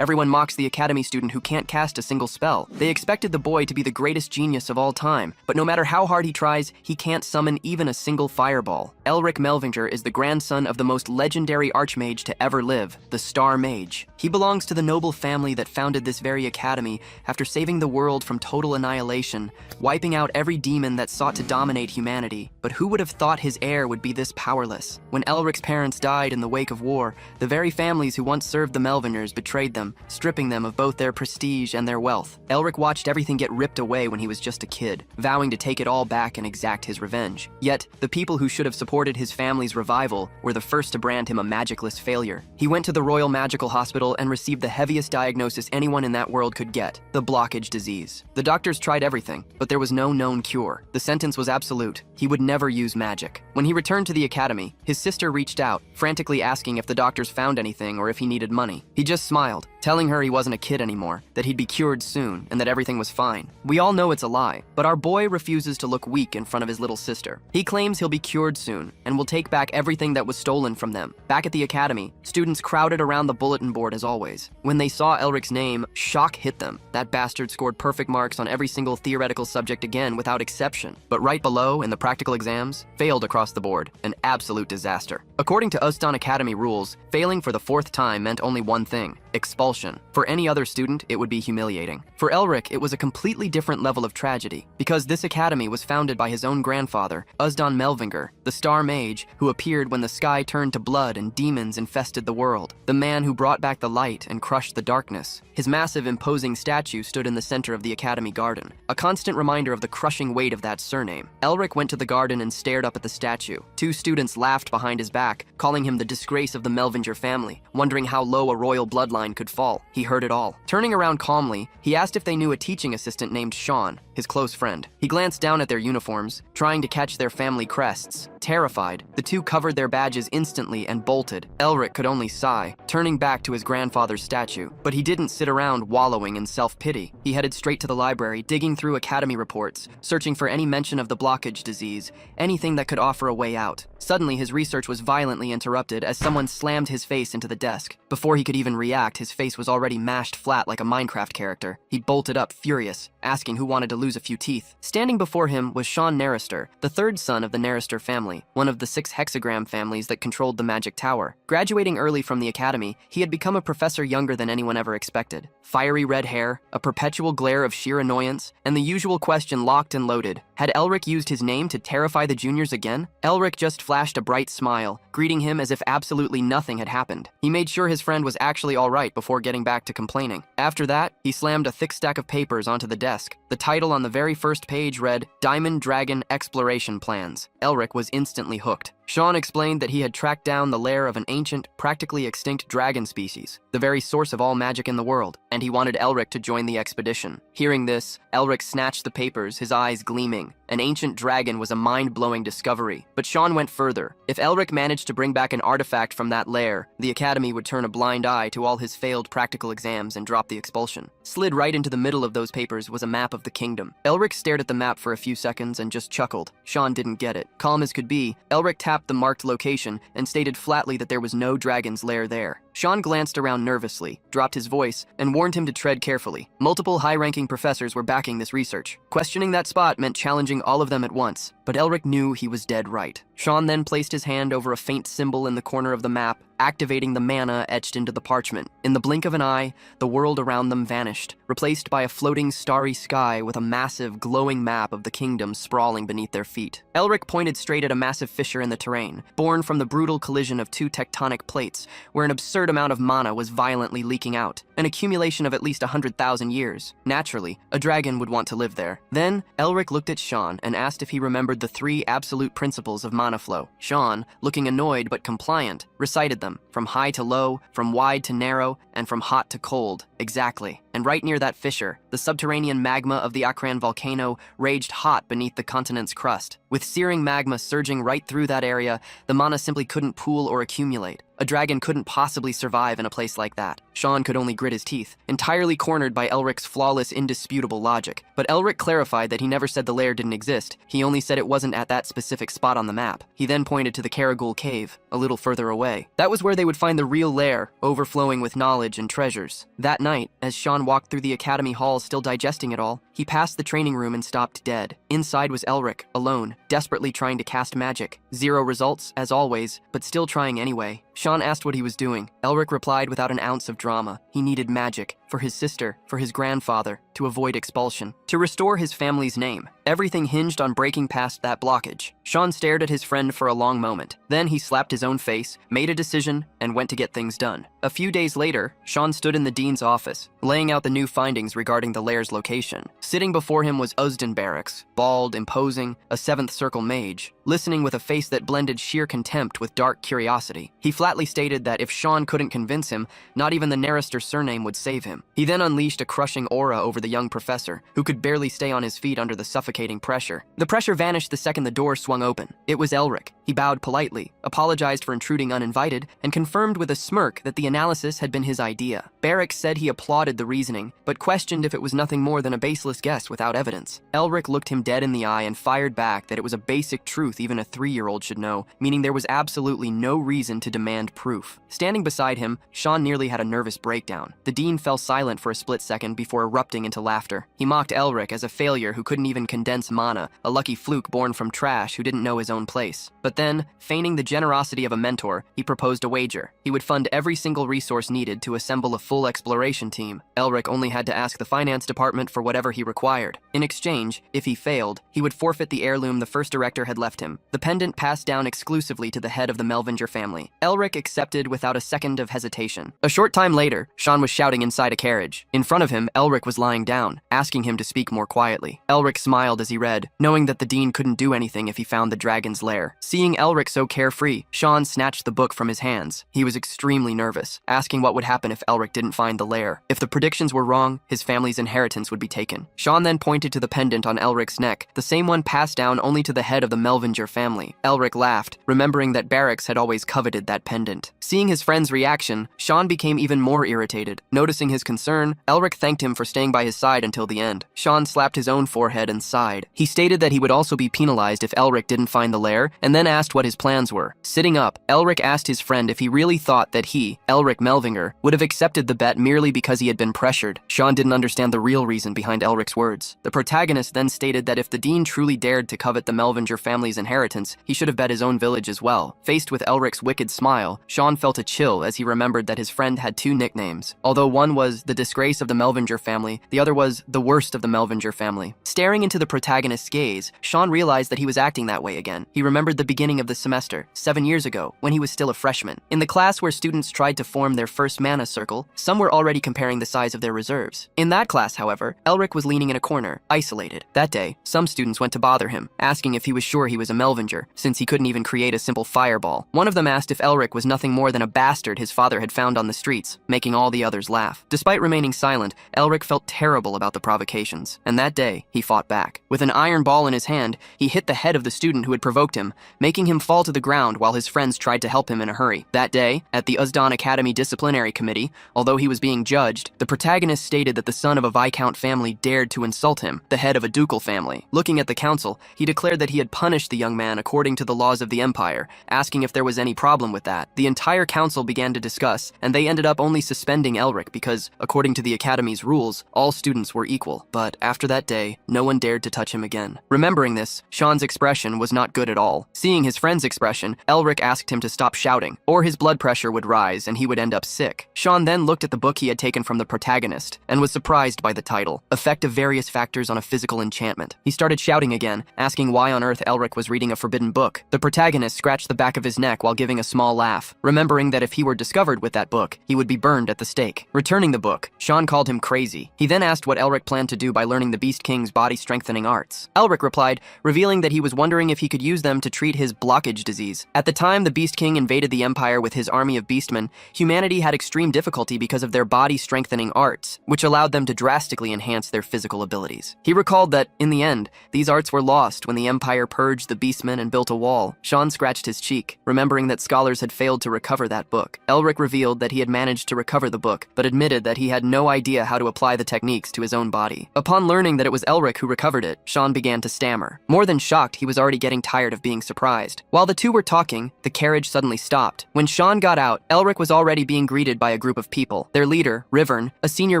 Everyone mocks the academy student who can't cast a single spell. They expected the boy to be the greatest genius of all time, but no matter how hard he tries, he can't summon even a single fireball. Elric Melvinger is the grandson of the most legendary archmage to ever live, the Star Mage. He belongs to the noble family that founded this very academy after saving the world from total annihilation, wiping out every demon that sought to dominate humanity. But who would have thought his heir would be this powerless? When Elric's parents died in the wake of war, the very families who once served the Melvingers betrayed them, stripping them of both their prestige and their wealth. Elric watched everything get ripped away when he was just a kid, vowing to take it all back and exact his revenge. Yet, the people who should have supported his family's revival were the first to brand him a magicless failure. He went to the Royal Magical Hospital and received the heaviest diagnosis anyone in that world could get, the blockage disease. The doctors tried everything, but there was no known cure. The sentence was absolute. He would never use magic. When he returned to the academy, his sister reached out, frantically asking if the doctors found anything or if he needed money. He just smiled, telling her he wasn't a kid anymore, that he'd be cured soon, and that everything was fine. We all know it's a lie, but our boy refuses to look weak in front of his little sister. He claims he'll be cured soon, and will take back everything that was stolen from them. Back at the academy, students crowded around the bulletin board as always. When they saw Elric's name, shock hit them. That bastard scored perfect marks on every single theoretical subject again without exception. But right below, in the practical exams, failed across the board. An absolute disaster. According to Ustan Academy rules, failing for the 4th time meant only one thing: expulsion. For any other student, it would be humiliating. For Elric, it was a completely different level of tragedy, because this academy was founded by his own grandfather, Usdan Melvinger, the Star Mage who appeared when the sky turned to blood and demons infested the world, the man who brought back the light and crushed the darkness. His massive, imposing statue stood in the center of the academy garden, a constant reminder of the crushing weight of that surname. Elric went to the garden and stared up at the statue. 2 students laughed behind his back, calling him the disgrace of the Melvinger family, wondering how low a royal bloodline could fall. He heard it all. Turning around calmly, he asked if they knew a teaching assistant named Sean, his close friend. He glanced down at their uniforms, trying to catch their family crests. Terrified, the 2 covered their badges instantly and bolted. Elric could only sigh, turning back to his grandfather's statue. But he didn't sit around wallowing in self-pity. He headed straight to the library, digging through academy reports, searching for any mention of the blockage disease, anything that could offer a way out. Suddenly, his research was violently interrupted as someone slammed his face into the desk. Before he could even react, his face was already mashed flat like a Minecraft character. He bolted up, furious, asking who wanted to lose a few teeth. Standing before him was Sean Narister, the 3rd son of the Narister family, one of the 6 hexagram families that controlled the Magic Tower. Graduating early from the academy, he had become a professor younger than anyone ever expected. Fiery red hair, a perpetual glare of sheer annoyance, and the usual question locked and loaded: had Elric used his name to terrify the juniors again? Elric just flashed a bright smile, greeting him as if absolutely nothing had happened. He made sure his friend was actually all right before getting back to complaining. After that, he slammed a thick stack of papers onto the desk. The title on the very first page read, "Diamond Dragon Exploration Plans." Elric was instantly hooked. Sean explained that he had tracked down the lair of an ancient, practically extinct dragon species, the very source of all magic in the world, and he wanted Elric to join the expedition. Hearing this, Elric snatched the papers, his eyes gleaming. An ancient dragon was a mind-blowing discovery, but Sean went further. If Elric managed to bring back an artifact from that lair, the academy would turn a blind eye to all his failed practical exams and drop the expulsion. Slid right into the middle of those papers was a map of the kingdom. Elric stared at the map for a few seconds and just chuckled. Sean didn't get it. Calm as could be, Elric tapped the marked location and stated flatly that there was no dragon's lair there. Sean glanced around nervously, dropped his voice, and warned him to tread carefully. Multiple high-ranking professors were backing this research. Questioning that spot meant challenging all of them at once, but Elric knew he was dead right. Sean then placed his hand over a faint symbol in the corner of the map, activating the mana etched into the parchment. In the blink of an eye, the world around them vanished, replaced by a floating starry sky with a massive, glowing map of the kingdom sprawling beneath their feet. Elric pointed straight at a massive fissure in the terrain, born from the brutal collision of 2 tectonic plates, where an absurd amount of mana was violently leaking out, an accumulation of at least 100,000 years. Naturally, a dragon would want to live there. Then, Elric looked at Sean and asked if he remembered the 3 absolute principles of mana flow. Sean, looking annoyed but compliant, recited them, from high to low, from wide to narrow, and from hot to cold. Exactly. And right near that fissure, the subterranean magma of the Akran volcano raged hot beneath the continent's crust. With searing magma surging right through that area, the mana simply couldn't pool or accumulate. A dragon couldn't possibly survive in a place like that. Sean could only grit his teeth, entirely cornered by Elric's flawless, indisputable logic. But Elric clarified that he never said the lair didn't exist. He only said it wasn't at that specific spot on the map. He then pointed to the Caragul cave, a little further away. That was where they would find the real lair, overflowing with knowledge and treasures. That night, as Sean walked through the academy halls still digesting it all, he passed the training room and stopped dead. Inside was Elric, alone, desperately trying to cast magic. 0 results, as always, but still trying anyway. Sean asked what he was doing. Elric replied without an ounce of drama. He needed magic. For his sister, for his grandfather, to avoid expulsion, to restore his family's name. Everything hinged on breaking past that blockage. Sean stared at his friend for a long moment. Then he slapped his own face, made a decision, and went to get things done. A few days later, Sean stood in the dean's office, laying out the new findings regarding the lair's location. Sitting before him was Uzden Barracks, bald, imposing, a 7th circle mage, listening with a face that blended sheer contempt with dark curiosity. He flatly stated that if Sean couldn't convince him, not even the Narister surname would save him. He then unleashed a crushing aura over the young professor, who could barely stay on his feet under the suffocating pressure. The pressure vanished the second the door swung open. It was Elric. He bowed politely, apologized for intruding uninvited, and confirmed with a smirk that the analysis had been his idea. Barracks said he applauded the reasoning, but questioned if it was nothing more than a baseless guess without evidence. Elric looked him dead in the eye and fired back that it was a basic truth even a 3-year-old should know, meaning there was absolutely no reason to demand proof. Standing beside him, Sean nearly had a nervous breakdown. The dean fell silent for a split second before erupting into laughter. He mocked Elric as a failure who couldn't even condense mana, a lucky fluke born from trash who didn't know his own place. But then, feigning the generosity of a mentor, he proposed a wager. He would fund every single resource needed to assemble a full exploration team. Elric only had to ask the finance department for whatever he required. In exchange, if he failed, he would forfeit the heirloom the first director had left him, the pendant passed down exclusively to the head of the Melvinger family. Elric accepted without a second of hesitation. A short time later, Sean was shouting inside a carriage. In front of him, Elric was lying down, asking him to speak more quietly. Elric smiled as he read, knowing that the dean couldn't do anything if he found the dragon's lair. Seeing Elric so carefree, Sean snatched the book from his hands. He was extremely nervous, asking what would happen if Elric didn't find the lair. If the predictions were wrong, his family's inheritance would be taken. Sean then pointed to the pendant on Elric's neck, the same one passed down only to the head of the Melvinger family. Elric laughed, remembering that Barracks had always coveted that pendant. Seeing his friend's reaction, Sean became even more irritated. Noticing his concern, Elric thanked him for staying by his side until the end. Sean slapped his own forehead and sighed. He stated that he would also be penalized if Elric didn't find the lair, and then asked what his plans were. Sitting up, Elric asked his friend if he really thought that he, Elric Melvinger, would have accepted the bet merely because he had been pressured. Sean didn't understand the real reason behind Elric's words. The protagonist then stated that if the dean truly dared to covet the Melvinger family's inheritance, he should have bet his own village as well. Faced with Elric's wicked smile, Sean felt a chill as he remembered that his friend had 2 nicknames. Although one was the disgrace of the Melvinger family, the other was the worst of the Melvinger family. Staring into the protagonist's gaze, Sean realized that he was acting that way again. He remembered the beginning of the semester, 7 years ago, when he was still a freshman. In the class where students tried to form their first mana circle, some were already comparing the size of their reserves. In that class, however, Elric was leaning in a corner, isolated. That day, some students went to bother him, asking if he was sure he was a Melvinger, since he couldn't even create a simple fireball. One of them asked if Elric was nothing more than a bastard his father had found on the streets, making all the others laugh. Despite remaining silent, Elric felt terrible about the provocations, and that day, he fought back. With an iron ball in his hand, he hit the head of the student who had provoked him, making him fall to the ground while his friends tried to help him in a hurry. That day, at the Uzdan Academy Disciplinary Committee, although he was being judged, the protagonist stated that the son of a Viscount family dared to insult him, the head of a ducal family. Looking at the council, he declared that he had punished the young man according to the laws of the Empire, asking if there was any problem with that. The entire council began to discuss, and they ended up only suspending Elric because, according to the Academy's rules, all students were equal. But after that day, no one dared to touch him again. Remembering this, Sean's expression was not good at all. Seeing his friend's expression, Elric asked him to stop shouting, or his blood pressure would rise and he would end up sick. Sean then looked at the book he had taken from the protagonist, and was surprised by the title, Effect of Various Factors on a Physical Enchantment. He started shouting again, asking why on earth Elric was reading a forbidden book. The protagonist scratched the back of his neck while giving a small laugh, remembering that if he were discovered with that book, he would be burned at the stake. Returning the book. Sean called him crazy. He then asked what Elric planned to do by learning the Beast King's body-strengthening arts. Elric replied, revealing that he was wondering if he could use them to treat his blockage disease. At the time the Beast King invaded the Empire with his army of beastmen, humanity had extreme difficulty because of their body-strengthening arts, which allowed them to drastically enhance their physical abilities. He recalled that, in the end, these arts were lost when the Empire purged the beastmen and built a wall. Sean scratched his cheek, remembering that scholars had failed to recover that book. Elric revealed that he had managed to recover the book, but admitted that he had no idea how to apply the techniques to his own body. Upon learning that it was Elric who recovered it, Sean began to stammer. More than shocked, he was already getting tired of being surprised. While the two were talking, the carriage suddenly stopped. When Sean got out, Elric was already being greeted by a group of people. Their leader, Rivern, a senior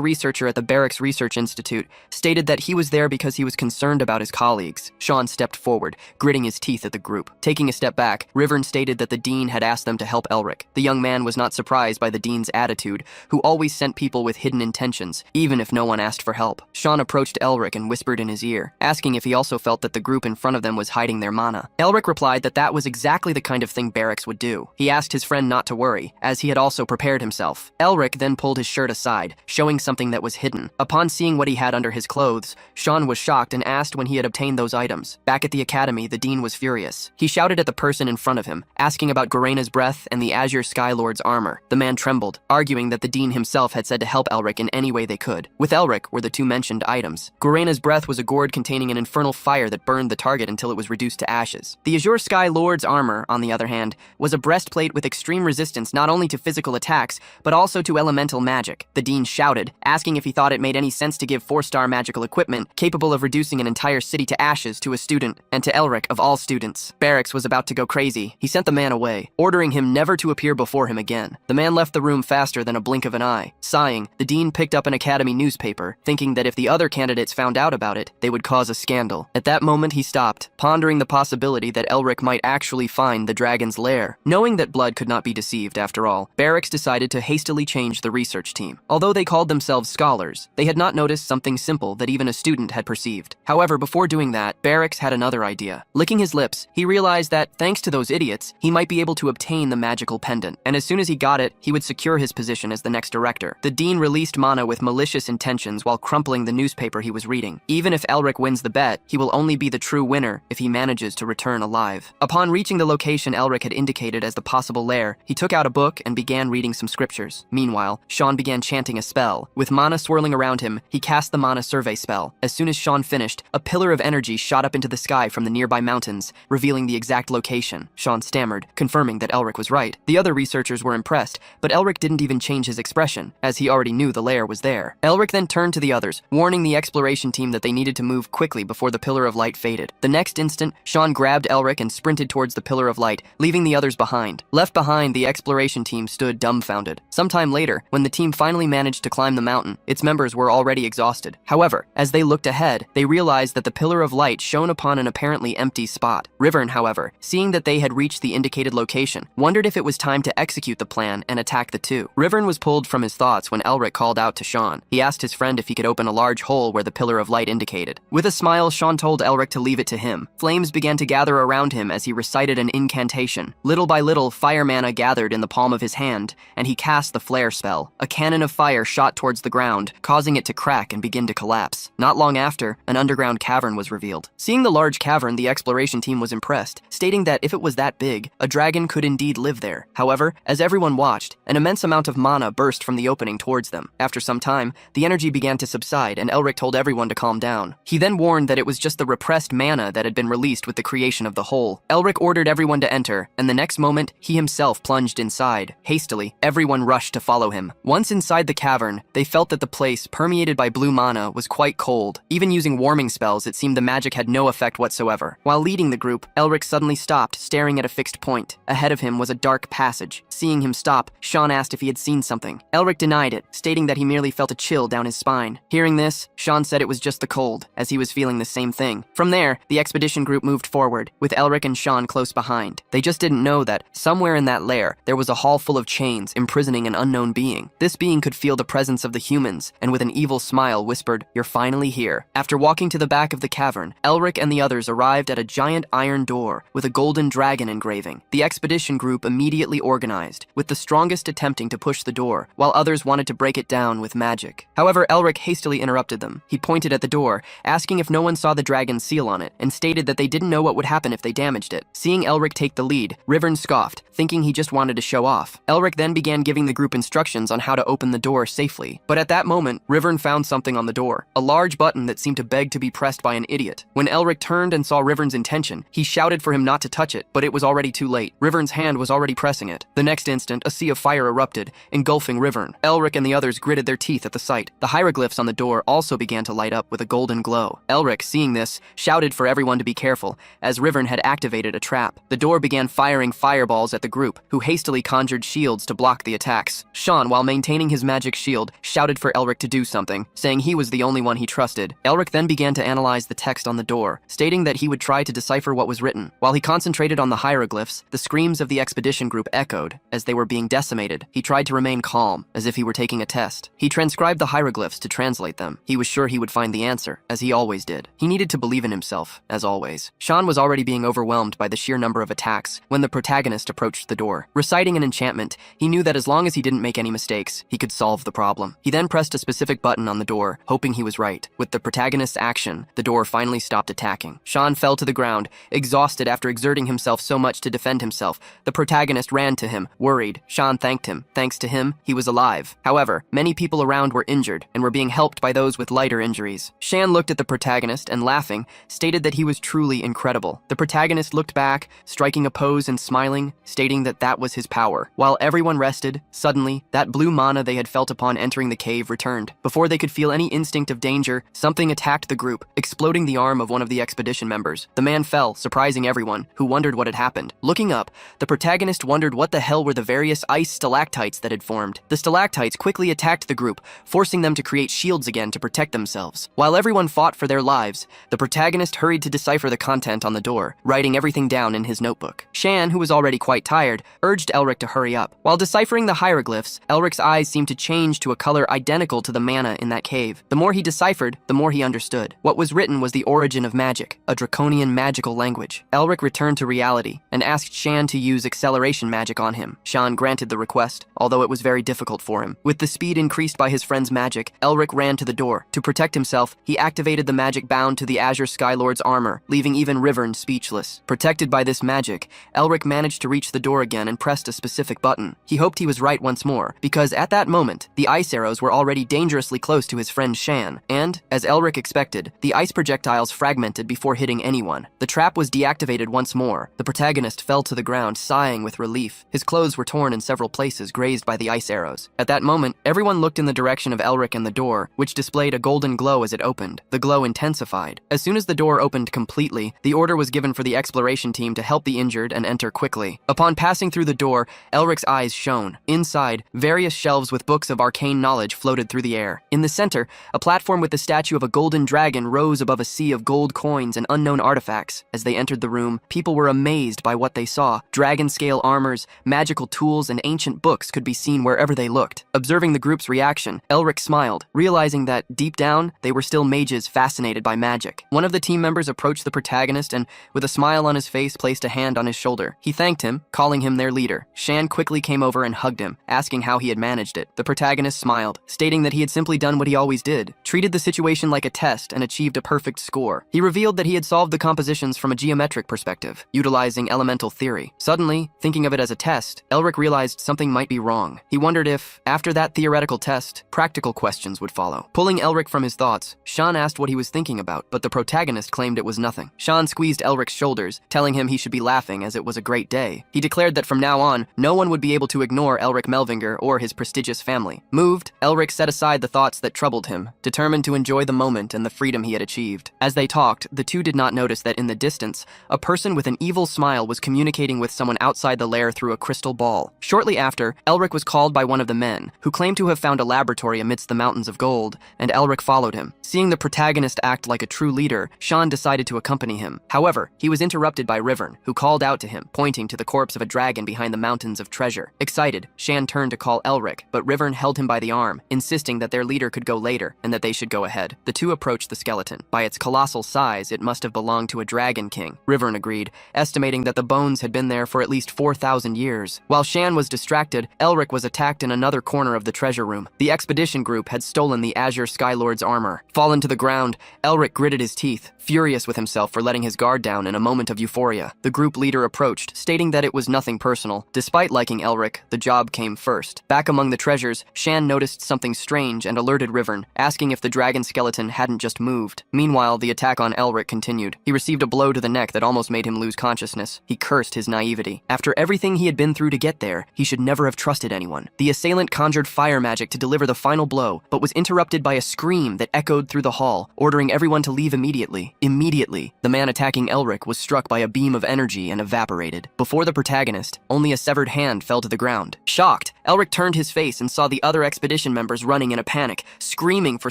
researcher at the Barracks Research Institute, stated that he was there because he was concerned about his colleagues. Sean stepped forward, gritting his teeth at the group. Taking a step back, Rivern stated that the dean had asked them to help Elric. The young man was not surprised by the dean's attitude, who always sent people with hidden intentions, even if no one asked for help. Sean approached Elric and whispered in his ear, asking if he also felt that the group in front of them was hiding their mana. Elric replied that that was exactly the kind of thing Barracks would do. He asked his friend not to worry, as he had also prepared himself. Elric then pulled his shirt aside, showing something that was hidden. Upon seeing what he had under his clothes, Sean was shocked and asked when he had obtained those items. Back at the academy, the dean was furious. He shouted at the person in front of him, asking about Gorena's breath and the Azure Skylord's armor. The man trembled, arguing that the dean himself had said to help Elric in any way they could. With Elric were the two mentioned items. Gorena's breath was a gourd containing an infernal fire that burned the target until it was reduced to ashes. The Azure Skylord's armor, on the other hand, was a breastplate with extreme resistance not only to physical attacks, but also to elemental magic. The dean shouted, asking if he thought it made any sense to give 4-star magical equipment capable of reducing an entire city to ashes to a student, and to Elric of all students. Barracks was about to go crazy. He sent the man away, ordering him never to appear before him again. The man left the room faster than a blink of an eye. Sighing, the dean picked up an academy newspaper, thinking that if the other candidates found out about it, they would cause a scandal. At that moment he stopped, pondering the possibility that Elric might actually find the dragon's lair. Knowing that blood could not be deceived after all, Barracks decided to hastily change the research team. Although they called themselves scholars, they had not noticed something simple that even a student had perceived. However, before doing that, Barracks had another idea. Licking his lips, he realized that, thanks to those idiots, he might be able to obtain the magical pendant, and as soon as he got it, he would secure his position as the next director. The dean released mana with malicious intentions while crumpling the newspaper he was reading. Even if Elric wins the bet, he will only be the true winner if he manages to return alive. Upon reaching the location Elric had indicated as the possible lair, he took out a book and began reading some scriptures. Meanwhile, Sean began chanting a spell. With mana swirling around him, he cast the mana survey spell. As soon as Sean finished, a pillar of energy shot up into the sky from the nearby mountains, revealing the exact location. Sean stammered, confirming that Elric was right. The other researchers were impressed, but Elric didn't even change his expression, as he already knew the lair was there. Elric then turned to the others, warning the exploration team that they needed to move quickly before the pillar of light faded. The next instant, Sean grabbed Elric and sprinted towards the pillar of light, leaving the others behind. Left behind, the exploration team stood dumbfounded. Sometime later, when the team finally managed to climb the mountain, its members were already exhausted. However, as they looked ahead, they realized that the pillar of light shone upon an apparently empty spot. Rivern, however, seeing that they had reached the indicated location, wondered if it was time to execute the plan and attack the two. Rivern was pulled from his thoughts when Elric called out to Sean. He asked his friend if he could open a large hole where the pillar of light indicated. With a smile, Sean told Elric to leave it to him. Flames began to gather around him as he recited an incantation. Little by little, fire mana gathered in the palm of his hand, and he cast the flare spell. A cannon of fire shot towards the ground, causing it to crack and begin to collapse. Not long after, an underground cavern was revealed. Seeing the large cavern, the exploration team was impressed, stating that if it was that big, a dragon could indeed live there. However, as everyone watched, an immense amount of mana burst from the opening towards them. After some time, the energy began to subside, and Elric told everyone to calm down. He then warned that it was just the repressed mana that had been released with the creation of the hole. Elric ordered everyone to enter, and the next moment, he himself plunged inside. Hastily, everyone rushed to follow him. Once inside the cavern, they felt that the place, permeated by blue mana, was quite cold. Even using warming spells, it seemed the magic had no effect whatsoever. While leading the group, Elric suddenly stopped, staring at a fixed point. Ahead of him was a dark passage. Seeing him stop, Sean asked if he had seen something. Elric denied it, stating that he merely felt a chill down his spine. Hearing this, Sean said it was just the cold, as he was feeling the same thing. From there, the expedition group moved forward, with Elric and Sean close behind. They just didn't know that, somewhere in that lair, there was a hall full of chains imprisoning an unknown being. This being could feel the presence of the humans, and with an evil smile whispered, "You're finally here." After walking to the back of the cavern, Elric and the others arrived at a giant iron door with a golden dragon engraving. The expedition group immediately organized, with the strongest attempting to push the door, while others wanted to to break it down with magic. However, Elric hastily interrupted them. He pointed at the door, asking if no one saw the dragon's seal on it, and stated that they didn't know what would happen if they damaged it. Seeing Elric take the lead, Rivern scoffed, thinking he just wanted to show off. Elric then began giving the group instructions on how to open the door safely. But at that moment, Rivern found something on the door, a large button that seemed to beg to be pressed by an idiot. When Elric turned and saw Rivern's intention, he shouted for him not to touch it, but it was already too late. Rivern's hand was already pressing it. The next instant, a sea of fire erupted, engulfing Rivern. Elric and the others gritted their teeth at the sight. The hieroglyphs on the door also began to light up with a golden glow. Elric, seeing this, shouted for everyone to be careful, as Rivern had activated a trap. The door began firing fireballs at the group, who hastily conjured shields to block the attacks. Sean, while maintaining his magic shield, shouted for Elric to do something, saying he was the only one he trusted. Elric then began to analyze the text on the door, stating that he would try to decipher what was written. While he concentrated on the hieroglyphs, the screams of the expedition group echoed as they were being decimated. He tried to remain calm, as if he were taking a test. He transcribed the hieroglyphs to translate them. He was sure he would find the answer, as he always did. He needed to believe in himself, as always. Sean was already being overwhelmed by the sheer number of attacks when the protagonist approached the door. Reciting an enchantment, he knew that as long as he didn't make any mistakes, he could solve the problem. He then pressed a specific button on the door, hoping he was right. With the protagonist's action, the door finally stopped attacking. Sean fell to the ground, exhausted after exerting himself so much to defend himself. The protagonist ran to him, worried. Sean thanked him. Thanks to him, he was alive. However, many people around were injured and were being helped by those with lighter injuries. Shan looked at the protagonist and, laughing, stated that he was truly incredible. The protagonist looked back, striking a pose and smiling, stating that that was his power. While everyone rested, suddenly, that blue mana they had felt upon entering the cave returned. Before they could feel any instinct of danger, something attacked the group, exploding the arm of one of the expedition members. The man fell, surprising everyone, who wondered what had happened. Looking up, the protagonist wondered what the hell were the various ice stalactites that had formed. The stalactites quickly attacked the group, forcing them to create shields again to protect themselves. While everyone fought for their lives, the protagonist hurried to decipher the content on the door, writing everything down in his notebook. Shan, who was already quite tired, urged Elric to hurry up. While deciphering the hieroglyphs, Elric's eyes seemed to change to a color identical to the mana in that cave. The more he deciphered, the more he understood. What was written was the origin of magic, a draconian magical language. Elric returned to reality and asked Shan to use acceleration magic on him. Shan granted the request, although it was very difficult for him. With the speed increased by his friend's magic, Elric ran to the door. To protect himself, he activated the magic bound to the Azure Skylord's armor, leaving even Rivern speechless. Protected by this magic, Elric managed to reach the door again and pressed a specific button. He hoped he was right once more, because at that moment, the ice arrows were already dangerously close to his friend Shan, and, as Elric expected, the ice projectiles fragmented before hitting anyone. The trap was deactivated once more. The protagonist fell to the ground, sighing with relief. His clothes were torn in several places, grazed by the ice arrows. At that moment, everyone looked in the direction of Elric and the door, which displayed a golden glow as it opened. The glow intensified. As soon as the door opened completely, the order was given for the exploration team to help the injured and enter quickly. Upon passing through the door, Elric's eyes shone. Inside, various shelves with books of arcane knowledge floated through the air. In the center, a platform with the statue of a golden dragon rose above a sea of gold coins and unknown artifacts. As they entered the room, people were amazed by what they saw. Dragon-scale armors, magical tools, and ancient books could be seen wherever they looked. Observing the group's reaction, Elric smiled, realizing that, deep down, they were still mages fascinated by magic. One of the team members approached the protagonist and, with a smile on his face, placed a hand on his shoulder. He thanked him, calling him their leader. Shan quickly came over and hugged him, asking how he had managed it. The protagonist smiled, stating that he had simply done what he always did, treated the situation like a test and achieved a perfect score. He revealed that he had solved the compositions from a geometric perspective, utilizing elemental theory. Suddenly, thinking of it as a test, Elric realized something might be wrong. He wondered if, after that theoretical test, practical questions would follow. Pulling Elric from his thoughts, Sean asked what he was thinking about, but the protagonist claimed it was nothing. Sean squeezed Elric's shoulders, telling him he should be laughing as it was a great day. He declared that from now on, no one would be able to ignore Elric Melvinger or his prestigious family. Moved, Elric set aside the thoughts that troubled him, determined to enjoy the moment and the freedom he had achieved. As they talked, the two did not notice that in the distance, a person with an evil smile was communicating with someone outside the lair through a crystal ball. Shortly after, Elric was called by one of the men, who claimed to have found a laboratory amidst the mountains of gold, and Elric followed him. Seeing the protagonist act like a true leader, Sean decided to accompany him. However, he was interrupted by Rivern, who called out to him, pointing to the corpse of a dragon behind the mountains of treasure. Excited, Shan turned to call Elric, but Rivern held him by the arm, insisting that their leader could go later and that they should go ahead. The two approached the skeleton. By its colossal size, it must have belonged to a dragon king. Rivern agreed, estimating that the bones had been there for at least 4,000 years. While Shan was distracted, Elric was attacked in another corner of of the treasure room. The expedition group had stolen the Azure Skylord's armor. Fallen to the ground, Elric gritted his teeth, furious with himself for letting his guard down in a moment of euphoria. The group leader approached, stating that it was nothing personal. Despite liking Elric, the job came first. Back among the treasures, Shan noticed something strange and alerted Rivern, asking if the dragon skeleton hadn't just moved. Meanwhile, the attack on Elric continued. He received a blow to the neck that almost made him lose consciousness. He cursed his naivety. After everything he had been through to get there, he should never have trusted anyone. The assailant conjured fire magic to deliver the final blow, but was interrupted by a scream that echoed through the hall, ordering everyone to leave immediately. Immediately, the man attacking Elric was struck by a beam of energy and evaporated. Before the protagonist, only a severed hand fell to the ground. Shocked, Elric turned his face and saw the other expedition members running in a panic, screaming for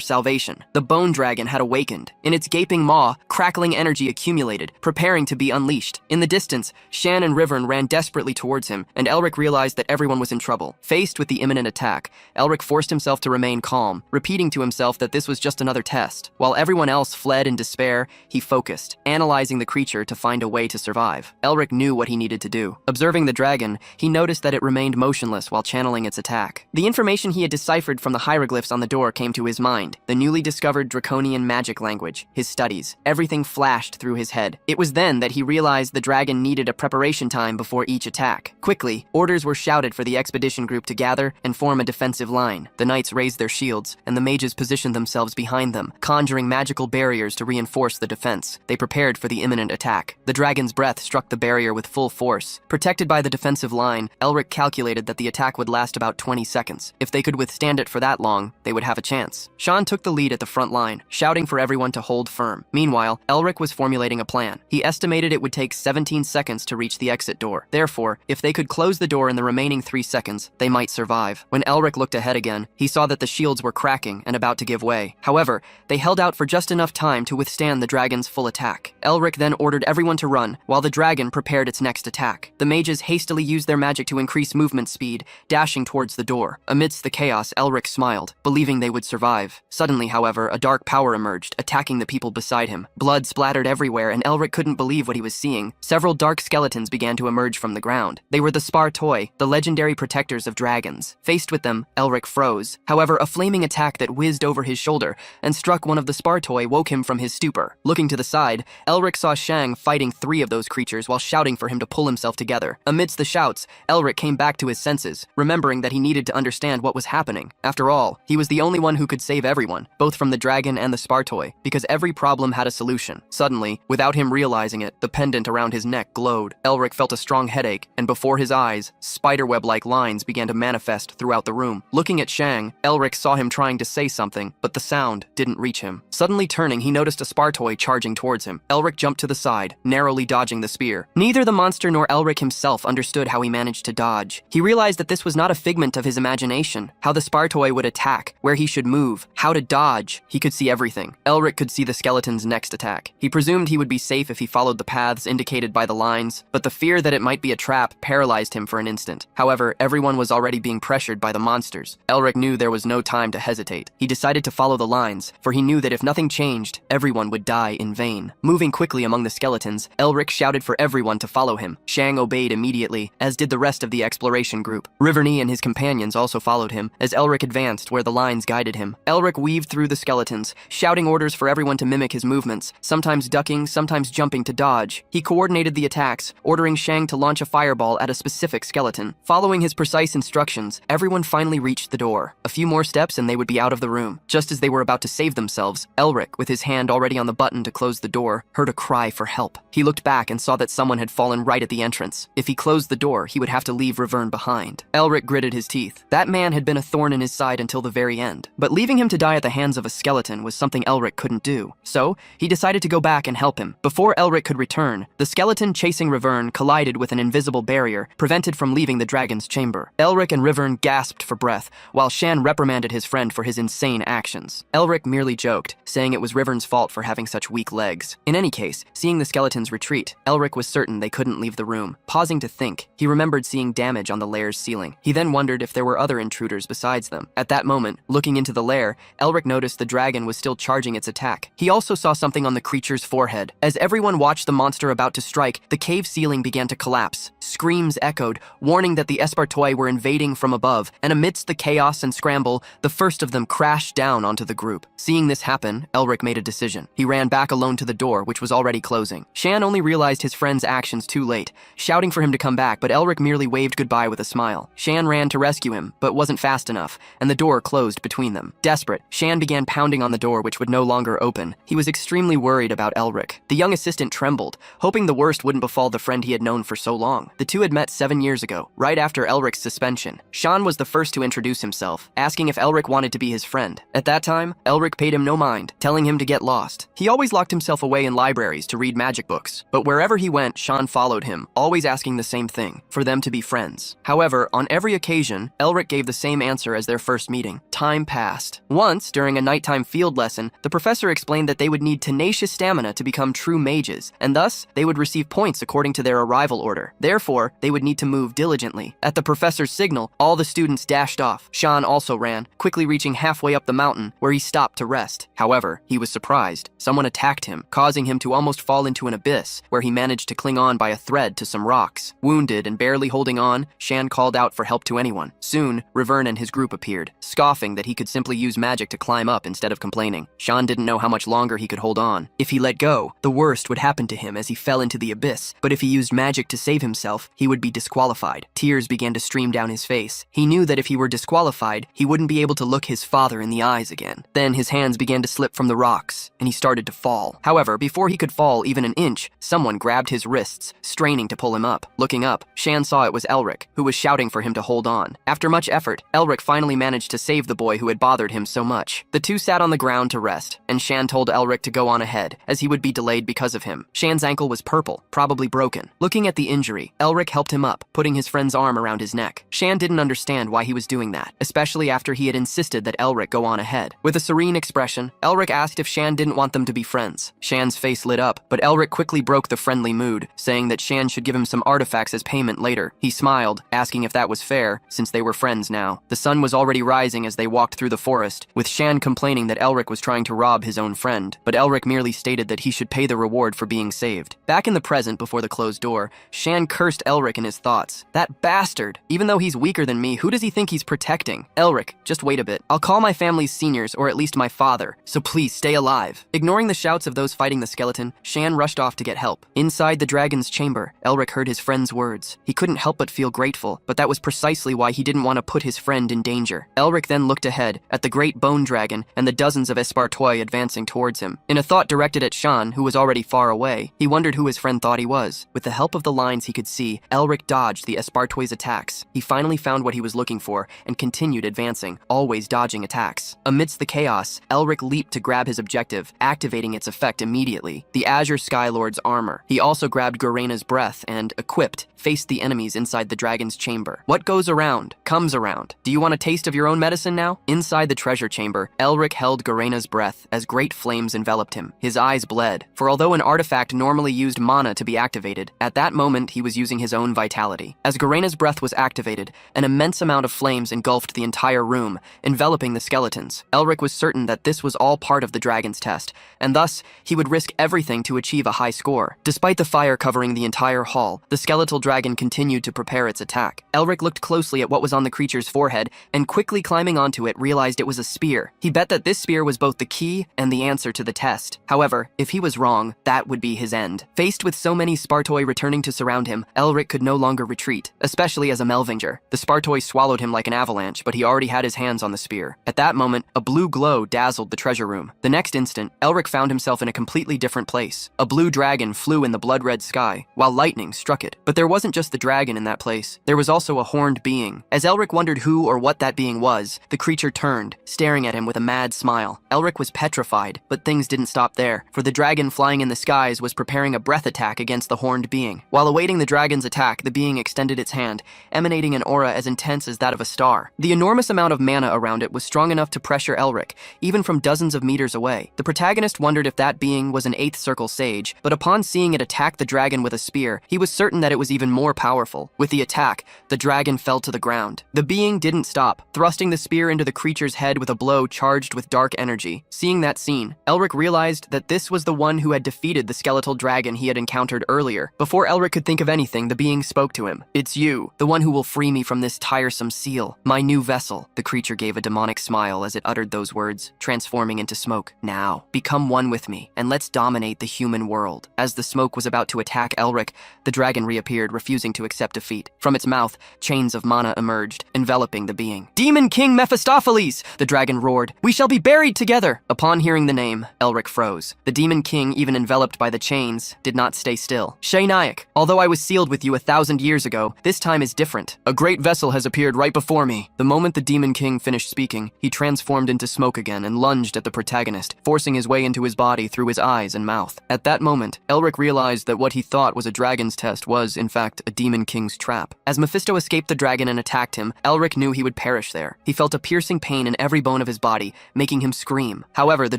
salvation. The bone dragon had awakened. In its gaping maw, crackling energy accumulated, preparing to be unleashed. In the distance, Shan and Rivern ran desperately towards him, and Elric realized that everyone was in trouble. Faced with the imminent attack, Elric forced himself to remain calm, repeating to himself that this was just another test. While everyone else fled in despair, he focused, analyzing the creature to find a way to survive. Elric knew what he needed to do. Observing the dragon, he noticed that it remained motionless while channeling its attack. The information he had deciphered from the hieroglyphs on the door came to his mind. The newly discovered draconian magic language, his studies. Everything flashed through his head. It was then that he realized the dragon needed a preparation time before each attack. Quickly, orders were shouted for the expedition group to gather and form a defensive line. The knights raised their shields, and the mages positioned themselves behind them, conjuring magical barriers to reinforce the defense. They prepared for the imminent attack. The dragon's breath struck the barrier with full force. Protected by the defensive line, Elric calculated that the attack would last about 20 seconds. If they could withstand it for that long, they would have a chance. Shan took the lead at the front line, shouting for everyone to hold firm. Meanwhile, Elric was formulating a plan. He estimated it would take 17 seconds to reach the exit door. Therefore, if they could close the door in the remaining 3 seconds, they might survive. When Elric looked ahead again, he saw that the shields were cracking and about to give way. However, they held out for just enough time to withstand the dragon's full attack. Elric then ordered everyone to run, while the dragon prepared its next attack. The mages hastily used their magic to increase movement speed, dashing towards the door. Amidst the chaos, Elric smiled, believing they would survive. Suddenly, however, a dark power emerged, attacking the people beside him. Blood splattered everywhere, and Elric couldn't believe what he was seeing. Several dark skeletons began to emerge from the ground. They were the Spartoi, the legendary protectors of dragons. Faced with them, Elric froze. However, a flaming attack that whizzed over his shoulder and struck one of the Spartoi woke him from his stupor. Looking to the side, Elric saw Shang fighting 3 of those creatures while shouting for him to pull himself together. Amidst the shouts, Elric came back to his senses, remembering that he needed to understand what was happening. After all, he was the only one who could save everyone, both from the dragon and the Spartoi, because every problem had a solution. Suddenly, without him realizing it, the pendant around his neck glowed. Elric felt a strong headache, and before his eyes, spiderweb-like lines began to manifest throughout the room. Looking at Shang, Elric saw him trying to say something, but the sound didn't reach him. Suddenly turning, he noticed a Spartoi charging towards him. Elric jumped to the side, narrowly dodging the spear. Neither the monster nor Elric himself understood how he managed to dodge. He realized that this was not a figment of his imagination, how the Spartoi would attack, where he should move, how to dodge. He could see everything. Elric could see the skeleton's next attack. He presumed he would be safe if he followed the paths indicated by the lines, but the fear that it might be a trap paralyzed him for an instant. However, everyone was already being pressured by the monsters. Elric knew there was no time to hesitate. He decided to follow the lines, for he knew that if nothing changed, everyone would die in vain. Moving quickly among the skeletons, Elric shouted for everyone to follow him. Shang obeyed immediately, as did the rest of the exploration group. Riverny and his companions also followed him, as Elric advanced where the lines guided him. Elric weaved through the skeletons, shouting orders for everyone to mimic his movements, sometimes ducking, sometimes jumping to dodge. He coordinated the attacks, ordering Shang to launch a fireball at a specific skeleton. Following his precise instructions, everyone finally reached the door. A few more steps and they would be out of the room. Just as they were about to save themselves, Elric, with his hand already on the button to close the door, heard a cry for help. He looked back and saw that someone had fallen right at the entrance. If he closed the door, he would have to leave Rivern behind. Elric gritted his teeth. That man had been a thorn in his side until the very end. But leaving him to die at the hands of a skeleton was something Elric couldn't do. So, he decided to go back and help him. Before Elric could return, the skeleton chasing Rivern collided with an invisible barrier, prevented from leaving the dragon's chamber. Elric and Rivern gasped for breath, while Shan reprimanded his friend for his insane actions. Elric merely joked, saying it was Rivern's fault for having such weak legs. In any case, seeing the skeletons retreat, Elric was certain they couldn't leave the room. Pausing to think, he remembered seeing damage on the lair's ceiling. He He then wondered if there were other intruders besides them. At that moment, looking into the lair, Elric noticed the dragon was still charging its attack. He also saw something on the creature's forehead. As everyone watched the monster about to strike, the cave ceiling began to collapse. Screams echoed, warning that the Espartoi were invading from above, and amidst the chaos and scramble, the first of them crashed down onto the group. Seeing this happen, Elric made a decision. He ran back alone to the door, which was already closing. Shan only realized his friend's actions too late, shouting for him to come back, but Elric merely waved goodbye with a smile. Shan ran to rescue him, but wasn't fast enough, and the door closed between them. Desperate, Shan began pounding on the door, which would no longer open. He was extremely worried about Elric. The young assistant trembled, hoping the worst wouldn't befall the friend he had known for so long. The two had met 7 years ago, right after Elric's suspension. Shan was the first to introduce himself, asking if Elric wanted to be his friend. At that time, Elric paid him no mind, telling him to get lost. He always locked himself away in libraries to read magic books, but wherever he went, Shan followed him, always asking the same thing, for them to be friends. However, on every occasion, Elric gave the same answer as their first meeting. Time passed. Once, during a nighttime field lesson, the professor explained that they would need tenacious stamina to become true mages, and thus, they would receive points according to their arrival order. Therefore, they would need to move diligently. At the professor's signal, all the students dashed off. Shan also ran, quickly reaching halfway up the mountain, where he stopped to rest. However, he was surprised. Someone attacked him, causing him to almost fall into an abyss, where he managed to cling on by a thread to some rocks. Wounded and barely holding on, Shan called out for help to anyone. Soon, Rivern and his group appeared, scoffing that he could simply use magic to climb up instead of complaining. Shan didn't know how much longer he could hold on. If he let go, the worst would happen to him as he fell into the abyss, but if he used magic to save himself, he would be disqualified. Tears began to stream down his face. He knew that if he were disqualified, he wouldn't be able to look his father in the eyes again. Then his hands began to slip from the rocks, and he started to fall. However, before he could fall even an inch, someone grabbed his wrists, straining to pull him up. Looking up, Shan saw it was Elric, who was shouting for him to hold on. After much effort, Elric finally managed to save the boy who had bothered him so much. The two sat on the ground to rest, and Shan told Elric to go on ahead, as he would be delayed because of him. Shan's ankle was purple, probably broken. Looking at the injury, Elric helped him up, putting his friend's arm around his neck. Shan didn't understand why he was doing that, especially after he had insisted that Elric go on ahead. With a serene expression, Elric asked if Shan didn't want them to be friends. Shan's face lit up, but Elric quickly broke the friendly mood, saying that Shan should give him some artifacts as payment later. He smiled, asking if that was fair, since they were friends now. The sun was already rising as they walked through the forest, with Shan complaining that Elric was trying to rob his own friend, but Elric merely stated that he should pay the reward for being saved. Back in the present before the closed door, Shan cursed Elric in his thoughts. That bastard! Even though he's weaker than me, who does he think he's protecting? Elric, just wait a bit. I'll call my family's seniors, or at least my father, so please stay alive. Ignoring the shouts of those fighting the skeleton, Shan rushed off to get help. Inside the dragon's chamber, Elric heard his friend's words. He couldn't help but feel grateful, but that was precisely why he didn't want to put his friend in danger. Elric then looked ahead, at the great bone dragon and the dozens of Espartoi advancing towards him. In a thought directed at Shan, who was already far away, he wondered who his friend thought he was. With the help of the lines he could see, Elric dodged the Espartoi's attacks. He finally found what he was looking for and continued advancing, always dodging attacks. Amidst the chaos, Elric leaped to grab his objective, activating its effect immediately, the Azure Skylord's armor. He also grabbed Gorena's breath and, equipped, faced the enemies inside the dragon's chamber. What goes around, comes around. Do you want a taste of your own medicine now? Inside the treasure chamber, Elric held Gorena's breath as great flames enveloped him. His eyes bled, for although an artifact normally used mana to be activated, at that moment he was using his own vitality. As Gorena's breath was activated, an immense amount of flames engulfed the entire room, enveloping the skeletons. Elric was certain that this was all part of the dragon's test, and thus, he would risk everything to achieve a high score. Despite the fire covering the entire hall, the skeletal dragon continued to prepare its attack. Elric looked closely at what was on the creature's forehead, and quickly climbing onto it, realized it was a spear. He bet that this spear was both the key and the answer to the test. However, if he was wrong, that would be his end. Faced with so many Spartoi returning to surround him, Elric could no longer retreat, especially as a Melvinger. The Spartoi swallowed him like an avalanche, but he already had his hands on the spear. At that moment, a blue glow dazzled the treasure room. The next instant, Elric found himself in a completely different place. A blue dragon flew in the blood-red sky, while lightning struck it. But there wasn't just the dragon in that place. There was also a horned being. As Elric wondered who or what that being was, the creature turned, staring at him with a mad smile. Elric was petrified, but things didn't stop there, for the dragon flying in the skies was preparing a breath attack against the horned being. While awaiting the dragon's attack, the being extended its hand, emanating an aura as intense as that of a star. The enormous amount of mana around it was strong enough to pressure Elric, even from dozens of meters away. The protagonist wondered if that being was an 8th Circle sage, but upon seeing it attack the dragon with a spear, he was certain that it was even more powerful. With the attack, the dragon dragon fell to the ground. The being didn't stop, thrusting the spear into the creature's head with a blow charged with dark energy. Seeing that scene, Elric realized that this was the one who had defeated the skeletal dragon he had encountered earlier. Before Elric could think of anything, the being spoke to him. "It's you, the one who will free me from this tiresome seal. My new vessel." The creature gave a demonic smile as it uttered those words, transforming into smoke. "Now, become one with me, and let's dominate the human world." As the smoke was about to attack Elric, the dragon reappeared, refusing to accept defeat. From its mouth, chains of mana emerged, enveloping the being. "Demon King Mephistopheles!" the dragon roared. "We shall be buried together!" Upon hearing the name, Elric froze. The Demon King, even enveloped by the chains, did not stay still. "Shaynayak, although I was sealed with you 1,000 years ago, this time is different. A great vessel has appeared right before me." The moment the Demon King finished speaking, he transformed into smoke again and lunged at the protagonist, forcing his way into his body through his eyes and mouth. At that moment, Elric realized that what he thought was a dragon's test was, in fact, a Demon King's trap. As Mephisto escaped the dragon and attacked him, Elric knew he would perish there. He felt a piercing pain in every bone of his body, making him scream. However, the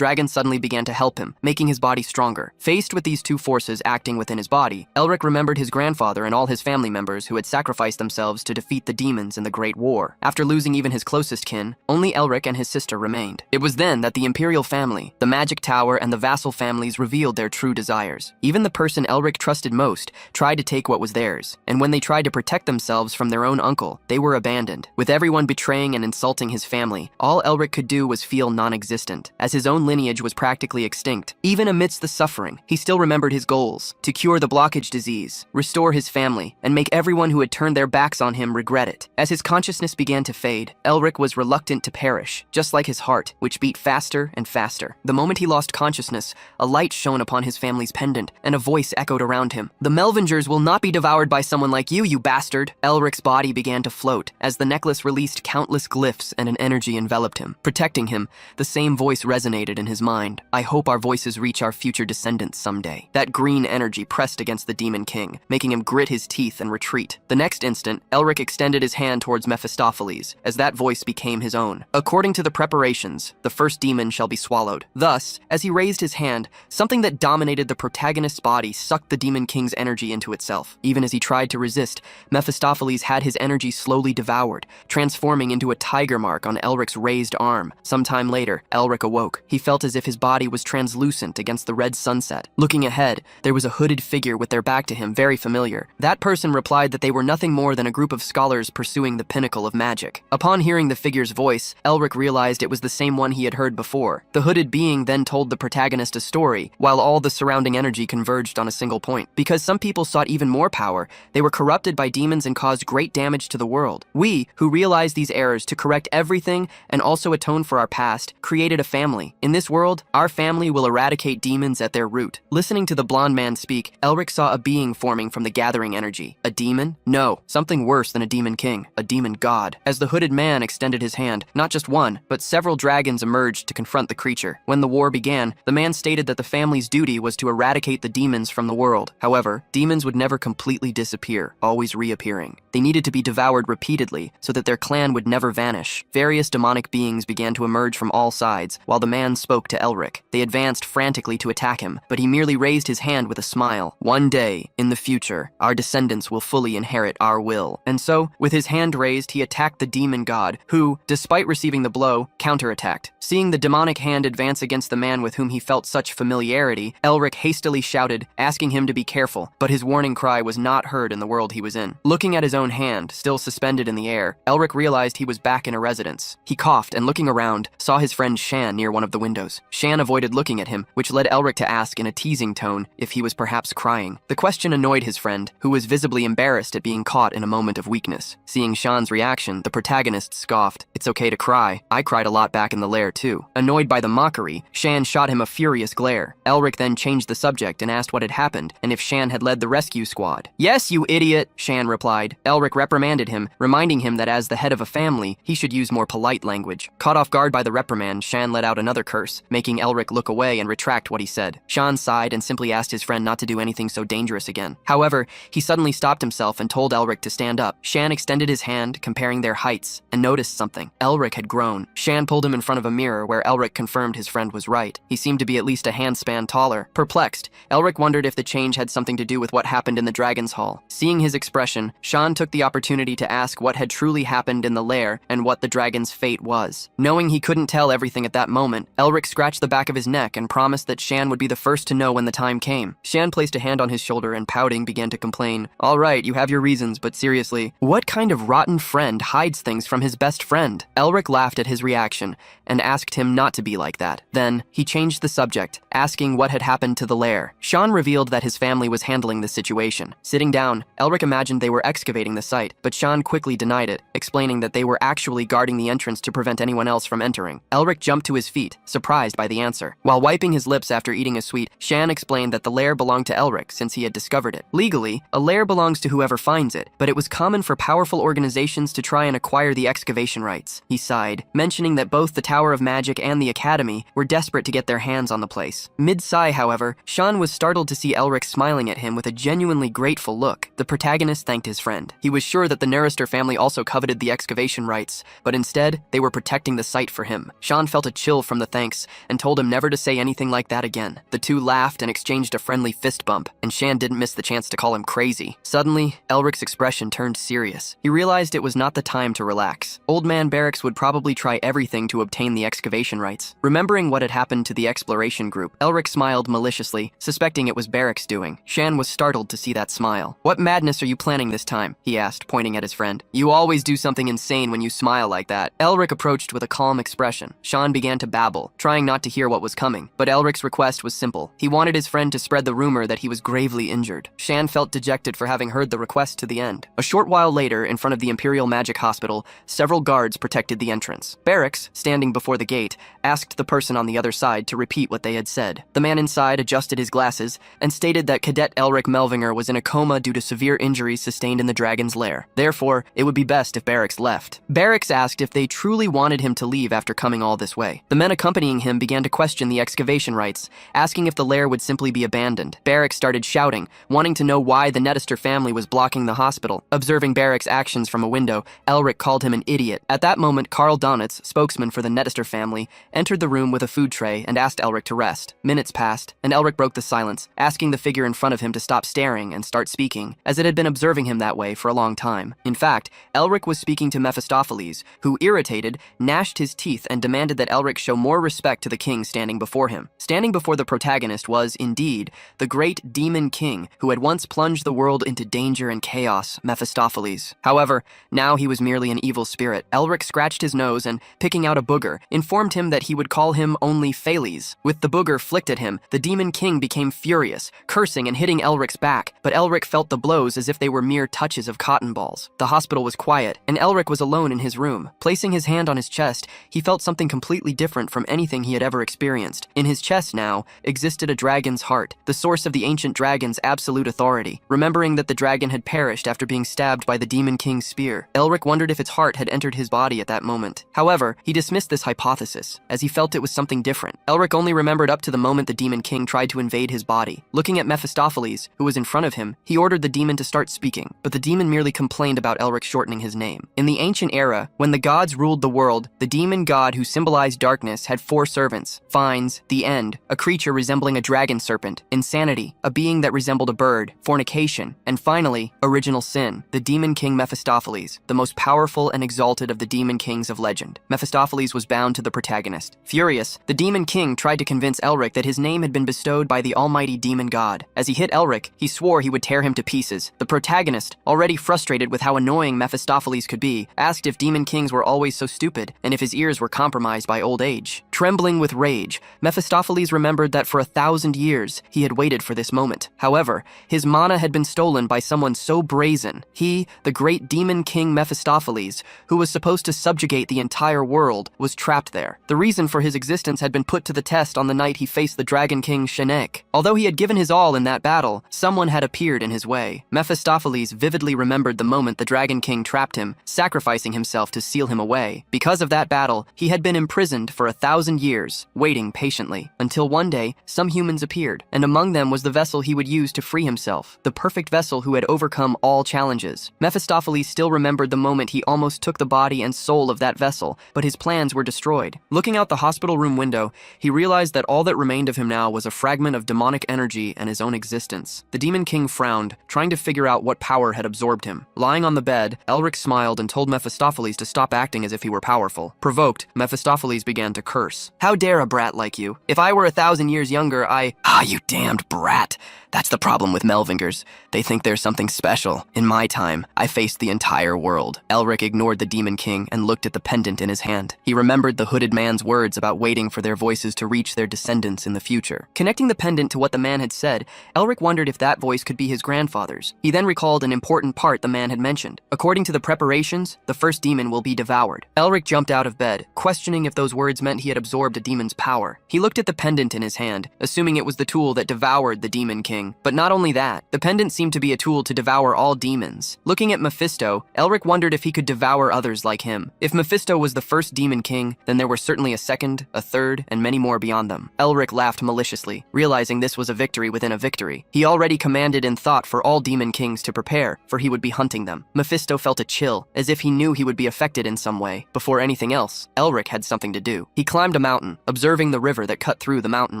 dragon suddenly began to help him, making his body stronger. Faced with these two forces acting within his body, Elric remembered his grandfather and all his family members who had sacrificed themselves to defeat the demons in the Great War. After losing even his closest kin, only Elric and his sister remained. It was then that the Imperial family, the Magic Tower, and the vassal families revealed their true desires. Even the person Elric trusted most tried to take what was theirs, and when they tried to protect themselves from their own uncle, they were abandoned. With everyone betraying and insulting his family, all Elric could do was feel non-existent, as his own lineage was practically extinct. Even amidst the suffering, he still remembered his goals: to cure the blockage disease, restore his family, and make everyone who had turned their backs on him regret it. As his consciousness began to fade, Elric was reluctant to perish, just like his heart, which beat faster and faster. The moment he lost consciousness, a light shone upon his family's pendant, and a voice echoed around him. "The Melvingers will not be devoured by someone like you, you bastard!" Elric's body began to float, as the necklace released countless glyphs and an energy enveloped him. Protecting him, the same voice resonated in his mind. "I hope our voices reach our future descendants someday." That green energy pressed against the Demon King, making him grit his teeth and retreat. The next instant, Elric extended his hand towards Mephistopheles, as that voice became his own. "According to the preparations, the first demon shall be swallowed." Thus, as he raised his hand, something that dominated the protagonist's body sucked the Demon King's energy into itself. Even as he tried to resist, Mephistopheles had his energy slowly devoured, transforming into a tiger mark on Elric's raised arm. Sometime later, Elric awoke. He felt as if his body was translucent against the red sunset. Looking ahead, there was a hooded figure with their back to him, very familiar. That person replied that they were nothing more than a group of scholars pursuing the pinnacle of magic. Upon hearing the figure's voice, Elric realized it was the same one he had heard before. The hooded being then told the protagonist a story, while all the surrounding energy converged on a single point. Because some people sought even more power, they were corrupted by demons and caused great damage to the world. We, who realized these errors to correct everything and also atone for our past, created a family. In this world, our family will eradicate demons at their root. Listening to the blonde man speak, Elric saw a being forming from the gathering energy. A demon? No, something worse than a demon king, a demon god. As the hooded man extended his hand, not just one, but several dragons emerged to confront the creature. When the war began, the man stated that the family's duty was to eradicate the demons from the world. However, demons would never completely disappear, always reappearing. They needed to be devoured repeatedly so that their clan would never vanish. Various demonic beings began to emerge from all sides, while the man spoke to Elric. They advanced frantically to attack him, but he merely raised his hand with a smile. "One day, in the future, our descendants will fully inherit our will." And so, with his hand raised, he attacked the demon god, who, despite receiving the blow, counterattacked. Seeing the demonic hand advance against the man with whom he felt such familiarity, Elric hastily shouted, asking him to be careful, but his warning cry was not heard in the world he was in. Looking at his own hand, still suspended in the air, Elric realized he was back in a residence. He coughed and, looking around, saw his friend Shan near one of the windows. Shan avoided looking at him, which led Elric to ask in a teasing tone if he was perhaps crying. The question annoyed his friend, who was visibly embarrassed at being caught in a moment of weakness. Seeing Shan's reaction, the protagonist scoffed. "It's okay to cry. I cried a lot back in the lair too." Annoyed by the mockery, Shan shot him a furious glare. Elric then changed the subject and asked what had happened and if Shan had led the rescue squad. "Yes, you idiot," Shan replied. Elric reprimanded him, reminding him that as the head of a family, he should use more polite language. Caught off guard by the reprimand, Shan let out another curse, making Elric look away and retract what he said. Shan sighed and simply asked his friend not to do anything so dangerous again. However, he suddenly stopped himself and told Elric to stand up. Shan extended his hand, comparing their heights, and noticed something. Elric had grown. Shan pulled him in front of a mirror where Elric confirmed his friend was right. He seemed to be at least a handspan taller. Perplexed, Elric wondered if the change had something to do with what happened in the Dragon's Hall. Seeing his expression, Shan took the opportunity opportunity to ask what had truly happened in the lair and what the dragon's fate was. Knowing he couldn't tell everything at that moment, Elric scratched the back of his neck and promised that Shan would be the first to know when the time came. Shan placed a hand on his shoulder and, pouting, began to complain. "All right, you have your reasons, but seriously, what kind of rotten friend hides things from his best friend?" Elric laughed at his reaction and asked him not to be like that. Then, he changed the subject, asking what had happened to the lair. Shan revealed that his family was handling the situation. Sitting down, Elric imagined they were excavating the site, but Shan quickly denied it, explaining that they were actually guarding the entrance to prevent anyone else from entering. Elric jumped to his feet, surprised by the answer. While wiping his lips after eating a sweet, Shan explained that the lair belonged to Elric since he had discovered it. Legally, a lair belongs to whoever finds it, but it was common for powerful organizations to try and acquire the excavation rights. He sighed, mentioning that both the Tower of Magic and the Academy were desperate to get their hands on the place. Mid-sigh, however, Shan was startled to see Elric smiling at him with a genuinely grateful look. The protagonist thanked his friend. He was sure that the Nerester family also coveted the excavation rights, but instead, they were protecting the site for him. Shan felt a chill from the thanks and told him never to say anything like that again. The two laughed and exchanged a friendly fist bump, and Shan didn't miss the chance to call him crazy. Suddenly, Elric's expression turned serious. He realized it was not the time to relax. Old Man Barracks would probably try everything to obtain the excavation rights. Remembering what had happened to the exploration group, Elric smiled maliciously, suspecting it was Barracks' doing. Shan was startled to see that smile. "What madness are you planning this time?" he asked, pointing at his friend. "You always do something insane when you smile like that." Elric approached with a calm expression. Shan began to babble, trying not to hear what was coming. But Elric's request was simple. He wanted his friend to spread the rumor that he was gravely injured. Shan felt dejected for having heard the request to the end. A short while later, in front of the Imperial Magic Hospital, several guards protected the entrance. Barracks, standing before the gate, asked the person on the other side to repeat what they had said. The man inside adjusted his glasses and stated that Cadet Elric Melvinger was in a coma due to severe injuries sustained in the dragon's lair. Therefore, it would be best if Barracks left. Barracks asked if they truly wanted him to leave after coming all this way. The men accompanying him began to question the excavation rights, asking if the lair would simply be abandoned. Barracks started shouting, wanting to know why the Netester family was blocking the hospital. Observing Barracks' actions from a window, Elric called him an idiot. At that moment, Carl Donitz, spokesman for the Netester family, entered the room with a food tray and asked Elric to rest. Minutes passed, and Elric broke the silence, asking the figure in front of him to stop staring and start speaking, as it had been observing him that way for a long time. In fact, Elric was speaking to Mephistopheles, who, irritated, gnashed his teeth and demanded that Elric show more respect to the king standing before him. Standing before the protagonist was, indeed, the great demon king who had once plunged the world into danger and chaos, Mephistopheles. However, now he was merely an evil spirit. Elric scratched his nose and, picking out a booger, informed him that he would call him only Pheles. With the booger flicked at him, the demon king became furious, cursing and hitting Elric's back, but Elric felt the blows as if they were mere touches of cotton balls. The hospital was quiet, and Elric was alone in his room. Placing his hand on his chest, he felt something completely different from anything he had ever experienced. In his chest now existed a dragon's heart, the source of the ancient dragon's absolute authority. Remembering that the dragon had perished after being stabbed by the demon king's spear, Elric wondered if its heart had entered his body at that moment. However, he dismissed this hypothesis, as he felt it was something different. Elric only remembered up to the moment the demon king tried to invade his body. Looking at Mephistopheles, who was in front of him, he ordered the demon to start speaking, but the demon merely complained about Elric shortening his name. In the ancient era, when the gods ruled the world, the demon god who symbolized darkness had 4 servants: Fines, the End, a creature resembling a dragon serpent; Insanity, a being that resembled a bird; Fornication, and finally, Original Sin, the demon king Mephistopheles, the most powerful and exalted of the demon kings of legend. Mephistopheles was bound to the protagonist. Furious, the demon king tried to convince Elric that his name had been bestowed by the almighty demon god. As he hit Elric, he swore he would tear him to pieces. The protagonist, already frustrated with how annoying Mephistopheles could be, asked if demon kings were always so stupid, and if his ears were compromised by old age. Trembling with rage, Mephistopheles remembered that for 1,000 years, he had waited for this moment. However, his mana had been stolen by someone so brazen. He, the great demon king Mephistopheles, who was supposed to subjugate the entire world, was trapped there. The reason for his existence had been put to the test on the night he faced the Dragon King Shenek. Although he had given his all in that battle, someone had appeared in his way. Mephistopheles vividly remembered the moment the Dragon King trapped him, sacrificing himself to seal him away. Because of that battle, he had been imprisoned for 1,000 years, waiting patiently, until one day, some humans appeared, and among them was the vessel he would use to free himself, the perfect vessel who had overcome all challenges. Mephistopheles still remembered the moment he almost took the body and soul of that vessel, but his plans were destroyed. Looking out the hospital room window, he realized that all that remained of him now was a fragment of demonic energy and his own existence. The Demon King frowned, trying to figure out what power had absorbed him. Lying on the bed, Elric smiled and told Mephistopheles to stop acting as if he were powerful. Provoked, Mephistopheles began to curse. "How dare a brat like you? If I were 1,000 years younger, Ah, you damned brat. That's the problem with Melvingers. They think there's something special. In my time, I faced the entire world." Elric ignored the Demon King and looked at the pendant in his hand. He remembered the hooded man's words about waiting for their voices to reach their descendants in the future. Connecting the pendant to what the man had said, Elric wondered if that voice could be his grandfather's. He then recalled an important part the man had mentioned. According to the preparations, the first demon will be devoured. Elric jumped out of bed, questioning if those words meant he had absorbed a demon's power. He looked at the pendant in his hand, assuming it was the tool that devoured the Demon King. But not only that, the pendant seemed to be a tool to devour all demons. Looking at Mephisto, Elric wondered if he could devour others like him. If Mephisto was the first Demon King, then there were certainly a second, a third, and many more beyond them. Elric laughed maliciously, realizing this was a victory within a victory. He already commanded in thought for all Demon Kings to prepare, for he would be hunting them. Mephisto felt a chill, as if he knew he would be affected in some way. Before anything else, Elric had something to do. He climbed a mountain, observing the river that cut through the mountain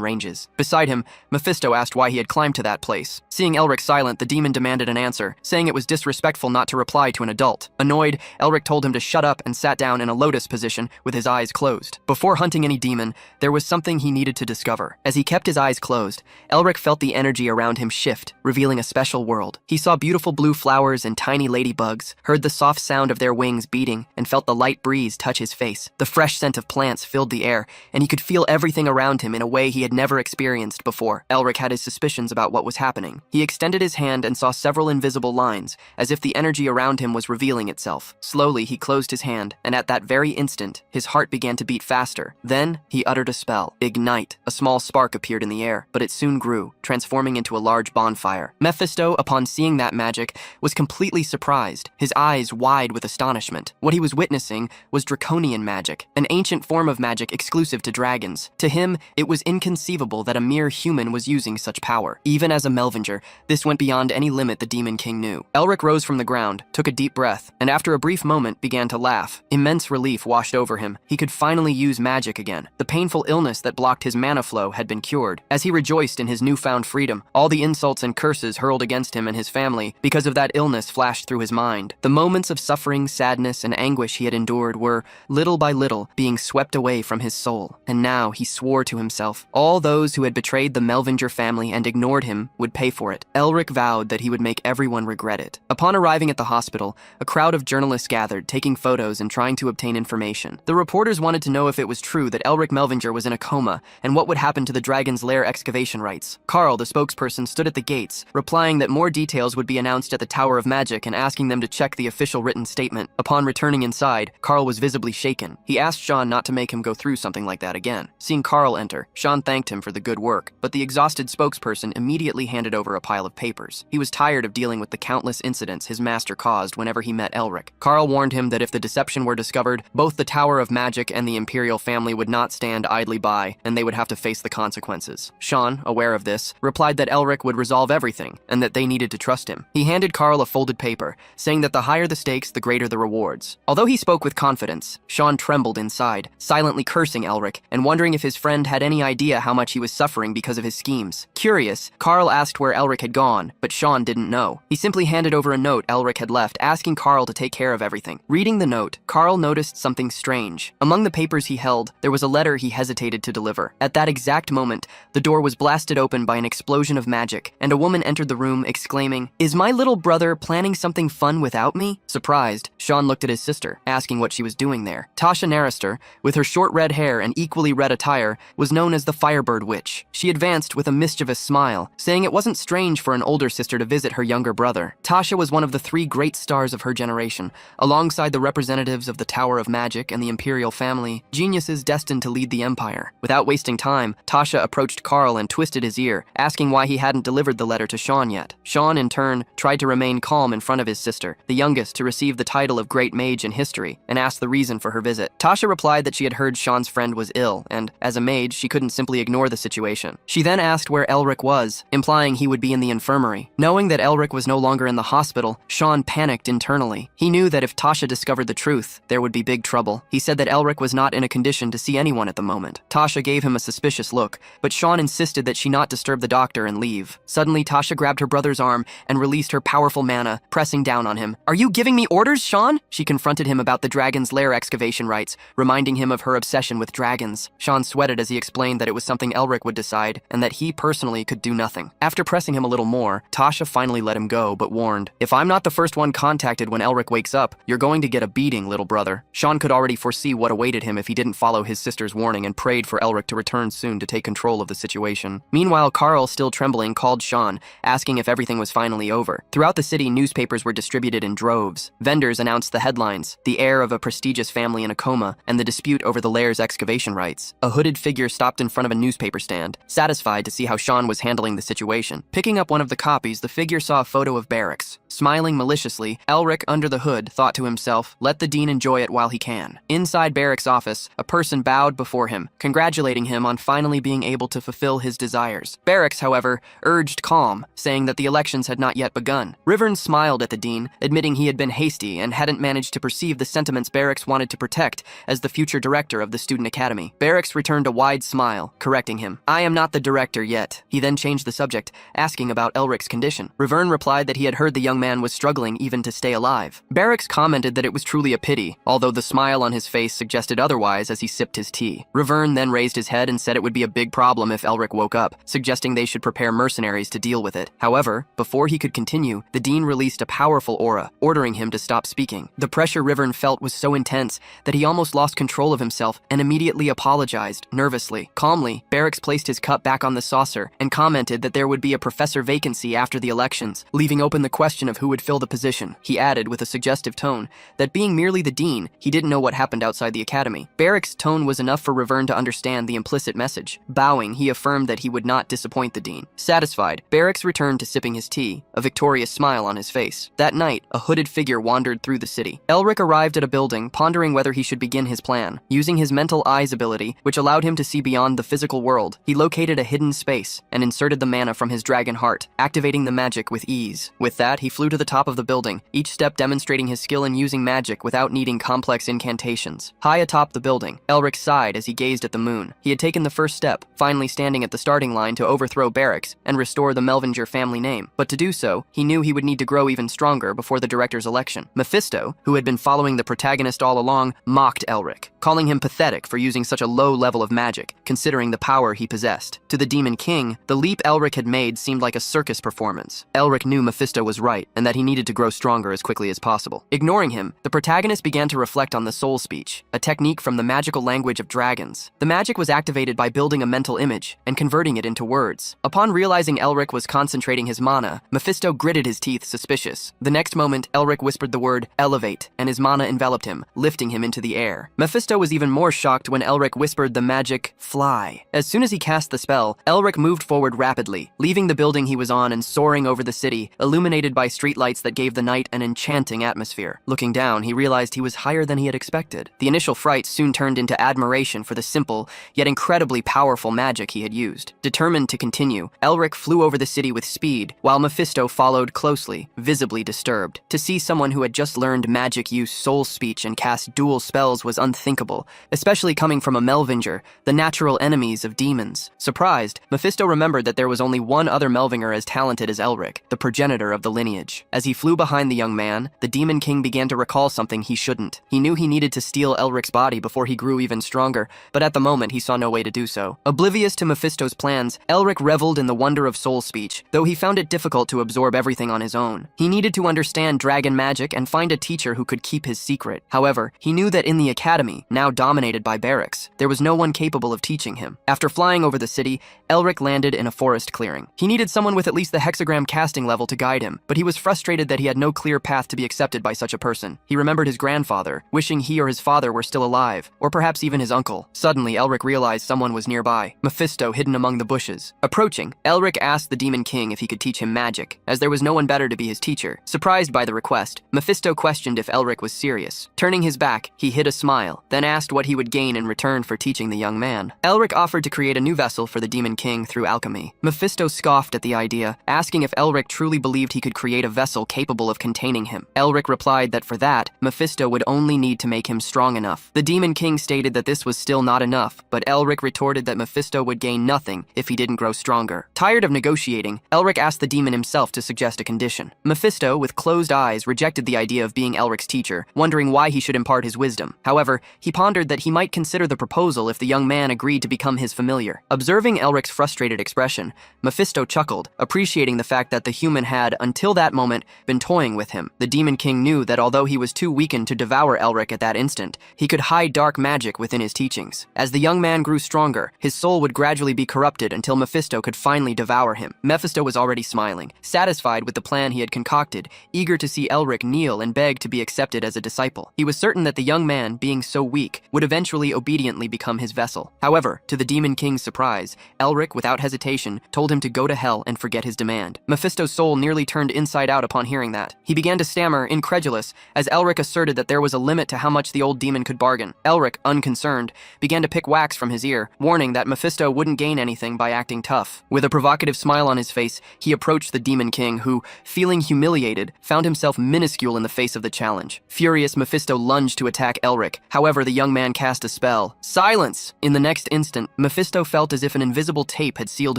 ranges. Beside him, Mephisto asked why he had climbed to that place. Seeing Elric silent, the demon demanded an answer, saying it was disrespectful not to reply to an adult. Annoyed, Elric told him to shut up and sat down in a lotus position with his eyes closed. Before hunting any demon, there was something he needed to discover. As he kept his eyes closed, Elric felt the energy around him shift, revealing a special world. He saw beautiful blue flowers and tiny ladybugs, heard the soft sound of their wings beating, and felt the light breeze touch his face. The fresh scent of plants filled the air, and he could feel everything around him in a way he had never experienced before. Elric had his suspicions about what was happening. He extended his hand and saw several invisible lines, as if the energy around him was revealing itself. Slowly, he closed his hand, and at that very instant, his heart began to beat faster. Then, he uttered a spell. Ignite. A small spark appeared in the air, but it soon grew, transforming into a large bonfire. Mephisto, upon seeing that magic, was completely surprised, his eyes wide with astonishment. What he was witnessing was draconian magic, an ancient form of magic exclusive to dragons. To him, it was inconceivable that a mere human was using such power. Even as a Melvinger, this went beyond any limit the Demon King knew. Elric rose from the ground, took a deep breath, and after a brief moment began to laugh. Immense relief washed over him. He could finally use magic again. The painful illness that blocked his mana flow had been cured. As he rejoiced in his newfound freedom, all the insults and curses hurled against him and his family because of that illness flashed through his mind. The moments of suffering, sadness, and anguish he had endured were, little by little, being swept away from his soul. And now he swore to himself, all those who had betrayed the Melvinger family and ignored him would pay for it. Elric vowed that he would make everyone regret it. Upon arriving at the hospital, a crowd of journalists gathered, taking photos and trying to obtain information. The reporters wanted to know if it was true that Elric Melvinger was in a coma and what would happen to the Dragon's Lair excavation rights. Carl, the spokesperson, stood at the gates, replying that more details would be announced at the Tower of Magic and asking them to check the official written statement. Upon returning inside, Carl was visibly shaken. He asked Sean not to make him go through something like that again. Seeing Carl enter, Sean thanked him for the good work, but the exhausted spokesperson immediately handed over a pile of papers. He was tired of dealing with the countless incidents his master caused whenever he met Elric. Carl warned him that if the deception were discovered, both the Tower of Magic and the Imperial family would not stand idly by, and they would have to face the consequences. Sean, aware of this, replied that Elric would resolve everything, and that they needed to trust him. He handed Carl a folded paper, saying that the higher the stakes, the greater the rewards. Although he spoke with confidence, Sean trembled inside, silently cursing Elric, and wondering if his friend had any idea how much he was suffering because of his schemes. Curious, Carl asked where Elric had gone, but Sean didn't know. He simply handed over a note Elric had left, asking Carl to take care of everything. Reading the note, Carl noticed something strange. Among the papers he held, there was a letter he hesitated to deliver. At that exact moment, the door was blasted open by an explosion of magic, and a woman entered the room, exclaiming, "Is my little brother planning something fun without me?" Surprised, Sean looked at his sister, asking what she was doing there. Tasha Narrister, with her short red hair and equally red attire, was known as the Firebird Witch. She advanced with a mischievous smile, saying it wasn't strange for an older sister to visit her younger brother. Tasha was one of the three great stars of her generation, alongside the representatives of the Tower of Magic and the Imperial family, geniuses destined to lead the Empire. Without wasting time, Tasha approached Carl and twisted his ear, asking why he hadn't delivered the letter to Sean yet. Sean, in turn, tried to remain calm in front of his sister, the youngest to receive the title of Great Mage in history, and asked the reason for her visit. Tasha replied that she had heard Sean's friend was ill, and, as a mage, she couldn't simply ignore the situation. She then asked where Elric was, implying he would be in the infirmary. Knowing that Elric was no longer in the hospital, Sean panicked internally. He knew that if Tasha discovered the truth, there would be big trouble. He said that Elric was not in a condition to see anyone at the moment. Tasha gave him a suspicious look, but Sean insisted that she not disturb the doctor and leave. Suddenly, Tasha grabbed her brother's arm and released her powerful mana, pressing pressing down on him. "Are you giving me orders, Sean?" She confronted him about the dragon's lair excavation rights, reminding him of her obsession with dragons. Sean sweated as he explained that it was something Elric would decide, and that he personally could do nothing. After pressing him a little more, Tasha finally let him go, but warned, "If I'm not the first one contacted when Elric wakes up, you're going to get a beating, little brother." Sean could already foresee what awaited him if he didn't follow his sister's warning and prayed for Elric to return soon to take control of the situation. Meanwhile, Carl, still trembling, called Sean, asking if everything was finally over. Throughout the city, newspapers were distributed in droves. Vendors announced the headlines: the heir of a prestigious family in a coma, and the dispute over the lair's excavation rights. A hooded figure stopped in front of a newspaper stand, satisfied to see how Sean was handling the situation. Picking up one of the copies, the figure saw a photo of Barracks. Smiling maliciously, Elric, under the hood, thought to himself, "Let the dean enjoy it while he can." Inside Barracks' office, a person bowed before him, congratulating him on finally being able to fulfill his desires. Barracks, however, urged calm, saying that the elections had not yet begun. Rivern smiled at the dean, admitting he had been hasty and hadn't managed to perceive the sentiments Barracks wanted to protect as the future director of the student academy. Barracks returned a wide smile, correcting him. "I am not the director yet." He then changed the subject, asking about Elric's condition. Rivern replied that he had heard the young man was struggling even to stay alive. Barracks commented that it was truly a pity, although the smile on his face suggested otherwise as he sipped his tea. Rivern then raised his head and said it would be a big problem if Elric woke up, suggesting they should prepare mercenaries to deal with it. However, before he could continue, the dean released a powerful aura, ordering him to stop speaking. The pressure Rivern felt was so intense that he almost lost control of himself and immediately apologized, nervously. Calmly, Barracks placed his cup back on the saucer and commented that there would be a professor vacancy after the elections, leaving open the question of who would fill the position. He added, with a suggestive tone, that being merely the dean, he didn't know what happened outside the academy. Barracks' tone was enough for Rivern to understand the implicit message. Bowing, he affirmed that he would not disappoint the dean. Satisfied, Barracks returned to sipping his tea, a victorious smile on his face. That night, a hooded figure wandered through the city. Elric arrived at a building, pondering whether he should begin his plan. Using his mental eyes ability, which allowed him to see beyond the physical world, he located a hidden space and inserted the mana from his dragon heart, activating the magic with ease. With that, he flew to the top of the building, each step demonstrating his skill in using magic without needing complex incantations. High atop the building, Elric sighed as he gazed at the moon. He had taken the first step, finally standing at the starting line to overthrow Barracks and restore the Melvinger family name. But to do so, he knew he would need to grow even stronger before the director's election. Mephisto, who had been following the protagonist all along, mocked Elric, calling him pathetic for using such a low level of magic, considering the power he possessed. To the Demon King, the leap Elric had made seemed like a circus performance. Elric knew Mephisto was right, and that he needed to grow stronger as quickly as possible. Ignoring him, the protagonist began to reflect on the soul speech, a technique from the magical language of dragons. The magic was activated by building a mental image and converting it into words. Upon realizing Elric was concentrating his mana, Mephisto gritted his teeth, suspicious. The next moment, Elric whispered the word elevate, and his mana enveloped him, lifting him into the air. Mephisto was even more shocked when Elric whispered the magic fly. As soon as he cast the spell, Elric moved forward rapidly, leaving the building he was on and soaring over the city, illuminated by streetlights that gave the night an enchanting atmosphere. Looking down, he realized he was higher than he had expected. The initial fright soon turned into admiration for the simple, yet incredibly powerful magic he had used. Determined to continue, Elric flew over the city with speed, while Mephisto followed closely, visibly disturbed. To see someone who had just learned magic use soul speech and cast dual spells was unthinkable, especially coming from a Melvinger, the natural enemies of demons. Surprised, Mephisto remembered that there was only one other Melvinger as talented as Elric, the progenitor of the lineage. As he flew behind the young man, the Demon King began to recall something he shouldn't. He knew he needed to steal Elric's body before he grew even stronger, but at the moment he saw no way to do so. Oblivious to Mephisto's plans, Elric reveled in the wonder of soul speech, though he found it difficult to absorb everything on his own. He needed to understand dragon magic and find a teacher who could keep his secret. However, he knew that in the academy, now dominated by Barracks, there was no one capable of teaching him. After flying over the city, Elric landed in a forest clearing. He needed someone with at least the hexagram casting level to guide him, but he was frustrated that he had no clear path to be accepted by such a person. He remembered his grandfather, wishing he or his father were still alive, or perhaps even his uncle. Suddenly, Elric realized someone was nearby, Mephisto hidden among the bushes. Approaching, Elric asked the Demon King if he could teach him magic, as there was no one better to be his teacher. Surprised by the request, Mephisto questioned if Elric was serious. Turning his back, he hid a smile, then asked what he would gain in return for teaching the young man. Elric offered to create a new vessel for the Demon King through alchemy. Mephisto scoffed at the idea, asking if Elric truly believed he could create a vessel capable of containing him. Elric replied that for that, Mephisto would only need to make him strong enough. The Demon King stated that this was still not enough, but Elric retorted that Mephisto would gain nothing if he didn't grow stronger. Tired of negotiating, Elric asked the demon himself to suggest a condition. Mephisto Mephisto, with closed eyes, rejected the idea of being Elric's teacher, wondering why he should impart his wisdom. However, he pondered that he might consider the proposal if the young man agreed to become his familiar. Observing Elric's frustrated expression, Mephisto chuckled, appreciating the fact that the human had, until that moment, been toying with him. The Demon King knew that although he was too weakened to devour Elric at that instant, he could hide dark magic within his teachings. As the young man grew stronger, his soul would gradually be corrupted until Mephisto could finally devour him. Mephisto was already smiling, satisfied with the plan he had concocted, eager to see Elric kneel and beg to be accepted as a disciple. He was certain that the young man, being so weak, would eventually obediently become his vessel. However, to the Demon King's surprise, Elric, without hesitation, told him to go to hell and forget his demand. Mephisto's soul nearly turned inside out upon hearing that. He began to stammer, incredulous, as Elric asserted that there was a limit to how much the old demon could bargain. Elric, unconcerned, began to pick wax from his ear, warning that Mephisto wouldn't gain anything by acting tough. With a provocative smile on his face, he approached the Demon King, who, feeling humiliated, found himself minuscule in the face of the challenge. Furious, Mephisto lunged to attack Elric. However, the young man cast a spell. Silence! In the next instant, Mephisto felt as if an invisible tape had sealed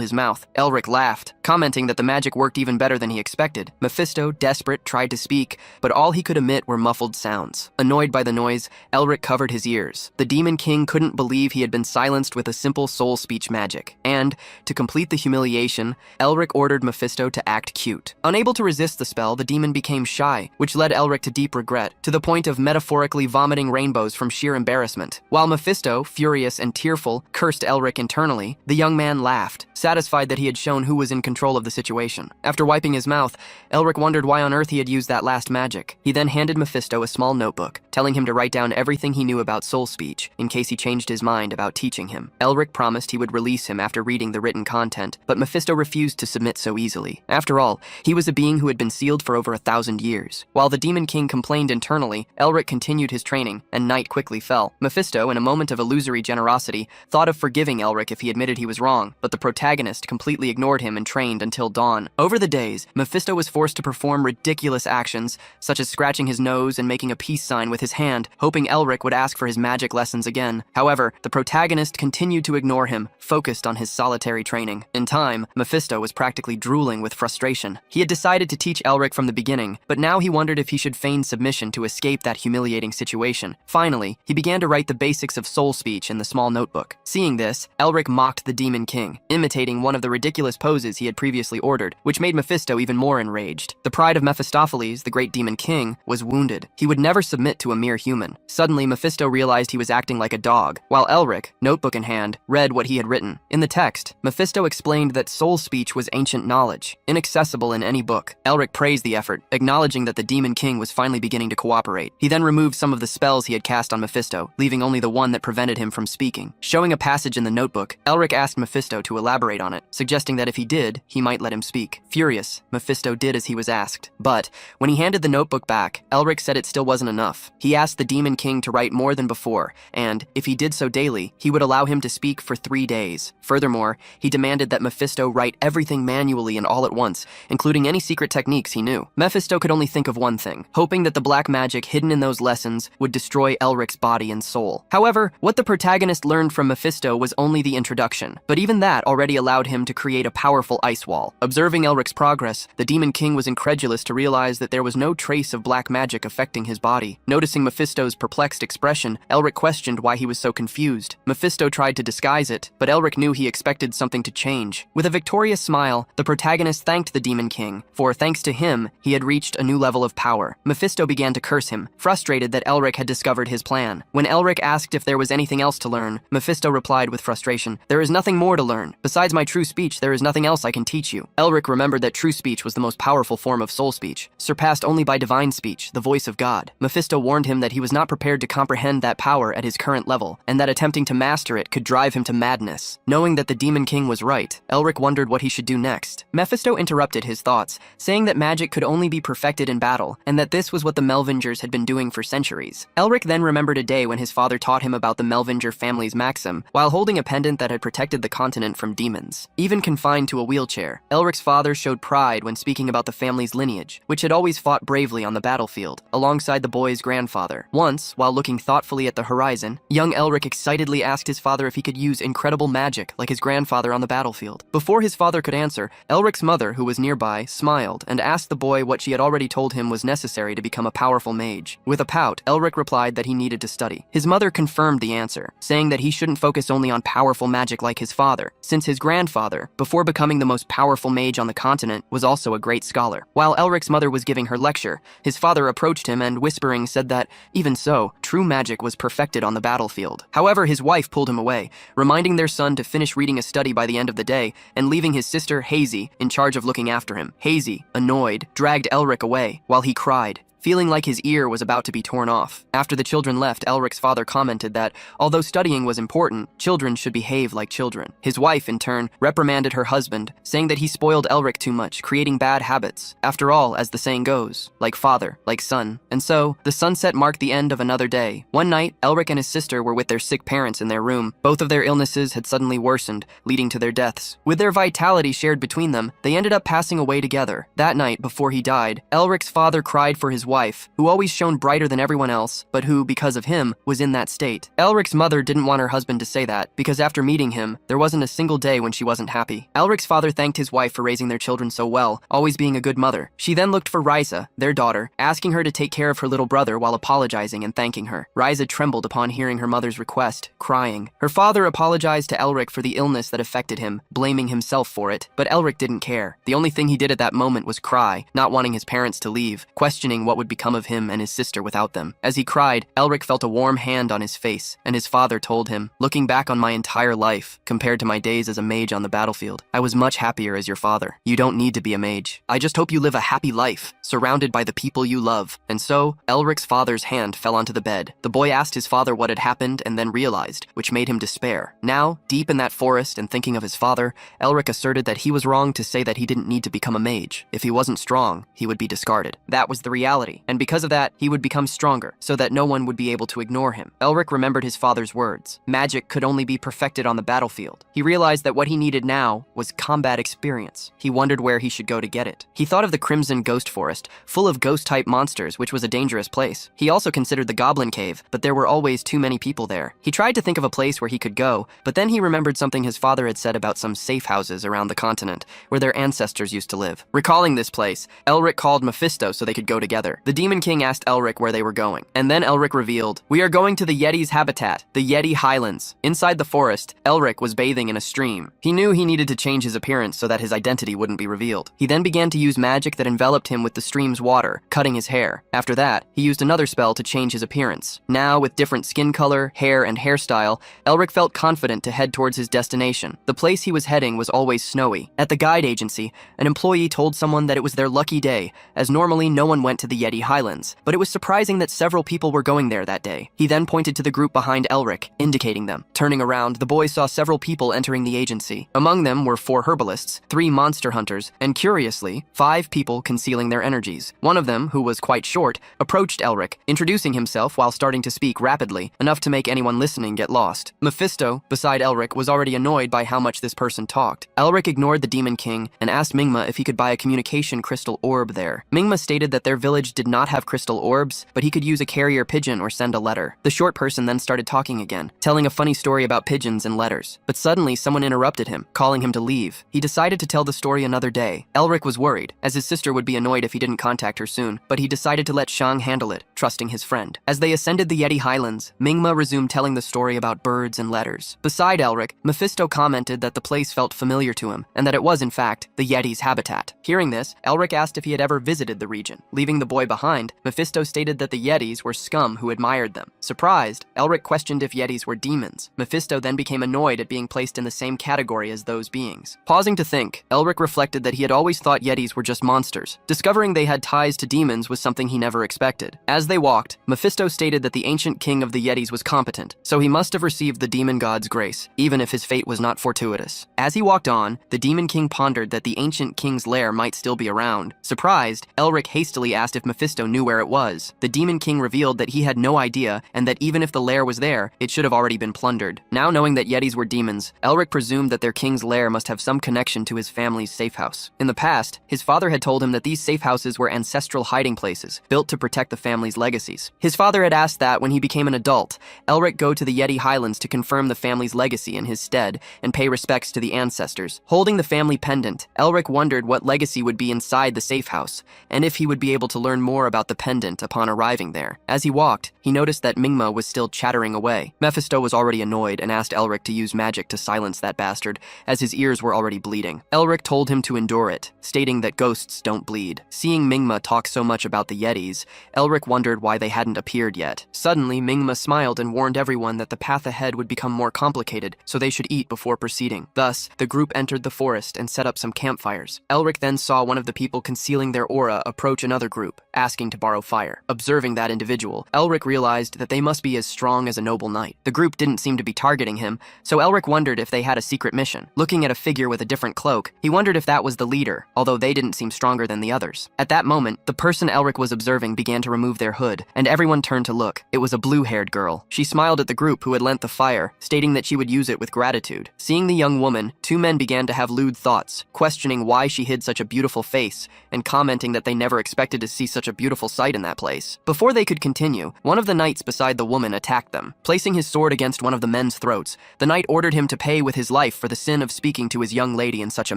his mouth. Elric laughed, commenting that the magic worked even better than he expected. Mephisto, desperate, tried to speak, but all he could emit were muffled sounds. Annoyed by the noise, Elric covered his ears. The Demon King couldn't believe he had been silenced with a simple soul speech magic. And, to complete the humiliation, Elric ordered Mephisto to act cute. Unable to resist the spell, the demon became shy, which led Elric to deep regret, to the point of metaphorically vomiting rainbows from sheer embarrassment. While Mephisto, furious and tearful, cursed Elric internally, the young man laughed, satisfied that he had shown who was in control of the situation. After wiping his mouth, Elric wondered why on earth he had used that last magic. He then handed Mephisto a small notebook, telling him to write down everything he knew about soul speech, in case he changed his mind about teaching him. Elric promised he would release him after reading the written content, but Mephisto refused to submit so easily. After all, he was a being who had been sealed for over 1,000 years. While the Demon King complained internally, Elric continued his training, and night quickly fell. Mephisto, in a moment of illusory generosity, thought of forgiving Elric if he admitted he was wrong, but the protagonist completely ignored him and trained until dawn. Over the days, Mephisto was forced to perform ridiculous actions, such as scratching his nose and making a peace sign with his hand, hoping Elric would ask for his magic lessons again. However, the protagonist continued to ignore him, focused on his solitary training. In time, Mephisto was practically drooling with frustration. He had decided to teach Elric from the beginning, but now he wondered if he should feign submission to escape that humiliating situation. Finally, he began to write the basics of soul speech in the small notebook. Seeing this, Elric mocked the Demon King, imitating one of the ridiculous poses he had previously ordered, which made Mephisto even more enraged. The pride of Mephistopheles, the great Demon King, was wounded. He would never submit to a mere human. Suddenly, Mephisto realized he was acting like a dog, while Elric, notebook in hand, read what he had written. In the text, Mephisto explained that soul speech was ancient knowledge, inaccessible in any book. Elric praised the effort, acknowledging that the Demon King was finally beginning to cooperate. He then removed some of the spells he had cast on Mephisto, leaving only the one that prevented him from speaking. Showing a passage in the notebook, Elric asked Mephisto to elaborate on it, suggesting that if he did, he might let him speak. Furious, Mephisto did as he was asked. But, when he handed the notebook back, Elric said it still wasn't enough. He asked the Demon King to write more than before, and, if he did so daily, he would allow him to speak for 3 days. Furthermore, he demanded that Mephisto write everything manually and all at once, including any secret techniques he knew. Mephisto could only think of one thing, hoping that the black magic hidden in those lessons would destroy Elric's body and soul. However, what the protagonist learned from Mephisto was only the introduction, but even that already allowed him to create a powerful ice wall. Observing Elric's progress, the Demon King was incredulous to realize that there was no trace of black magic affecting his body. Noticing Mephisto's perplexed expression, Elric questioned why he was so confused. Mephisto tried to disguise it, but Elric knew he expected something to change. With a victorious smile, the protagonist thanked the Demon King, for thanks to him, he had reached a new level of power. Mephisto began to curse him, frustrated that Elric had discovered his plan. When Elric asked if there was anything else to learn, Mephisto replied with frustration, "There is nothing more to learn. Besides my true speech, there is nothing else I can teach you." Elric remembered that true speech was the most powerful form of soul speech, surpassed only by divine speech, the voice of God. Mephisto warned him that he was not prepared to comprehend that power at his current level, and that attempting to master it could drive him to madness. Knowing that the Demon King was right, Elric wondered what he should do next. Mephisto interrupted his thoughts, saying that magic could only be perfected in battle, and that this was what the Melvingers had been doing for centuries. Elric then remembered a day when his father taught him about the Melvinger family's maxim, while holding a pendant that had protected the continent from demons. Even confined to a wheelchair, Elric's father showed pride when speaking about the family's lineage, which had always fought bravely on the battlefield, alongside the boy's grandfather. Once, while looking thoughtfully at the horizon, young Elric excitedly asked his father if he could use incredible magic like his grandfather on the battlefield. Before his father could answer, Elric's mother, who was nearby, smiled and asked asked the boy what she had already told him was necessary to become a powerful mage. With a pout, Elric replied that he needed to study. His mother confirmed the answer, saying that he shouldn't focus only on powerful magic like his father, since his grandfather, before becoming the most powerful mage on the continent, was also a great scholar. While Elric's mother was giving her lecture, his father approached him and, whispering, said that, even so, true magic was perfected on the battlefield. However, his wife pulled him away, reminding their son to finish reading a study by the end of the day, and leaving his sister, Hazy, in charge of looking after him. Hazy, annoyed, dragged Elric away, while he cried, feeling like his ear was about to be torn off. After the children left, Elric's father commented that, although studying was important, children should behave like children. His wife, in turn, reprimanded her husband, saying that he spoiled Elric too much, creating bad habits. After all, as the saying goes, like father, like son. And so, the sunset marked the end of another day. One night, Elric and his sister were with their sick parents in their room. Both of their illnesses had suddenly worsened, leading to their deaths. With their vitality shared between them, they ended up passing away together. That night, before he died, Elric's father cried for his wife, who always shone brighter than everyone else, but who, because of him, was in that state. Elric's mother didn't want her husband to say that, because after meeting him, there wasn't a single day when she wasn't happy. Elric's father thanked his wife for raising their children so well, always being a good mother. She then looked for Ryza, their daughter, asking her to take care of her little brother while apologizing and thanking her. Ryza trembled upon hearing her mother's request, crying. Her father apologized to Elric for the illness that affected him, blaming himself for it, but Elric didn't care. The only thing he did at that moment was cry, not wanting his parents to leave, questioning what would become of him and his sister without them. As he cried, Elric felt a warm hand on his face, and his father told him, looking back on my entire life, compared to my days as a mage on the battlefield, I was much happier as your father. You don't need to be a mage. I just hope you live a happy life, surrounded by the people you love. And so, Elric's father's hand fell onto the bed. The boy asked his father what had happened and then realized, which made him despair. Now, deep in that forest and thinking of his father, Elric asserted that he was wrong to say that he didn't need to become a mage. If he wasn't strong, he would be discarded. That was the reality, and because of that, he would become stronger, so that no one would be able to ignore him. Elric remembered his father's words. Magic could only be perfected on the battlefield. He realized that what he needed now was combat experience. He wondered where he should go to get it. He thought of the Crimson Ghost Forest, full of ghost-type monsters, which was a dangerous place. He also considered the Goblin Cave, but there were always too many people there. He tried to think of a place where he could go, but then he remembered something his father had said about some safe houses around the continent, where their ancestors used to live. Recalling this place, Elric called Mephisto so they could go together. The Demon King asked Elric where they were going, and then Elric revealed, "We are going to the Yeti's habitat, the Yeti Highlands." Inside the forest, Elric was bathing in a stream. He knew he needed to change his appearance so that his identity wouldn't be revealed. He then began to use magic that enveloped him with the stream's water, cutting his hair. After that, he used another spell to change his appearance. Now, with different skin color, hair, and hairstyle, Elric felt confident to head towards his destination. The place he was heading was always snowy. At the guide agency, an employee told someone that it was their lucky day, as normally no one went to the Yeti Highlands, but it was surprising that several people were going there that day. He then pointed to the group behind Elric, indicating them. Turning around, the boy saw several people entering the agency. Among them were 4 herbalists, 3 monster hunters, and curiously, 5 people concealing their energies. One of them, who was quite short, approached Elric, introducing himself while starting to speak rapidly, enough to make anyone listening get lost. Mephisto, beside Elric, was already annoyed by how much this person talked. Elric ignored the Demon King and asked Mingma if he could buy a communication crystal orb there. Mingma stated that their village did not have crystal orbs, but he could use a carrier pigeon or send a letter. The short person then started talking again, telling a funny story about pigeons and letters. But suddenly, someone interrupted him, calling him to leave. He decided to tell the story another day. Elric was worried, as his sister would be annoyed if he didn't contact her soon, but he decided to let Shang handle it, trusting his friend. As they ascended the Yeti Highlands, Mingma resumed telling the story about birds and letters. Beside Elric, Mephisto commented that the place felt familiar to him, and that it was, in fact, the Yeti's habitat. Hearing this, Elric asked if he had ever visited the region. Leaving the boy behind, Mephisto stated that the Yetis were scum who admired them. Surprised, Elric questioned if Yetis were demons. Mephisto then became annoyed at being placed in the same category as those beings. Pausing to think, Elric reflected that he had always thought Yetis were just monsters. Discovering they had ties to demons was something he never expected. As they walked, Mephisto stated that the ancient king of the Yetis was competent, so he must have received the demon god's grace, even if his fate was not fortuitous. As he walked on, the demon king pondered that the ancient king's lair might still be around. Surprised, Elric hastily asked if Mephisto knew where it was. The demon king revealed that he had no idea, and that even if the lair was there, it should have already been plundered. Now knowing that Yetis were demons, Elric presumed that their king's lair must have some connection to his family's safe house. In the past, his father had told him that these safe houses were ancestral hiding places, built to protect the family's legacies. His father had asked that, when he became an adult, Elric go to the Yeti Highlands to confirm the family's legacy in his stead and pay respects to the ancestors. Holding the family pendant, Elric wondered what legacy would be inside the safe house, and if he would be able to learn more about the pendant upon arriving there. As he walked, he noticed that Mingma was still chattering away. Mephisto was already annoyed and asked Elric to use magic to silence that bastard, as his ears were already bleeding. Elric told him to endure it, stating that ghosts don't bleed. Seeing Mingma talk so much about the Yetis, Elric wondered why they hadn't appeared yet. Suddenly, Mingma smiled and warned everyone that the path ahead would become more complicated, so they should eat before proceeding. Thus, the group entered the forest and set up some campfires. Elric then saw one of the people concealing their aura approach another group, asking to borrow fire. Observing that individual, Elric realized that they must be as strong as a noble knight. The group didn't seem to be targeting him, so Elric wondered if they had a secret mission. Looking at a figure with a different cloak, he wondered if that was the leader, although they didn't seem stronger than the others. At that moment, the person Elric was observing began to remove their hood, and everyone turned to look. It was a blue-haired girl. She smiled at the group who had lent the fire, stating that she would use it with gratitude. Seeing the young woman, two men began to have lewd thoughts, questioning why she hid such a beautiful face, and commenting that they never expected to see such a beautiful sight in that place. Before they could continue, one of the knights beside the woman attacked them. Placing his sword against one of the men's throats, the knight ordered him to pay with his life for the sin of speaking to his young lady in such a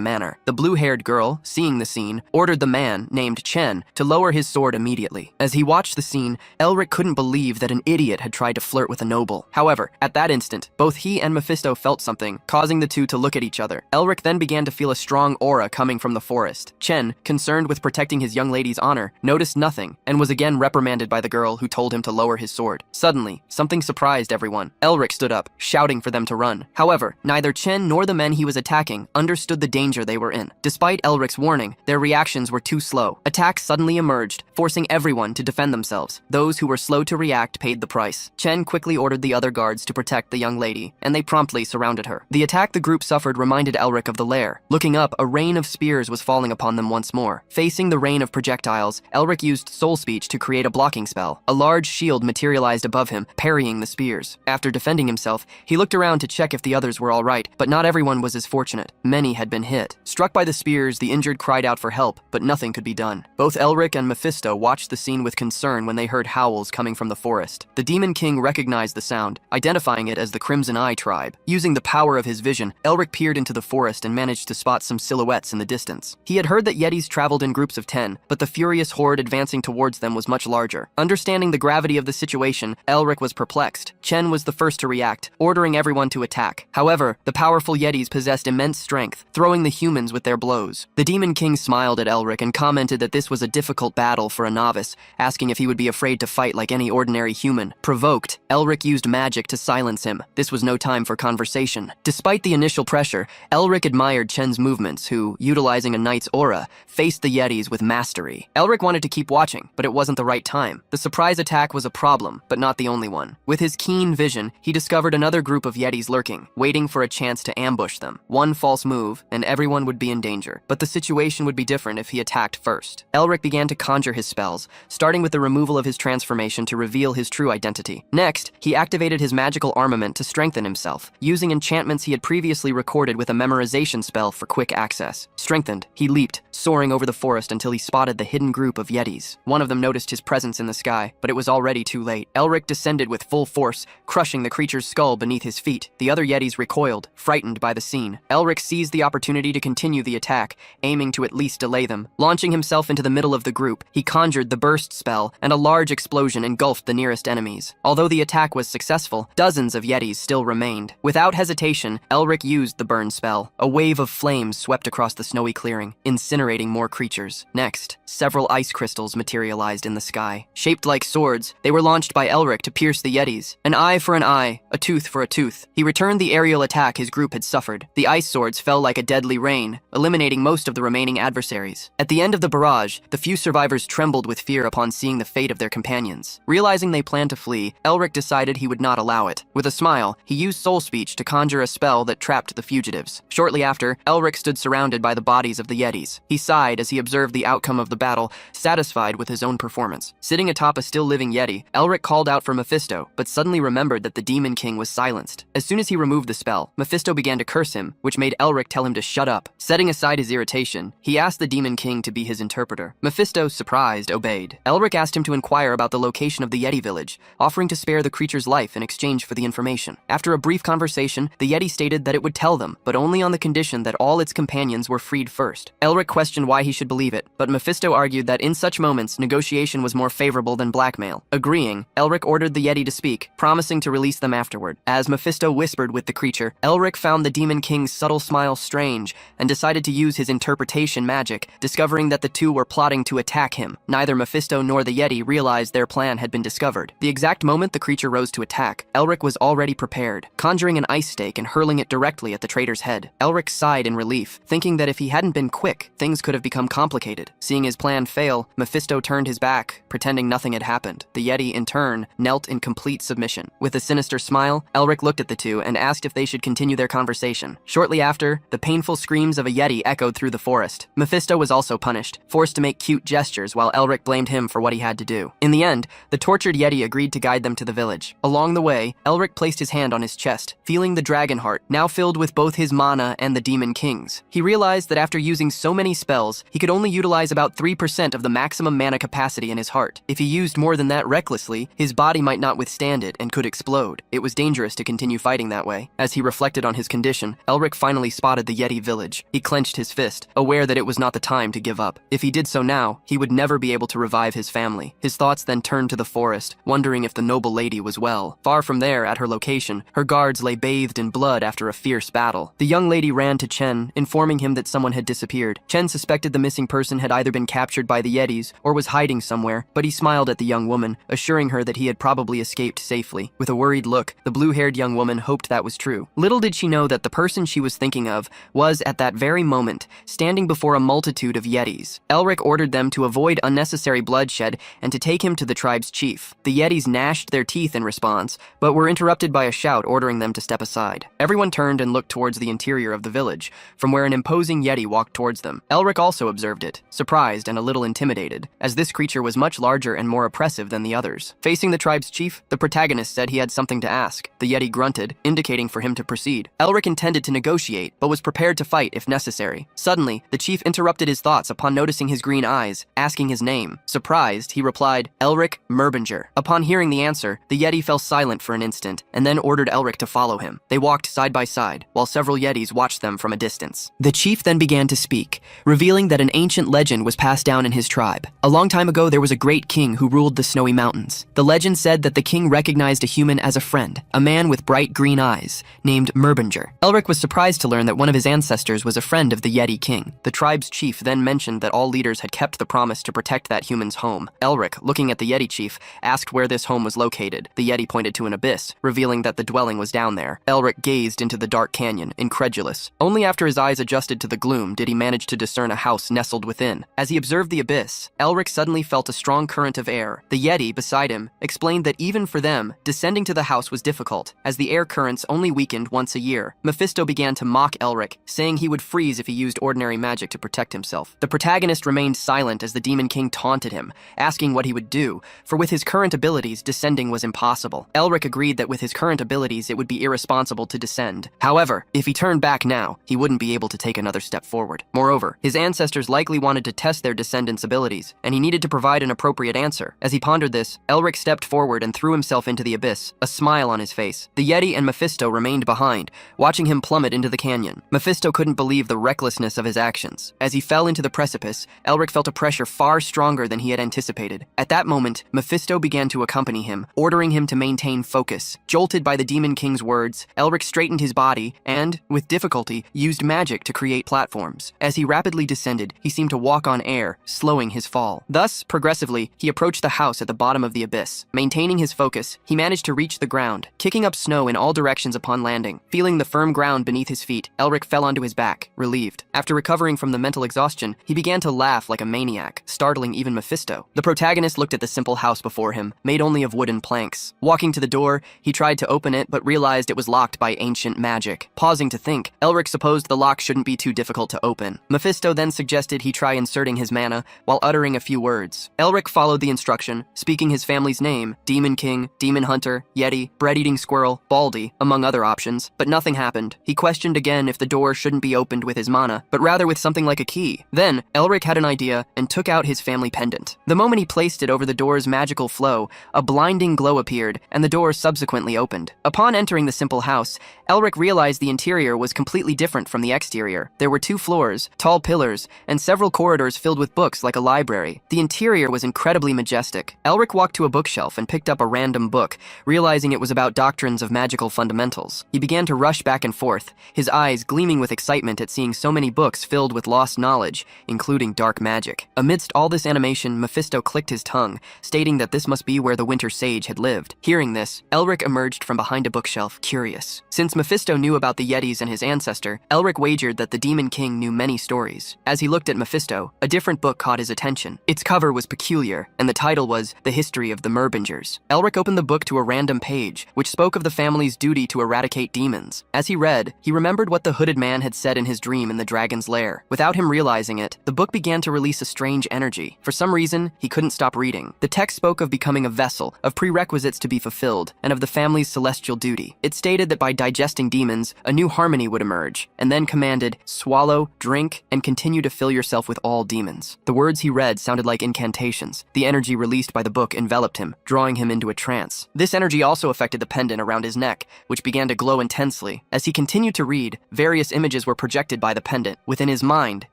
manner. The blue-haired girl, seeing the scene, ordered the man, named Chen, to lower his sword immediately. As he watched the scene, Elric couldn't believe that an idiot had tried to flirt with a noble. However, at that instant, both he and Mephisto felt something, causing the two to look at each other. Elric then began to feel a strong aura coming from the forest. Chen, concerned with protecting his young lady's honor, noticed nothing, and was again reprimanded by the girl who told him to lower his sword. Suddenly, something surprised everyone. Elric stood up, shouting for them to run. However, neither Chen nor the men he was attacking understood the danger they were in. Despite Elric's warning, their reactions were too slow. Attacks suddenly emerged, forcing everyone to defend themselves. Those who were slow to react paid the price. Chen quickly ordered the other guards to protect the young lady, and they promptly surrounded her. The attack the group suffered reminded Elric of the lair. Looking up, a rain of spears was falling upon them once more. Facing the rain of projectiles, Elric used soul speech to create a blocking spell. A large shield materialized above him, parrying the spears. After defending himself, he looked around to check if the others were all right, but not everyone was as fortunate. Many had been hit. Struck by the spears, the injured cried out for help, but nothing could be done. Both Elric and Mephisto watched the scene with concern when they heard howls coming from the forest. The Demon King recognized the sound, identifying it as the Crimson Eye tribe. Using the power of his vision, Elric peered into the forest and managed to spot some silhouettes in the distance. He had heard that Yetis traveled in groups of 10, but the furious horde advancing towards them was much larger. Understanding the gravity of the situation, Elric was perplexed. Chen was the first to react, ordering everyone to attack. However, the powerful Yetis possessed immense strength, throwing the humans with their blows. The Demon King smiled at Elric and commented that this was a difficult battle for a novice, asking if he would be afraid to fight like any ordinary human. Provoked, Elric used magic to silence him. This was no time for conversation. Despite the initial pressure, Elric admired Chen's movements, who, utilizing a knight's aura, faced the Yetis with mastery. Elric wanted to keep watching, but it wasn't the right time. The surprise attack was a problem, but not the only one. With his keen vision, he discovered another group of Yetis lurking, waiting for a chance to ambush them. One false move, and everyone would be in danger, but the situation would be different if he attacked first. Elric began to conjure his spells, starting with the removal of his transformation to reveal his true identity. Next, he activated his magical armament to strengthen himself, using enchantments he had previously recorded with a memorization spell for quick access. Strengthened, he leaped, soaring over the forest until he spotted the hidden group of Yetis. One of them noticed his presence in the sky, but it was already too late. Elric descended with full force, crushing the creature's skull beneath his feet. The other Yetis recoiled, frightened by the scene. Elric seized the opportunity to continue the attack, aiming to at least delay them. Launching himself into the middle of the group, he conjured the burst spell, and a large explosion engulfed the nearest enemies. Although the attack was successful, dozens of Yetis still remained. Without hesitation, Elric used the burn spell. A wave of flames swept across the snowy clearing, incinerating more creatures. Next, several ice crystals materialized in the sky. Shaped like swords, they were launched by Elric to pierce the Yetis. An eye for an eye, a tooth for a tooth. He returned the aerial attack his group had suffered. The ice swords fell like a deadly rain, eliminating most of the remaining adversaries. At the end of the barrage, the few survivors trembled with fear upon seeing the fate of their companions. Realizing they planned to flee, Elric decided he would not allow it. With a smile, he used soul speech to conjure a spell that trapped the fugitives. Shortly after, Elric stood surrounded by the bodies of the Yetis. He sighed as he observed the outcome of the battle, satisfied with his own performance. Sitting atop a still living Yeti, Elric called out for Mephisto, but suddenly remembered that the Demon King was silenced. As soon as he removed the spell, Mephisto began to curse him, which made Elric tell him to shut up. Setting aside his irritation, he asked the Demon King to be his interpreter. Mephisto, surprised, obeyed. Elric asked him to to inquire about the location of the Yeti village, offering to spare the creature's life in exchange for the information. After a brief conversation, the Yeti stated that it would tell them, but only on the condition that all its companions were freed first. Elric questioned why he should believe it, but Mephisto argued that in such moments, negotiation was more favorable than blackmail. Agreeing, Elric ordered the Yeti to speak, promising to release them afterward. As Mephisto whispered with the creature, Elric found the Demon King's subtle smile strange and decided to use his interpretation magic, discovering that the two were plotting to attack him. Neither Mephisto nor the Yeti realized their plan had been discovered. The exact moment the creature rose to attack, Elric was already prepared, conjuring an ice stake and hurling it directly at the traitor's head. Elric sighed in relief, thinking that if he hadn't been quick, things could have become complicated. Seeing his plan fail, Mephisto turned his back, pretending nothing had happened. The Yeti, in turn, knelt in complete submission. With a sinister smile, Elric looked at the two and asked if they should continue their conversation. Shortly after, the painful screams of a Yeti echoed through the forest. Mephisto was also punished, forced to make cute gestures while Elric blamed him for what he had to do. In the end, the tortured Yeti agreed to guide them to the village. Along the way, Elric placed his hand on his chest, feeling the dragon heart, now filled with both his mana and the Demon King's. He realized that after using so many spells, he could only utilize about 3% of the maximum mana capacity in his heart. If he used more than that recklessly, his body might not withstand it and could explode. It was dangerous to continue fighting that way. As he reflected on his condition, Elric finally spotted the Yeti village. He clenched his fist, aware that it was not the time to give up. If he did so now, he would never be able to revive his family. His thoughts then turned to the forest, wondering if the noble lady was well. Far from there, at her location, her guards lay bathed in blood after a fierce battle. The young lady ran to Chen, informing him that someone had disappeared. Chen suspected the missing person had either been captured by the Yetis or was hiding somewhere, but he smiled at the young woman, assuring her that he had probably escaped safely. With a worried look, the blue-haired young woman hoped that was true. Little did she know that the person she was thinking of was, at that very moment, standing before a multitude of Yetis. Elric ordered them to avoid unnecessary bloodshed and to take him to the tribe's chief. The Yetis gnashed their teeth in response, but were interrupted by a shout ordering them to step aside. Everyone turned and looked towards the interior of the village, from where an imposing Yeti walked towards them. Elric also observed it, surprised and a little intimidated, as this creature was much larger and more oppressive than the others. Facing the tribe's chief, the protagonist said he had something to ask. The Yeti grunted, indicating for him to proceed. Elric intended to negotiate, but was prepared to fight if necessary. Suddenly, the chief interrupted his thoughts upon noticing his green eyes, asking his name. Surprised, he replied, "Elric Merbinger." Upon hearing the answer, the Yeti fell silent for an instant, and then ordered Elric to follow him. They walked side by side, while several Yetis watched them from a distance. The chief then began to speak, revealing that an ancient legend was passed down in his tribe. A long time ago, there was a great king who ruled the snowy mountains. The legend said that the king recognized a human as a friend, a man with bright green eyes, named Merbinger. Elric was surprised to learn that one of his ancestors was a friend of the Yeti king. The tribe's chief then mentioned that all leaders had kept the promise to protect that human's home. Elric, looking at the Yeti chief, asked where this home was located. The Yeti pointed to an abyss, revealing that the dwelling was down there. Elric gazed into the dark canyon, incredulous. Only after his eyes adjusted to the gloom did he manage to discern a house nestled within. As he observed the abyss, Elric suddenly felt a strong current of air. The Yeti, beside him, explained that even for them, descending to the house was difficult, as the air currents only weakened once a year. Mephisto began to mock Elric, saying he would freeze if he used ordinary magic to protect himself. The protagonist remained silent as the Demon King taunted him, asking what he would do, for with his current abilities, descending was impossible. Elric agreed that with his current abilities, it would be irresponsible to descend. However, if he turned back now, he wouldn't be able to take another step forward. Moreover, his ancestors likely wanted to test their descendants' abilities, and he needed to provide an appropriate answer. As he pondered this, Elric stepped forward and threw himself into the abyss, a smile on his face. The Yeti and Mephisto remained behind, watching him plummet into the canyon. Mephisto couldn't believe the recklessness of his actions. As he fell into the precipice, Elric felt a pressure far stronger than he had anticipated. At that moment, Mephisto began to accompany him, ordering him to maintain focus. Jolted by the Demon King's words, Elric straightened his body and, with difficulty, used magic to create platforms. As he rapidly descended, he seemed to walk on air, slowing his fall. Thus, progressively, he approached the house at the bottom of the abyss. Maintaining his focus, he managed to reach the ground, kicking up snow in all directions upon landing. Feeling the firm ground beneath his feet, Elric fell onto his back, relieved. After recovering from the mental exhaustion, he began to laugh like a maniac, startling even Mephisto. The protagonist looked at the simple house before him, made only of wooden planks. Walking to the door, he tried to open it but realized it was locked by ancient magic. Pausing to think, Elric supposed the lock shouldn't be too difficult to open. Mephisto then suggested he try inserting his mana while uttering a few words. Elric followed the instruction, speaking his family's name, Demon King, Demon Hunter, Yeti, Bread-Eating Squirrel, Baldy, among other options, but nothing happened. He questioned again if the door shouldn't be opened with his mana, but rather with something like a key. Then, Elric had an idea and took out his family pendant. The moment he placed placed it over the door's magical flow, a blinding glow appeared, and the door subsequently opened. Upon entering the simple house, Elric realized the interior was completely different from the exterior. There were 2 floors, tall pillars, and several corridors filled with books like a library. The interior was incredibly majestic. Elric walked to a bookshelf and picked up a random book, realizing it was about doctrines of magical fundamentals. He began to rush back and forth, his eyes gleaming with excitement at seeing so many books filled with lost knowledge, including dark magic. Amidst all this animation, Mephisto clicked his tongue, stating that this must be where the Winter Sage had lived. Hearing this, Elric emerged from behind a bookshelf, curious. Since Mephisto knew about the Yetis and his ancestor, Elric wagered that the Demon King knew many stories. As he looked at Mephisto, a different book caught his attention. Its cover was peculiar, and the title was The History of the Merbingers. Elric opened the book to a random page, which spoke of the family's duty to eradicate demons. As he read, he remembered what the hooded man had said in his dream in the dragon's lair. Without him realizing it, the book began to release a strange energy. For some reason, he couldn't stop reading. The text spoke of becoming a vessel, of prerequisites to be fulfilled, and of the family's celestial duty. It stated that by digesting demons, a new harmony would emerge, and then commanded, swallow, drink, and continue to fill yourself with all demons. The words he read sounded like incantations. The energy released by the book enveloped him, drawing him into a trance. This energy also affected the pendant around his neck, which began to glow intensely. As he continued to read, various images were projected by the pendant. Within his mind,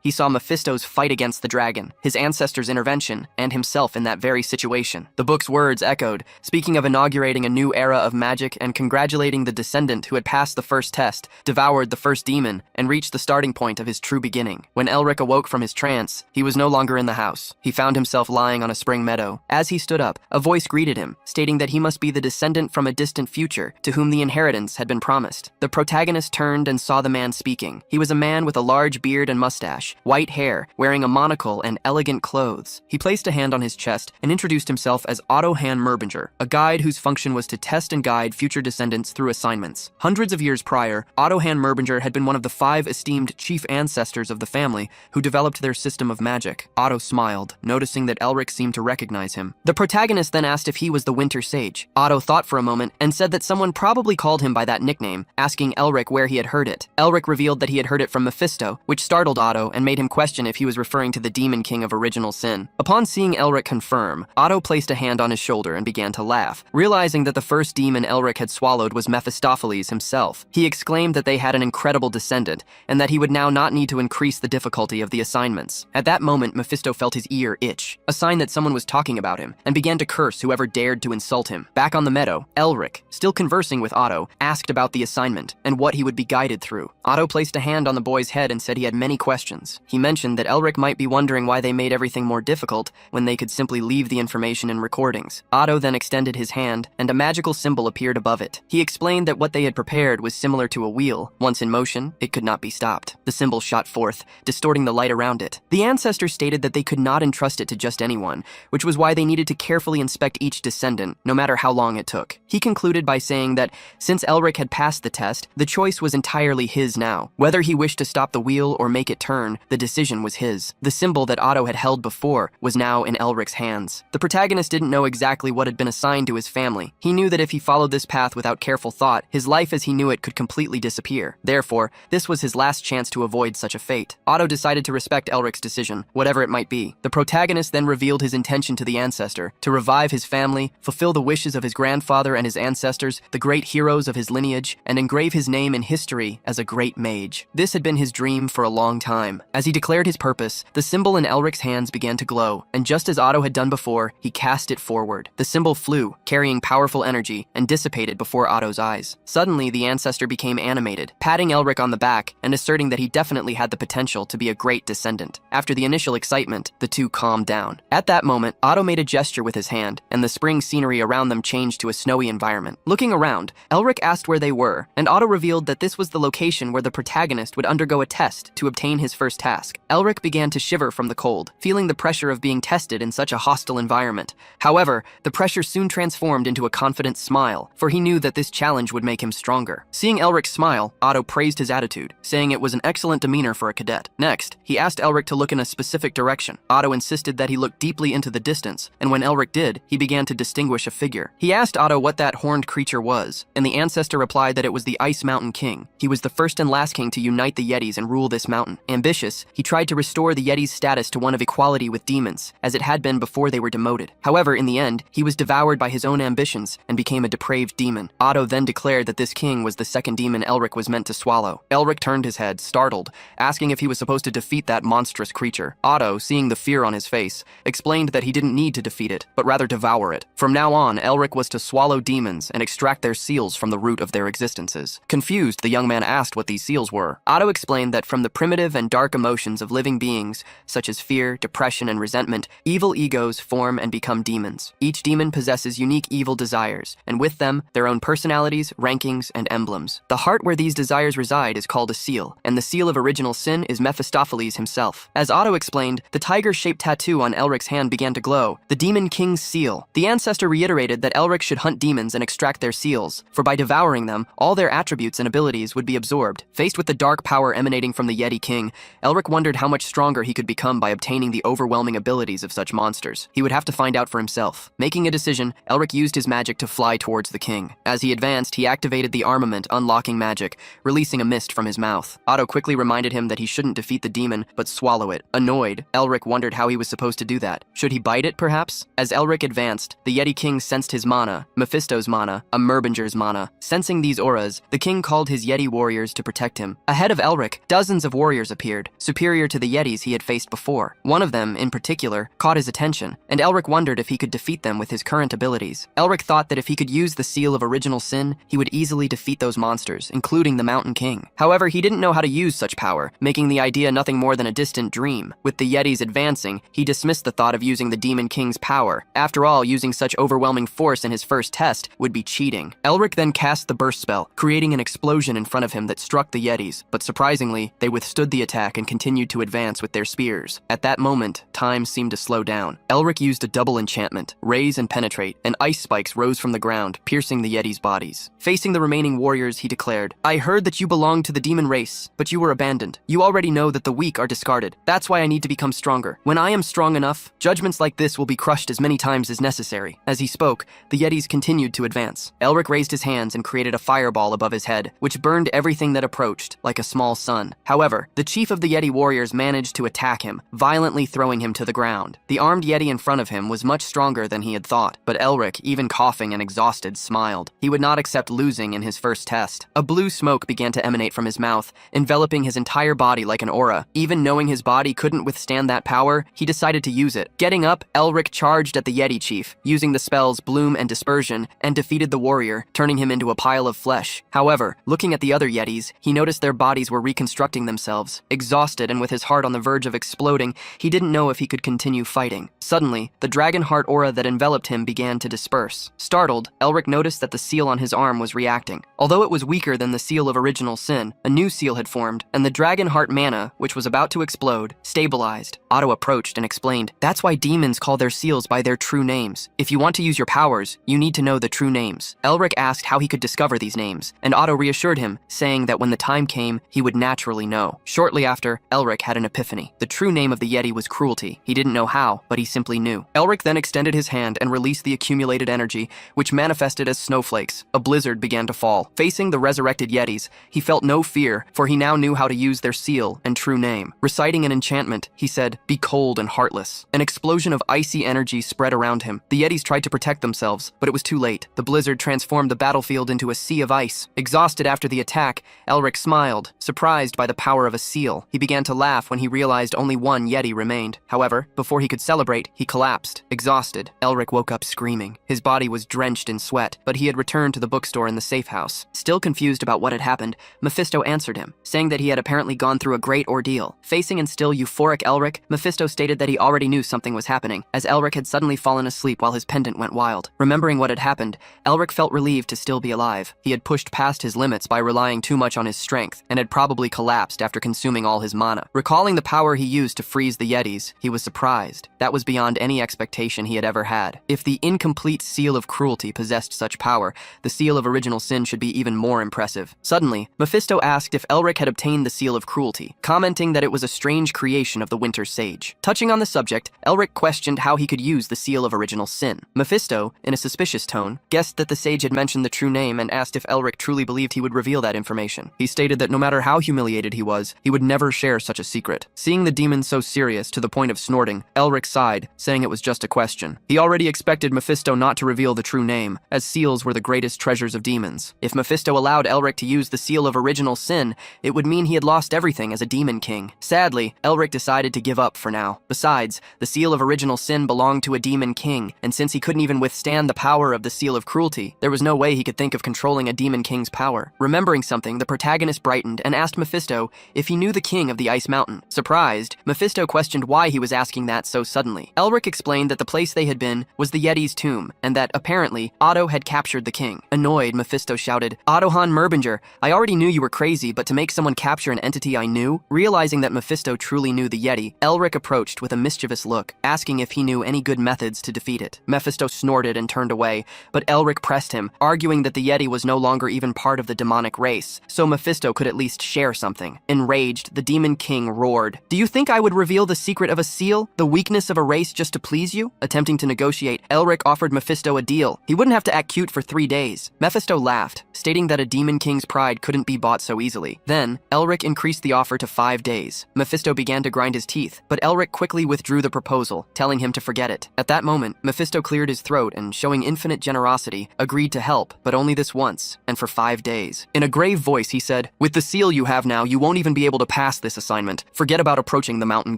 he saw Mephisto's fight against the dragon, his ancestor's intervention, and himself in that very situation. The book's words echoed, speaking of inaugurating a new era of magic and congratulating the descendant who had passed the first test, devoured the first demon, and reached the starting point of his true beginning. When Elric awoke from his trance, he was no longer in the house. He found himself lying on a spring meadow. As he stood up, a voice greeted him, stating that he must be the descendant from a distant future to whom the inheritance had been promised. The protagonist turned and saw the man speaking. He was a man with a large beard and mustache, white hair, wearing a monocle and elegant clothes. He placed a hand on his chest and introduced himself as Otto Han Merbinger, a guide whose function was to test and guide future descendants through assignments. Hundreds of years prior, Otto Han Merbinger had been one of the 5 esteemed chief ancestors of the family who developed their system of magic. Otto smiled, noticing that Elric seemed to recognize him. The protagonist then asked if he was the Winter Sage. Otto thought for a moment and said that someone probably called him by that nickname, asking Elric where he had heard it. Elric revealed that he had heard it from Mephisto, which startled Otto and made him question if he was referring to the Demon King of original sin. Upon seeing Elric confirm, Otto placed a hand on his shoulder and began to laugh, realizing that the first demon Elric had swallowed was Mephistopheles himself. He exclaimed that they had an incredible descendant, and that he would now not need to increase the difficulty of the assignments. At that moment, Mephisto felt his ear itch, a sign that someone was talking about him, and began to curse whoever dared to insult him. Back on the meadow, Elric, still conversing with Otto, asked about the assignment and what he would be guided through. Otto placed a hand on the boy's head and said he had many questions. He mentioned that Elric might be wondering why they made everything more difficult when they could simply leave the information in recordings. Otto then extended his hand, and a magical symbol appeared above it. He explained that what they had prepared was similar to a wheel. Once in motion, it could not be stopped. The symbol shot forth, distorting the light around it. The ancestors stated that they could not entrust it to just anyone, which was why they needed to carefully inspect each descendant, no matter how long it took. He concluded by saying that since Elric had passed the test, the choice was entirely his now. Whether he wished to stop the wheel or make it turn, the decision was his. The symbol that Otto had held before was now in Elric's hands. The protagonist didn't know exactly what had been assigned to his family. He knew that if he followed this path without careful thought, his life as he knew it could completely disappear. Therefore, this was his last chance to avoid such a fate. Otto decided to respect Elric's decision, whatever it might be. The protagonist then revealed his intention to the ancestor, to revive his family, fulfill the wishes of his grandfather and his ancestors, the great heroes of his lineage, and engrave his name in history as a great mage. This had been his dream for a long time. As he declared his purpose, the symbol in Elric's hands began to glow, and just as Otto had done before, he cast it forward. The symbol flew, carrying powerful energy, and dissipated before Otto's eyes. Suddenly, the ancestor became animated, patting Elric on the back and asserting that he definitely had the potential to be a great descendant. After the initial excitement, the two calmed down. At that moment, Otto made a gesture with his hand, and the spring scenery around them changed to a snowy environment. Looking around, Elric asked where they were, and Otto revealed that this was the location where the protagonist would undergo a test to obtain his first task. Elric began to shiver from the cold, feeling the pressure of being tested in such a hostile environment. However, the pressure soon transformed into a confident smile, for he knew that this challenge would make him stronger. Seeing Elric smile, Otto praised his attitude, saying it was an excellent demeanor for a cadet. Next, he asked Elric to look in a specific direction. Otto insisted that he look deeply into the distance, and when Elric did, he began to distinguish a figure. He asked Otto what that horned creature was, and the ancestor replied that it was the Ice Mountain King. He was the first and last king to unite the Yetis and rule this mountain. Ambitious, he tried to restore the Yetis' status to one of equality with demons, as it had been before they were demoted. However, in the end, he was devoured by his own ambitions and became a depraved demon. Otto then declared that this king was the second demon Elric was meant to swallow. Elric turned his head, startled, asking if he was supposed to defeat that monstrous creature. Otto, seeing the fear on his face, explained that he didn't need to defeat it, but rather devour it. From now on, Elric was to swallow demons and extract their seals from the root of their existences. Confused, the young man asked what these seals were. Otto explained that from the primitive and dark emotions of living beings, such as fear, depression, and resentment, evil egos form and become demons. Each demon possesses unique evil desires, and with them, their own personalities, rankings, and emblems. The heart where these desires reside is called a seal, and the seal of original sin is Mephistopheles himself. As Otto explained, the tiger-shaped tattoo on Elric's hand began to glow, the Demon King's seal. The ancestor reiterated that Elric should hunt demons and extract their seals, for by devouring them, all their attributes and abilities would be absorbed. Faced with the dark power emanating from the Yeti King, Elric wondered how much stronger he could become by obtaining the overwhelming abilities of such monsters. He would have to find out for himself. Making a decision, Elric used his magic to fly towards the king. As he advanced, he activated the armament, unlocking magic, releasing a mist from his mouth. Otto quickly reminded him that he shouldn't defeat the demon, but swallow it. Annoyed, Elric wondered how he was supposed to do that. Should he bite it, perhaps? As Elric advanced, the Yeti King sensed his mana, Mephisto's mana, a Merbinger's mana. Sensing these auras, the king called his Yeti warriors to protect him. Ahead of Elric, dozens of warriors appeared, superior to the Yetis he had faced before. One of them, in particular, caught his attention, and Elric wondered if he could defeat them with his current abilities. Elric thought that if he could use the seal of original sin, he would easily defeat those monsters, including the Mountain King. However, he didn't know how to use such power, making the idea nothing more than a distant dream. With the Yetis advancing, he dismissed the thought of using the Demon King's power. After all, using such overwhelming force in his first test would be cheating. Elric then cast the burst spell, creating an explosion in front of him that struck the Yetis, but surprisingly, they withstood the attack and continued to advance with their spears. At that moment, time seemed to slow down. Elric used a double enchantment, raise and penetrate, and ice spikes rose from the ground, piercing the Yetis' bodies. Facing the remaining warriors, he declared, "I heard that you belonged to the demon race, but you were abandoned. You already know that the weak are discarded. That's why I need to become stronger. When I am strong enough, judgments like this will be crushed as many times as necessary." As he spoke, the Yetis continued to advance. Elric raised his hands and created a fireball above his head, which burned everything that approached, like a small sun. However, the chief of the Yeti warriors managed to attack him, violently throwing him to the ground. The armed Yeti in front of him was much stronger than he had thought, but Elric, even coughing and exhausted, smiled. He would not accept losing in his first test. A blue smoke began to emanate from his mouth, enveloping his entire body like an aura. Even knowing his body couldn't withstand that power, he decided to use it. Getting up, Elric charged at the Yeti chief, using the spells Bloom and Dispersion, and defeated the warrior, turning him into a pile of flesh. However, looking at the other Yetis, he noticed their bodies were reconstructing themselves. Exhausted and with his heart on the verge of exploding, he didn't know if he could continue fighting. Suddenly, the dragon heart aura that enveloped him began to disperse. Startled, Elric noticed that the seal on his arm was reacting. Although it was weaker than the seal of original sin, a new seal had formed, and the dragon heart mana, which was about to explode, stabilized. Otto approached and explained, "That's why demons call their seals by their true names. If you want to use your powers, you need to know the true names." Elric asked how he could discover these names, and Otto reassured him, saying that when the time came, he would naturally know. Shortly after, Elric had an epiphany. The true name of the Yeti was Cruelty. He didn't know how, but he simply knew. Elric then extended his hand and released the accumulated energy, which manifested as snowflakes. A blizzard began to fall. Facing the resurrected Yetis, he felt no fear, for he now knew how to use their seal and true name. Reciting an enchantment, he said, "Be cold and heartless." An explosion of icy energy spread around him. The Yetis tried to protect themselves, but it was too late. The blizzard transformed the battlefield into a sea of ice. Exhausted after the attack, Elric smiled, surprised by the power of a seal. He began to laugh when he realized only one Yeti remained. However, before he could celebrate, he collapsed. Exhausted, Elric woke up screaming. His body was drenched in sweat, but he had returned to the bookstore in the safe house. Still confused about what had happened, Mephisto answered him, saying that he had apparently gone through a great ordeal. Facing and still euphoric Elric, Mephisto stated that he already knew something was happening, as Elric had suddenly fallen asleep while his pendant went wild. Remembering what had happened, Elric felt relieved to still be alive. He had pushed past his limits by relying too much on his strength, and had probably collapsed after consuming all his mana. Recalling the power he used to freeze the Yetis, he was surprised. That was beyond any expectation he had ever had. If the incomplete seal of cruelty possessed such power, the seal of original sin should be even more impressive. Suddenly, Mephisto asked if Elric had obtained the seal of cruelty, commenting that it was a strange creation of the Winter Sage. Touching on the subject, Elric questioned how he could use the seal of original sin. Mephisto, in a suspicious tone, guessed that the sage had mentioned the true name and asked if Elric truly believed he would reveal that information. He stated that no matter how humiliated he was, he would never share such a secret. Seeing the demon so serious to the point of snorting, Elric sighed, lied, saying it was just a question. He already expected Mephisto not to reveal the true name, as seals were the greatest treasures of demons. If Mephisto allowed Elric to use the Seal of Original Sin, it would mean he had lost everything as a demon king. Sadly, Elric decided to give up for now. Besides, the Seal of Original Sin belonged to a demon king, and since he couldn't even withstand the power of the Seal of Cruelty, there was no way he could think of controlling a demon king's power. Remembering something, the protagonist brightened and asked Mephisto if he knew the king of the Ice Mountain. Surprised, Mephisto questioned why he was asking that so suddenly. Elric explained that the place they had been was the Yeti's tomb, and that, apparently, Otto had captured the king. Annoyed, Mephisto shouted, "Ottohan Merbinger, I already knew you were crazy, but to make someone capture an entity I knew?" Realizing that Mephisto truly knew the Yeti, Elric approached with a mischievous look, asking if he knew any good methods to defeat it. Mephisto snorted and turned away, but Elric pressed him, arguing that the Yeti was no longer even part of the demonic race, so Mephisto could at least share something. Enraged, the demon king roared, "Do you think I would reveal the secret of a seal, the weakness of a race, just to please you?" Attempting to negotiate, Elric offered Mephisto a deal. He wouldn't have to act cute for 3 days. Mephisto laughed, stating that a demon king's pride couldn't be bought so easily. Then, Elric increased the offer to 5 days. Mephisto began to grind his teeth, but Elric quickly withdrew the proposal, telling him to forget it. At that moment, Mephisto cleared his throat and, showing infinite generosity, agreed to help, but only this once, and for 5 days. In a grave voice, he said, "With the seal you have now, you won't even be able to pass this assignment. Forget about approaching the Mountain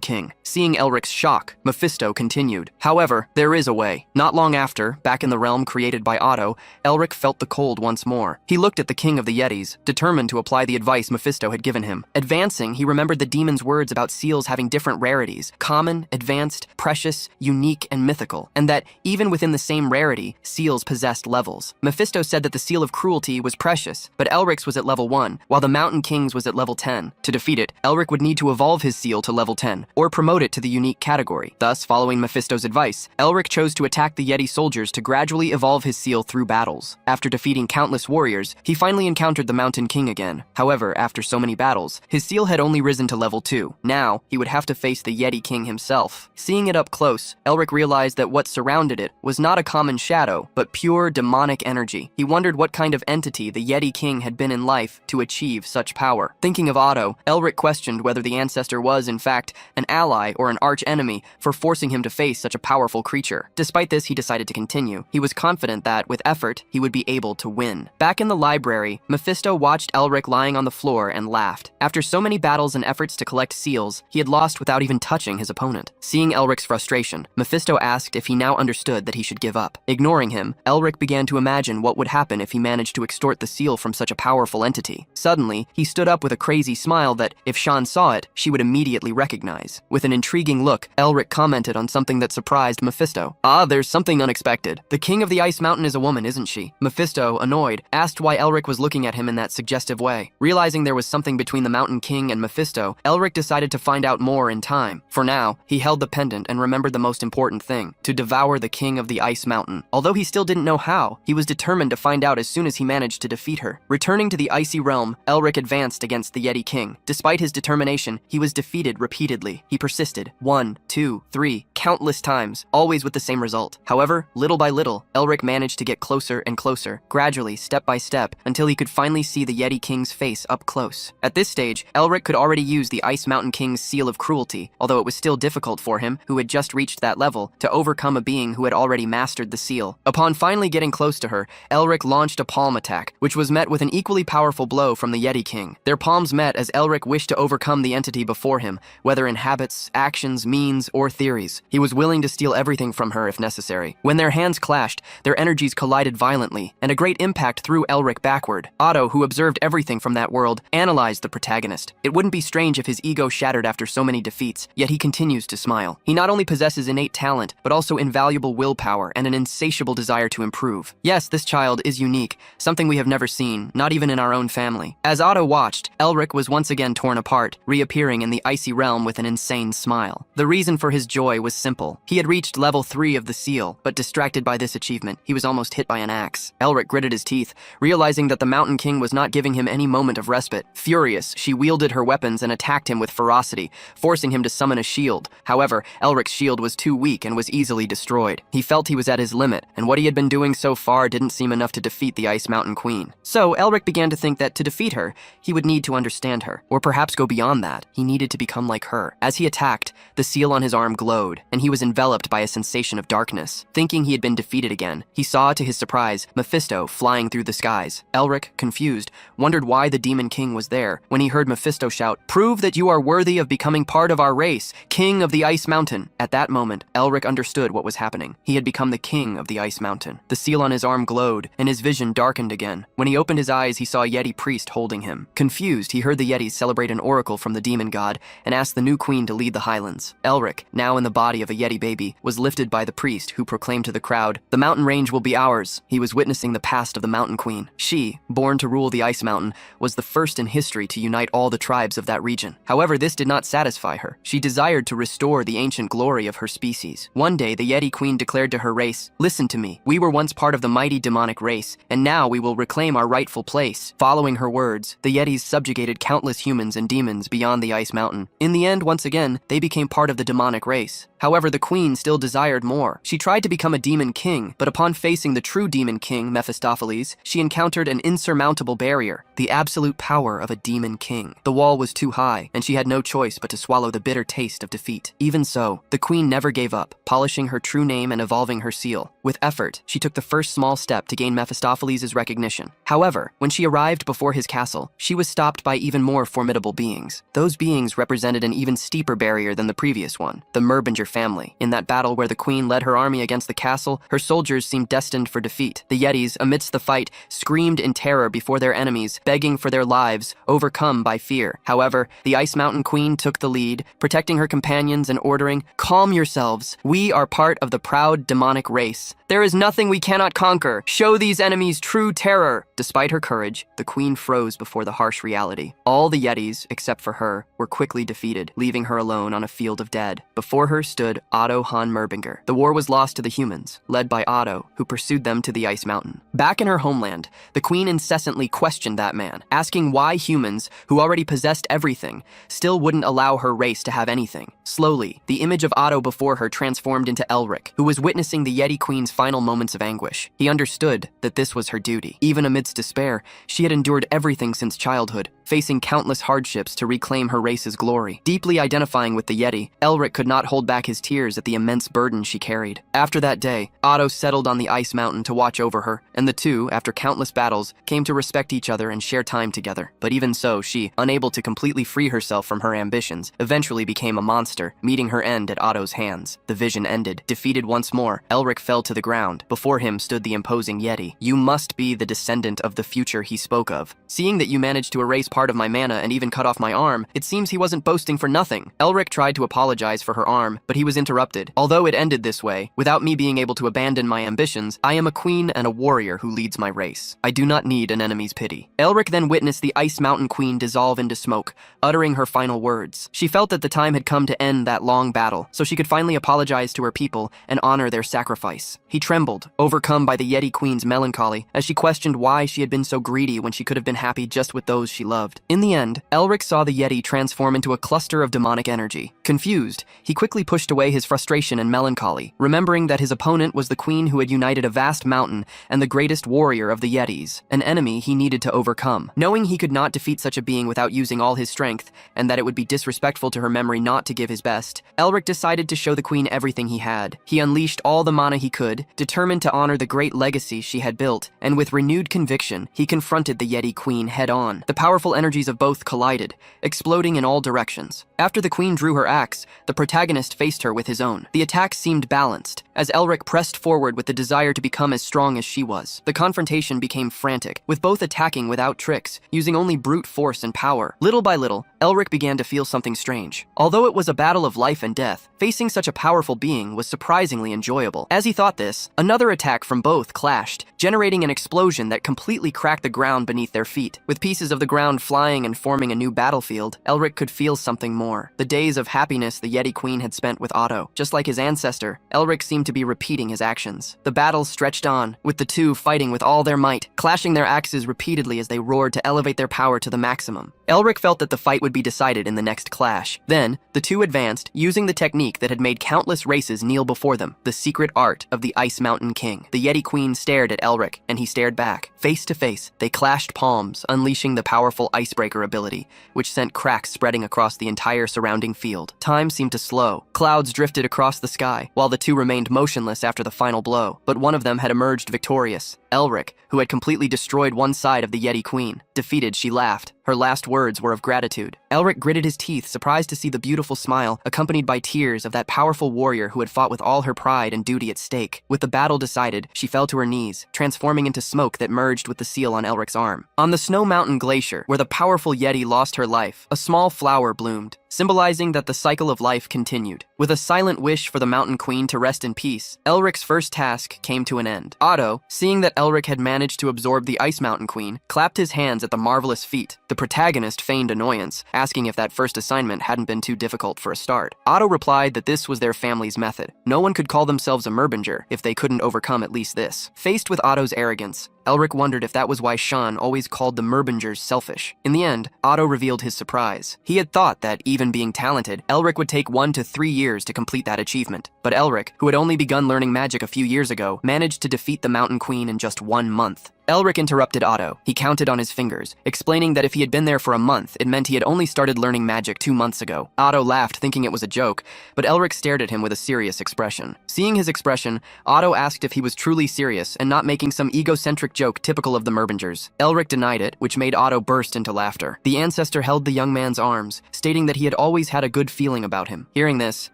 King." Seeing Elric's shock, Mephisto continued, "However, there is a way." Not long after, back in the realm created by Otto, Elric felt the cold once more. He looked at the king of the Yetis, determined to apply the advice Mephisto had given him. Advancing, he remembered the demon's words about seals having different rarities: common, advanced, precious, unique, and mythical, and that, even within the same rarity, seals possessed levels. Mephisto said that the Seal of Cruelty was precious, but Elric's was at level 1, while the Mountain King's was at level 10. To defeat it, Elric would need to evolve his seal to level 10, or promote it to the unique category. Thus, following Mephisto's advice, Elric chose to attack the Yeti soldiers to gradually evolve his seal through battles. After defeating countless warriors, he finally encountered the Mountain King again. However, after so many battles, his seal had only risen to level 2. Now, he would have to face the Yeti King himself. Seeing it up close, Elric realized that what surrounded it was not a common shadow, but pure demonic energy. He wondered what kind of entity the Yeti King had been in life to achieve such power. Thinking of Otto, Elric questioned whether the ancestor was, in fact, an ally or an arch-enemy for forcing him to face such a powerful creature. Despite this, he decided to continue. He was confident that, with effort, he would be able to win. Back in the library, Mephisto watched Elric lying on the floor and laughed. After so many battles and efforts to collect seals, he had lost without even touching his opponent. Seeing Elric's frustration, Mephisto asked if he now understood that he should give up. Ignoring him, Elric began to imagine what would happen if he managed to extort the seal from such a powerful entity. Suddenly, he stood up with a crazy smile that, if Shan saw it, she would immediately recognize. With an intriguing look, Elric commented on something that surprised Mephisto. "Ah, there's something unexpected. The king of the Ice Mountain is a woman, isn't she?" Mephisto, annoyed, asked why Elric was looking at him in that suggestive way. Realizing there was something between the Mountain King and Mephisto, Elric decided to find out more in time. For now, he held the pendant and remembered the most important thing: to devour the king of the Ice Mountain. Although he still didn't know how, he was determined to find out as soon as he managed to defeat her. Returning to the icy realm, Elric advanced against the Yeti King. Despite his determination, he was defeated repeatedly. He persisted 1, 2, 3, countless times, always with the same result. However, little by little, Elric managed to get closer and closer, gradually, step by step, until he could finally see the Yeti King's face up close. At this stage, Elric could already use the Ice Mountain King's Seal of Cruelty, although it was still difficult for him, who had just reached that level, to overcome a being who had already mastered the seal. Upon finally getting close to her, Elric launched a palm attack, which was met with an equally powerful blow from the Yeti King. Their palms met as Elric wished to overcome the entity before him, whether in habits, actions, means, or theories. He was willing to steal everything from her if necessary. When their hands clashed, their energies collided violently, and a great impact threw Elric backward. Otto, who observed everything from that world, analyzed the protagonist. It wouldn't be strange if his ego shattered after so many defeats, yet he continues to smile. He not only possesses innate talent, but also invaluable willpower and an insatiable desire to improve. Yes, this child is unique, something we have never seen, not even in our own family. As Otto watched, Elric was once again torn apart, reappearing in the icy realm with an insane smile. The reason for his joy was simple. He had reached level 3 of the seal, but distracted by this achievement, he was almost hit by an axe. Elric gritted his teeth, realizing that the Mountain King was not giving him any moment of respite. Furious, she wielded her weapons and attacked him with ferocity, forcing him to summon a shield. However, Elric's shield was too weak and was easily destroyed. He felt he was at his limit, and what he had been doing so far didn't seem enough to defeat the Ice Mountain Queen. So, Elric began to think that to defeat her, he would need to understand her, or perhaps go beyond that. He needed to become like her. As he attacked, the seal on his arm glowed, glowed, and he was enveloped by a sensation of darkness. Thinking he had been defeated again, he saw, to his surprise, Mephisto flying through the skies. Elric, confused, wondered why the Demon King was there when he heard Mephisto shout, "Prove that you are worthy of becoming part of our race, King of the Ice Mountain." At that moment, Elric understood what was happening. He had become the King of the Ice Mountain. The seal on his arm glowed, and his vision darkened again. When he opened his eyes, he saw a Yeti priest holding him. Confused, he heard the Yetis celebrate an oracle from the demon god and asked the new queen to lead the Highlands. Elric, now in the body of a Yeti baby, was lifted by the priest, who proclaimed to the crowd, "The mountain range will be ours." He was witnessing the past of the Mountain Queen. She, born to rule the Ice Mountain, was the first in history to unite all the tribes of that region. However, this did not satisfy her. She desired to restore the ancient glory of her species. One day, the Yeti Queen declared to her race, "Listen to me. We were once part of the mighty demonic race, and now we will reclaim our rightful place." Following her words, the Yetis subjugated countless humans and demons beyond the Ice Mountain. In the end, once again, they became part of the demonic race. However, the queen still desired more. She tried to become a demon king, but upon facing the true demon king, Mephistopheles, she encountered an insurmountable barrier, the absolute power of a demon king. The wall was too high, and she had no choice but to swallow the bitter taste of defeat. Even so, the queen never gave up, polishing her true name and evolving her seal. With effort, she took the first small step to gain Mephistopheles' recognition. However, when she arrived before his castle, she was stopped by even more formidable beings. Those beings represented an even steeper barrier than the previous one, the Merbinger family. In that battle where the queen led her army against the castle, her soldiers seemed destined for defeat. The Yetis, amidst the fight, screamed in terror before their enemies, begging for their lives, overcome by fear. However, the Ice Mountain Queen took the lead, protecting her companions and ordering, "Calm yourselves. We are part of the proud demonic race. There is nothing we cannot conquer. Show these enemies true terror." Despite her courage, the queen froze before the harsh reality. All the Yetis, except for her, were quickly defeated, leaving her alone on a field of dead. Before her stood Otto von Merbinger. The war was lost to the humans, led by Otto, who pursued them to the Ice Mountain. Back in her homeland, the queen incessantly questioned that man, asking why humans, who already possessed everything, still wouldn't allow her race to have anything. Slowly, the image of Otto before her transformed into Elric, who was witnessing the Yeti Queen's final moments of anguish. He understood that this was her duty. Even amidst despair, she had endured everything since childhood, facing countless hardships to reclaim her race's glory. Deeply identifying with the Yeti, Elric could not hold back his tears at the immense burden she carried. After that day, Otto settled on the Ice Mountain to watch over her, and the two, after countless battles, came to respect each other and share time together. But even so, she, unable to completely free herself from her ambitions, eventually became a monster, meeting her end at Otto's hands. The vision ended. Defeated once more, Elric fell to the ground. Before him stood the imposing Yeti. "You must be the descendant of the future he spoke of. Seeing that you managed to erase part of my mana and even cut off my arm, it seems he wasn't boasting for nothing." Elric tried to apologize for her arm, but he was interrupted. "Although it ended this way, without me being able to abandon my ambitions, I am a queen and a warrior who leads my race. I do not need an enemy's pity." Elric then witnessed the Ice Mountain Queen dissolve into smoke, uttering her final words. She felt that the time had come to end that long battle, so she could finally apologize to her people and honor their sacrifice. He trembled, overcome by the Yeti Queen's melancholy, as she questioned why she had been so greedy when she could have been happy just with those she loved. In the end, Elric saw the Yeti transform into a cluster of demonic energy. Confused, he quickly pushed away his frustration and melancholy, remembering that his opponent was the queen who had united a vast mountain and the greatest warrior of the Yetis, an enemy he needed to overcome. Knowing he could not defeat such a being without using all his strength, and that it would be disrespectful to her memory not to give his best, Elric decided to show the queen everything he had. He unleashed all the mana he could, determined to honor the great legacy she had built, and with renewed conviction, he confronted the Yeti Queen head-on. The powerful energies of both collided, exploding in all directions. After the queen drew her axe, the protagonist faced her with his own. The attack seemed balanced, as Elric pressed forward with the desire to become as strong as she was. The confrontation became frantic, with both attacking without tricks, using only brute force and power. Little by little, Elric began to feel something strange. Although it was a battle of life and death, facing such a powerful being was surprisingly enjoyable. As he thought this, another attack from both clashed, generating an explosion that completely cracked the ground beneath their feet. With pieces of the ground flying and forming a new battlefield, Elric could feel something more. The days of happiness the Yeti Queen had spent with Otto. Just like his ancestor, Elric seemed seemed to be repeating his actions. The battle stretched on, with the two fighting with all their might, clashing their axes repeatedly as they roared to elevate their power to the maximum. Elric felt that the fight would be decided in the next clash. Then, the two advanced, using the technique that had made countless races kneel before them, the secret art of the Ice Mountain King. The Yeti Queen stared at Elric, and he stared back. Face to face, they clashed palms, unleashing the powerful Icebreaker ability, which sent cracks spreading across the entire surrounding field. Time seemed to slow. Clouds drifted across the sky, while the two remained motionless after the final blow. But one of them had emerged victorious. Elric, who had completely destroyed one side of the Yeti Queen. Defeated, she laughed. Her last words were of gratitude. Elric gritted his teeth, surprised to see the beautiful smile, accompanied by tears, of that powerful warrior who had fought with all her pride and duty at stake. With the battle decided, she fell to her knees, transforming into smoke that merged with the seal on Elric's arm. On the Snow Mountain Glacier, where the powerful Yeti lost her life, a small flower bloomed, symbolizing that the cycle of life continued. With a silent wish for the Mountain Queen to rest in peace, Elric's first task came to an end. Otto, seeing that Elric had managed to absorb the Ice Mountain Queen, clapped his hands at the marvelous feat. The protagonist feigned annoyance, asking if that first assignment hadn't been too difficult for a start. Otto replied that this was their family's method. No one could call themselves a Merbinger if they couldn't overcome at least this. Faced with Otto's arrogance, Elric wondered if that was why Sean always called the Merbingers selfish. In the end, Otto revealed his surprise. He had thought that, even being talented, Elric would take 1 to 3 years to complete that achievement. But Elric, who had only begun learning magic a few years ago, managed to defeat the Mountain Queen in just 1 month. Elric interrupted Otto. He counted on his fingers, explaining that if he had been there for a month, it meant he had only started learning magic 2 months ago. Otto laughed, thinking it was a joke, but Elric stared at him with a serious expression. Seeing his expression, Otto asked if he was truly serious and not making some egocentric joke typical of the Merbingers. Elric denied it, which made Otto burst into laughter. The ancestor held the young man's arms, stating that he had always had a good feeling about him. Hearing this,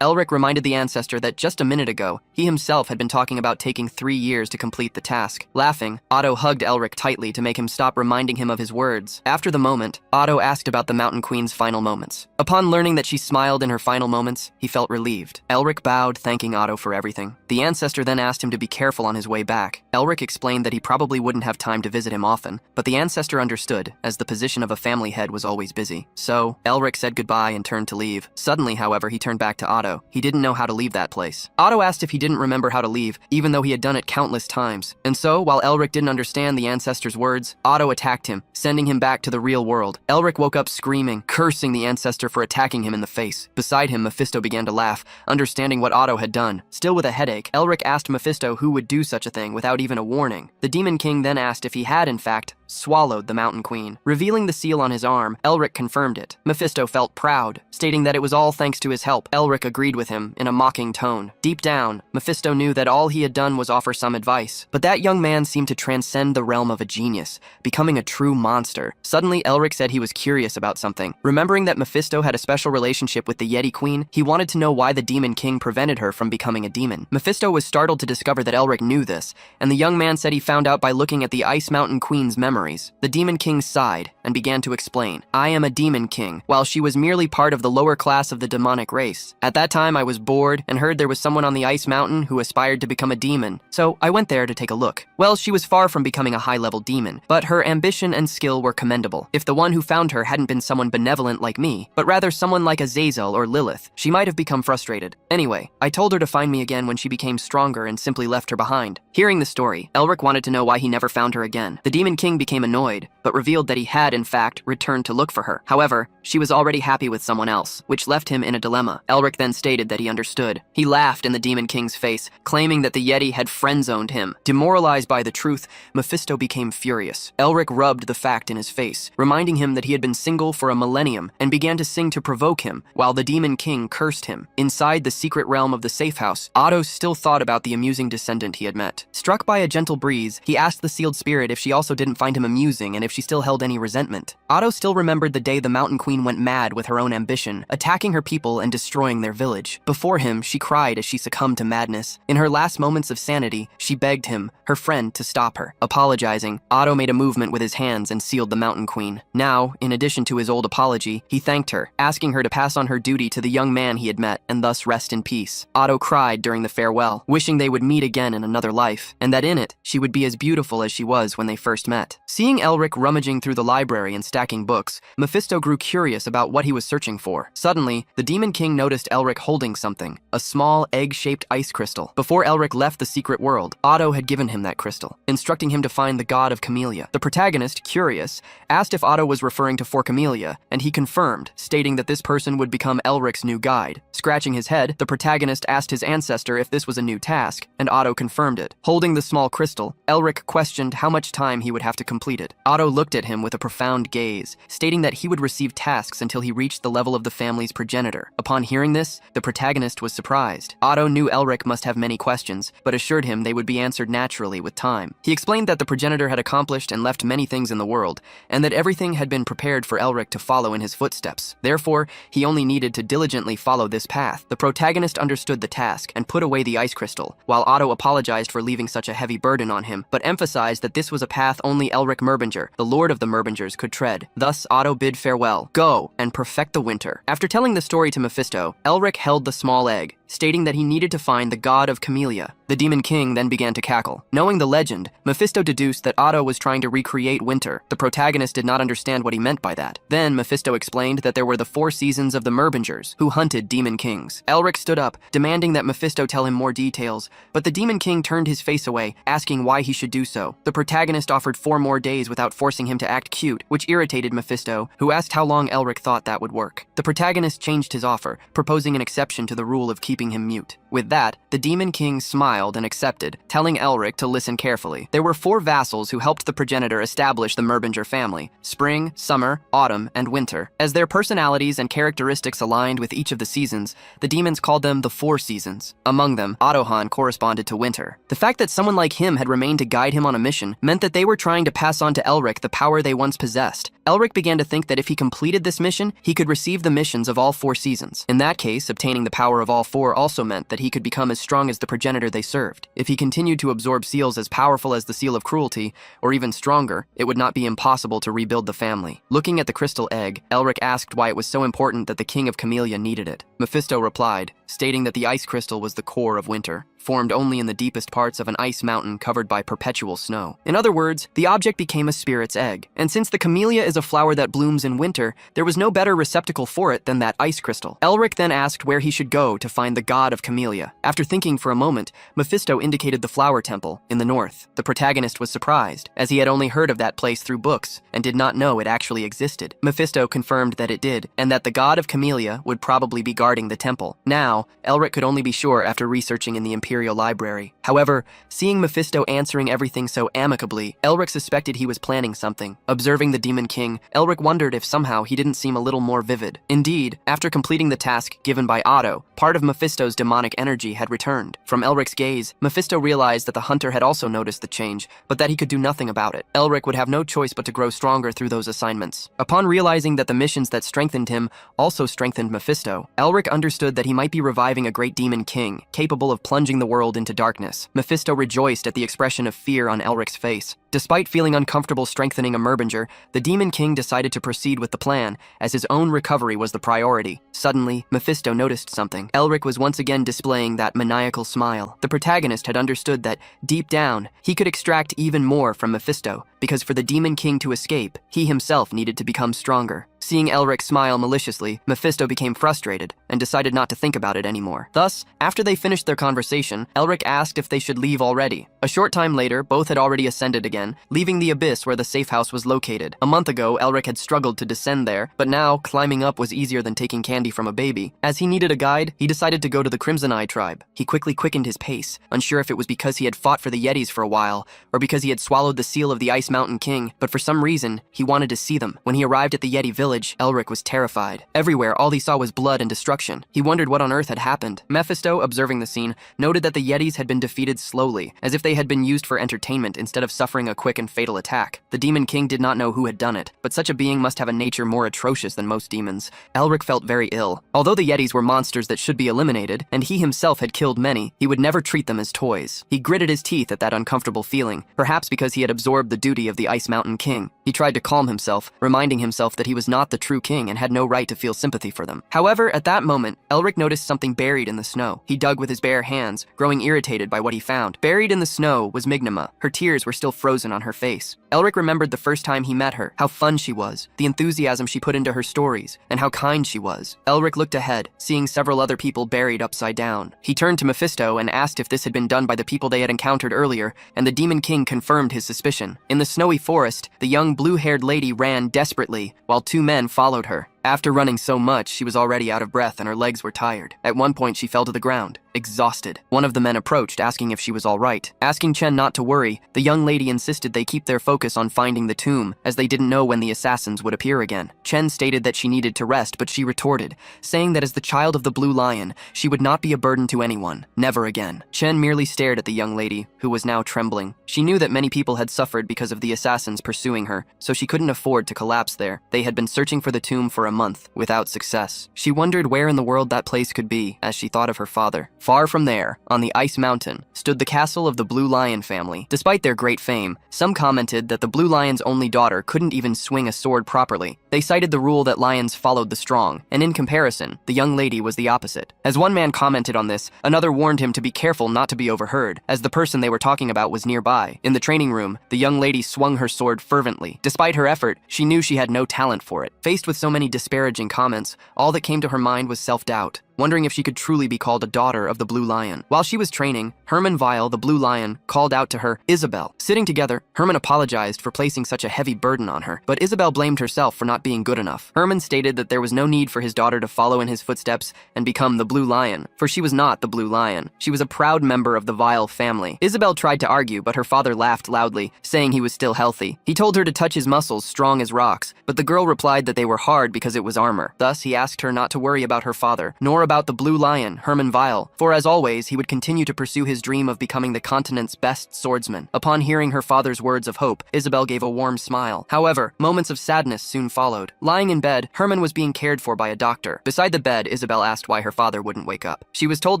Elric reminded the ancestor that just a minute ago, he himself had been talking about taking 3 years to complete the task. Laughing, Otto hugged Elric tightly to make him stop reminding him of his words. After the moment, Otto asked about the Mountain Queen's final moments. Upon learning that she smiled in her final moments, he felt relieved. Elric bowed, thanking Otto for everything. The ancestor then asked him to be careful on his way back. Elric explained that he probably wouldn't have time to visit him often, but the ancestor understood, as the position of a family head was always busy. So, Elric said goodbye and turned to leave. Suddenly, however, he turned back to Otto. He didn't know how to leave that place. Otto asked if he didn't remember how to leave, even though he had done it countless times. And so, while Elric didn't understand the ancestor's words, Otto attacked him, sending him back to the real world. Elric woke up screaming, cursing the ancestor for attacking him in the face. Beside him, Mephisto began to laugh, understanding what Otto had done. Still with a headache, Elric asked Mephisto who would do such a thing without even a warning. The Demon King then asked if he had, in fact, swallowed the Mountain Queen. Revealing the seal on his arm, Elric confirmed it. Mephisto felt proud, stating that it was all thanks to his help. Elric agreed with him in a mocking tone. Deep down, Mephisto knew that all he had done was offer some advice. But that young man seemed to transcend the realm of a genius, becoming a true monster. Suddenly, Elric said he was curious about something. Remembering that Mephisto had a special relationship with the Yeti Queen, he wanted to know why the Demon King prevented her from becoming a demon. Mephisto was startled to discover that Elric knew this, and the young man said he found out by looking at the Ice Mountain Queen's memories. The Demon King sighed and began to explain. I am a Demon King, while she was merely part of the lower class of the demonic race. At that time, I was bored and heard there was someone on the Ice Mountain who aspired to become a demon, so I went there to take a look. Well, she was far from becoming a high-level demon, but her ambition and skill were commendable. If the one who found her hadn't been someone benevolent like me, but rather someone like Azazel or Lilith, she might have become frustrated. Anyway, I told her to find me again when she became stronger and simply left her behind. Hearing the story, Elric wanted to know why he never found her again. The Demon King became annoyed, but revealed that he had, in fact, returned to look for her. However, she was already happy with someone else, which left him in a dilemma. Elric then stated that he understood. He laughed in the Demon King's face, claiming that the Yeti had friend-zoned him. Demoralized by the truth, Mephisto became furious. Elric rubbed the fact in his face, reminding him that he had been single for a millennium, and began to sing to provoke him, while the Demon King cursed him. Inside the secret realm of the safe house, Otto still thought about the amusing descendant he had met. Struck by a gentle breeze, he asked the sealed spirit if she also didn't find him amusing and if she still held any resentment. Otto still remembered the day the Mountain Queen went mad with her own ambition, attacking her people and destroying their village. Before him, she cried as she succumbed to madness. In her last moments of sanity, she begged him, her friend, to stop her. Apologizing, Otto made a movement with his hands and sealed the Mountain Queen. Now, in addition to his old apology, he thanked her, asking her to pass on her duty to the young man he had met and thus rest in peace. Otto cried during the farewell, wishing they would meet again in another life, and that in it, she would be as beautiful as she was when they first met. Seeing Elric rummaging through the library and stacking books, Mephisto grew curious about what he was searching for. Suddenly, the Demon King noticed Elric holding something, a small egg-shaped ice crystal. Before Elric left the secret world, Otto had given him that crystal, instructing him to find the god of Camellia. The protagonist, curious, asked if Otto was referring to For Camellia, and he confirmed, stating that this person would become Elric's new guide. Scratching his head, the protagonist asked his ancestor if this was a new task, and Otto confirmed it. Holding the small crystal, Elric questioned how much time he would have to complete it. Otto looked at him with a profound gaze, stating that he would receive tasks until he reached the level of the family's progenitor. Upon hearing this, the protagonist was surprised. Otto knew Elric must have many questions, but assured him they would be answered naturally with time. He explained that the progenitor had accomplished and left many things in the world, and that everything had been prepared for Elric to follow in his footsteps. Therefore, he only needed to diligently follow this path. The protagonist understood the task and put away the ice crystal, while Otto apologized for leaving such a heavy burden on him, but emphasized that this was a path only Elric Merbinger, the Lord of the Merbingers, could tread. Thus, Otto bid farewell. Go and perfect the winter. After telling the story to Mephisto, Elric held the small egg, stating that he needed to find the god of Camellia. The Demon King then began to cackle. Knowing the legend, Mephisto deduced that Otto was trying to recreate winter. The protagonist did not understand what he meant by that. Then Mephisto explained that there were the 4 seasons of the Merbingers, who hunted demon kings. Elric stood up, demanding that Mephisto tell him more details, but the Demon King turned his face away, asking why he should do so. The protagonist offered 4 more days without forcing him to act cute, which irritated Mephisto, who asked how long Elric thought that would work. The protagonist changed his offer, proposing an exception to the rule of keeping him mute. With that, the Demon King smiled and accepted, telling Elric to listen carefully. There were 4 vassals who helped the progenitor establish the Merbinger family: spring, summer, autumn, and winter. As their personalities and characteristics aligned with each of the seasons, the demons called them the 4 seasons. Among them, Ottohan corresponded to winter. The fact that someone like him had remained to guide him on a mission meant that they were trying to pass on to Elric the power they once possessed. Elric began to think that if he completed this mission, he could receive the missions of all 4 seasons. In that case, obtaining the power of all 4 also meant that he could become as strong as the progenitor they served. If he continued to absorb seals as powerful as the seal of cruelty, or even stronger, it would not be impossible to rebuild the family. Looking at the crystal egg, Elric asked why it was so important that the King of Camellia needed it. Mephisto replied, stating that the ice crystal was the core of winter, formed only in the deepest parts of an ice mountain covered by perpetual snow. In other words, the object became a spirit's egg. And since the camellia is a flower that blooms in winter, there was no better receptacle for it than that ice crystal. Elric then asked where he should go to find the god of Camellia. After thinking for a moment, Mephisto indicated the flower temple in the north. The protagonist was surprised, as he had only heard of that place through books and did not know it actually existed. Mephisto confirmed that it did, and that the god of Camellia would probably be guarding the temple. Now, Elric could only be sure after researching in the Imperial Library. However, seeing Mephisto answering everything so amicably, Elric suspected he was planning something. Observing the Demon King, Elric wondered if somehow he didn't seem a little more vivid. Indeed, after completing the task given by Otto, part of Mephisto's demonic energy had returned. From Elric's gaze, Mephisto realized that the hunter had also noticed the change, but that he could do nothing about it. Elric would have no choice but to grow stronger through those assignments. Upon realizing that the missions that strengthened him also strengthened Mephisto, Elric understood that he might be reviving a great demon king, capable of plunging the world into darkness. Mephisto rejoiced at the expression of fear on Elric's face. Despite feeling uncomfortable strengthening a Merbinger, the Demon King decided to proceed with the plan, as his own recovery was the priority. Suddenly, Mephisto noticed something. Elric was once again displaying that maniacal smile. The protagonist had understood that, deep down, he could extract even more from Mephisto, because for the Demon King to escape, he himself needed to become stronger. Seeing Elric smile maliciously, Mephisto became frustrated and decided not to think about it anymore. Thus, after they finished their conversation, Elric asked if they should leave already. A short time later, both had already ascended again, leaving the abyss where the safe house was located. A month ago, Elric had struggled to descend there, but now, climbing up was easier than taking candy from a baby. As he needed a guide, he decided to go to the Crimson Eye tribe. He quickly quickened his pace, unsure if it was because he had fought for the Yetis for a while, or because he had swallowed the seal of the Ice Mountain King, but for some reason, he wanted to see them. When he arrived at the Yeti village, Elric was terrified. Everywhere, all he saw was blood and destruction. He wondered what on earth had happened. Mephisto, observing the scene, noted that the Yetis had been defeated slowly, as if they had been used for entertainment instead of suffering a quick and fatal attack. The Demon King did not know who had done it, but such a being must have a nature more atrocious than most demons. Elric felt very ill. Although the Yetis were monsters that should be eliminated, and he himself had killed many, he would never treat them as toys. He gritted his teeth at that uncomfortable feeling, perhaps because he had absorbed the duties cruelty of the Ice Mountain King. He tried to calm himself, reminding himself that he was not the true king and had no right to feel sympathy for them. However, at that moment, Elric noticed something buried in the snow. He dug with his bare hands, growing irritated by what he found. Buried in the snow was Mignima. Her tears were still frozen on her face. Elric remembered the first time he met her, how fun she was, the enthusiasm she put into her stories, and how kind she was. Elric looked ahead, seeing several other people buried upside down. He turned to Mephisto and asked if this had been done by the people they had encountered earlier, and the Demon King confirmed his suspicion. In the snowy forest, the young blue-haired lady ran desperately, while two men followed her. After running so much, she was already out of breath and her legs were tired. At one point, she fell to the ground, exhausted. One of the men approached, asking if she was all right. Asking Chen not to worry, the young lady insisted they keep their focus on finding the tomb, as they didn't know when the assassins would appear again. Chen stated that she needed to rest, but she retorted, saying that as the child of the Blue Lion, she would not be a burden to anyone. Never again. Chen merely stared at the young lady, who was now trembling. She knew that many people had suffered because of the assassins pursuing her, so she couldn't afford to collapse there. They had been searching for the tomb for a month, without success. She wondered where in the world that place could be, as she thought of her father. Far from there, on the Ice Mountain, stood the castle of the Blue Lion family. Despite their great fame, some commented that the Blue Lion's only daughter couldn't even swing a sword properly. They cited the rule that lions followed the strong, and in comparison, the young lady was the opposite. As one man commented on this, another warned him to be careful not to be overheard, as the person they were talking about was nearby. In the training room, the young lady swung her sword fervently. Despite her effort, she knew she had no talent for it. Faced with so many disparaging comments, all that came to her mind was self-doubt, wondering if she could truly be called a daughter of the Blue Lion. While she was training, Herman Weil, the Blue Lion, called out to her, Isabel. Sitting together, Herman apologized for placing such a heavy burden on her, but Isabel blamed herself for not being good enough. Herman stated that there was no need for his daughter to follow in his footsteps and become the Blue Lion, for she was not the Blue Lion. She was a proud member of the Weil family. Isabel tried to argue, but her father laughed loudly, saying he was still healthy. He told her to touch his muscles, strong as rocks, but the girl replied that they were hard because it was armor. Thus, he asked her not to worry about her father, nor about the Blue Lion, Herman Weil, for as always, he would continue to pursue his dream of becoming the continent's best swordsman. Upon hearing her father's words of hope, Isabel gave a warm smile. However, moments of sadness soon followed. Lying in bed, Herman was being cared for by a doctor. Beside the bed, Isabel asked why her father wouldn't wake up. She was told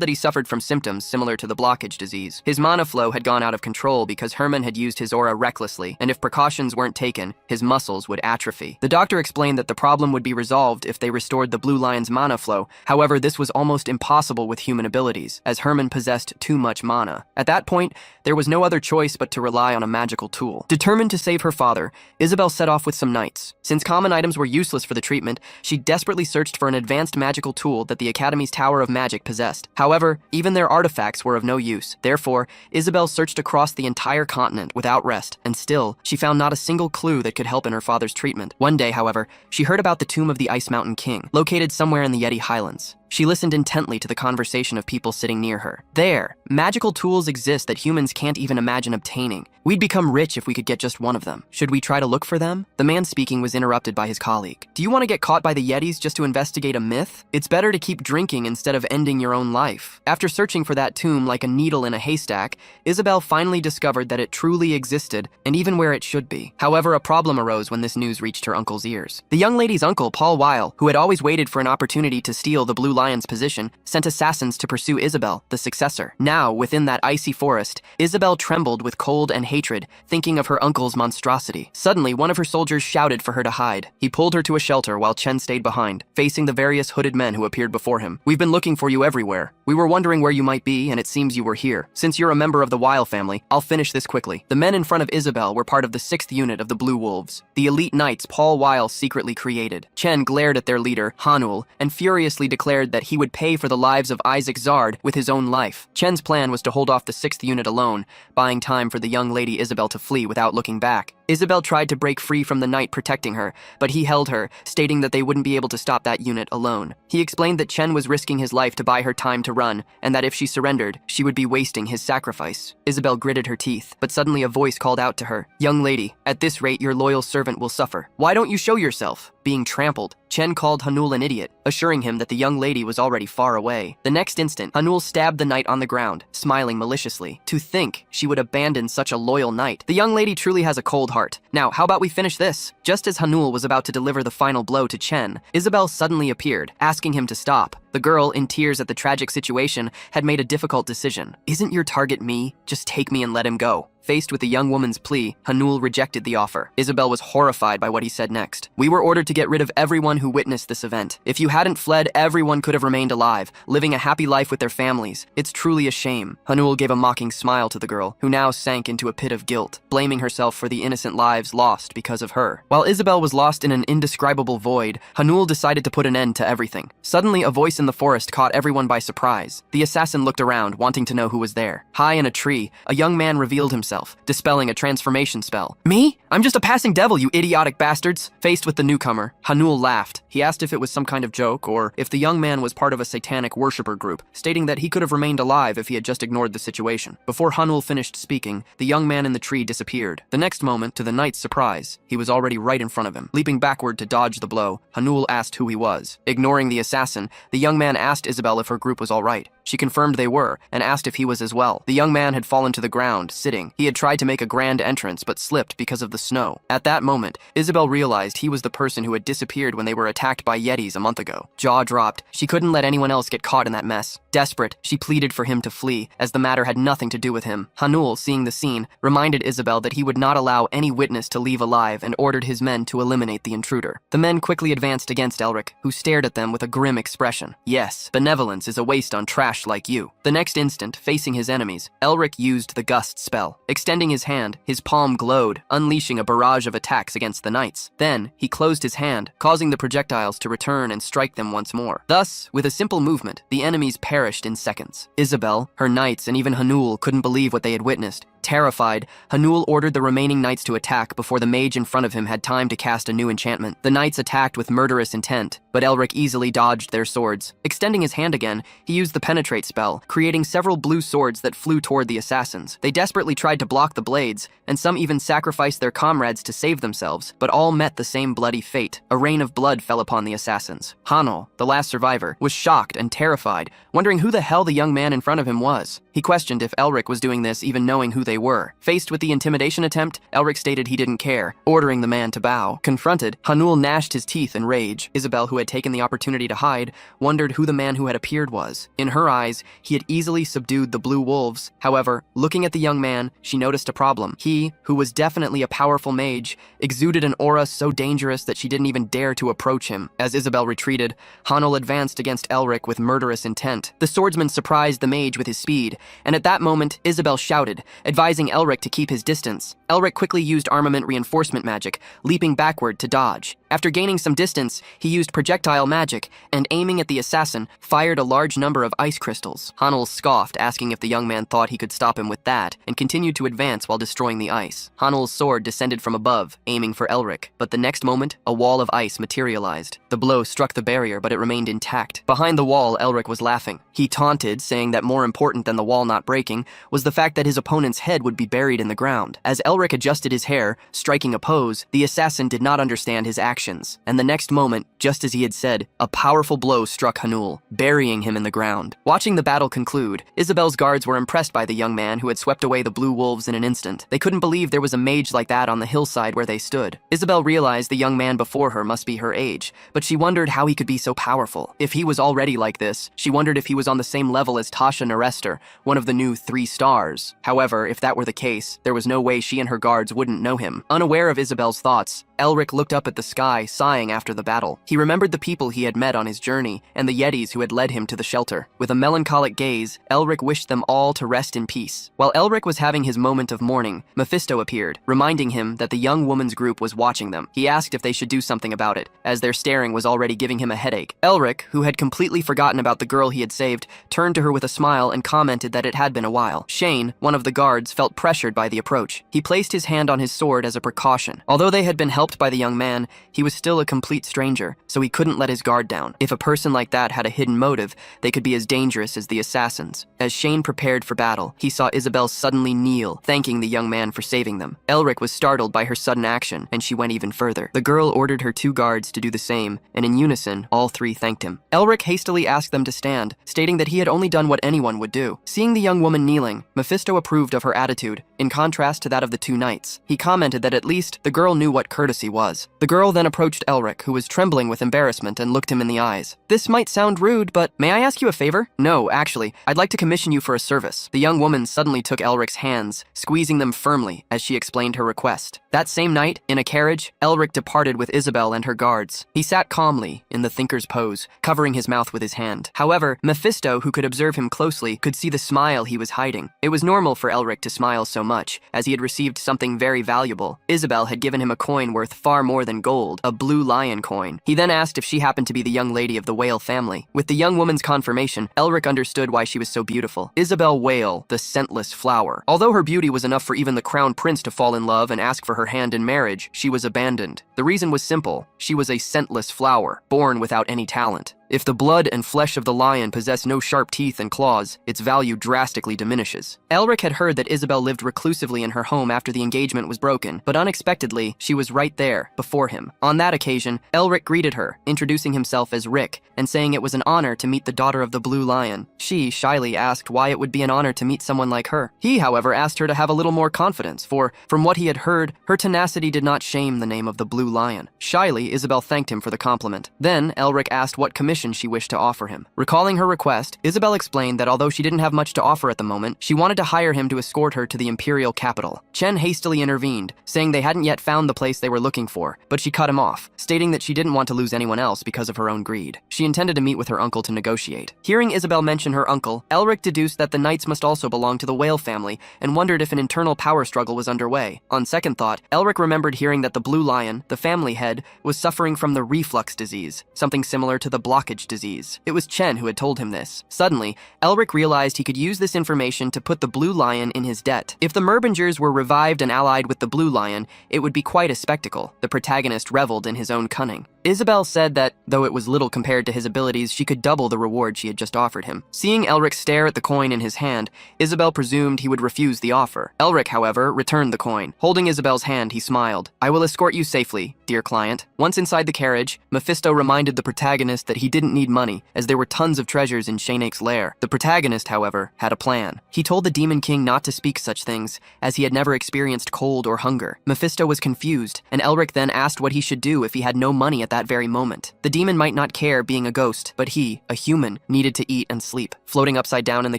that he suffered from symptoms similar to the blockage disease. His mana flow had gone out of control because Herman had used his aura recklessly, and if precautions weren't taken, his muscles would atrophy. The doctor explained that the problem would be resolved if they restored the Blue Lion's mana flow. However, this was almost impossible with human abilities, as Herman possessed too much mana. At that point, there was no other choice but to rely on a magical tool. Determined to save her father, Isabel set off with some knights. Since common items were useless for the treatment, she desperately searched for an advanced magical tool that the Academy's Tower of Magic possessed. However, even their artifacts were of no use. Therefore, Isabel searched across the entire continent without rest, and still, she found not a single clue that could help in her father's treatment. One day, however, she heard about the tomb of the Ice Mountain King, located somewhere in the Yeti Highlands. She listened intently to the conversation of people sitting near her. There, magical tools exist that humans can't even imagine obtaining. We'd become rich if we could get just one of them. Should we try to look for them? The man speaking was interrupted by his colleague. Do you want to get caught by the Yetis just to investigate a myth? It's better to keep drinking instead of ending your own life. After searching for that tomb like a needle in a haystack, Isabel finally discovered that it truly existed, and even where it should be. However, a problem arose when this news reached her uncle's ears. The young lady's uncle, Paul Weil, who had always waited for an opportunity to steal the Blue Lion's position, sent assassins to pursue Isabel, the successor. Now, within that icy forest, Isabel trembled with cold and hatred, thinking of her uncle's monstrosity. Suddenly, one of her soldiers shouted for her to hide. He pulled her to a shelter while Chen stayed behind, facing the various hooded men who appeared before him. We've been looking for you everywhere. We were wondering where you might be, and it seems you were here. Since you're a member of the Weil family, I'll finish this quickly. The men in front of Isabel were part of the 6th unit of the Blue Wolves, the elite knights Paul Weil secretly created. Chen glared at their leader, Hanul, and furiously declared that he would pay for the lives of Isaac Zard with his own life. Chen's plan was to hold off the 6th unit alone, buying time for the young lady Isabel to flee without looking back. Isabel tried to break free from the knight protecting her, but he held her, stating that they wouldn't be able to stop that unit alone. He explained that Chen was risking his life to buy her time to run, and that if she surrendered, she would be wasting his sacrifice. Isabel gritted her teeth, but suddenly a voice called out to her, "Young lady, at this rate your loyal servant will suffer. Why don't you show yourself?" Being trampled, Chen called Hanul an idiot, assuring him that the young lady was already far away. The next instant, Hanul stabbed the knight on the ground, smiling maliciously. To think she would abandon such a loyal knight. The young lady truly has a cold heart. Now, how about we finish this? Just as Hanul was about to deliver the final blow to Chen, Isabel suddenly appeared, asking him to stop. The girl, in tears at the tragic situation, had made a difficult decision. Isn't your target me? Just take me and let him go. Faced with the young woman's plea, Hanul rejected the offer. Isabel was horrified by what he said next. "We were ordered to get rid of everyone who witnessed this event. If you hadn't fled, everyone could have remained alive, living a happy life with their families. It's truly a shame." Hanul gave a mocking smile to the girl, who now sank into a pit of guilt, blaming herself for the innocent lives lost because of her. While Isabel was lost in an indescribable void, Hanul decided to put an end to everything. Suddenly, a voice in the forest caught everyone by surprise. The assassin looked around, wanting to know who was there. High in a tree, a young man revealed himself, dispelling a transformation spell. "Me? I'm just a passing devil, you idiotic bastards!" Faced with the newcomer, Hanul laughed. He asked if it was some kind of joke, or if the young man was part of a satanic worshipper group, stating that he could have remained alive if he had just ignored the situation. Before Hanul finished speaking, the young man in the tree disappeared. The next moment, to the knight's surprise, he was already right in front of him. Leaping backward to dodge the blow, Hanul asked who he was. Ignoring the assassin, the young man asked Isabel if her group was all right. She confirmed they were, and asked if he was as well. The young man had fallen to the ground, sitting. He had tried to make a grand entrance, but slipped because of the snow. At that moment, Isabel realized he was the person who had disappeared when they were attacked by Yetis a month ago. Jaw dropped. She couldn't let anyone else get caught in that mess. Desperate, she pleaded for him to flee, as the matter had nothing to do with him. Hanul, seeing the scene, reminded Isabel that he would not allow any witness to leave alive and ordered his men to eliminate the intruder. The men quickly advanced against Elric, who stared at them with a grim expression. Yes, benevolence is a waste on trash like you. The next instant, facing his enemies, Elric used the Gust spell. Extending his hand, his palm glowed, unleashing a barrage of attacks against the knights. Then, he closed his hand, causing the projectiles to return and strike them once more. Thus, with a simple movement, the enemies perished in seconds. Isabel, her knights, and even Hanul couldn't believe what they had witnessed. Terrified, Hanul ordered the remaining knights to attack before the mage in front of him had time to cast a new enchantment. The knights attacked with murderous intent, but Elric easily dodged their swords. Extending his hand again, he used the penetrate spell, creating several blue swords that flew toward the assassins. They desperately tried to block the blades, and some even sacrificed their comrades to save themselves, but all met the same bloody fate. A rain of blood fell upon the assassins. Hanul, the last survivor, was shocked and terrified, wondering who the hell the young man in front of him was. He questioned if Elric was doing this even knowing who they were. Faced with the intimidation attempt, Elric stated he didn't care, ordering the man to bow. Confronted, Hanul gnashed his teeth in rage. Isabel, who had taken the opportunity to hide, wondered who the man who had appeared was. In her eyes, he had easily subdued the blue wolves. However, looking at the young man, she noticed a problem. He, who was definitely a powerful mage, exuded an aura so dangerous that she didn't even dare to approach him. As Isabel retreated, Hanul advanced against Elric with murderous intent. The swordsman surprised the mage with his speed, and at that moment, Isabel shouted, advising Elric to keep his distance. Elric quickly used armament reinforcement magic, leaping backward to dodge. After gaining some distance, he used projectile magic, and aiming at the assassin, fired a large number of ice crystals. Hanul scoffed, asking if the young man thought he could stop him with that, and continued to advance while destroying the ice. Hanul's sword descended from above, aiming for Elric, but the next moment, a wall of ice materialized. The blow struck the barrier, but it remained intact. Behind the wall, Elric was laughing. He taunted, saying that more important than the wall not breaking was the fact that his opponent's head would be buried in the ground. As Elric adjusted his hair, striking a pose, the assassin did not understand his actions, and the next moment, just as he had said, a powerful blow struck Hanul, burying him in the ground. Watching the battle conclude, Isabel's guards were impressed by the young man who had swept away the blue wolves in an instant. They couldn't believe there was a mage like that on the hillside where they stood. Isabel realized the young man before her must be her age, but she wondered how he could be so powerful. If he was already like this, she wondered if he was on the same level as Tasha Nerester, one of the new 3 stars. However, if that were the case, there was no way she and her guards wouldn't know him. Unaware of Isabel's thoughts, Elric looked up at the sky, sighing after the battle. He remembered the people he had met on his journey, and the Yetis who had led him to the shelter. With a melancholic gaze, Elric wished them all to rest in peace. While Elric was having his moment of mourning, Mephisto appeared, reminding him that the young woman's group was watching them. He asked if they should do something about it, as their staring was already giving him a headache. Elric, who had completely forgotten about the girl he had saved, turned to her with a smile and commented that it had been a while. Shane, one of the guards, felt pressured by the approach. He placed his hand on his sword as a precaution. Although they had been helped by the young man, he was still a complete stranger, so he couldn't let his guard down. If a person like that had a hidden motive, they could be as dangerous as the assassins. As Shane prepared for battle, he saw Isabel suddenly kneel, thanking the young man for saving them. Elric was startled by her sudden action, and she went even further. The girl ordered her 2 guards to do the same, and in unison, all 3 thanked him. Elric hastily asked them to stand, stating that he had only done what anyone would do. Seeing Seeing the young woman kneeling, Mephisto approved of her attitude, in contrast to that of the two knights. He commented that at least the girl knew what courtesy was. The girl then approached Elric, who was trembling with embarrassment, and looked him in the eyes. "This might sound rude, but may I ask you a favor?" "No, actually, I'd like to commission you for a service." The young woman suddenly took Elric's hands, squeezing them firmly as she explained her request. That same night, in a carriage, Elric departed with Isabel and her guards. He sat calmly, in the thinker's pose, covering his mouth with his hand. However, Mephisto, who could observe him closely, could see the smile he was hiding. It was normal for Elric to smile so much, as he had received something very valuable. Isabel had given him a coin worth far more than gold, a blue lion coin. He then asked if she happened to be the young lady of the whale family. With the young woman's confirmation, Elric understood why she was so beautiful. Isabel Whale, the scentless flower. Although her beauty was enough for even the crown prince to fall in love and ask for her hand in marriage, she was abandoned. The reason was simple. She was a scentless flower, born without any talent. If the blood and flesh of the lion possess no sharp teeth and claws, its value drastically diminishes. Elric had heard that Isabel lived reclusively in her home after the engagement was broken, but unexpectedly, she was right there, before him. On that occasion, Elric greeted her, introducing himself as Rick, and saying it was an honor to meet the daughter of the Blue Lion. She shyly asked why it would be an honor to meet someone like her. He, however, asked her to have a little more confidence, for, from what he had heard, her tenacity did not shame the name of the Blue Lion. Shyly, Isabel thanked him for the compliment. Then, Elric asked what commission she wished to offer him. Recalling her request, Isabel explained that although she didn't have much to offer at the moment, she wanted to hire him to escort her to the imperial capital. Chen hastily intervened, saying they hadn't yet found the place they were looking for, but she cut him off, stating that she didn't want to lose anyone else because of her own greed. She intended to meet with her uncle to negotiate. Hearing Isabel mention her uncle, Elric deduced that the knights must also belong to the whale family and wondered if an internal power struggle was underway. On second thought, Elric remembered hearing that the Blue Lion, the family head, was suffering from the reflux disease, something similar to the blockage disease. It was Chen who had told him this. Suddenly, Elric realized he could use this information to put the Blue Lion in his debt. If the Merbingers were revived and allied with the Blue Lion, it would be quite a spectacle. The protagonist reveled in his own cunning. Isabel said that, though it was little compared to his abilities, she could double the reward she had just offered him. Seeing Elric stare at the coin in his hand, Isabel presumed he would refuse the offer. Elric, however, returned the coin. Holding Isabel's hand, he smiled. "I will escort you safely, dear client." Once inside the carriage, Mephisto reminded the protagonist that he didn't need money, as there were tons of treasures in Shanake's lair. The protagonist, however, had a plan. He told the Demon King not to speak such things, as he had never experienced cold or hunger. Mephisto was confused, and Elric then asked what he should do if he had no money at that very moment. The demon might not care being a ghost, but he, a human, needed to eat and sleep. Floating upside down in the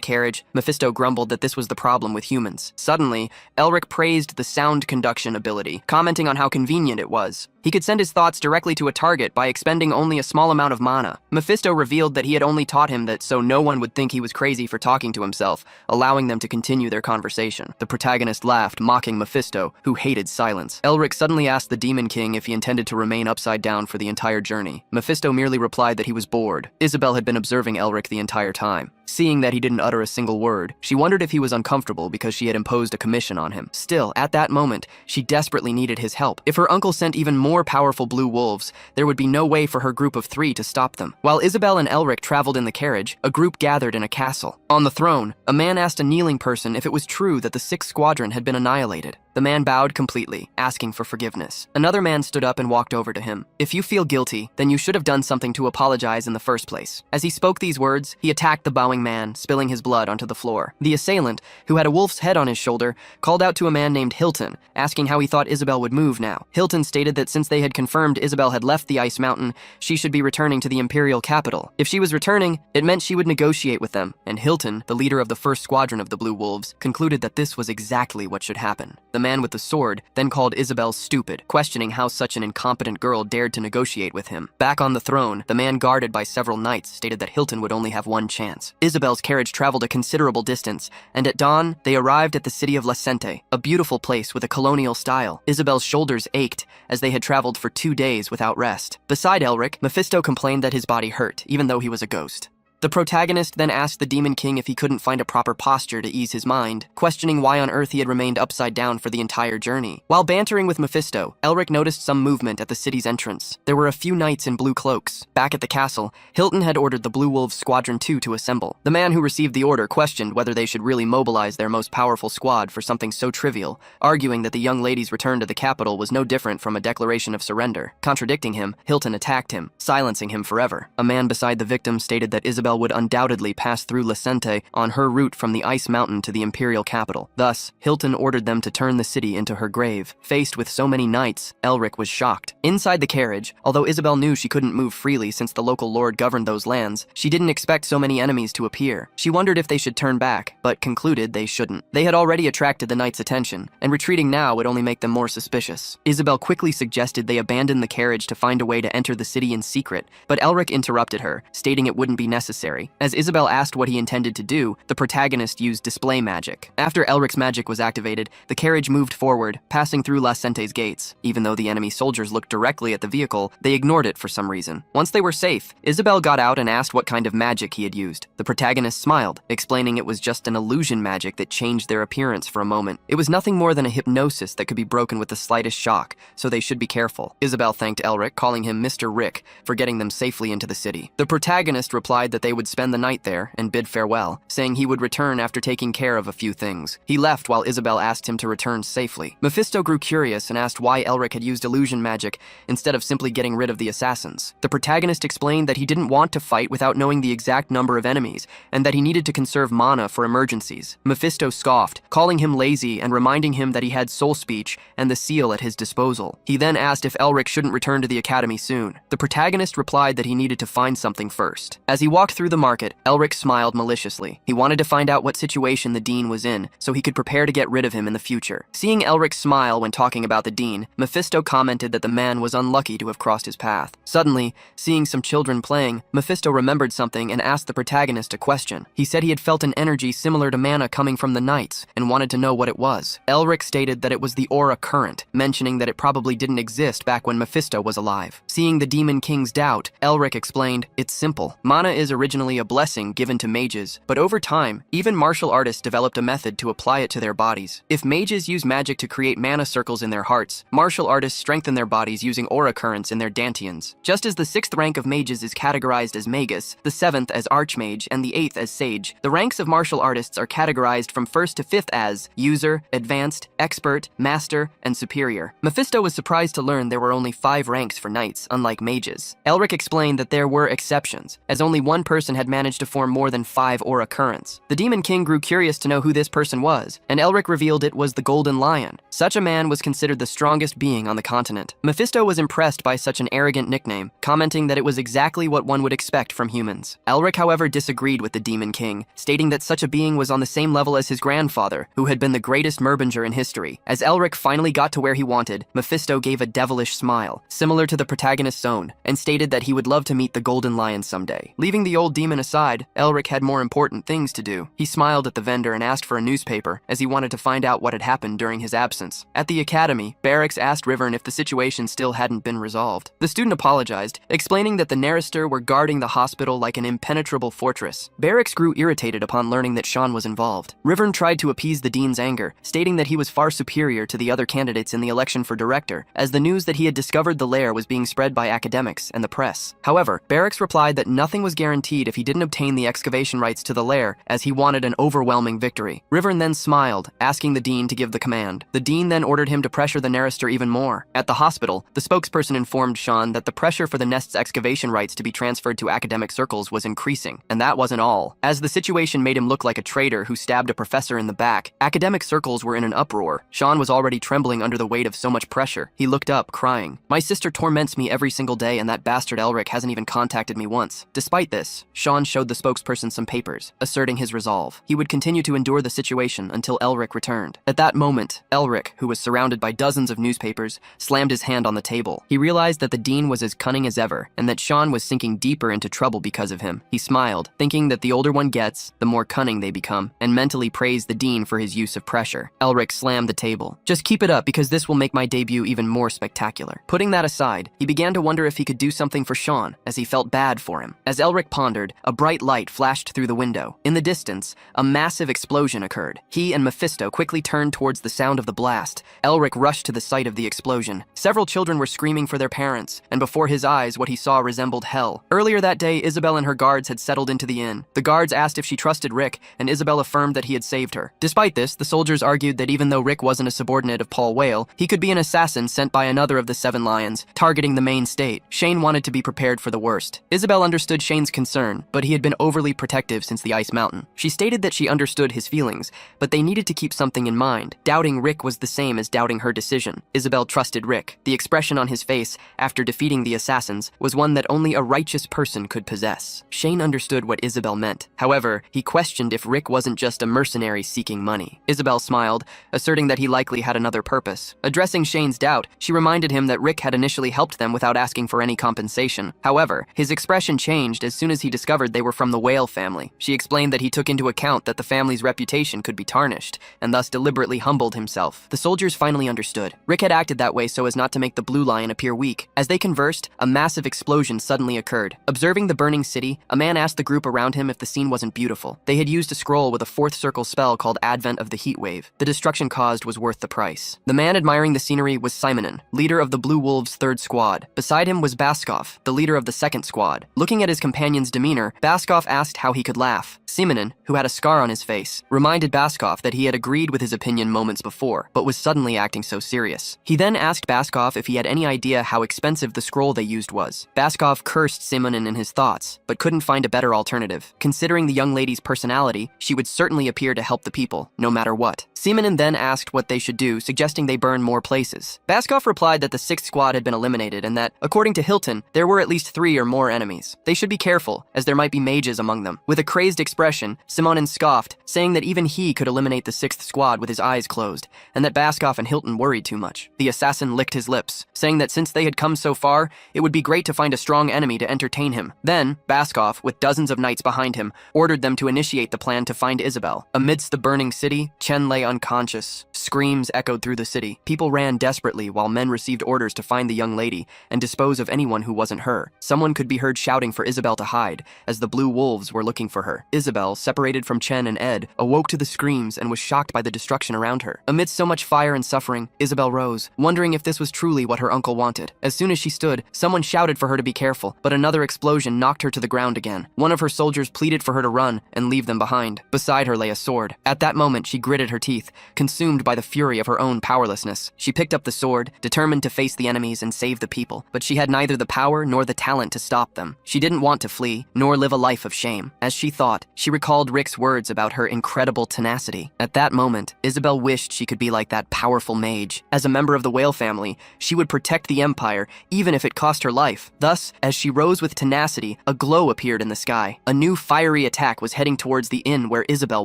carriage, Mephisto grumbled that this was the problem with humans. Suddenly, Elric praised the sound conduction ability, commenting on how convenient it was. He could send his thoughts directly to a target by expending only a small amount of mana. Mephisto revealed that he had only taught him that so no one would think he was crazy for talking to himself, allowing them to continue their conversation. The protagonist laughed, mocking Mephisto, who hated silence. Elric suddenly asked the Demon King if he intended to remain upside down for the entire journey. Mephisto merely replied that he was bored. Isabel had been observing Elric the entire time. Seeing that he didn't utter a single word, she wondered if he was uncomfortable because she had imposed a commission on him. Still, at that moment, she desperately needed his help. If her uncle sent even more powerful blue wolves, there would be no way for her group of 3 to stop them. While Isabel and Elric traveled in the carriage, a group gathered in a castle. On the throne, a man asked a kneeling person if it was true that the 6th Squadron had been annihilated. The man bowed completely, asking for forgiveness. Another man stood up and walked over to him. "If you feel guilty, then you should have done something to apologize in the first place." As he spoke these words, he attacked the bowing man, spilling his blood onto the floor. The assailant, who had a wolf's head on his shoulder, called out to a man named Hilton, asking how he thought Isabel would move now. Hilton stated that since they had confirmed Isabel had left the Ice Mountain, she should be returning to the imperial capital. If she was returning, it meant she would negotiate with them, and Hilton, the leader of the 1st Squadron of the Blue Wolves, concluded that this was exactly what should happen. The man with the sword then called Isabel stupid, questioning how such an incompetent girl dared to negotiate with him. Back on the throne, the man guarded by several knights stated that Hilton would only have one chance. Isabel's carriage traveled a considerable distance, and at dawn, they arrived at the city of Lasente, a beautiful place with a colonial style. Isabel's shoulders ached, as they had traveled for 2 days without rest. Beside Elric, Mephisto complained that his body hurt, even though he was a ghost. The protagonist then asked the Demon King if he couldn't find a proper posture to ease his mind, questioning why on earth he had remained upside down for the entire journey. While bantering with Mephisto, Elric noticed some movement at the city's entrance. There were a few knights in blue cloaks. Back at the castle, Hilton had ordered the Blue Wolves Squadron 2 to assemble. The man who received the order questioned whether they should really mobilize their most powerful squad for something so trivial, arguing that the young lady's return to the capital was no different from a declaration of surrender. Contradicting him, Hilton attacked him, silencing him forever. A man beside the victim stated that Isabel Isabel would undoubtedly pass through Licente on her route from the Ice Mountain to the imperial capital. Thus, Hilton ordered them to turn the city into her grave. Faced with so many knights, Elric was shocked. Inside the carriage, although Isabel knew she couldn't move freely since the local lord governed those lands, she didn't expect so many enemies to appear. She wondered if they should turn back, but concluded they shouldn't. They had already attracted the knights' attention, and retreating now would only make them more suspicious. Isabel quickly suggested they abandon the carriage to find a way to enter the city in secret, but Elric interrupted her, stating it wouldn't be necessary. As Isabel asked what he intended to do, the protagonist used display magic. After Elric's magic was activated, the carriage moved forward, passing through Lacente's gates. Even though the enemy soldiers looked directly at the vehicle, they ignored it for some reason. Once they were safe, Isabel got out and asked what kind of magic he had used. The protagonist smiled, explaining it was just an illusion magic that changed their appearance for a moment. It was nothing more than a hypnosis that could be broken with the slightest shock, so they should be careful. Isabel thanked Elric, calling him Mr. Rick, for getting them safely into the city. The protagonist replied that they would spend the night there and bid farewell, saying he would return after taking care of a few things. He left while Isabel asked him to return safely. Mephisto grew curious and asked why Elric had used illusion magic instead of simply getting rid of the assassins. The protagonist explained that he didn't want to fight without knowing the exact number of enemies, and that he needed to conserve mana for emergencies. Mephisto scoffed, calling him lazy and reminding him that he had soul speech and the seal at his disposal. He then asked if Elric shouldn't return to the academy soon. The protagonist replied that he needed to find something first. As he walked through the market, Elric smiled maliciously. He wanted to find out what situation the dean was in, so he could prepare to get rid of him in the future. Seeing Elric smile when talking about the dean, Mephisto commented that the man was unlucky to have crossed his path. Suddenly, seeing some children playing, Mephisto remembered something and asked the protagonist a question. He said he had felt an energy similar to mana coming from the knights and wanted to know what it was. Elric stated that it was the aura current, mentioning that it probably didn't exist back when Mephisto was alive. Seeing the Demon King's doubt, Elric explained, "It's simple. Mana is originally a blessing given to mages, but over time, even martial artists developed a method to apply it to their bodies. If mages use magic to create mana circles in their hearts, martial artists strengthen their bodies using aura currents in their dantians. Just as the 6th rank of mages is categorized as magus, the 7th as archmage, and the 8th as sage, the ranks of martial artists are categorized from 1st to 5th as user, advanced, expert, master, and superior." Mephisto was surprised to learn there were only 5 ranks for knights, unlike mages. Elric explained that there were exceptions, as only one person had managed to form more than 5 aura currents. The Demon King grew curious to know who this person was, and Elric revealed it was the Golden Lion. Such a man was considered the strongest being on the continent. Mephisto was impressed by such an arrogant nickname, commenting that it was exactly what one would expect from humans. Elric, however, disagreed with the Demon King, stating that such a being was on the same level as his grandfather, who had been the greatest merbinger in history. As Elric finally got to where he wanted, Mephisto gave a devilish smile, similar to the protagonist's own, and stated that he would love to meet the Golden Lion someday. Leaving the old demon aside, Elric had more important things to do. He smiled at the vendor and asked for a newspaper, as he wanted to find out what had happened during his absence. At the academy, Barracks asked Rivern if the situation still hadn't been resolved. The student apologized, explaining that the Nerister were guarding the hospital like an impenetrable fortress. Barracks grew irritated upon learning that Sean was involved. Rivern tried to appease the dean's anger, stating that he was far superior to the other candidates in the election for director, as the news that he had discovered the lair was being spread by academics and the press. However, Barracks replied that nothing was guaranteed if he didn't obtain the excavation rights to the lair, as he wanted an overwhelming victory. Rivern then smiled, asking the dean to give the command. The dean then ordered him to pressure the Nerister even more. At the hospital, the spokesperson informed Sean that the pressure for the nest's excavation rights to be transferred to academic circles was increasing, and that wasn't all. As the situation made him look like a traitor who stabbed a professor in the back, academic circles were in an uproar. Sean was already trembling under the weight of so much pressure. He looked up, crying, "My sister torments me every single day, and that bastard Elric hasn't even contacted me once." Despite this, Sean showed the spokesperson some papers, asserting his resolve. He would continue to endure the situation until Elric returned. At that moment, Elric, who was surrounded by dozens of newspapers, slammed his hand on the table. He realized that the dean was as cunning as ever, and that Sean was sinking deeper into trouble because of him. He smiled, thinking that the older one gets, the more cunning they become, and mentally praised the dean for his use of pressure. Elric slammed the table. "Just keep it up, because this will make my debut even more spectacular." Putting that aside, he began to wonder if he could do something for Sean, as he felt bad for him. As Elric pondered, a bright light flashed through the window. In the distance, a massive explosion occurred. He and Mephisto quickly turned towards the sound of the blast. Elric rushed to the site of the explosion. Several children were screaming for their parents, and before his eyes, what he saw resembled hell. Earlier that day, Isabel and her guards had settled into the inn. The guards asked if she trusted Rick, and Isabel affirmed that he had saved her. Despite this, the soldiers argued that even though Rick wasn't a subordinate of Paul Whale, he could be an assassin sent by another of the 7 lions, targeting the main state. Shane wanted to be prepared for the worst. Isabel understood Shane's concern concern, but he had been overly protective since the Ice Mountain. She stated that she understood his feelings, but they needed to keep something in mind. Doubting Rick was the same as doubting her decision. Isabel trusted Rick. The expression on his face after defeating the assassins was one that only a righteous person could possess. Shane understood what Isabel meant. However, he questioned if Rick wasn't just a mercenary seeking money. Isabel smiled, asserting that he likely had another purpose. Addressing Shane's doubt, she reminded him that Rick had initially helped them without asking for any compensation. However, his expression changed as soon as he discovered they were from the Whale family. She explained that he took into account that the family's reputation could be tarnished, and thus deliberately humbled himself. The soldiers finally understood. Rick had acted that way so as not to make the Blue Lion appear weak. As they conversed, a massive explosion suddenly occurred. Observing the burning city, a man asked the group around him if the scene wasn't beautiful. They had used a scroll with a fourth circle spell called Advent of the Heat Wave. The destruction caused was worth the price. The man admiring the scenery was Simonin, leader of the Blue Wolves' third squad. Beside him was Baskov, the leader of the second squad. Looking at his companion's demeanor, Baskov asked how he could laugh. Simonin, who had a scar on his face, reminded Baskov that he had agreed with his opinion moments before, but was suddenly acting so serious. He then asked Baskov if he had any idea how expensive the scroll they used was. Baskov cursed Simonin in his thoughts, but couldn't find a better alternative. Considering the young lady's personality, she would certainly appear to help the people, no matter what. Simonin then asked what they should do, suggesting they burn more places. Baskov replied that the sixth squad had been eliminated and that, according to Hilton, there were at least 3 or more enemies. They should be careful, as there might be mages among them. With a crazed expression, Simonin scoffed, saying that even he could eliminate the sixth squad with his eyes closed, and that Baskov and Hilton worried too much. The assassin licked his lips, saying that since they had come so far, it would be great to find a strong enemy to entertain him. Then, Baskov, with dozens of knights behind him, ordered them to initiate the plan to find Isabel. Amidst the burning city, Chen lay unconscious. Screams echoed through the city. People ran desperately while men received orders to find the young lady and dispose of anyone who wasn't her. Someone could be heard shouting for Isabel to hide, as the Blue Wolves were looking for her. Isabel, separated from Chen and Ed, awoke to the screams and was shocked by the destruction around her. Amidst so much fire and suffering, Isabel rose, wondering if this was truly what her uncle wanted. As soon as she stood, someone shouted for her to be careful, but another explosion knocked her to the ground again. One of her soldiers pleaded for her to run and leave them behind. Beside her lay a sword. At that moment, she gritted her teeth, consumed by the fury of her own powerlessness. She picked up the sword, determined to face the enemies and save the people, but she had neither the power nor the talent to stop them. She didn't want to flee, nor live a life of shame. As she thought, she recalled Rick's words about her incredible tenacity. At that moment, Isabel wished she could be like that powerful mage. As a member of the Whale family, she would protect the Empire, even if it cost her life. Thus, as she rose with tenacity, a glow appeared in the sky. A new fiery attack was heading towards the inn where Isabel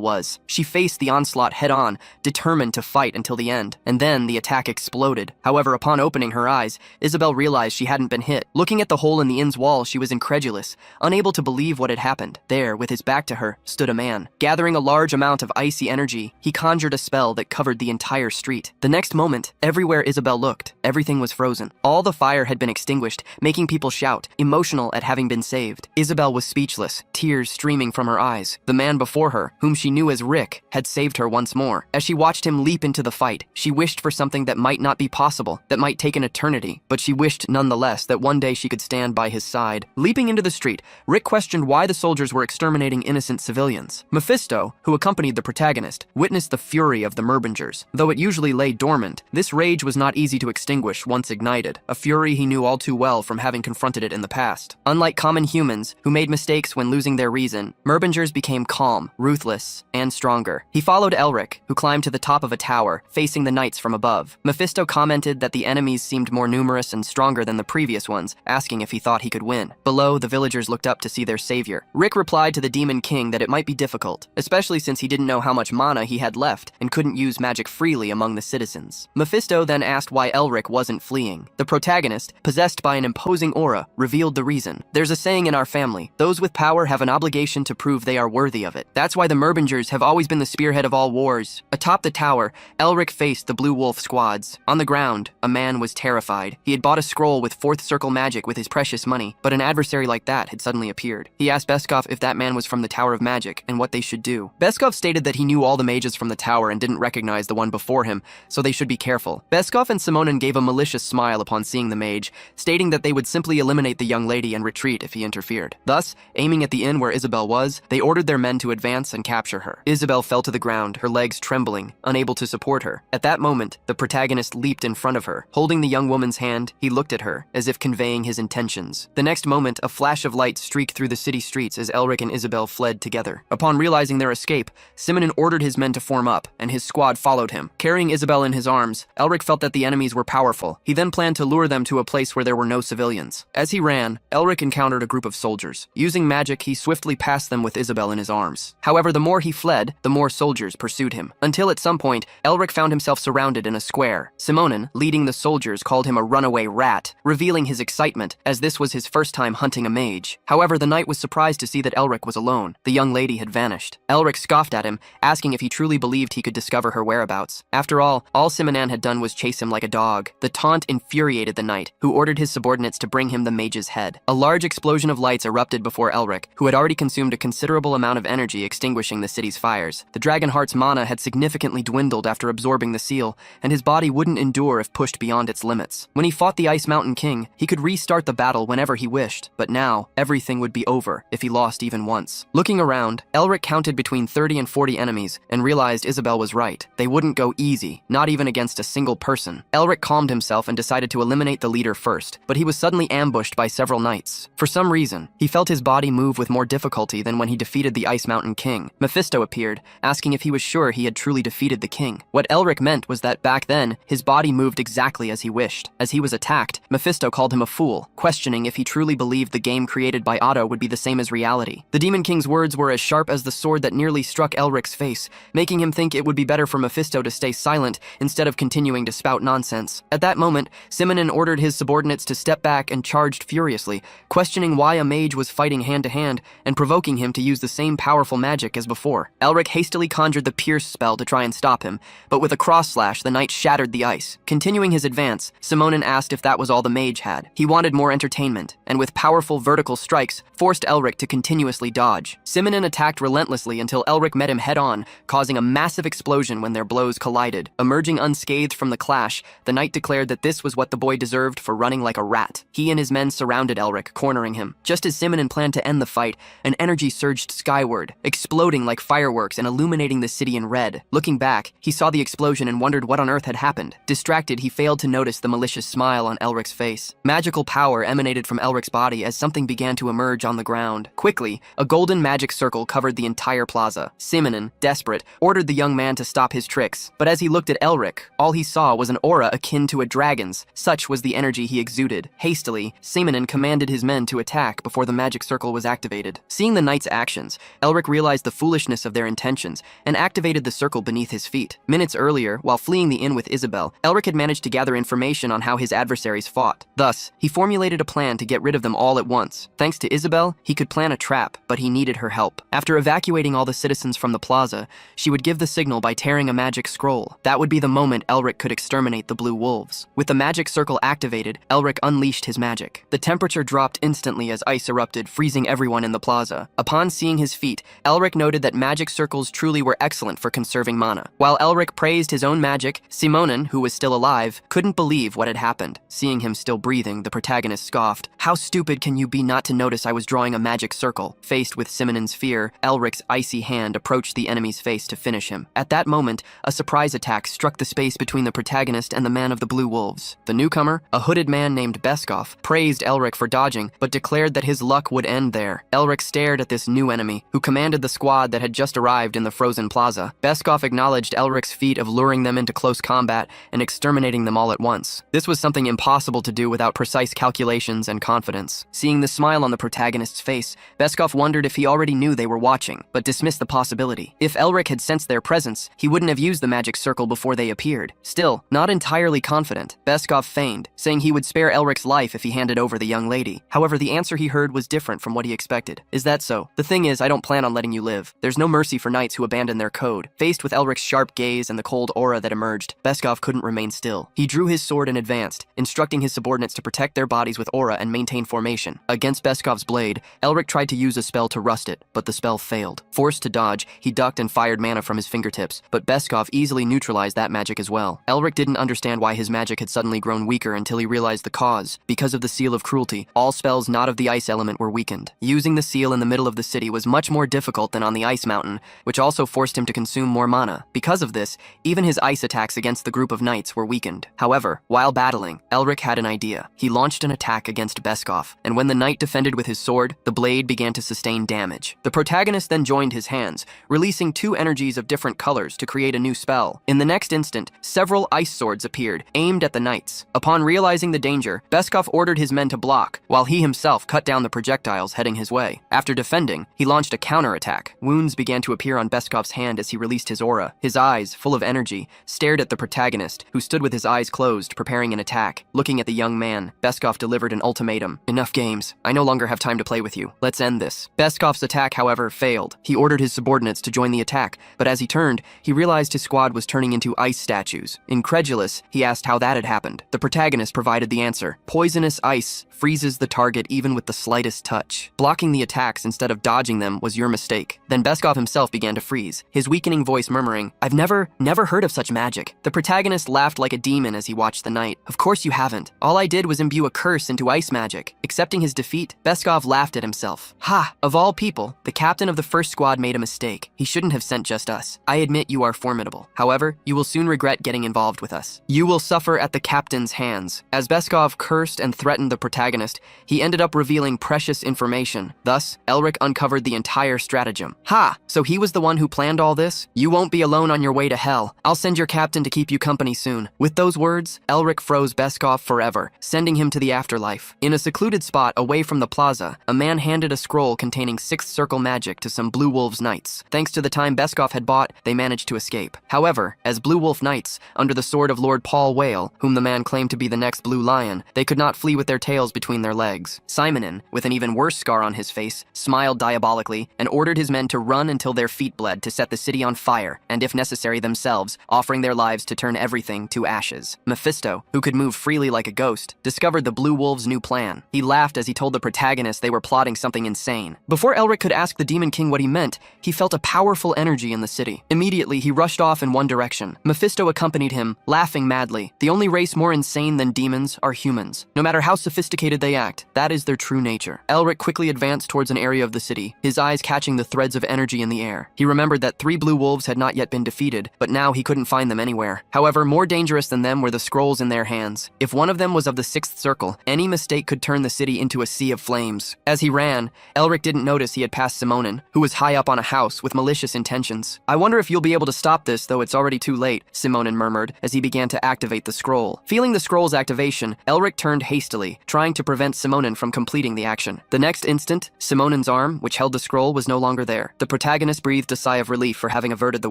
was. She faced the onslaught head-on, determined to fight until the end. And then the attack exploded. However, upon opening her eyes, Isabel realized she hadn't been hit. Looking at the hole in the inn's wall, she was incredulous, unable to believe what had happened. There, with his back to her, stood a man. Gathering a large amount of icy energy, he conjured a spell that covered the entire street. The next moment, everywhere Isabel looked, everything was frozen. All the fire had been extinguished, making people shout, emotional at having been saved. Isabel was speechless, tears streaming from her eyes. The man before her, whom she knew as Rick, had saved her once more. As she watched him leap into the fight, she wished for something that might not be possible, that might take an eternity, but she wished nonetheless that one day she could stand by his side. Leaping into the street, Rick questioned why the soldiers were exterminating innocent civilians. Mephisto, who accompanied the protagonist, witnessed the fury of the Merbingers. Though it usually lay dormant, this rage was not easy to extinguish once ignited, a fury he knew all too well from having confronted it in the past. Unlike common humans, who made mistakes when losing their reason, Merbingers became calm, ruthless, and stronger. He followed Elric, who climbed to the top of a tower, facing the knights from above. Mephisto commented that the enemies seemed more numerous and stronger than the previous ones, asking if he thought he could win. Below, the villagers looked up to see their savior. Rick replied to the Demon King that it might be difficult, especially since he didn't know how much mana he had left and couldn't use magic freely among the citizens. Mephisto then asked why Elric wasn't fleeing. The protagonist, possessed by an imposing aura, revealed the reason. There's a saying in our family, those with power have an obligation to prove they are worthy of it. That's why the Merbingers have always been the spearhead of all wars. Atop the tower, Elric faced the Blue Wolf squads. On the ground, a man was terrified. He had bought a scroll with fourth circle magic with his precious money, but an adversary like that had suddenly appeared. He asked Beskov if that man was from the Tower of Magic and what they should do. Beskov stated that he knew all the mages from the tower and didn't recognize the one before him, so they should be careful. Beskov and Simonin gave a malicious smile upon seeing the mage, stating that they would simply eliminate the young lady and retreat if he interfered. Thus, aiming at the inn where Isabel was, they ordered their men to advance and capture her. Isabel fell to the ground, her legs trembling, unable to support her. At that moment, the protagonist leaped in front of her. Holding the young woman's hand, he looked at her, as if conveying his intentions. The next moment, a flash of light streaked shriek through the city streets as Elric and Isabel fled together. Upon realizing their escape, Simonin ordered his men to form up, and his squad followed him. Carrying Isabel in his arms, Elric felt that the enemies were powerful. He then planned to lure them to a place where there were no civilians. As he ran, Elric encountered a group of soldiers. Using magic, he swiftly passed them with Isabel in his arms. However, the more he fled, the more soldiers pursued him. Until at some point, Elric found himself surrounded in a square. Simonin, leading the soldiers, called him a runaway rat, revealing his excitement, as this was his first time hunting a mage. However, the knight was surprised to see that Elric was alone. The young lady had vanished. Elric scoffed at him, asking if he truly believed he could discover her whereabouts. After all Simonin had done was chase him like a dog. The taunt infuriated the knight, who ordered his subordinates to bring him the mage's head. A large explosion of lights erupted before Elric, who had already consumed a considerable amount of energy extinguishing the city's fires. The Dragonheart's mana had significantly dwindled after absorbing the seal, and his body wouldn't endure if pushed beyond its limits. When he fought the Ice Mountain King, he could restart the battle whenever he wished, but now, everything would be over if he lost even once. Looking around, Elric counted between 30 and 40 enemies and realized Isabel was right. They wouldn't go easy, not even against a single person. Elric calmed himself and decided to eliminate the leader first, but he was suddenly ambushed by several knights. For some reason, he felt his body move with more difficulty than when he defeated the Ice Mountain King. Mephisto appeared, asking if he was sure he had truly defeated the king. What Elric meant was that back then, his body moved exactly as he wished. As he was attacked, Mephisto called him a fool, questioning if he truly believed the game created by Otto would be the same as reality. The Demon King's words were as sharp as the sword that nearly struck Elric's face, making him think it would be better for Mephisto to stay silent instead of continuing to spout nonsense. At that moment, Simonin ordered his subordinates to step back and charged furiously, questioning why a mage was fighting hand-to-hand and provoking him to use the same powerful magic as before. Elric hastily conjured the Pierce spell to try and stop him, but with a cross-slash, the knight shattered the ice. Continuing his advance, Simonin asked if that was all the mage had. He wanted more entertainment, and with powerful vertical strikes, forced Elric to continuously dodge. Simonin attacked relentlessly until Elric met him head-on, causing a massive explosion when their blows collided. Emerging unscathed from the clash, the knight declared that this was what the boy deserved for running like a rat. He and his men surrounded Elric, cornering him. Just as Simonin planned to end the fight, an energy surged skyward, exploding like fireworks and illuminating the city in red. Looking back, he saw the explosion and wondered what on earth had happened. Distracted, he failed to notice the malicious smile on Elric's face. Magical power emanated from Elric's body as something began to emerge on the ground. Quickly, a golden magic circle covered the entire plaza. Simonin, desperate, ordered the young man to stop his tricks. But as he looked at Elric, all he saw was an aura akin to a dragon's. Such was the energy he exuded. Hastily, Simonin commanded his men to attack before the magic circle was activated. Seeing the knight's actions, Elric realized the foolishness of their intentions and activated the circle beneath his feet. Minutes earlier, while fleeing the inn with Isabel, Elric had managed to gather information on how his adversaries fought. Thus, he formulated a plan to get rid of them all at once. Thanks to Isabel, he could plan a trap, but he needed her help. After evacuating all the citizens from the plaza, she would give the signal by tearing a magic scroll. That would be the moment Elric could exterminate the blue wolves. With the magic circle activated, Elric unleashed his magic. The temperature dropped instantly as ice erupted, freezing everyone in the plaza. Upon seeing his feat, Elric noted that magic circles truly were excellent for conserving mana. While Elric praised his own magic, Simonin, who was still alive, couldn't believe what had happened. Seeing him still breathing, the protagonist scoffed. "How stupid can you be not to notice I was drawing a magic circle?" Faced with Simonin's fear, Elric's icy hand approached the enemy's face to finish him. At that moment, a surprise attack struck the space between the protagonist and the man of the blue wolves. The newcomer, a hooded man named Beskov, praised Elric for dodging, but declared that his luck would end there. Elric stared at this new enemy, who commanded the squad that had just arrived in the frozen plaza. Beskov acknowledged Elric's feat of luring them into close combat and exterminating them all at once. This was something impossible to do without precise calculations and confidence. Seeing the smile on the protagonist's face, Beskov wondered if he already knew they were watching, but dismissed the possibility. If Elric had sensed their presence, he wouldn't have used the magic circle before they appeared. Still, not entirely confident, Beskov feigned, saying he would spare Elric's life if he handed over the young lady. However, the answer he heard was different from what he expected. "Is that so? The thing is, I don't plan on letting you live. There's no mercy for knights who abandon their code." Faced with Elric's sharp gaze and the cold aura that emerged, Beskov couldn't remain still. He drew his sword and advanced, instructing his subordinates to protect their bodies with aura and maintain formation. Against Beskov's blade, Elric tried to use a spell to rust it, but the spell failed. Forced to dodge, he ducked and fired mana from his fingertips, but Beskov easily neutralized that magic as well. Elric didn't understand why his magic had suddenly grown weaker until he realized the cause. Because of the Seal of Cruelty, all spells not of the ice element were weakened. Using the seal in the middle of the city was much more difficult than on the Ice Mountain, which also forced him to consume more mana. Because of this, even his ice attacks against the group of knights were weakened. However, while battling, Elric had an idea. He launched an attack against Beskov, and when the knight defended with his his sword, the blade began to sustain damage. The protagonist then joined his hands, releasing two energies of different colors to create a new spell. In the next instant, several ice swords appeared, aimed at the knights. Upon realizing the danger, Beskov ordered his men to block, while he himself cut down the projectiles heading his way. After defending, he launched a counterattack. Wounds began to appear on Beskov's hand as he released his aura. His eyes, full of energy, stared at the protagonist, who stood with his eyes closed, preparing an attack. Looking at the young man, Beskov delivered an ultimatum. Enough games. I no longer have time to play with you. Let's end this. Beskov's attack, however, failed. He ordered his subordinates to join the attack, but as he turned, he realized his squad was turning into ice statues. Incredulous, he asked how that had happened. The protagonist provided the answer. Poisonous ice freezes the target even with the slightest touch. Blocking the attacks instead of dodging them was your mistake. Then Beskov himself began to freeze, his weakening voice murmuring, I've never heard of such magic. The protagonist laughed like a demon as he watched the knight. Of course you haven't. All I did was imbue a curse into ice magic. Accepting his defeat, Beskov laughed at himself. Ha! Of all people, the captain of the first squad made a mistake. He shouldn't have sent just us. I admit you are formidable. However, you will soon regret getting involved with us. You will suffer at the captain's hands. As Beskov cursed and threatened the protagonist, he ended up revealing precious information. Thus, Elric uncovered the entire stratagem. Ha! So he was the one who planned all this? You won't be alone on your way to hell. I'll send your captain to keep you company soon. With those words, Elric froze Beskov forever, sending him to the afterlife. In a secluded spot away from the plaza, a man handed a scroll containing sixth circle magic to some Blue Wolves knights. Thanks to the time Beskov had bought, they managed to escape. However, as Blue Wolf knights, under the sword of Lord Paul Whale, whom the man claimed to be the next Blue Lion, they could not flee with their tails between their legs. Simonin, with an even worse scar on his face, smiled diabolically and ordered his men to run until their feet bled to set the city on fire, and if necessary themselves, offering their lives to turn everything to ashes. Mephisto, who could move freely like a ghost, discovered the Blue Wolves' new plan. He laughed as he told the protagonist they were plotting something insane. Before Elric could ask the Demon King what he meant, he felt a powerful energy in the city. Immediately, he rushed off in one direction. Mephisto accompanied him, laughing madly. The only race more insane than demons are humans. No matter how sophisticated they act, that is their true nature. Elric quickly advanced towards an area of the city, his eyes catching the threads of energy in the air. He remembered that 3 Blue Wolves had not yet been defeated, but now he couldn't find them anywhere. However, more dangerous than them were the scrolls in their hands. If one of them was of the 6th circle, any mistake could turn the city into a sea of flames. As he ran, Elric didn't notice he had passed Simonin, who was high up on a house with malicious intentions. I wonder if you'll be able to stop this, though it's already too late, Simonin murmured as he began to activate the scroll. Feeling the scroll's activation, Elric turned hastily, trying to prevent Simonin from completing the action. The next instant, Simonin's arm, which held the scroll, was no longer there. The protagonist breathed a sigh of relief for having averted the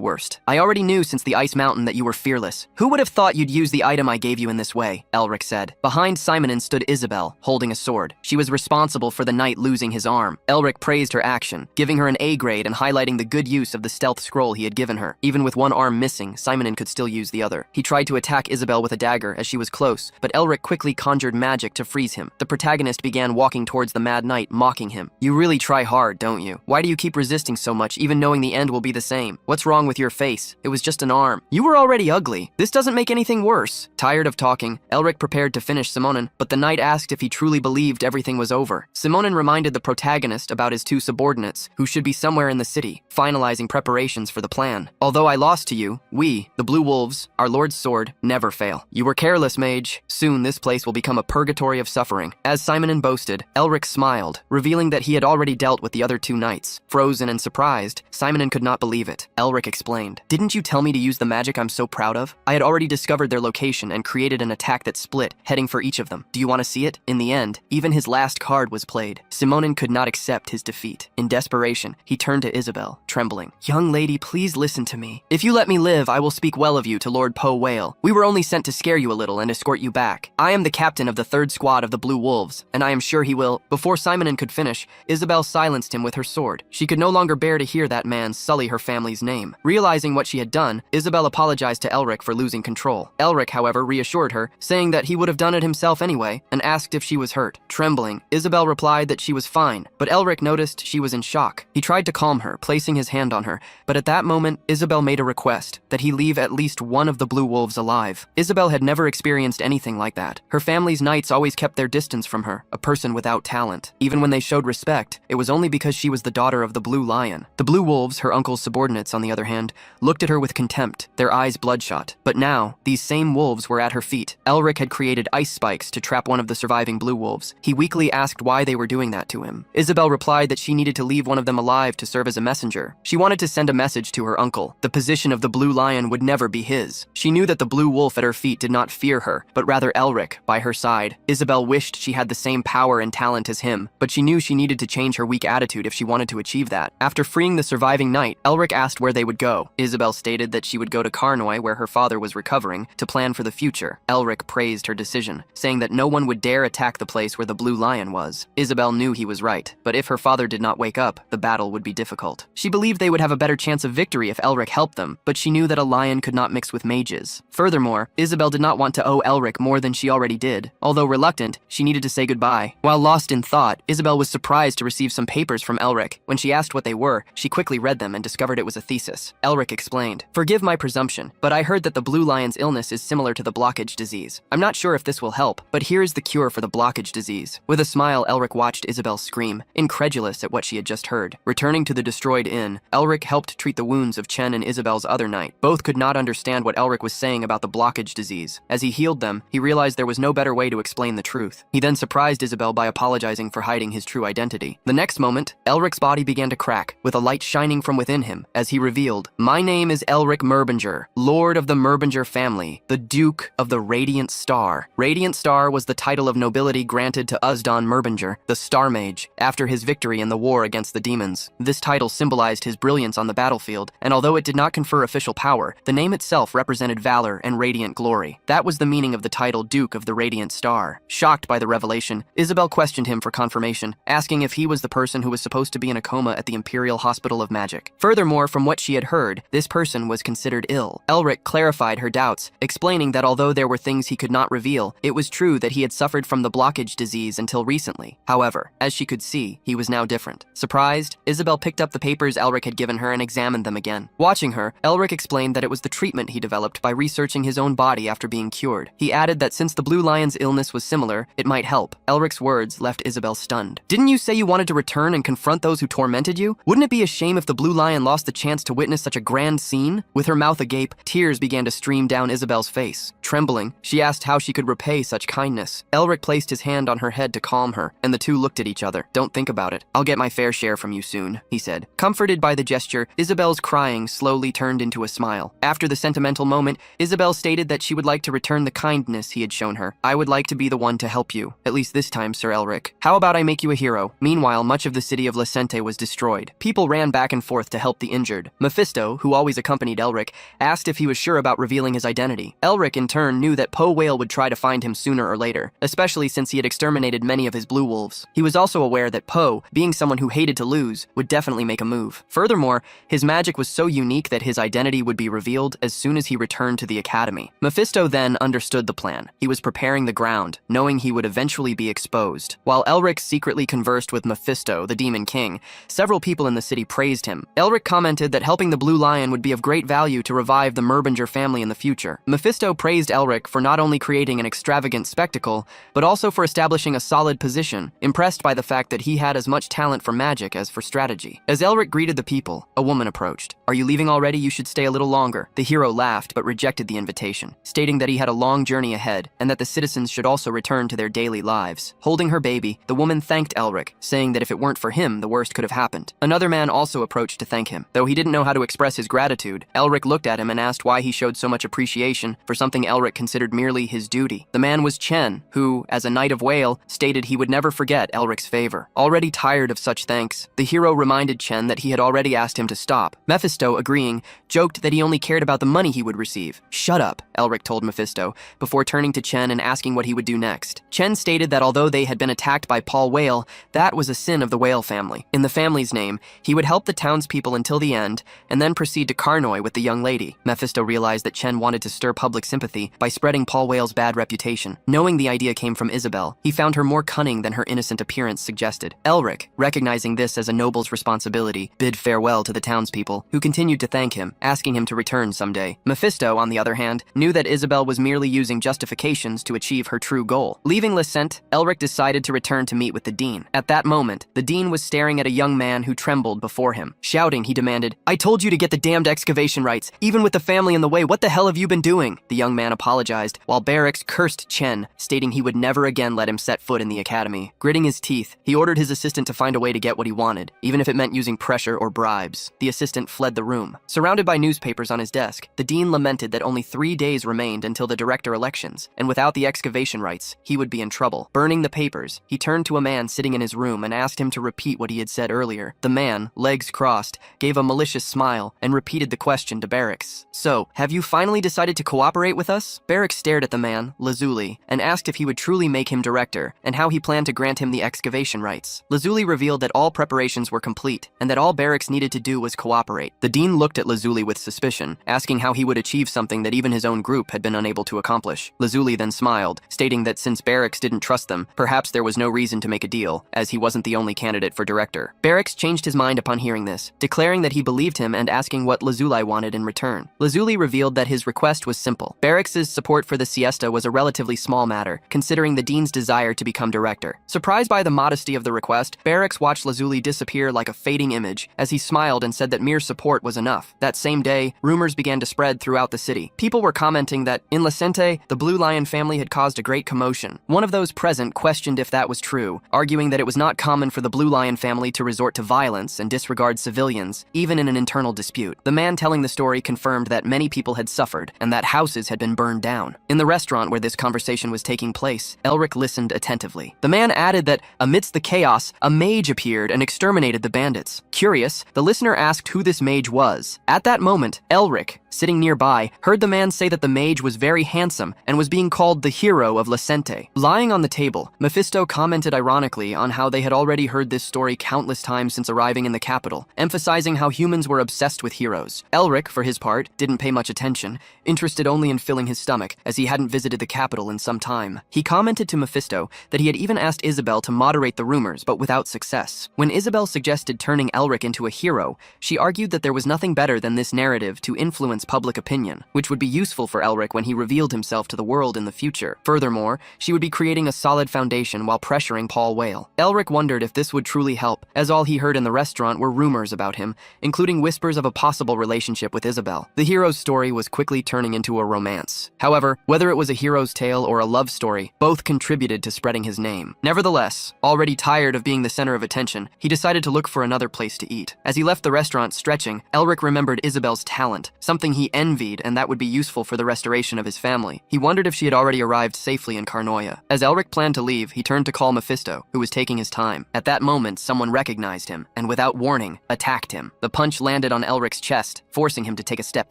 worst. I already knew since the Ice Mountain that you were fearless. Who would have thought you'd use the item I gave you in this way? Elric said. Behind Simonin stood Isabel, holding a sword. She was responsible for the knight losing his arm. Elric praised her action, giving her an A grade and highlighting the good use of the stealth scroll he had given her. Even with one arm missing, Simonin could still use the other. He tried to attack Isabel with a dagger as she was close, but Elric quickly conjured magic to freeze him. The protagonist began walking towards the mad knight, mocking him. You really try hard, don't you? Why do you keep resisting so much, even knowing the end will be the same? What's wrong with your face? It was just an arm. You were already ugly. This doesn't make anything worse. Tired of talking, Elric prepared to finish Simonin, but the knight asked if he truly believed everything was over. Simonin reminded the protagonist about his 2 subordinates, who should be somewhere in the city, finalizing preparations for the plan. Although I lost to you, we, the Blue Wolves, our Lord's sword, never fail. You were careless, mage. Soon this place will become a purgatory of suffering. As Simonin boasted, Elric smiled, revealing that he had already dealt with the other 2 knights. Frozen and surprised, Simonin could not believe it. Elric explained, Didn't you tell me to use the magic I'm so proud of? I had already discovered their location and created an attack that split, heading for each of them. Do you want to see it? In the end, even his last card was played. Simonin could not accept his defeat. In desperation, he turned to Isabel, trembling. Young lady, please listen to me. If you let me live, I will speak well of you to Lord Poe Whale. We were only sent to scare you a little and escort you back. I am the captain of the 3rd squad of the Blue Wolves, and I am sure he will. Before Simonin could finish, Isabel silenced him with her sword. She could no longer bear to hear that man sully her family's name. Realizing what she had done, Isabel apologized to Elric for losing control. Elric, however, reassured her, saying that he would have done it himself anyway, and asked if she was hurt. Trembling, Isabel replied that she was fine, but Elric noticed she was in shock. He tried to calm her, placing his hand on her, but at that moment, Isabel made a request that he leave at least one of the Blue Wolves alive. Isabel had never experienced anything like that. Her family's knights always kept their distance from her, a person without talent. Even when they showed respect, it was only because she was the daughter of the Blue Lion. The Blue Wolves, her uncle's subordinates on the other hand, looked at her with contempt, their eyes bloodshot. But now, these same wolves were at her feet. Elric had created ice spikes to trap one of the surviving Blue Wolves. He weakly asked why they they were doing that to him. Isabel replied that she needed to leave one of them alive to serve as a messenger. She wanted to send a message to her uncle. The position of the blue lion would never be his. She knew that the blue wolf at her feet did not fear her, but rather Elric by her side. Isabel wished she had the same power and talent as him, but she knew she needed to change her weak attitude if she wanted to achieve that. After freeing the surviving knight, Elric asked where they would go. Isabel stated that she would go to Karnoi, where her father was recovering, to plan for the future. Elric praised her decision, saying that no one would dare attack the place where the blue lion was. Isabel knew he was right, but if her father did not wake up, the battle would be difficult. She believed they would have a better chance of victory if Elric helped them, but she knew that a lion could not mix with mages. Furthermore, Isabel did not want to owe Elric more than she already did. Although reluctant, she needed to say goodbye. While lost in thought, Isabel was surprised to receive some papers from Elric. When she asked what they were, she quickly read them and discovered it was a thesis. Elric explained, "Forgive my presumption, but I heard that the blue lion's illness is similar to the blockage disease. I'm not sure if this will help, but here is the cure for the blockage disease." With a smile, Elric watched Isabel scream, incredulous at what she had just heard. Returning to the destroyed inn, Elric helped treat the wounds of Chen and Isabel's other knight. Both could not understand what Elric was saying about the blockage disease. As he healed them, he realized there was no better way to explain the truth. He then surprised Isabel by apologizing for hiding his true identity. The next moment, Elric's body began to crack, with a light shining from within him, as he revealed, "My name is Elric Merbinger, Lord of the Merbinger family, the Duke of the Radiant Star." Radiant Star was the title of nobility granted to Uzdan Merbinger, the Star Mage, after his victory in the war against the demons. This title symbolized his brilliance on the battlefield, and although it did not confer official power, the name itself represented valor and radiant glory. That was the meaning of the title Duke of the Radiant Star. Shocked by the revelation, Isabel questioned him for confirmation, asking if he was the person who was supposed to be in a coma at the Imperial Hospital of Magic. Furthermore, from what she had heard, this person was considered ill. Elric clarified her doubts, explaining that although there were things he could not reveal, it was true that he had suffered from the blockage disease until recently. However, as she could see, he was now different. Surprised, Isabel picked up the papers Elric had given her and examined them again. Watching her, Elric explained that it was the treatment he developed by researching his own body after being cured. He added that since the blue lion's illness was similar, it might help. Elric's words left Isabel stunned. "Didn't you say you wanted to return and confront those who tormented you? Wouldn't it be a shame if the blue lion lost the chance to witness such a grand scene?" With her mouth agape, tears began to stream down Isabel's face. Trembling, she asked how she could repay such kindness. Elric placed his hand on her head to calm her, and the two looked at each other. "Don't think about it. I'll get my fair share from you soon," he said. Comforted by the gesture, Isabel's crying slowly turned into a smile. After the sentimental moment, Isabel stated that she would like to return the kindness he had shown her. "I would like to be the one to help you, at least this time, Sir Elric. How about I make you a hero?" Meanwhile, much of the city of Licente was destroyed. People ran back and forth to help the injured. Mephisto, who always accompanied Elric, asked if he was sure about revealing his identity. Elric, in turn, knew that Po Whale would try to find him sooner or later, especially since he had exterminated many of his blue wolves. He was also aware that Po, being someone who hated to lose, would definitely make a move. Furthermore, his magic was so unique that his identity would be revealed as soon as he returned to the academy. Mephisto then understood the plan. He was preparing the ground, knowing he would eventually be exposed. While Elric secretly conversed with Mephisto, the Demon King, several people in the city praised him. Elric commented that helping the Blue Lion would be of great value to revive the Merbinger family in the future. Mephisto praised Elric for not only creating an extravagant spectacle, but also for establishing a solid position, impressed by the fact that he had as much talent for magic as for strategy. As Elric greeted the people, a woman approached. "Are you leaving already? You should stay a little longer." The hero laughed but rejected the invitation, stating that he had a long journey ahead and that the citizens should also return to their daily lives. Holding her baby, the woman thanked Elric, saying that if it weren't for him, the worst could have happened. Another man also approached to thank him. Though he didn't know how to express his gratitude, Elric looked at him and asked why he showed so much appreciation for something Elric considered merely his duty. The man was Chen, who, as a Knight of Whale, stated he would never forget Elric's favor. Already tired of such thanks, the hero reminded Chen that he had already asked him to stop. Mephisto, agreeing, joked that he only cared about the money he would receive. "Shut up," Elric told Mephisto, before turning to Chen and asking what he would do next. Chen stated that although they had been attacked by Paul Whale, that was a sin of the Whale family. In the family's name, he would help the townspeople until the end, and then proceed to Karnoi with the young lady. Mephisto realized that Chen wanted to stir public sympathy by spreading Paul Whale's bad reputation. Knowing the idea came from Isabel, he found her more cunning than her innocent appearance suggested. Elric, recognizing this as a noble's responsibility, bid farewell to the townspeople, who continued to thank him, asking him to return someday. Mephisto, on the other hand, knew that Isabel was merely using justifications to achieve her true goal. Leaving Licente, Elric decided to return to meet with the dean. At that moment, the dean was staring at a young man who trembled before him. Shouting, he demanded, "I told you to get the damned excavation rights, even with the family in the way. What the hell have you been doing?" The young man apologized, while Barracks cursed Chen, stating he would never again let him set foot in the academy. Gritting his teeth, he ordered his assistant to find a way to get what he wanted, even if it meant using pressure or bribes. The assistant fled the room. Surrounded by newspapers on his desk, the dean lamented that only 3 days remained until the director elections, and without the excavation rights, he would be in trouble. Burning the papers, he turned to a man sitting in his room and asked him to repeat what he had said earlier. The man, legs crossed, gave a malicious smile and repeated the question to Barracks. "So, have you finally decided to cooperate with us?" Barracks stared at the man, Lazuli, and asked if he would truly make him director and how he planned to grant him the excavation rights. Lazuli revealed that all preparations were complete and that all Barracks needed to do was cooperate. The dean looked at Lazuli with suspicion, asking how he would achieve something that even his own group had been unable to accomplish. Lazuli then smiled, stating that since Barracks didn't trust them, perhaps there was no reason to make a deal, as he wasn't the only candidate for director. Barracks changed his mind upon hearing this, declaring that he believed him and asking what Lazuli wanted in return. Lazuli revealed that his request was simple. Barracks' support for the siesta was a relatively small matter, considering the dean's desire to become director. Surprised by the modesty of the request, Barracks watched Lazuli disappear like a fading image, as he smiled and said that mere support was enough. That same day, rumors began to spread throughout the city. People were commenting that, in Licente, the Blue Lion family had caused a great commotion. One of those present questioned if that was true, arguing that it was not common for the Blue Lion family to resort to violence and disregard civilians, even in an internal dispute. The man telling the story confirmed that many people had suffered and that houses had been burned down. In the restaurant where this conversation was taking place, Elric listened attentively. The man added that, amidst the chaos, a mage appeared and exterminated the bandits. Curious, the listener asked who this mage was. At that moment, Elric, sitting nearby, heard the man say that the mage was very handsome and was being called the hero of Licente. Lying on the table, Mephisto commented ironically on how they had already heard this story countless times since arriving in the capital, emphasizing how humans were obsessed with heroes. Elric, for his part, didn't pay much attention, interested only in filling his stomach, as he hadn't visited the capital in some time. He commented to Mephisto that he had even asked Isabel to moderate the rumors, but without success. When Isabel suggested turning Elric into a hero, she argued that there was nothing better than this narrative to influence public opinion, which would be useful for Elric when he revealed himself to the world in the future. Furthermore, she would be creating a solid foundation while pressuring Paul Whale. Elric wondered if this would truly help, as all he heard in the restaurant were rumors about him, including whispers of a possible relationship with Isabel. The hero's story was quickly turning into a romance. However, whether it was a hero's tale or a love story, both contributed to spreading his name. Nevertheless, already tired of being the center of attention, he decided to look for another place to eat. As he left the restaurant stretching, Elric remembered Isabel's talent, something he envied and that would be useful for the restoration of his family. He wondered if she had already arrived safely in Carnoia. As Elric planned to leave, he turned to call Mephisto, who was taking his time. At that moment, someone recognized him, and without warning, attacked him. The punch landed on Elric's chest, forcing him to take a step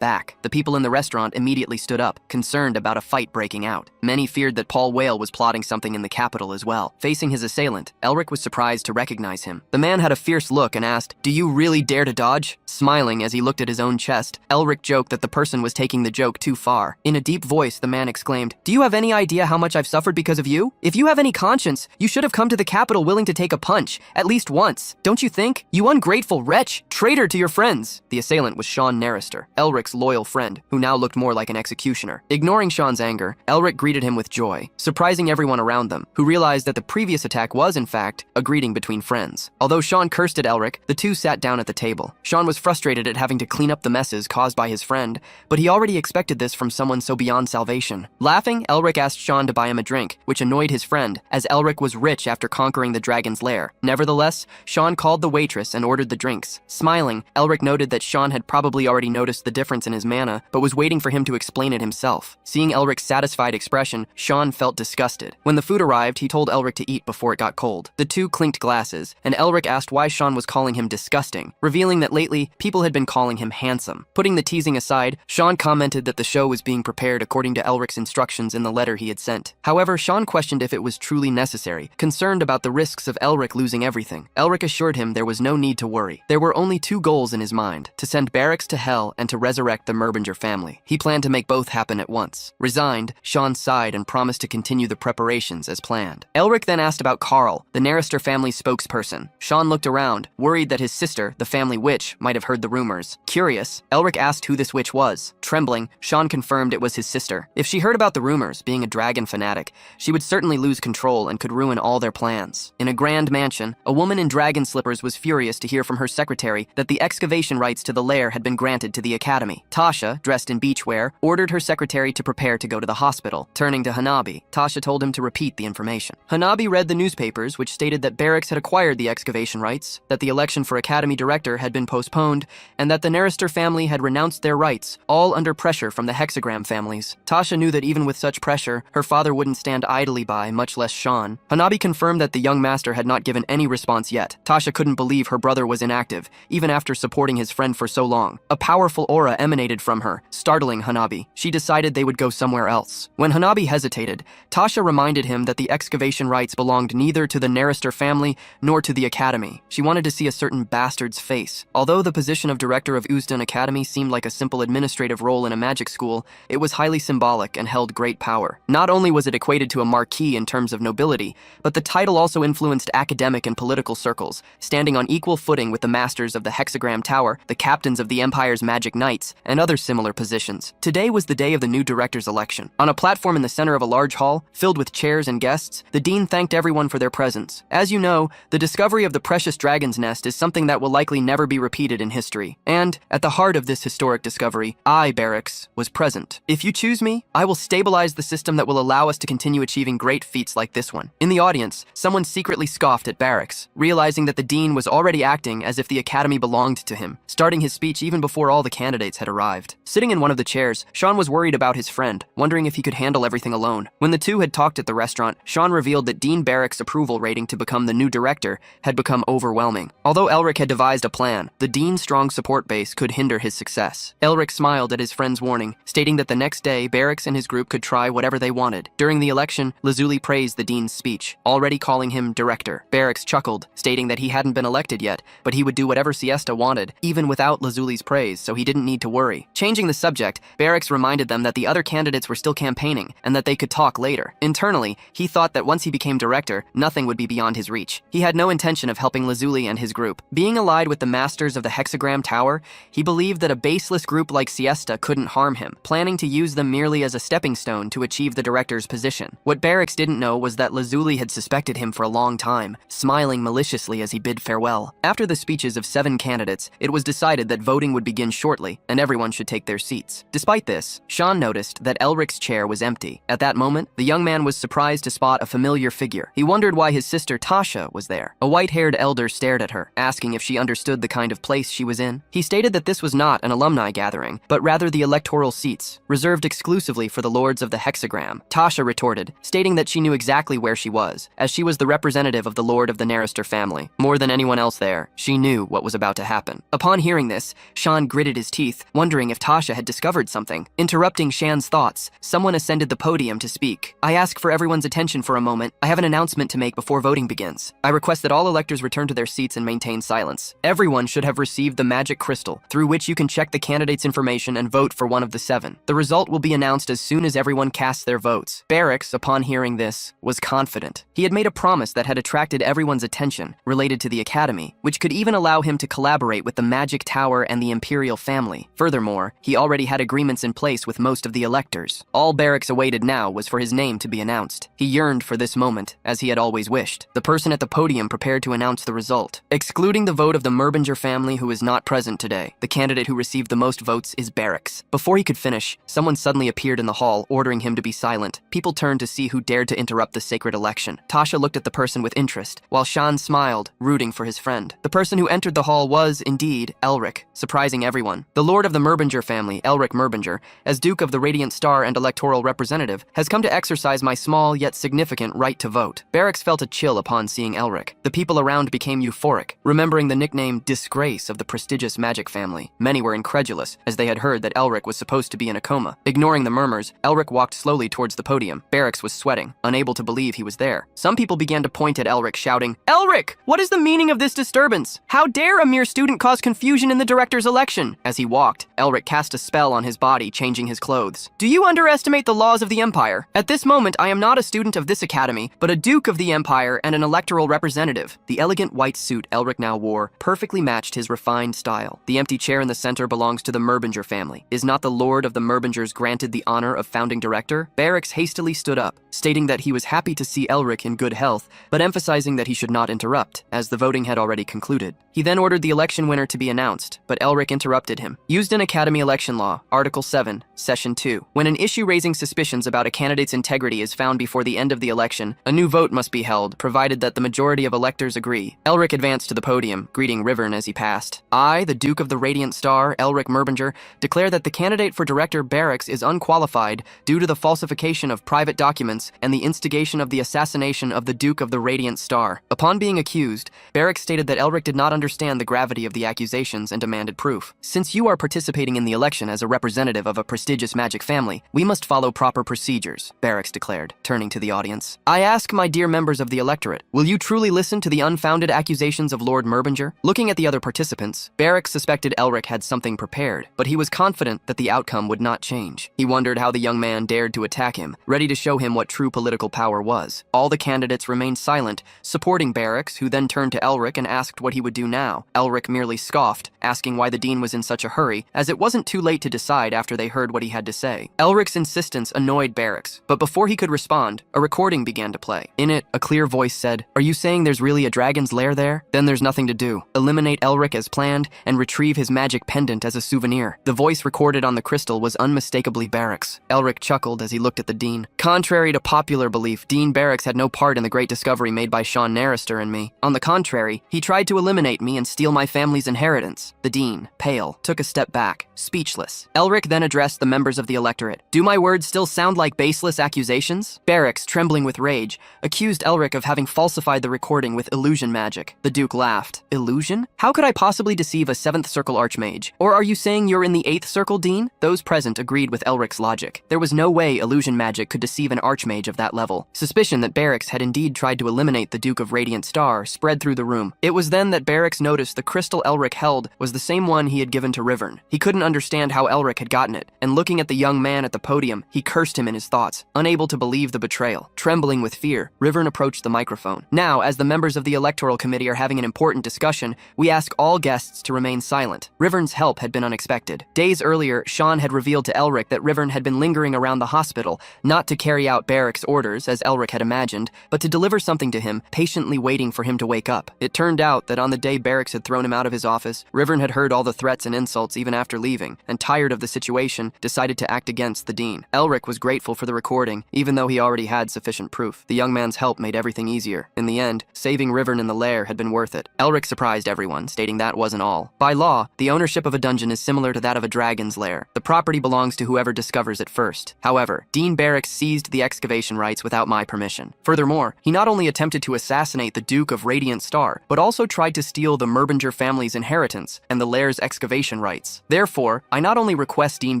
back. The people in the restaurant immediately stood up, concerned about a fight breaking out. Many feared that Paul Whale was plotting something in the capital as well. Facing his assailant, Elric was surprised to recognize him. The man had a fierce look and asked, "Do you really dare to dodge?" Smiling as he looked at his own chest, Elric joked that the person was taking the joke too far. In a deep voice, the man exclaimed, "Do you have any idea how much I've suffered because of you? If you have any conscience, you should have come to the capital willing to take a punch, at least once. Don't you think? You ungrateful wretch, traitor to your friends." The assailant was Sean Narrister, Elric's loyal friend, who now looked more like an executioner. Ignoring Sean's anger, Elric greeted him with joy, surprising everyone around them, who realized that the previous attack was, in fact, a greeting between friends. Although Sean cursed at Elric, the two sat down at the table. Sean was frustrated at having to clean up the messes caused by his friend, but he already expected this from someone so beyond salvation. Laughing, Elric asked Sean to buy him a drink, which annoyed his friend, as Elric was rich after conquering the dragon's lair. Nevertheless, Sean called the waitress and ordered the drinks. Smiling, Elric noted that Sean had probably already noticed the difference in his mana, but was waiting for him to explain it himself. Seeing Elric's satisfied expression, Sean felt disgusted. When the food arrived, he told Elric to eat before it got cold. The two clinked glasses, and Elric asked why Sean was calling him disgusting, revealing that lately, people had been calling him handsome. Putting the teasing aside, Sean commented that the show was being prepared according to Elric's instructions in the letter he had sent. However, Sean questioned if it was truly necessary, concerned about the risks of Elric losing everything. Elric assured him there was no need to worry. There were only two goals in his mind, to send Barracks to hell and to resurrect the Merbinger family. He planned to make both happen at once. Resigned, Sean sighed and promised to continue the preparations as planned. Elric then asked about Carl, the Narrister family's spokesperson. Sean looked around, worried that his sister, the family witch, might have heard the rumors. Curious, Elric asked who this witch was. Trembling, Sean confirmed it was his sister. If she heard about the rumors, being a dragon fanatic, she would certainly lose control and could ruin all their plans. In a grand mansion, a woman in dragon slippers was furious to hear from her secretary that the excavation rights to the lair had been granted to the academy. Tasha, dressed in beachwear, ordered her secretary to prepare to go to the hospital. Turning to Hanabi, Tasha told him to repeat the information. Hanabi read read the newspapers, which stated that Barracks had acquired the excavation rights, that the election for Academy Director had been postponed, and that the Nerister family had renounced their rights, all under pressure from the Hexagram families. Tasha knew that even with such pressure, her father wouldn't stand idly by, much less Sean. Hanabi confirmed that the young master had not given any response yet. Tasha couldn't believe her brother was inactive, even after supporting his friend for so long. A powerful aura emanated from her, startling Hanabi. She decided they would go somewhere else. When Hanabi hesitated, Tasha reminded him that the excavation rights belonged neither to the Nerister family nor to the Academy. She wanted to see a certain bastard's face. Although the position of director of Uzdan Academy seemed like a simple administrative role in a magic school, it was highly symbolic and held great power. Not only was it equated to a marquis in terms of nobility, but the title also influenced academic and political circles, standing on equal footing with the masters of the Hexagram Tower, the captains of the Empire's Magic Knights, and other similar positions. Today was the day of the new director's election. On a platform in the center of a large hall, filled with chairs and guests, the dean thanked everyone for their presence. As you know, the discovery of the precious dragon's nest is something that will likely never be repeated in history. And, at the heart of this historic discovery, I, Barracks, was present. If you choose me, I will stabilize the system that will allow us to continue achieving great feats like this one. In the audience, someone secretly scoffed at Barracks, realizing that the dean was already acting as if the academy belonged to him, starting his speech even before all the candidates had arrived. Sitting in one of the chairs, Sean was worried about his friend, wondering if he could handle everything alone. When the two had talked at the restaurant, Sean revealed that Dean Barracks' approval rating to become the new director had become overwhelming. Although Elric had devised a plan, the dean's strong support base could hinder his success. Elric smiled at his friend's warning, stating that the next day, Barracks and his group could try whatever they wanted. During the election, Lazuli praised the dean's speech, already calling him director. Barracks chuckled, stating that he hadn't been elected yet, but he would do whatever Siesta wanted, even without Lazuli's praise, so he didn't need to worry. Changing the subject, Barracks reminded them that the other candidates were still campaigning, and that they could talk later. Internally, he thought that once he became director, nothing would be beyond his reach. He had no intention of helping Lazuli and his group. Being allied with the masters of the Hexagram Tower, he believed that a baseless group like Siesta couldn't harm him, planning to use them merely as a stepping stone to achieve the director's position. What Barracks didn't know was that Lazuli had suspected him for a long time, smiling maliciously as he bid farewell. After the speeches of 7 candidates, it was decided that voting would begin shortly, and everyone should take their seats. Despite this, Sean noticed that Elric's chair was empty. At that moment, the young man was surprised to spot a familiar figure. He wondered why his sister Tasha was there. A white-haired elder stared at her, asking if she understood the kind of place she was in. He stated that this was not an alumni gathering, but rather the electoral seats, reserved exclusively for the lords of the Hexagram. Tasha retorted, stating that she knew exactly where she was, as she was the representative of the lord of the Nerister family. More than anyone else there, she knew what was about to happen. Upon hearing this, Sean gritted his teeth, wondering if Tasha had discovered something. Interrupting Shan's thoughts, someone ascended the podium to speak. I ask for everyone's attention for a moment. I have an announcement to make before voting begins. I request that all electors return to their seats and maintain silence. Everyone should have received the magic crystal, through which you can check the candidate's information and vote for one of the 7. The result will be announced as soon as everyone casts their votes. Barracks, upon hearing this, was confident. He had made a promise that had attracted everyone's attention, related to the Academy, which could even allow him to collaborate with the Magic Tower and the Imperial family. Furthermore, he already had agreements in place with most of the electors. All Barracks awaited now was for his name to be announced. He yearned for this moment, as he had always wished. The person at the podium prepared to announce the result. Excluding the vote of the Merbinger family, who is not present today, the candidate who received the most votes is Barracks. Before he could finish, someone suddenly appeared in the hall, ordering him to be silent. People turned to see who dared to interrupt the sacred election. Tasha looked at the person with interest, while Sean smiled, rooting for his friend. The person who entered the hall was, indeed, Elric, surprising everyone. The lord of the Merbinger family, Elric Merbinger, as Duke of the Radiant Star and electoral representative, has come to exercise my small yet significant right to vote. Barracks felt a chill upon seeing Elric. The people around became euphoric, remembering the nickname Disgrace of the prestigious magic family. Many were incredulous, as they had heard that Elric was supposed to be in a coma. Ignoring the murmurs, Elric walked slowly towards the podium. Barracks was sweating, unable to believe he was there. Some people began to point at Elric, shouting, "Elric! What is the meaning of this disturbance? How dare a mere student cause confusion in the director's election?" As he walked, Elric cast a spell on his body, changing his clothes. "Do you underestimate the laws of the Empire? At this moment, I am not a student of this academy, but a Duke of the Empire and an electoral representative." The elegant white suit Elric now wore perfectly matched his refined style. The empty chair in the center belongs to the Merbinger family. Is not the lord of the Merbingers granted the honor of founding director? Barracks hastily stood up, stating that he was happy to see Elric in good health, but emphasizing that he should not interrupt, as the voting had already concluded. He then ordered the election winner to be announced, but Elric interrupted him. Used in Academy Election Law, Article 7, Session 2. When an issue raising suspicions about a candidate's integrity is found before the end of the election, a new vote must be held, provided that the majority of electors agree. Elric advanced to the podium, greeting Rivern as he passed. I, the Duke of the Radiant Star, Elric Merbinger, declare that the candidate for Director Barracks is unqualified due to the falsification of private documents and the instigation of the assassination of the Duke of the Radiant Star. Upon being accused, Barracks stated that Elric did not understand the gravity of the accusations and demanded proof. Since you are participating in the election as a representative of a prestigious magic family, we must follow proper procedures, Barracks declared, turning to the audience. I ask my dear members of the electorate, will you truly listen to the unfounded accusations of Lord Merbinger? Looking at the other participants, Barracks suspected Elric had something prepared, but he was confident that the outcome would not change. He wondered how the young man dared to attack him, ready to show him what true political power was. All the candidates remained silent, supporting Barracks, who then turned to Elric and asked what he would do now. Elric merely scoffed, asking why the dean was in such a hurry, as it wasn't too late to decide after they heard what he had to say. Elric's insistence annoyed Barracks, but before he could respond, a recording began to play. In it, a clear voice said, "Are you saying there's really a dragon's lair there? Then there's nothing to do. Eliminate Elric as planned and retrieve his magic pendant as a souvenir." The voice recorded on the crystal was unmistakably Barracks. Elric chuckled as he looked at the dean. Contrary to popular belief, Dean Barracks had no part in the great discovery made by Sean Narrister and me. On the contrary, he tried to eliminate me and steal my family's inheritance. The dean, pale, took a step back, speechless. Elric then addressed the members of the electorate. Do my words still sound like baseless accusations? Barracks, trembling with rage, accused Elric of having falsified the recording with illusion magic. The Duke laughed. Illusion? How could I possibly deceive a 7th Circle Archmage? Or are you saying you're in the 8th Circle, Dean? Those present agreed with Elric's logic. There was no way illusion magic could deceive an Archmage of that level. Suspicion that Barracks had indeed tried to eliminate the Duke of Radiant Star spread through the room. It was then that Barracks noticed the crystal Elric held was the same one he had given to Rivern. He couldn't understand how Elric had gotten it, and looking at the young man at the podium, he cursed him in his thoughts, unable to believe the betrayal. Trembling with fear, Rivern approached the microphone. Now, as the members of the Electoral Committee are having an important discussion, we ask all guests to remain silent. Rivern's help had been unexpected. Days earlier, Sean had revealed to Elric that Rivern had been lingering around the hospital, not to carry out Barracks' orders, as Elric had imagined, but to deliver something to him, patiently waiting for him to wake up. It turned out that on the day Barracks had thrown him out of his office, Rivern had heard all the threats and insults even after leaving, and tired of the situation, decided to act against the dean. Elric was grateful for the recording, even though he already had sufficient proof. The young man's help made everything easier. In the end, saving Rivern in the lair had been worth it. Elric surprised everyone, stating that wasn't all. By law, the ownership of a dungeon is similar to that of a dragon's lair. The property belongs to whoever discovers it first. However, Dean Barracks seized the excavation rights without my permission. Furthermore, he not only attempted to assassinate the Duke of Radiant Star, but also tried to steal the Merbinger family's inheritance and the lair's excavation rights. Therefore, I not only request Dean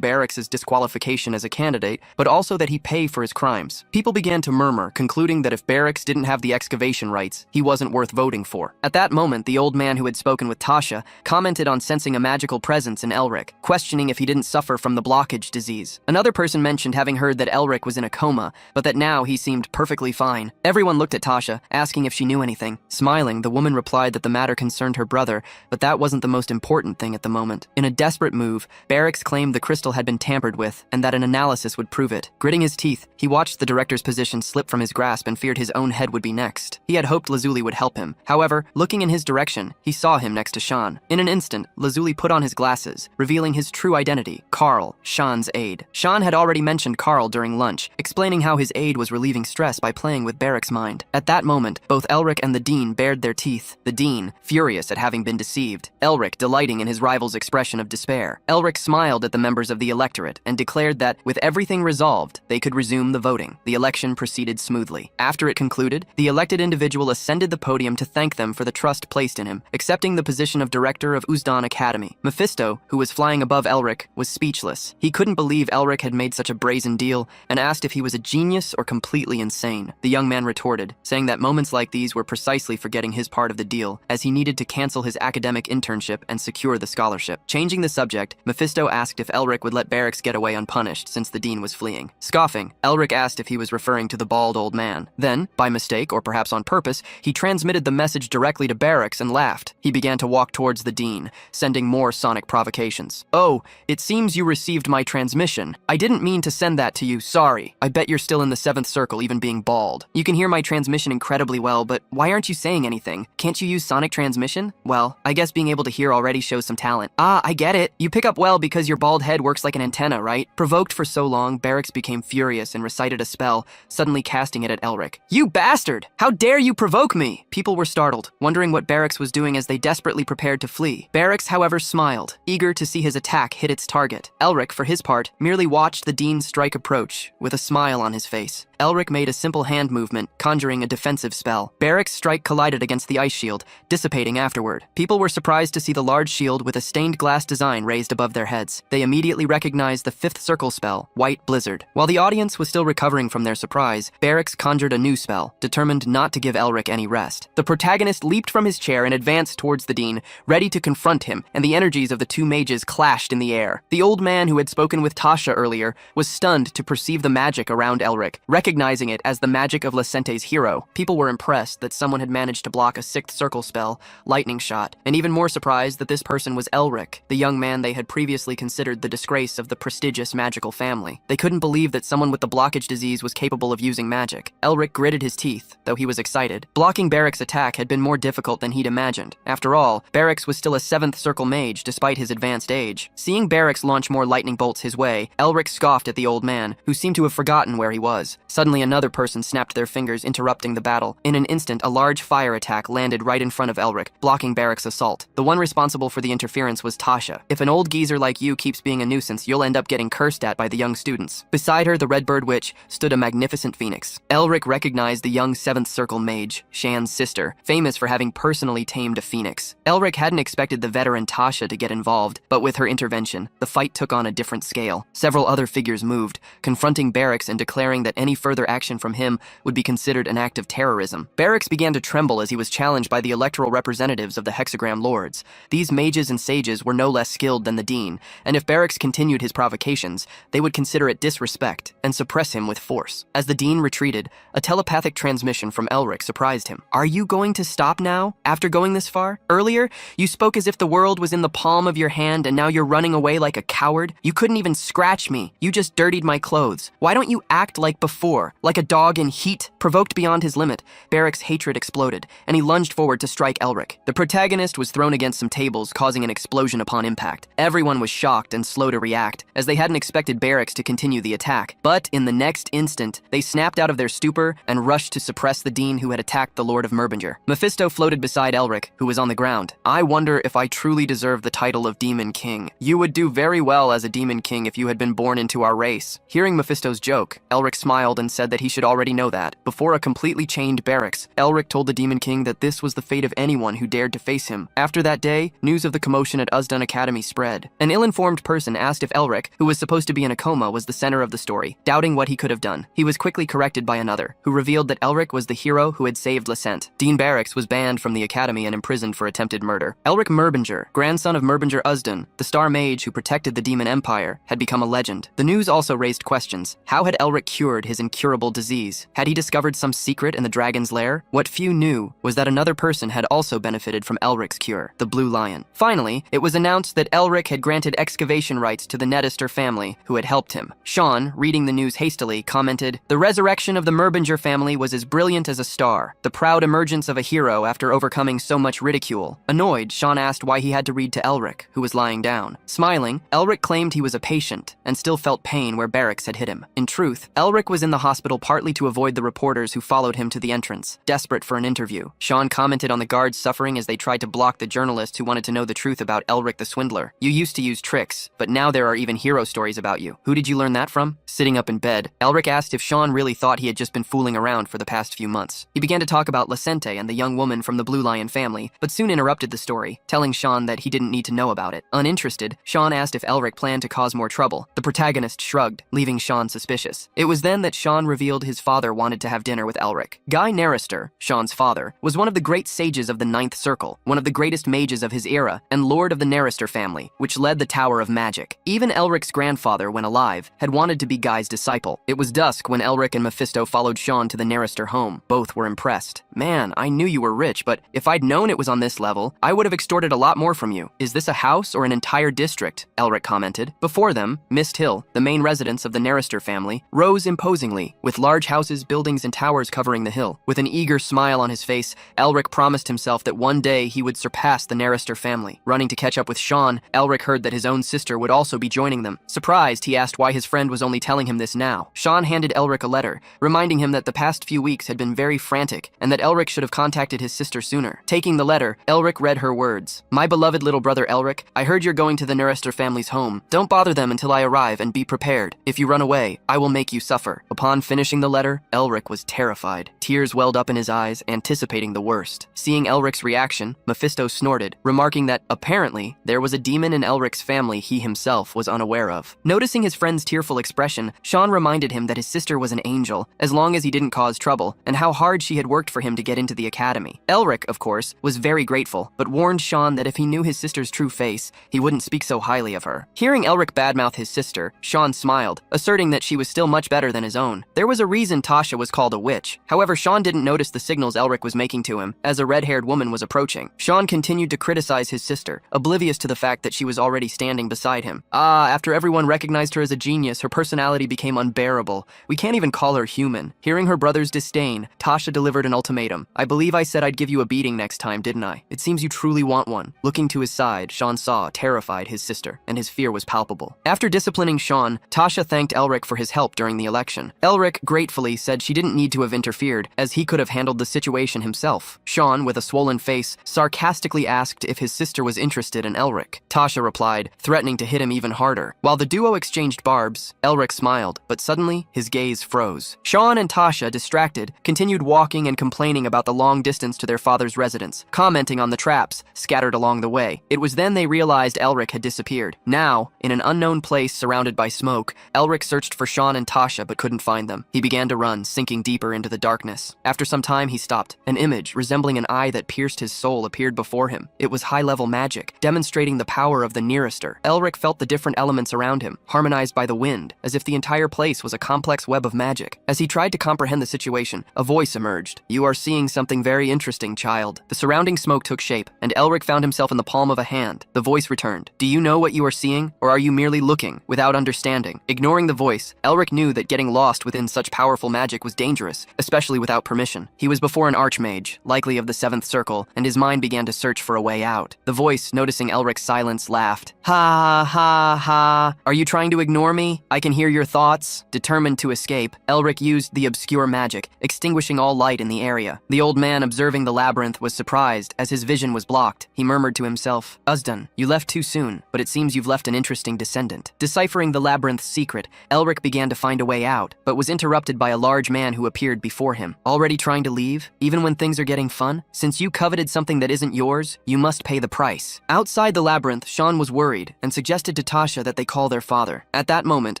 Barracks' disqualification as a candidate, but also that he pay for his crimes. People began to murmur, concluding that if Barracks didn't have the excavation rights, he wasn't worth voting for. At that moment, the old man who had spoken with Tasha commented on sensing a magical presence in Elric, questioning if he didn't suffer from the blockage disease. Another person mentioned having heard that Elric was in a coma, but that now he seemed perfectly fine. Everyone looked at Tasha, asking if she knew anything. Smiling, the woman replied that the matter concerned her brother, but that wasn't the most important thing at the moment. In a desperate move, Barracks claimed the crystal had been tampered with, and that an analysis would prove it. Gritting his teeth, he watched the director's position slip from his grasp and feared his own head would be next. He had hoped Lazuli would help him. However, looking in his direction, he saw him next to Sean. In an instant, Lazuli put on his glasses, revealing his true identity, Carl, Sean's aide. Sean had already mentioned Carl during lunch, explaining how his aide was relieving stress by playing with Barracks' mind. At that moment, both Elric and the dean bared their teeth, the dean furious at having been deceived, Elric delighting in his rival's expression of despair. Elric smiled at the members of the electorate and declared that, with everything resolved, they could resume the voting. The election proceeded smoothly. After it concluded, the elected individual ascended the podium to thank them for the trust placed in him, accepting the position of director of Uzdan Academy. Mephisto, who was flying above Elric, was speechless. He couldn't believe Elric had made such a brazen deal and asked if he was a genius or completely insane. The young man retorted, saying that moments like these were precisely for getting his part of the deal, as he needed to cancel his academic internship and secure the scholarship. Changing the subject, Mephisto asked if Elric would let Barracks get away unpunished since the dean was fleeing. Scoffing, Elric asked if he was referring to the bald old man. Then, by mistake or perhaps on purpose, he transmitted the message directly to Barracks and laughed. He began to walk towards the dean, sending more sonic provocations. "Oh, it seems you received my transmission. I didn't mean to send that to you, sorry. I bet you're still in the 7th Circle, even being bald. You can hear my transmission incredibly well, but why aren't you saying anything? Can't you use sonic transmission? Well, I guess being able to hear already shows some talent. Ah, I get it. You pick up well because your bald head works like an antenna, right?" Provoked for so long, Barracks became furious and recited a spell, suddenly casting it at Elric. Elric. "You bastard! How dare you provoke me?" People were startled, wondering what Barracks was doing as they desperately prepared to flee. Barracks, however, smiled, eager to see his attack hit its target. Elric, for his part, merely watched the Dean's strike approach, with a smile on his face. Elric made a simple hand movement, conjuring a defensive spell. Barracks' strike collided against the ice shield, dissipating afterward. People were surprised to see the large shield with a stained glass design raised above their heads. They immediately recognized the fifth circle spell, White Blizzard. While the audience was still recovering from their surprise, Barracks conjured a new spell, determined not to give Elric any rest. The protagonist leaped from his chair and advanced towards the Dean, ready to confront him, and the energies of the two mages clashed in the air. The old man who had spoken with Tasha earlier was stunned to perceive the magic around Elric, recognizing it as the magic of Lacente's hero. People were impressed that someone had managed to block a sixth circle spell, Lightning Shot, and even more surprised that this person was Elric, the young man they had previously considered the disgrace of the prestigious magical family. They couldn't believe that someone with the blockage disease was capable of using magic. Elric gritted his teeth, though he was excited. Blocking Barracks' attack had been more difficult than he'd imagined. After all, Barracks was still a seventh circle mage despite his advanced age. Seeing Barracks launch more lightning bolts his way, Elric scoffed at the old man, who seemed to have forgotten where he was. Suddenly another person snapped their fingers, interrupting the battle. In an instant, a large fire attack landed right in front of Elric, blocking Barracks' assault. The one responsible for the interference was Tasha. "If an old geezer like you keeps being a nuisance, you'll end up getting cursed at by the young students." Beside her, the Redbird Witch, stood a magnificent phoenix. Elric recognized the young seventh circle mage, Shan's sister, famous for having personally tamed a phoenix. Elric hadn't expected the veteran Tasha to get involved, but with her intervention, the fight took on a different scale. Several other figures moved, confronting Barracks and declaring that any further action from him would be considered an act of terrorism. Barracks began to tremble as he was challenged by the electoral representatives of the Hexagram Lords. These mages and sages were no less skilled than the Dean, and if Barracks continued his provocations, they would consider it disrespect and suppress him with force. As the Dean retreated, a telepathic transmission from Elric surprised him. "Are you going to stop now, after going this far? Earlier, you spoke as if the world was in the palm of your hand, and now you're running away like a coward. You couldn't even scratch me. You just dirtied my clothes. Why don't you act like before, like a dog in heat?" Provoked beyond his limit, Barracks' hatred exploded, and he lunged forward to strike Elric. The protagonist was thrown against some tables, causing an explosion upon impact. Everyone was shocked and slow to react, as they hadn't expected Barracks to continue the attack. But in the next instant, they snapped out of their stupor and rushed to suppress the Dean who had attacked the Lord of Merbinger. Mephisto floated beside Elric, who was on the ground. "I wonder if I truly deserve the title of Demon King. You would do very well as a Demon King if you had been born into our race." Hearing Mephisto's joke, Elric smiled and said that he should already know that. Before a completely chained Barracks, Elric told the Demon King that this was the fate of anyone who dared to face him. After that day, news of the commotion at Uzdun Academy spread. An ill-informed person asked if Elric, who was supposed to be in a coma, was the center of the story, doubting what he could have done. He was quickly corrected by another, who revealed that Elric was the hero who had saved Lacente. Dean Barracks was banned from the academy and imprisoned for attempted murder. Elric Merbinger, grandson of Merbinger Uzdun, the star mage who protected the Demon Empire, had become a legend. The news also raised questions. How had Elric cured his incurable disease? Had he discovered some secret in the dragon's lair? What few knew was that another person had also benefited from Elric's cure, the Blue Lion. Finally, it was announced that Elric had granted excavation rights to the Nettister family, who had helped him. Sean, reading the news hastily, commented, "The resurrection of the Merbinger family was as brilliant as a star, the proud emergence of a hero after overcoming so much ridicule." Annoyed, Sean asked why he had to read to Elric, who was lying down. Smiling, Elric claimed he was a patient and still felt pain where Barracks had hit him. In truth, Elric was in the hospital partly to avoid the reporters who followed him to the entrance, desperate for an interview. Sean commented on the guards' suffering as they tried to block the journalists who wanted to know the truth about Elric the Swindler. "You used to use tricks, but now there are even hero stories about you. Who did you learn that from?" Sitting up in bed, Elric asked if Sean really thought he had just been fooling around for the past few months. He began to talk about Lacente and the young woman from the Blue Lion family, but soon interrupted the story, telling Sean that he didn't need to know about it. Uninterested, Sean asked if Elric planned to cause more trouble. The protagonist shrugged, leaving Sean suspicious. It was then that Sean revealed his father wanted to have dinner with Elric. Guy Narrister, Sean's father, was one of the great sages of the Ninth Circle, one of the greatest mages of his era, and lord of the Narrister family, which led the Tower of Magic. Even Elric's grandfather, when alive, had wanted to be Guy's disciple. It was dusk when Elric and Mephisto followed Sean to the Narrister home. Both were impressed. "Man, I knew you were rich, but if I'd known it was on this level, I would have extorted a lot more from you. Is this a house or an entire district?" Elric commented. Before them, Mist Hill, the main residence of the Narrister family, rose imposingly family, with large houses, buildings, and towers covering the hill. With an eager smile on his face, Elric promised himself that one day he would surpass the Narrister family. Running to catch up with Sean, Elric heard that his own sister would also be joining them. Surprised, he asked why his friend was only telling him this now. Sean handed Elric a letter, reminding him that the past few weeks had been very frantic, and that Elric should have contacted his sister sooner. Taking the letter, Elric read her words. "My beloved little brother Elric, I heard you're going to the Narrister family's home. Don't bother them until I arrive, and be prepared. If you run away, I will make you suffer." Upon finishing the letter, Elric was terrified. Tears welled up in his eyes, anticipating the worst. Seeing Elric's reaction, Mephisto snorted, remarking that, apparently, there was a demon in Elric's family he himself was unaware of. Noticing his friend's tearful expression, Sean reminded him that his sister was an angel, as long as he didn't cause trouble, and how hard she had worked for him to get into the academy. Elric, of course, was very grateful, but warned Sean that if he knew his sister's true face, he wouldn't speak so highly of her. Hearing Elric badmouth his sister, Sean smiled, asserting that she was still much better than his own. There was a reason Tasha was called a witch. However, Sean didn't notice the signals Elric was making to him as a red-haired woman was approaching. Sean continued to criticize his sister, oblivious to the fact that she was already standing beside him. After everyone recognized her as a genius, her personality became unbearable. We can't even call her human. Hearing her brother's disdain, Tasha delivered an ultimatum. "I believe I said I'd give you a beating next time, didn't I? It seems you truly want one." Looking to his side, Sean saw, terrified, his sister, and his fear was palpable. After disciplining Sean, Tasha thanked Elric for his help during the election. Elric gratefully said she didn't need to have interfered, as he could have handled the situation himself. Sean, with a swollen face, sarcastically asked if his sister was interested in Elric. Tasha replied, threatening to hit him even harder. While the duo exchanged barbs, Elric smiled, but suddenly his gaze froze. Sean and Tasha, distracted, continued walking and complaining about the long distance to their father's residence, commenting on the traps scattered along the way. It was then they realized Elric had disappeared. Now, in an unknown place surrounded by smoke, Elric searched for Sean and Tasha but couldn't find them. He began to run, sinking deeper into the darkness. After some time, he stopped. An image resembling an eye that pierced his soul appeared before him. It was high-level magic, demonstrating the power of the Narrister. Elric felt the different elements around him, harmonized by the wind, as if the entire place was a complex web of magic. As he tried to comprehend the situation, a voice emerged. "You are seeing something very interesting, child." The surrounding smoke took shape, and Elric found himself in the palm of a hand. The voice returned. "Do you know what you are seeing, or are you merely looking, without understanding?" Ignoring the voice, Elric knew that getting lost within such powerful magic was dangerous, especially without permission. He was before an archmage, likely of the Seventh Circle, and his mind began to search for a way out. The voice, noticing Elric's silence, laughed. "Ha, ha, ha. Are you trying to ignore me? I can hear your thoughts." Determined to escape, Elric used the obscure magic, extinguishing all light in the area. The old man, observing the labyrinth, was surprised as his vision was blocked. He murmured to himself, "Uzdan, you left too soon, but it seems you've left an interesting descendant." Deciphering the labyrinth's secret, Elric began to find a way out, but was interrupted by a large man who appeared before him. "Already trying to leave? Even when things are getting fun? Since you coveted something that isn't yours, you must pay the price." Outside the labyrinth, Sean was worried and suggested to Tasha that they call their father. At that moment,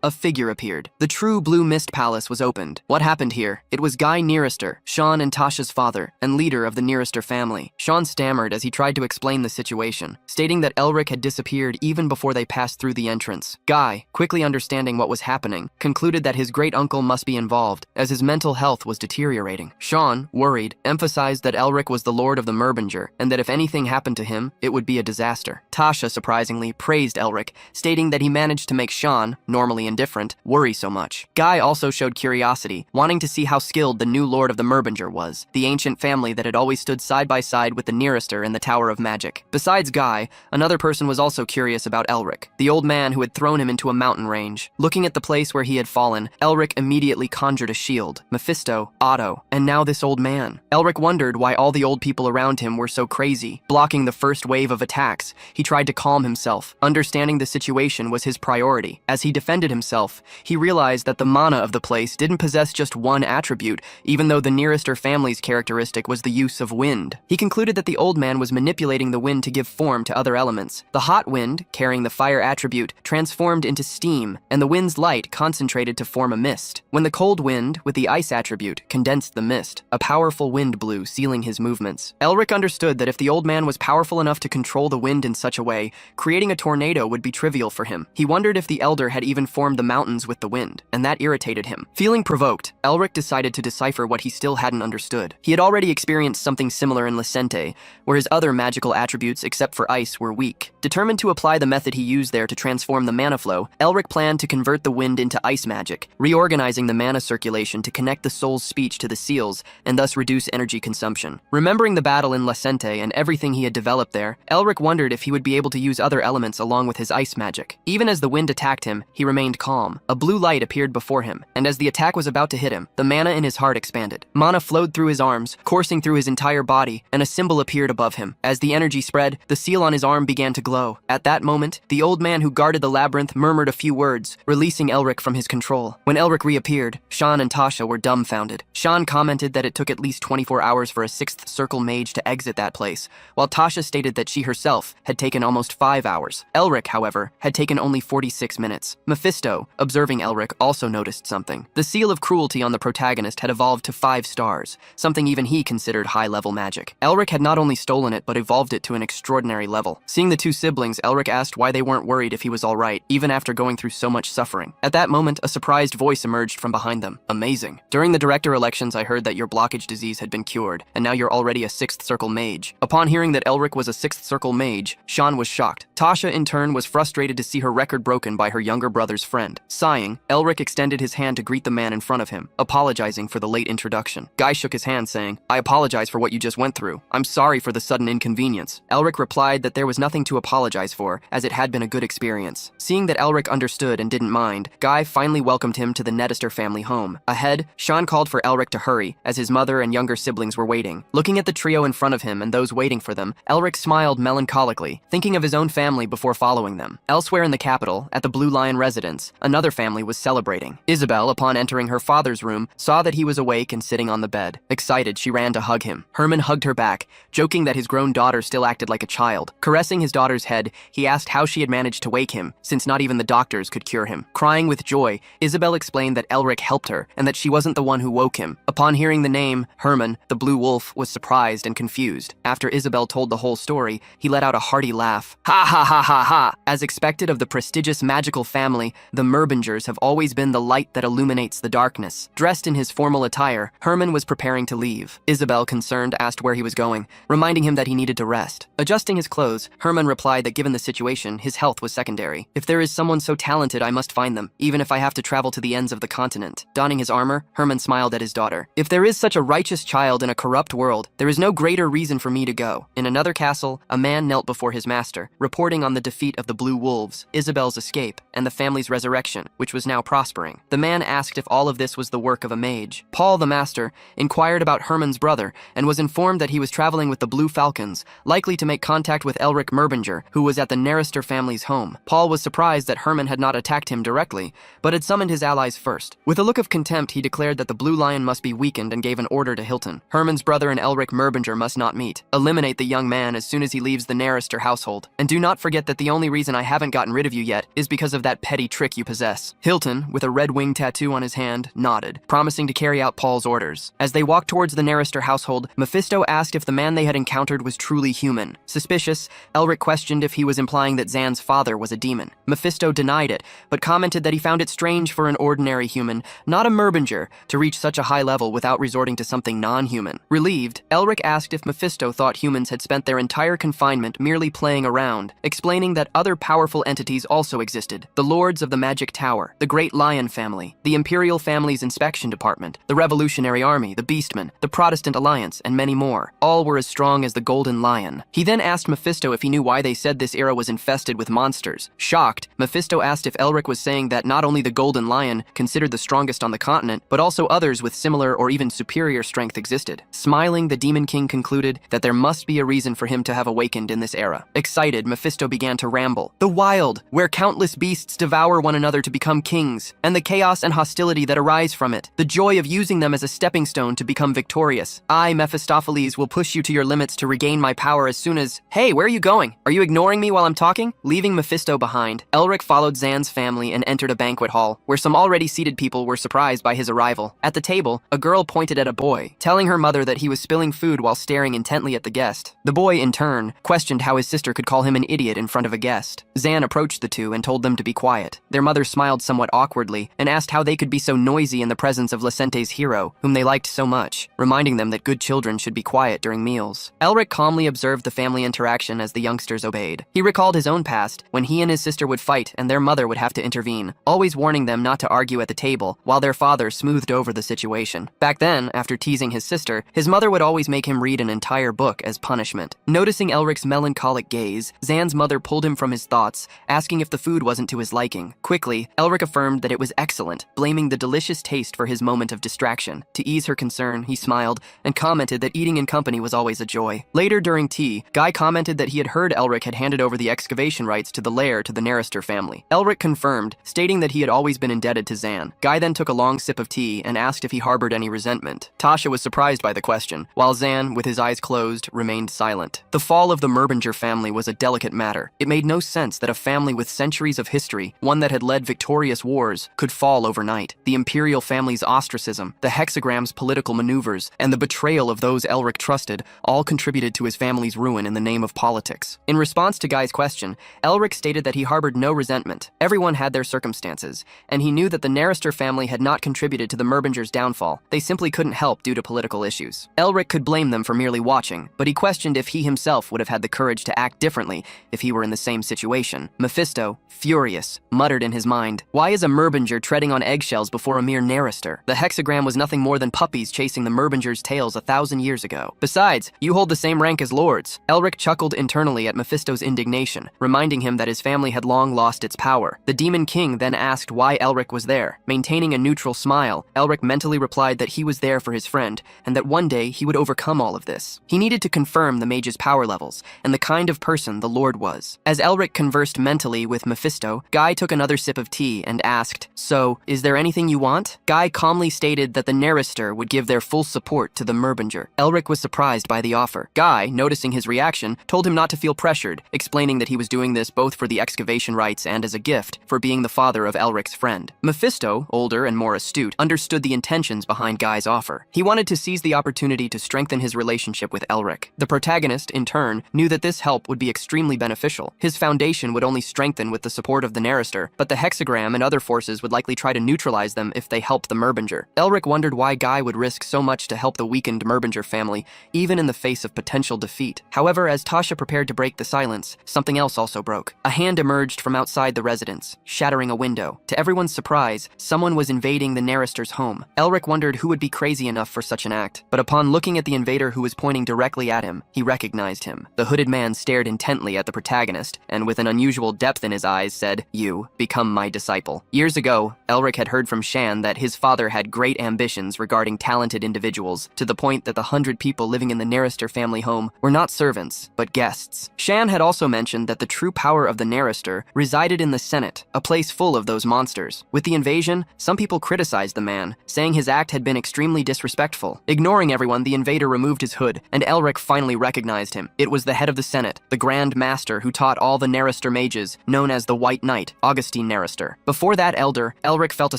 a figure appeared. The true Blue Mist Palace was opened. What happened here? It was Guy Narrister, Sean and Tasha's father, and leader of the Narrister family. Sean stammered as he tried to explain the situation, stating that Elric had disappeared even before they passed through the entrance. Guy, quickly understanding what was happening, concluded that his great-uncle must be involved, as his mental health was deteriorating. Sean, worried, emphasized that Elric was the Lord of the Merbinger, and that if anything happened to him, it would be a disaster. Tasha, surprisingly, praised Elric, stating that he managed to make Sean, normally indifferent, worry so much. Guy also showed curiosity, wanting to see how skilled the new Lord of the Merbinger was, the ancient family that had always stood side by side with the Narrister in the Tower of Magic. Besides Guy, another person was also curious about Elric, the old man who had thrown him into a mountain range. Looking at the place where he had fallen, Elric immediately conjured a shield. Mephisto, Otto, and now this old man. Elric wondered why all the old people around him were so crazy. Blocking the first wave of attacks, he tried to calm himself. Understanding the situation was his priority. As he defended himself, he realized that the mana of the place didn't possess just one attribute, even though the Narrister family's characteristic was the use of wind. He concluded that the old man was manipulating the wind to give form to other elements. The hot wind, carrying the fire attribute, transformed into steam, and the wind's light concentrated to form a mist. When the cold wind, with the ice attribute, condensed the mist, a powerful wind blew, sealing his movements. Elric understood that if the old man was powerful enough to control the wind in such a way, creating a tornado would be trivial for him. He wondered if the elder had even formed the mountains with the wind, and that irritated him. Feeling provoked, Elric decided to decipher what he still hadn't understood. He had already experienced something similar in Lysente, where his other magical attributes, except for ice, were weak. Determined to apply the method he used there to transform the mana flow, Elric planned to convert the wind into ice magic, reorganize reorganizing the mana circulation to connect the soul's speech to the seals and thus reduce energy consumption. Remembering the battle in Lasente and everything he had developed there, Elric wondered if he would be able to use other elements along with his ice magic. Even as the wind attacked him, he remained calm. A blue light appeared before him, and as the attack was about to hit him, the mana in his heart expanded. Mana flowed through his arms, coursing through his entire body, and a symbol appeared above him. As the energy spread, the seal on his arm began to glow. At that moment, the old man who guarded the labyrinth murmured a few words, releasing Elric from his control. When Elric reappeared, Sean and Tasha were dumbfounded. Sean commented that it took at least 24 hours for a sixth circle mage to exit that place, while Tasha stated that she herself had taken almost 5 hours. Elric, however, had taken only 46 minutes. Mephisto, observing Elric, also noticed something. The seal of cruelty on the protagonist had evolved to 5 stars, something even he considered high-level magic. Elric had not only stolen it, but evolved it to an extraordinary level. Seeing the two siblings, Elric asked why they weren't worried if he was alright, even after going through so much suffering. At that moment, a surprised voice emerged from behind them. Amazing. During the director elections, I heard that your blockage disease had been cured, and now you're already a 6th circle mage. Upon hearing that Elric was a 6th circle mage, Sean was shocked. Tasha, in turn, was frustrated to see her record broken by her younger brother's friend. Sighing, Elric extended his hand to greet the man in front of him, apologizing for the late introduction. Guy shook his hand, saying, I apologize for what you just went through. I'm sorry for the sudden inconvenience. Elric replied that there was nothing to apologize for, as it had been a good experience. Seeing that Elric understood and didn't mind, Guy finally welcomed him to the Nettister family home. Ahead, Sean called for Elric to hurry, as his mother and younger siblings were waiting. Looking at the trio in front of him and those waiting for them, Elric smiled melancholically, thinking of his own family before following them. Elsewhere in the capital, at the Blue Lion residence, another family was celebrating. Isabel, upon entering her father's room, saw that he was awake and sitting on the bed. Excited, she ran to hug him. Herman hugged her back, joking that his grown daughter still acted like a child. Caressing his daughter's head, he asked how she had managed to wake him, since not even the doctors could cure him. Crying with joy, Isabel explained that Elric helped her, and that she wasn't the one who woke him. Upon hearing the name, Herman, the Blue Wolf, was surprised and confused. After Isabel told the whole story, he let out a hearty laugh. Ha ha ha ha ha! As expected of the prestigious magical family, the Merbingers have always been the light that illuminates the darkness. Dressed in his formal attire, Herman was preparing to leave. Isabel, concerned, asked where he was going, reminding him that he needed to rest. Adjusting his clothes, Herman replied that given the situation, his health was secondary. If there is someone so talented, I must find them, even if I have to travel to the ends of the continent. Donning his armor, Herman smiled at his daughter. If there is such a righteous child in a corrupt world, there is no greater reason for me to go. In another castle, a man knelt before his master, reporting on the defeat of the Blue Wolves, Isabel's escape, and the family's resurrection, which was now prospering. The man asked if all of this was the work of a mage. Paul, the master, inquired about Herman's brother, and was informed that he was traveling with the Blue Falcons, likely to make contact with Elric Merbinger, who was at the Nettister family's home. Paul was surprised that Herman had not attacked him directly, but had summoned his allies first. With a look of contempt, he declared that the Blue Lion must be weakened and gave an order to Hilton. Herman's brother and Elric Merbinger must not meet. Eliminate the young man as soon as he leaves the Nettister household. And do not forget that the only reason I haven't gotten rid of you yet is because of that petty trick you possess. Hilton, with a red wing tattoo on his hand, nodded, promising to carry out Paul's orders. As they walked towards the Nettister household, Mephisto asked if the man they had encountered was truly human. Suspicious, Elric questioned if he was implying that Zan's father was a demon. Mephisto denied it, but commented that he found it strange for an ordinary human, not a Merbinger, to reach such a high level without resorting to something non-human. Relieved, Elric asked if Mephisto thought humans had spent their entire confinement merely playing around, explaining that other powerful entities also existed: the Lords of the Magic Tower, the Great Lion Family, the Imperial Family's Inspection Department, the Revolutionary Army, the Beastmen, the Protestant Alliance, and many more. All were as strong as the Golden Lion. He then asked Mephisto if he knew why they said this era was infested with monsters. Shocked, Mephisto asked if Elric was saying that not only the Golden Lion, considered the strongest on the continent, but also others with similar or even superior strength existed. Smiling, the Demon King concluded that there must be a reason for him to have awakened in this era. Excited, Mephisto began to ramble. The wild, where countless beasts devour one another to become kings, and the chaos and hostility that arise from it, the joy of using them as a stepping stone to become victorious. I, Mephistopheles, will push you to your limits to regain my power as soon as— Hey, where are you going? Are you ignoring me while I'm talking? Leaving Mephisto behind, Elric followed Zan's family and entered a banquet hall, where some already seated people were surprised by his arrival. At the table, a girl pointed at a boy, telling her mother that he was spilling food while staring intently at the guest. The boy, in turn, questioned how his sister could call him an idiot in front of a guest. Zan approached the two and told them to be quiet. Their mother smiled somewhat awkwardly and asked how they could be so noisy in the presence of Lacente's hero, whom they liked so much, reminding them that good children should be quiet during meals. Elric calmly observed the family interaction as the youngsters obeyed. He recalled his own past, when he and his sister would fight and their mother would have to intervene, always warning them not to argue at at the table, while their father smoothed over the situation. Back then, after teasing his sister, his mother would always make him read an entire book as punishment. Noticing Elric's melancholic gaze, Zan's mother pulled him from his thoughts, asking if the food wasn't to his liking. Quickly, Elric affirmed that it was excellent, blaming the delicious taste for his moment of distraction. To ease her concern, he smiled and commented that eating in company was always a joy. Later during tea, Guy commented that he had heard Elric had handed over the excavation rights to the lair to the Narrister family. Elric confirmed, stating that he had always been indebted to Zan. Guy then took a long sip of tea and asked if he harbored any resentment. Tasha was surprised by the question, while Zan, with his eyes closed, remained silent. The fall of the Merbinger family was a delicate matter. It made no sense that a family with centuries of history, one that had led victorious wars, could fall overnight. The imperial family's ostracism, the hexagram's political maneuvers, and the betrayal of those Elric trusted all contributed to his family's ruin in the name of politics. In response to Guy's question, Elric stated that he harbored no resentment. Everyone had their circumstances, and he knew that the Narrister family had not contributed to the Merbingers' downfall. They simply couldn't help due to political issues. Elric could blame them for merely watching, but he questioned if he himself would have had the courage to act differently if he were in the same situation. Mephisto, furious, muttered in his mind, "Why is a Merbinger treading on eggshells before a mere Narrister? The hexagram was nothing more than puppies chasing the Merbingers' tails 1,000 years ago. Besides, you hold the same rank as lords." Elric chuckled internally at Mephisto's indignation, reminding him that his family had long lost its power. The Demon King then asked why Elric was there. Maintaining a neutral smile, Elric mentally replied that he was there for his friend, and that one day he would overcome all of this. He needed to confirm the mage's power levels, and the kind of person the Lord was. As Elric conversed mentally with Mephisto, Guy took another sip of tea and asked, "So, is there anything you want?" Guy calmly stated that the Narrister would give their full support to the Merbinger. Elric was surprised by the offer. Guy, noticing his reaction, told him not to feel pressured, explaining that he was doing this both for the excavation rights and as a gift for being the father of Elric's friend. Mephisto, older and more astute, understood the intentions behind Guy's offer. He wanted to seize the opportunity to strengthen his relationship with Elric. The protagonist, in turn, knew that this help would be extremely beneficial. His foundation would only strengthen with the support of the Narrister, but the hexagram and other forces would likely try to neutralize them if they helped the Merbinger. Elric wondered why Guy would risk so much to help the weakened Merbinger family, even in the face of potential defeat. However, as Tasha prepared to break the silence, something else also broke. A hand emerged from outside the residence, shattering a window. To everyone's surprise, someone was invading the Narrister's home. Elric wondered who would be crazy enough for such an act, but upon looking at the invader who was pointing directly at him, he recognized him. The hooded man stared intently at the protagonist, and with an unusual depth in his eyes said, "You, become my disciple." Years ago, Elric had heard from Shan that his father had great ambitions regarding talented individuals, to the point that the 100 people living in the Narrister family home were not servants, but guests. Shan had also mentioned that the true power of the Narrister resided in the Senate, a place full of those monsters. With the invasion, some people criticized the man, saying his act had been extremely disrespectful. Ignoring everyone, the invader removed his hood, and Elric finally recognized him. It was the head of the Senate, the Grand Master who taught all the Narrister mages, known as the White Knight, Augustine Narrister. Before that elder, Elric felt a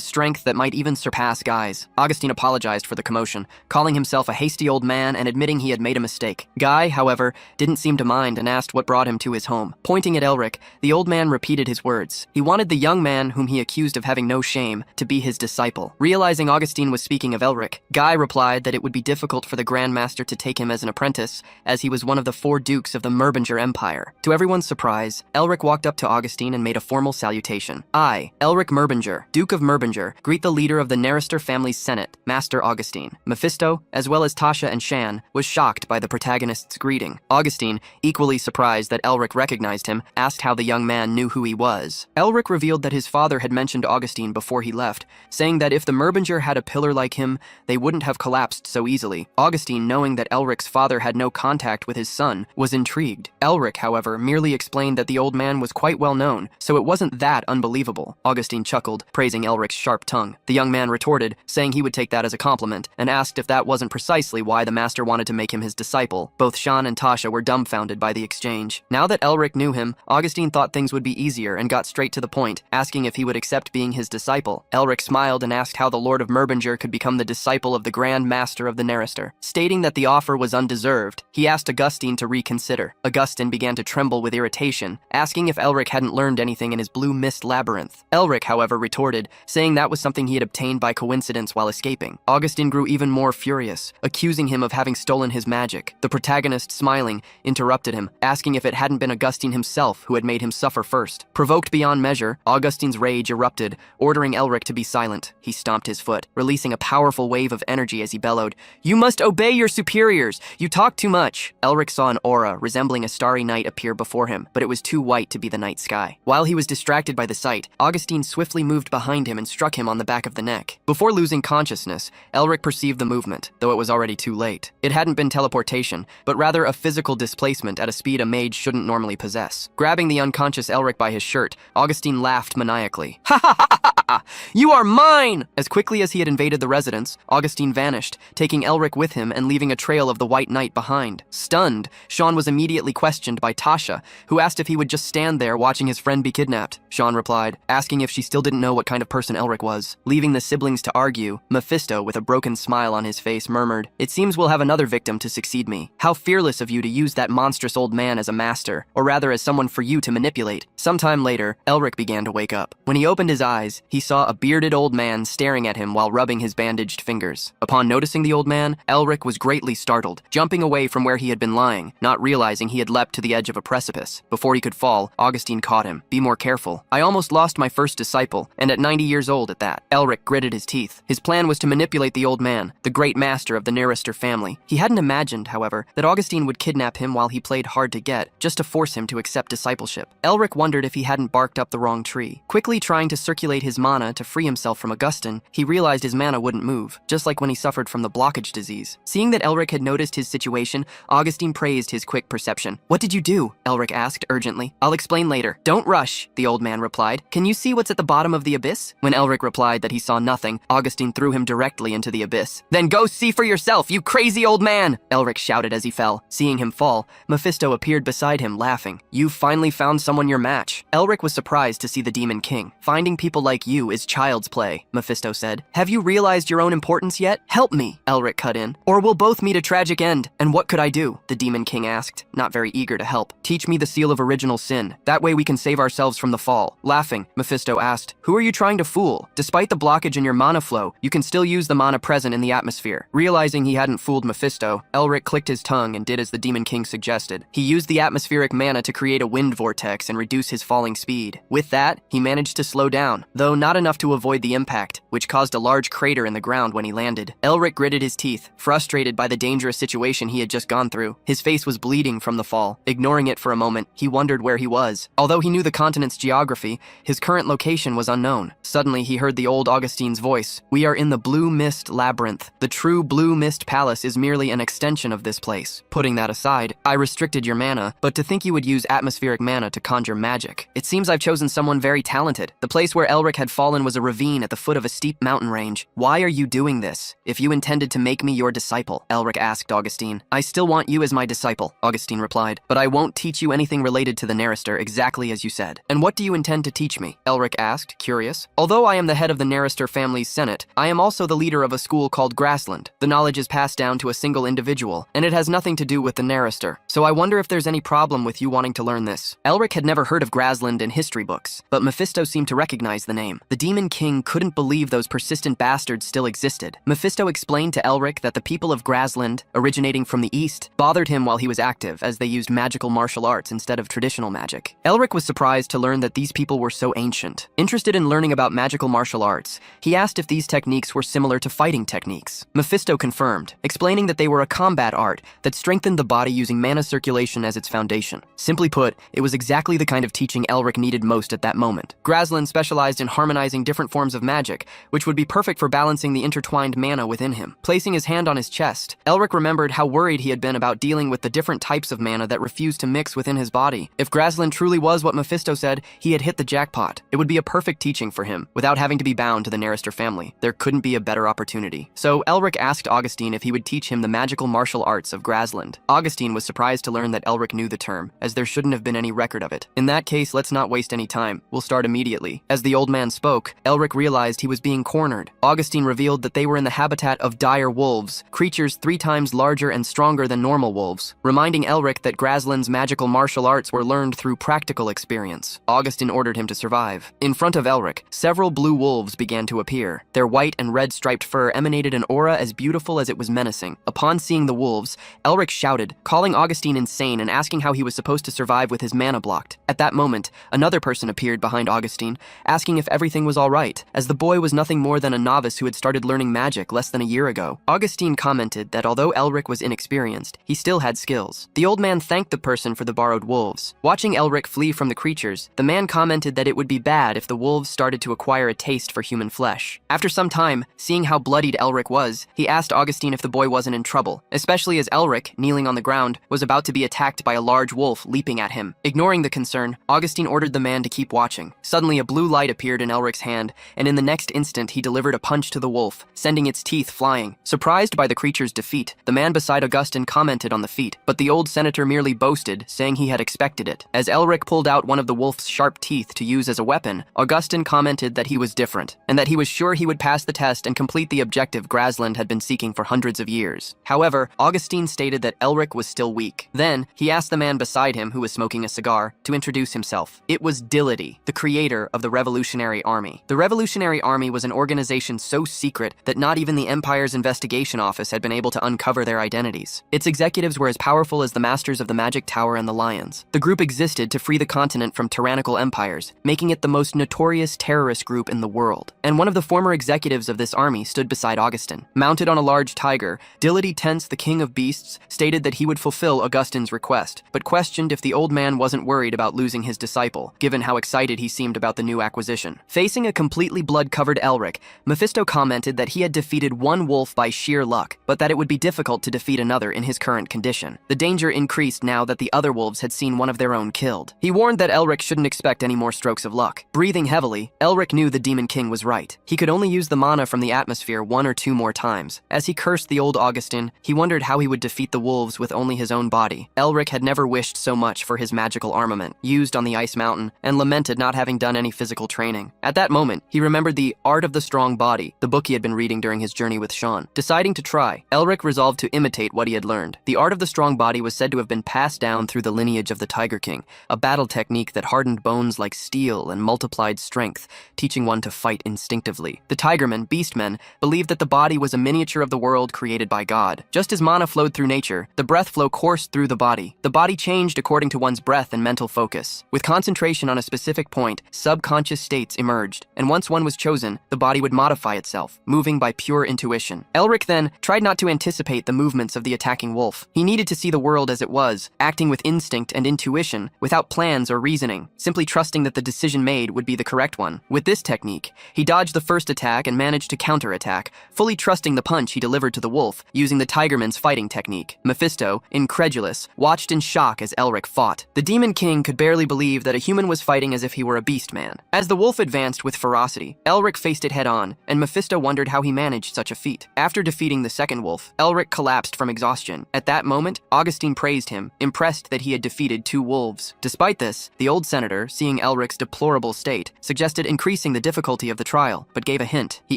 strength that might even surpass Guy's. Augustine apologized for the commotion, calling himself a hasty old man and admitting he had made a mistake. Guy, however, didn't seem to mind and asked what brought him to his home. Pointing at Elric, the old man repeated his words. He wanted the young man, whom he accused of having no shame, to be his disciple. Realizing Augustine was speaking of Elric, Guy replied that it would be difficult for the Grand Master to take him as an apprentice, as he was one of the 4 dukes of the Merbinger Empire. To everyone's surprise, Elric walked up to Augustine and made a formal salutation. "I, Elric Merbinger, Duke of Merbinger, greet the leader of the Narrister family's Senate, Master Augustine." Mephisto, as well as Tasha and Shan, was shocked by the protagonist's greeting. Augustine, equally surprised that Elric recognized him, asked how the young man knew who he was. Elric revealed that his father had mentioned Augustine before he left, saying that if the Merbinger had a pillar like him, they wouldn't have collapsed so easily. Augustine, knowing that Elric's father had no contact with his son, was intrigued. Elric, however, merely explained that the old man was quite well known, so it wasn't that unbelievable. Augustine chuckled, praising Elric's sharp tongue. The young man retorted, saying he would take that as a compliment, and asked if that wasn't precisely why the master wanted to make him his disciple. Both Shan and Tasha were dumbfounded by the exchange. Now that Elric knew him, Augustine thought things would be easier and got straight to the point, asking if he would accept being his disciple. Elric smiled and asked how the Lord of Merbinger could become the disciple of the Grand Master of the Narrister. Stating that the offer was undeserved, he asked Augustine to reconsider. Augustine began to tremble with irritation, asking if Elric hadn't learned anything in his blue mist labyrinth. Elric, however, retorted, saying that was something he had obtained by coincidence while escaping. Augustine grew even more furious, accusing him of having stolen his magic. The protagonist, smiling, interrupted him, asking if it hadn't been Augustine himself who had made him suffer first. Provoked beyond measure, Augustine's rage erupted, ordering Elric to be silent, he stomped his foot, releasing a powerful wave of energy as he bellowed, "You must obey your superiors! You talk too much!" Elric saw an aura resembling a starry night appear before him, but it was too white to be the night sky. While he was distracted by the sight, Augustine swiftly moved behind him and struck him on the back of the neck. Before losing consciousness, Elric perceived the movement, though it was already too late. It hadn't been teleportation, but rather a physical displacement at a speed a mage shouldn't normally possess. Grabbing the unconscious Elric by his shirt, Augustine laughed maniacally. "Ha ha ha ha ha! You are mine!" As quickly as he had invaded the residence, Augustine vanished, taking Elric with him and leaving a trail of the white knight behind. Stunned, Sean was immediately questioned by Tasha, who asked if he would just stand there watching his friend be kidnapped. Sean replied, asking if she still didn't know what kind of person Elric was. Leaving the siblings to argue, Mephisto, with a broken smile on his face, murmured, "It seems we'll have another victim to succeed me. How fearless of you to use that monstrous old man as a master, or rather as someone for you to manipulate." Sometime later, Elric began to wake up. When he opened his eyes, he saw a bearded old man staring at him while rubbing his bandaged fingers. Upon noticing the old man, Elric was greatly startled, jumping away from where he had been lying, not realizing he had leapt to the edge of a precipice. Before he could fall, Augustine caught him. "Be more careful. I almost lost my first disciple, and at 90 years old at that." Elric gritted his teeth. His plan was to manipulate the old man, the great master of the Neirister family. He hadn't imagined, however, that Augustine would kidnap him while he played hard to get, just to force him to accept discipleship. Elric wondered if he hadn't barked up the wrong tree. Quickly trying to circulate his mana to free himself from Augustine, he realized his mana wouldn't move, just like when he suffered from the blockage disease. Seeing that Elric had noticed his situation, Augustine praised his quick perception. "What did you do?" Elric asked urgently. "I'll explain later. Don't rush," the old man replied. "Can you see what's at the bottom of the abyss?" When Elric replied that he saw nothing, Augustine threw him directly into the abyss. "Then go see for yourself, you crazy old man!" Elric shouted as he fell. Seeing him fall, Mephisto appeared beside him, laughing. "You've finally found someone your match." Elric was surprised to see the Demon King. "Finding people like you is child's play," Mephisto said. "Have you realized your own importance yet? Help me," Elric cut in, "or we'll both meet a tragic end." "And what could I do?" the Demon King asked, not very eager to help. "Teach me the seal of original sin. That way we can save ourselves from the fall." Laughing, Mephisto asked, "Who are you trying to fool? Despite the blockage in your mana flow, you can still use the mana present in the atmosphere." Realizing he hadn't fooled Mephisto, Elric clicked his tongue and did as the Demon King suggested. He used the atmospheric mana to create a wind vortex and reduce his falling speed. With that, he managed to slow down, though not enough to avoid the impact, which caused a large crater in the ground when he landed. Elric gritted his teeth, frustrated by the dangerous situation he had just gone through. His face was bleeding from the fall. Ignoring it for a moment, he wondered where he was. Although he knew the continent's geography, his current location was unknown. Suddenly, he heard the old Augustine's voice. "We are in the Blue Mist Labyrinth. The true Blue Mist Palace is merely an extension of this place. Putting that aside, I restricted your mana, but to think you would use atmospheric mana to conjure magic. It seems I've chosen someone very talented. The place where Elric had fallen was a ravine at the foot of a steep mountain range. Why are you doing this? If you intended to make me your disciple," Elric asked Augustine. "I still want you as my disciple," Augustine replied, "but I won't teach you anything related to the Neirister exactly as you said." "And what do you intend to teach me?" Elric asked, curious. "Although I am the head of the Neirister family's senate, I am also the leader of a school called Grassland. The knowledge is passed down to a single individual, and it has nothing to do with the Neirister. So I wonder if there's any problem with you wanting to learn this." Elric had never heard of Grassland in history books, but Mephisto seemed to recognize the name. The Demon King couldn't believe those persistent bastards still existed. Mephisto explained to Elric that the people of Grassland, originating from the east, bothered him while he was active, as they used magical martial arts instead of traditional magic. Elric was surprised to learn that these people were so ancient. Interested in learning about magical martial arts, he asked if these techniques were similar to fighting techniques. Mephisto confirmed, explaining that they were a combat art that strengthened the body using mana circulation as its foundation. Simply put, it was exactly the kind of teaching Elric needed most at that moment. Grassland specialized in harmonizing different forms of magic, which would be perfect for balancing the intertwined mana within him. Placing his hand on his chest, Elric remembered how worried he had been about dealing with the different types of mana that refused to mix within his body. If Grassland truly was what Mephisto said, he had hit the jackpot. It would be a perfect teaching for him, without having to be bound to the Neirister family. There couldn't be a better opportunity. So Elric asked Augustine if he would teach him the magical martial arts of Grassland. Augustine was surprised to learn that Elric knew the term, as there shouldn't have been any record of it. "In that case, let's not waste any time. We'll start immediately." As the old man spoke, Elric realized he was being cornered. Augustine revealed that they were in the habitat of dire wolves, creatures 3 times larger and stronger than normal wolves, reminding Elric that Grassland's magical martial arts were learned through practical experience. Augustine ordered him to survive. In front of Elric, several blue wolves began to appear. Their white and red striped fur emanated an aura as beautiful as it was menacing. Upon seeing the wolves, Elric shouted, calling Augustine insane and asking how he was supposed to survive with his mana blocked. At that moment, another person appeared behind Augustine, asking if everything was all right, as the boy was nothing more than a novice who had started learning magic less than a year ago. Augustine commented that although Elric was inexperienced, he still had skills. The old man thanked the person for the borrowed wolves. Watching Elric flee from the creatures, the man commented that it would be bad if the wolves started to acquire a taste for human flesh. After some time, seeing how bloodied Elric was, he asked Augustine if the boy wasn't in trouble, especially as Elric, kneeling on the ground, was about to be attacked by a large wolf leaping at him. Ignoring the concern, Augustine ordered the man to keep watching. Suddenly, a blue light appeared in Elric's hand, and in the next instant he delivered a punch to the wolf, sending its teeth flying. Surprised by the creature's defeat, the man beside Augustine commented on the feat, but the old senator merely boasted, saying he had expected it. As Elric pulled out one of the wolf's sharp teeth to use as a weapon, Augustine commented that he was different, and that he was sure he would pass the test and complete the objective Grasland had been seeking for hundreds of years. However, Augustine stated that Elric was still weak. Then, he asked the man beside him, who was smoking a cigar, to introduce himself. It was Dillity, the creator of the Revolutionary Army. The Revolutionary Army was an organization so secret that not even the Empire's investigation office had been able to uncover their identities. Its executives were as powerful as the masters of the Magic Tower and the Lions. The group existed to free the continent from tyrannical empires, making it the most notorious terrorist group in the world. And one of the former executives of this army stood beside Augustine. Mounted on a large tiger, Dillity Tense, the king of beasts, stated that he would fulfill Augustine's request, but questioned if the old man wasn't worried about losing his disciple, given how excited he seemed about the new acquisition. Facing a completely blood-covered Elric, Mephisto commented that he had defeated one wolf by sheer luck, but that it would be difficult to defeat another in his current condition. The danger increased now that the other wolves had seen one of their own killed. He warned that Elric shouldn't expect any more strokes of luck. Breathing heavily, Elric knew the Demon King was right. He could only use the mana from the atmosphere one or two more times. As he cursed the old Augustine, he wondered how he would defeat the wolves with only his own body. Elric had never wished so much for his magical armament, used on the Ice Mountain, and lamented not having done any physical training. At that moment, he remembered the Art of the Strong Body, the book he had been reading during his journey with Sean. Deciding to try, Elric resolved to imitate what he had learned. The Art of the Strong Body was said to have been passed down through the lineage of the Tiger King, a battle technique that hardened bones like steel and multiplied strength, teaching one to fight instinctively. The Tigermen, Beastmen, believed that the body was a miniature of the world created by God. Just as mana flowed through nature, the breath flow coursed through the body. The body changed according to one's breath and mental focus. With concentration on a specific point, subconscious states emerged, and once one was chosen, the body would modify itself, moving by pure intuition. Elric then tried not to anticipate the movements of the attacking wolf. He needed to see the world as it was, acting with instinct and intuition, without plans or reasoning, simply trusting that the decision made would be the correct one. With this technique, he dodged the first attack and managed to counterattack, fully trusting the punch he delivered to the wolf, using the Tigerman's fighting technique. Mephisto, incredulous, watched in shock as Elric fought. The Demon King could barely believe that a human was fighting as if he were a beast man. As the wolf advanced with ferocity, Elric faced it head-on, and Mephisto wondered how he managed such a feat. After defeating the second wolf, Elric collapsed from exhaustion. At that moment, Augustine praised him, impressed that he had defeated two wolves. Despite this, the old senator, seeing Elric's deplorable state, suggested increasing the difficulty of the trial, but gave a hint. He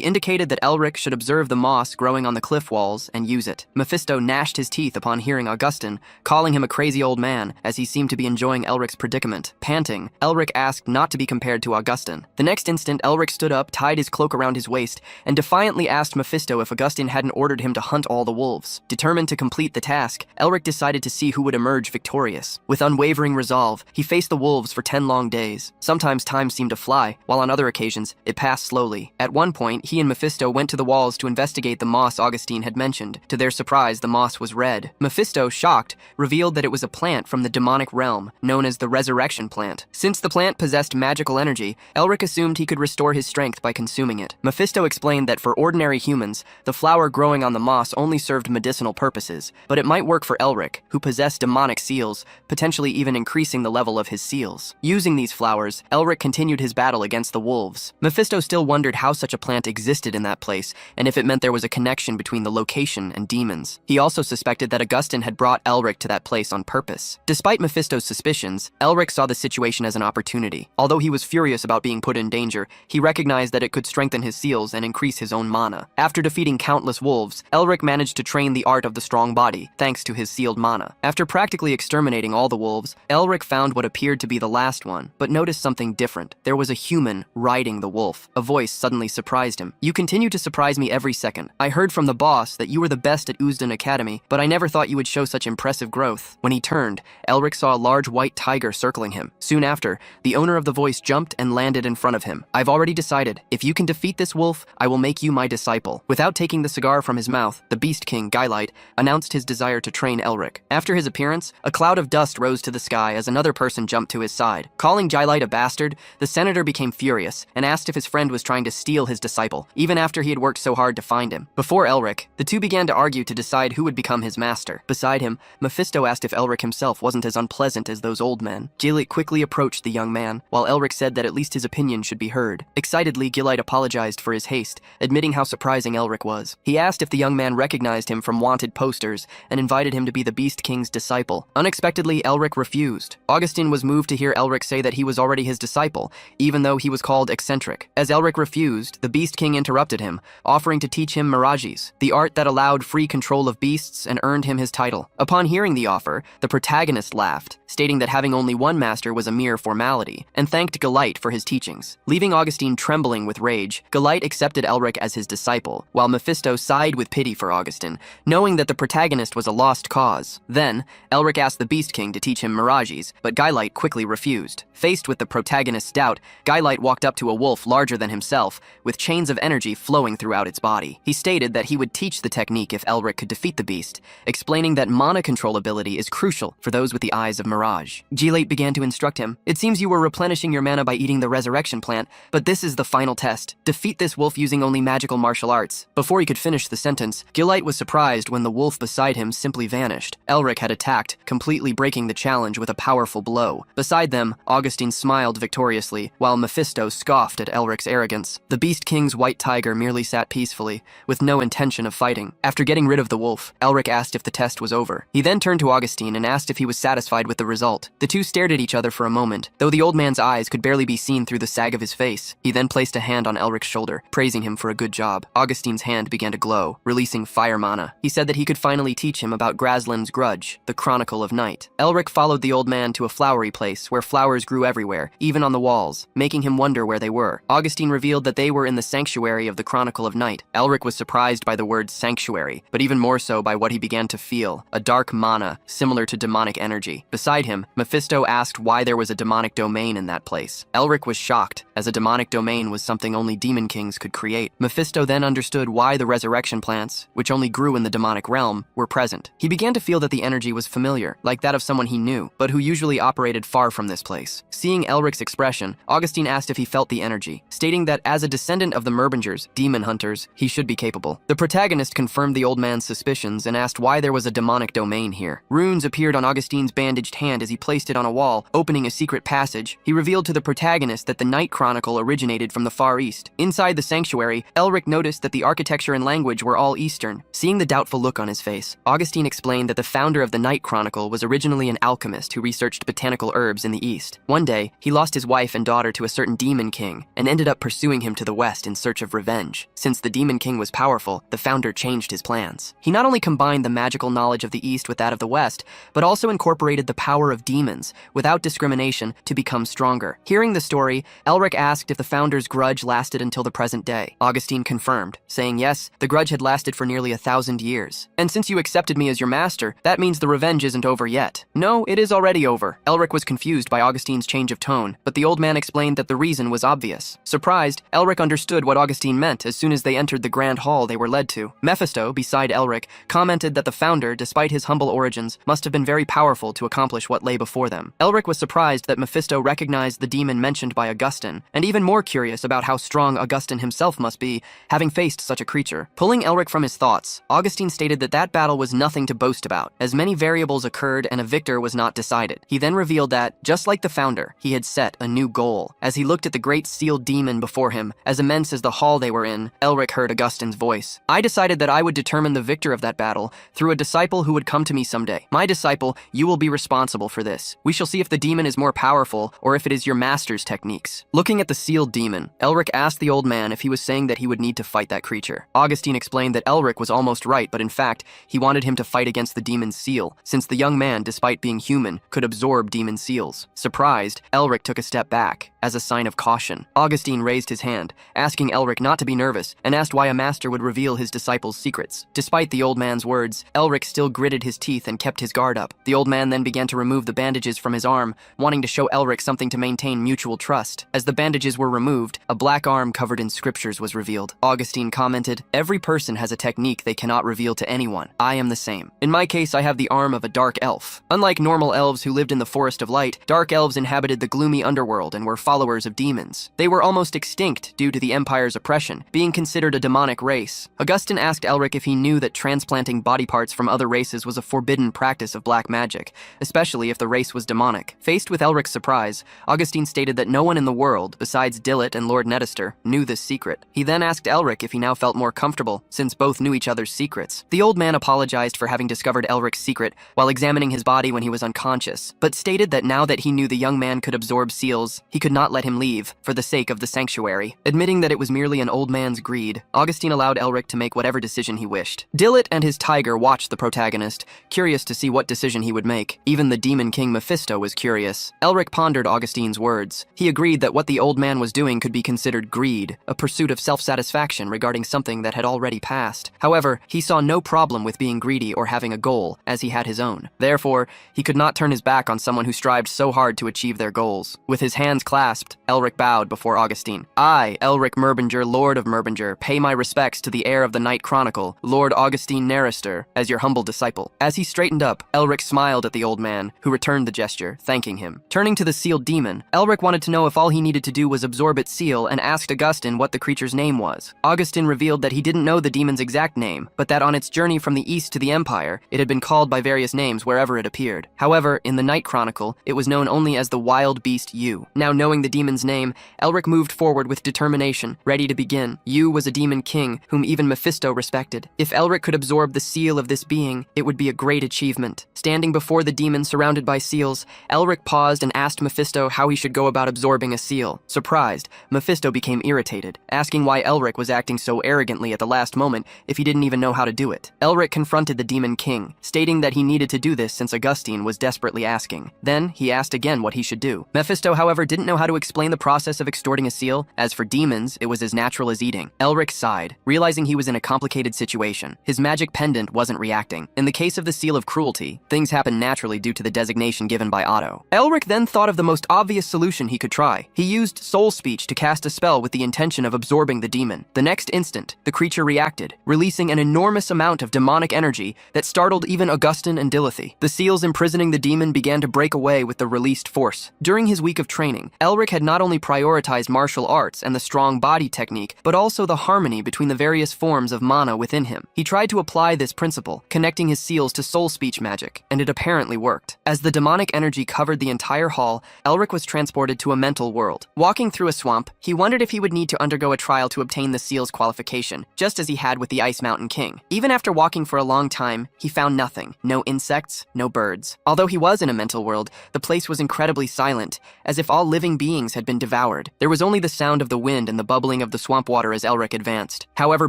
indicated that Elric should observe the moss growing on the cliff walls and use it. Mephisto gnashed his teeth upon hearing Augustine, calling him a crazy old man, as he seemed to be enjoying Elric's predicament. Panting, Elric asked not to be compared to Augustine. The next instant, Elric stood up, tied his cloak around his waist, and defiantly asked Mephisto if Augustine hadn't ordered him to hunt all the wolves. Determined to complete the task, Elric decided to see who would emerge victorious. With unwavering resolve, he faced the wolves for 10 long days. Sometimes time seemed to fly, while on other occasions, it passed slowly. At one point, he and Mephisto went to the walls to investigate the moss Augustine had mentioned. To their surprise, the moss was red. Mephisto, shocked, revealed that it was a plant from the demonic realm, known as the Resurrection Plant. Since the plant possessed magical energy, Elric assumed he could restore his strength by consuming it. Mephisto explained that for ordinary humans, the flower growing on the moss only served medicinal purposes, but it might work for Elric, who possessed demonic seals, potentially even increasing the level of his seals. Using these flowers, Elric continued his battle against the wolves. Mephisto still wondered how such a plant existed in that place, and if it meant there was a connection between the location and demons. He also suspected that Augustine had brought Elric to that place on purpose. Despite Mephisto's suspicions, Elric saw the situation as an opportunity. Although he was furious about being put in danger, he recognized that it could strengthen his seals and increase his own mana. After defeating countless wolves, Elric managed to train the art of the strong body, thanks to his sealed mana. After practically exterminating all the wolves, Elric found what appeared to be the last one, but noticed something different. There was a human riding the wolf. A voice suddenly surprised him. "You continue to surprise me every second. I heard from the boss that you were the best at Uzdan Academy, but I never thought you would show such impressive growth." When he turned, Elric saw a large white tiger circling him. Soon after, the owner of the voice jumped and landed in front of him. him. "I've already decided. If you can defeat this wolf, I will make you my disciple." Without taking the cigar from his mouth, the Beast King, Guylite, announced his desire to train Elric. After his appearance, a cloud of dust rose to the sky as another person jumped to his side. Calling Guylite a bastard, the senator became furious and asked if his friend was trying to steal his disciple, even after he had worked so hard to find him. Before Elric, the two began to argue to decide who would become his master. Beside him, Mephisto asked if Elric himself wasn't as unpleasant as those old men. Guylite quickly approached the young man, while Elric said that at least his opinion should be heard. Excitedly, Guylite apologized for his haste, admitting how surprising Elric was. He asked if the young man recognized him from wanted posters and invited him to be the Beast King's disciple. Unexpectedly, Elric refused. Augustin was moved to hear Elric say that he was already his disciple, even though he was called eccentric. As Elric refused, the Beast King interrupted him, offering to teach him mirages, the art that allowed free control of beasts and earned him his title. Upon hearing the offer, the protagonist laughed, stating that having only one master was a mere formality, and thanked Guylite for his teachings. Leaving Augustine trembling with rage, Guylite accepted Elric as his disciple, while Mephisto sighed with pity for Augustine, knowing that the protagonist was a lost cause. Then, Elric asked the Beast King to teach him mirages, but Guylite quickly refused. Faced with the protagonist's doubt, Guylite walked up to a wolf larger than himself, with chains of energy flowing throughout its body. He stated that he would teach the technique if Elric could defeat the beast, explaining that mana control ability is crucial for those with the eyes of mirage. Guylite began to instruct him. "It seems you were replenishing your mana by eating the resurrection plant, but this is the final test. Defeat this wolf using only magical martial arts." Before he could finish the sentence, Guylite was surprised when the wolf beside him simply vanished. Elric had attacked, completely breaking the challenge with a powerful blow. Beside them, Augustine smiled victoriously, while Mephisto scoffed at Elric's arrogance. The Beast King's white tiger merely sat peacefully, with no intention of fighting. After getting rid of the wolf, Elric asked if the test was over. He then turned to Augustine and asked if he was satisfied with the result. The two stared at each other for a moment, though the old man's eyes could barely be seen through the sag of his face. He then placed a hand on Elric's shoulder, praising him for a good job. Augustine's hand began to glow, releasing fire mana. He said that he could finally teach him about Graslin's Grudge, the Chronicle of Night. Elric followed the old man to a flowery place where flowers grew everywhere, even on the walls, making him wonder where they were. Augustine revealed that they were in the sanctuary of the Chronicle of Night. Elric was surprised by the word sanctuary, but even more so by what he began to feel, a dark mana, similar to demonic energy. Beside him, Mephisto asked why there was a demonic domain in that place. Elric was shocked, as a demonic domain was something only demon kings could create. Mephisto then understood why the resurrection plants, which only grew in the demonic realm, were present. He began to feel that the energy was familiar, like that of someone he knew, but who usually operated far from this place. Seeing Elric's expression, Augustine asked if he felt the energy, stating that as a descendant of the Merbingers, demon hunters, he should be capable. The protagonist confirmed the old man's suspicions and asked why there was a demonic domain here. Runes appeared on Augustine's bandaged hand as he placed it on a wall, opening a secret passage. He revealed to the protagonist that the Night Chronicle originated from the Far East. Inside the sanctuary, Elric noticed that the architecture and language were all Eastern. Seeing the doubtful look on his face, Augustine explained that the founder of the Night Chronicle was originally an alchemist who researched botanical herbs in the East. One day, he lost his wife and daughter to a certain demon king and ended up pursuing him to the west in search of revenge. Since the demon king was powerful, the founder changed his plans. He not only combined the magical knowledge of the East with that of the West, but also incorporated the power of demons, without discrimination, to become stronger. Hearing the story, Elric asked if the founder's grudge lasted until the present day. Augustine confirmed, saying yes, the grudge had lasted for nearly 1,000 years. "And since you accepted me as your master, that means the revenge isn't over yet." "No, it is already over." Elric was confused by Augustine's change of tone, but the old man explained that the reason was obvious. Surprised, Elric understood what Augustine meant as soon as they entered the grand hall they were led to. Mephisto, beside Elric, commented that the founder, despite his humble origins, must have been very powerful to accomplish what lay before them. Elric was surprised that Mephisto recognized the demon mentioned by Augustine, and even more curious about how strong Augustine himself must be, having faced such a creature. Pulling Elric from his thoughts, Augustine stated that that battle was nothing to boast about, as many variables occurred and a victor was not decided. He then revealed that, just like the founder, he had set a new goal. As he looked at the great sealed demon before him, as immense as the hall they were in, Elric heard Augustine's voice. "I decided that I would determine the victor of that battle through a disciple who would come to me someday. My disciple, you will be responsible for this. We shall see if the demon is more powerful or if it is your master's techniques." Looking at the sealed demon, Elric asked the old man if he was saying that he would need to fight that creature. Augustine explained that Elric was almost right, but in fact, he wanted him to fight against the demon's seal, since the young man, despite being human, could absorb demon seals. Surprised, Elric took a step back, as a sign of caution. Augustine raised his hand, asking Elric not to be nervous, and asked why a master would reveal his disciple's secrets. Despite the old man's words, Elric still gritted his teeth and kept his guard up. The old man then began to remove the bandages from his arm, wanting to show Elric something to maintain mutual trust. As the bandages bandages were removed, a black arm covered in scriptures was revealed. Augustine commented, "Every person has a technique they cannot reveal to anyone. I am the same. In my case, I have the arm of a dark elf. Unlike normal elves who lived in the Forest of Light, dark elves inhabited the gloomy underworld and were followers of demons. They were almost extinct due to the Empire's oppression, being considered a demonic race." Augustine asked Elric if he knew that transplanting body parts from other races was a forbidden practice of black magic, especially if the race was demonic. Faced with Elric's surprise, Augustine stated that no one in the world, besides Dillet and Lord Nettister, knew this secret. He then asked Elric if he now felt more comfortable, since both knew each other's secrets. The old man apologized for having discovered Elric's secret while examining his body when he was unconscious, but stated that now that he knew the young man could absorb seals, he could not let him leave, for the sake of the sanctuary. Admitting that it was merely an old man's greed, Augustine allowed Elric to make whatever decision he wished. Dillet and his tiger watched the protagonist, curious to see what decision he would make. Even the Demon King Mephisto was curious. Elric pondered Augustine's words. He agreed that what the old man was doing could be considered greed, a pursuit of self-satisfaction regarding something that had already passed. However, he saw no problem with being greedy or having a goal, as he had his own. Therefore, he could not turn his back on someone who strived so hard to achieve their goals. With his hands clasped, Elric bowed before Augustine. "I, Elric Merbinger, Lord of Merbinger, pay my respects to the heir of the Night Chronicle, Lord Augustine Nerister, as your humble disciple." As he straightened up, Elric smiled at the old man, who returned the gesture, thanking him. Turning to the sealed demon, Elric wanted to know if all he needed to do was absorb its seal and asked Augustine what the creature's name was. Augustine revealed that he didn't know the demon's exact name, but that on its journey from the east to the Empire, it had been called by various names wherever it appeared. However, in the Night Chronicle, it was known only as the Wild Beast Yu. Now knowing the demon's name, Elric moved forward with determination, ready to begin. Yu was a demon king, whom even Mephisto respected. If Elric could absorb the seal of this being, it would be a great achievement. Standing before the demon surrounded by seals, Elric paused and asked Mephisto how he should go about absorbing a seal. Surprised, Mephisto became irritated, asking why Elric was acting so arrogantly at the last moment if he didn't even know how to do it. Elric confronted the demon king, stating that he needed to do this since Augustine was desperately asking. Then, he asked again what he should do. Mephisto, however, didn't know how to explain the process of extorting a seal. As for demons, it was as natural as eating. Elric sighed, realizing he was in a complicated situation. His magic pendant wasn't reacting. In the case of the Seal of Cruelty, things happened naturally due to the designation given by Otto. Elric then thought of the most obvious solution he could try. He used soul speech to cast a spell with the intention of absorbing the demon. The next instant, the creature reacted, releasing an enormous amount of demonic energy that startled even Augustine and Dilithy. The seals imprisoning the demon began to break away with the released force. During his week of training, Elric had not only prioritized martial arts and the strong body technique, but also the harmony between the various forms of mana within him. He tried to apply this principle, connecting his seals to soul speech magic, and it apparently worked. As the demonic energy covered the entire hall, Elric was transported to a mental world. Walking through a swamp, he wondered if he would need to undergo a trial to obtain the seal's qualification, just as he had with the Ice Mountain King. Even after walking for a long time, he found nothing. No insects, no birds. Although he was in a mental world, the place was incredibly silent, as if all living beings had been devoured. There was only the sound of the wind and the bubbling of the swamp water as Elric advanced. However,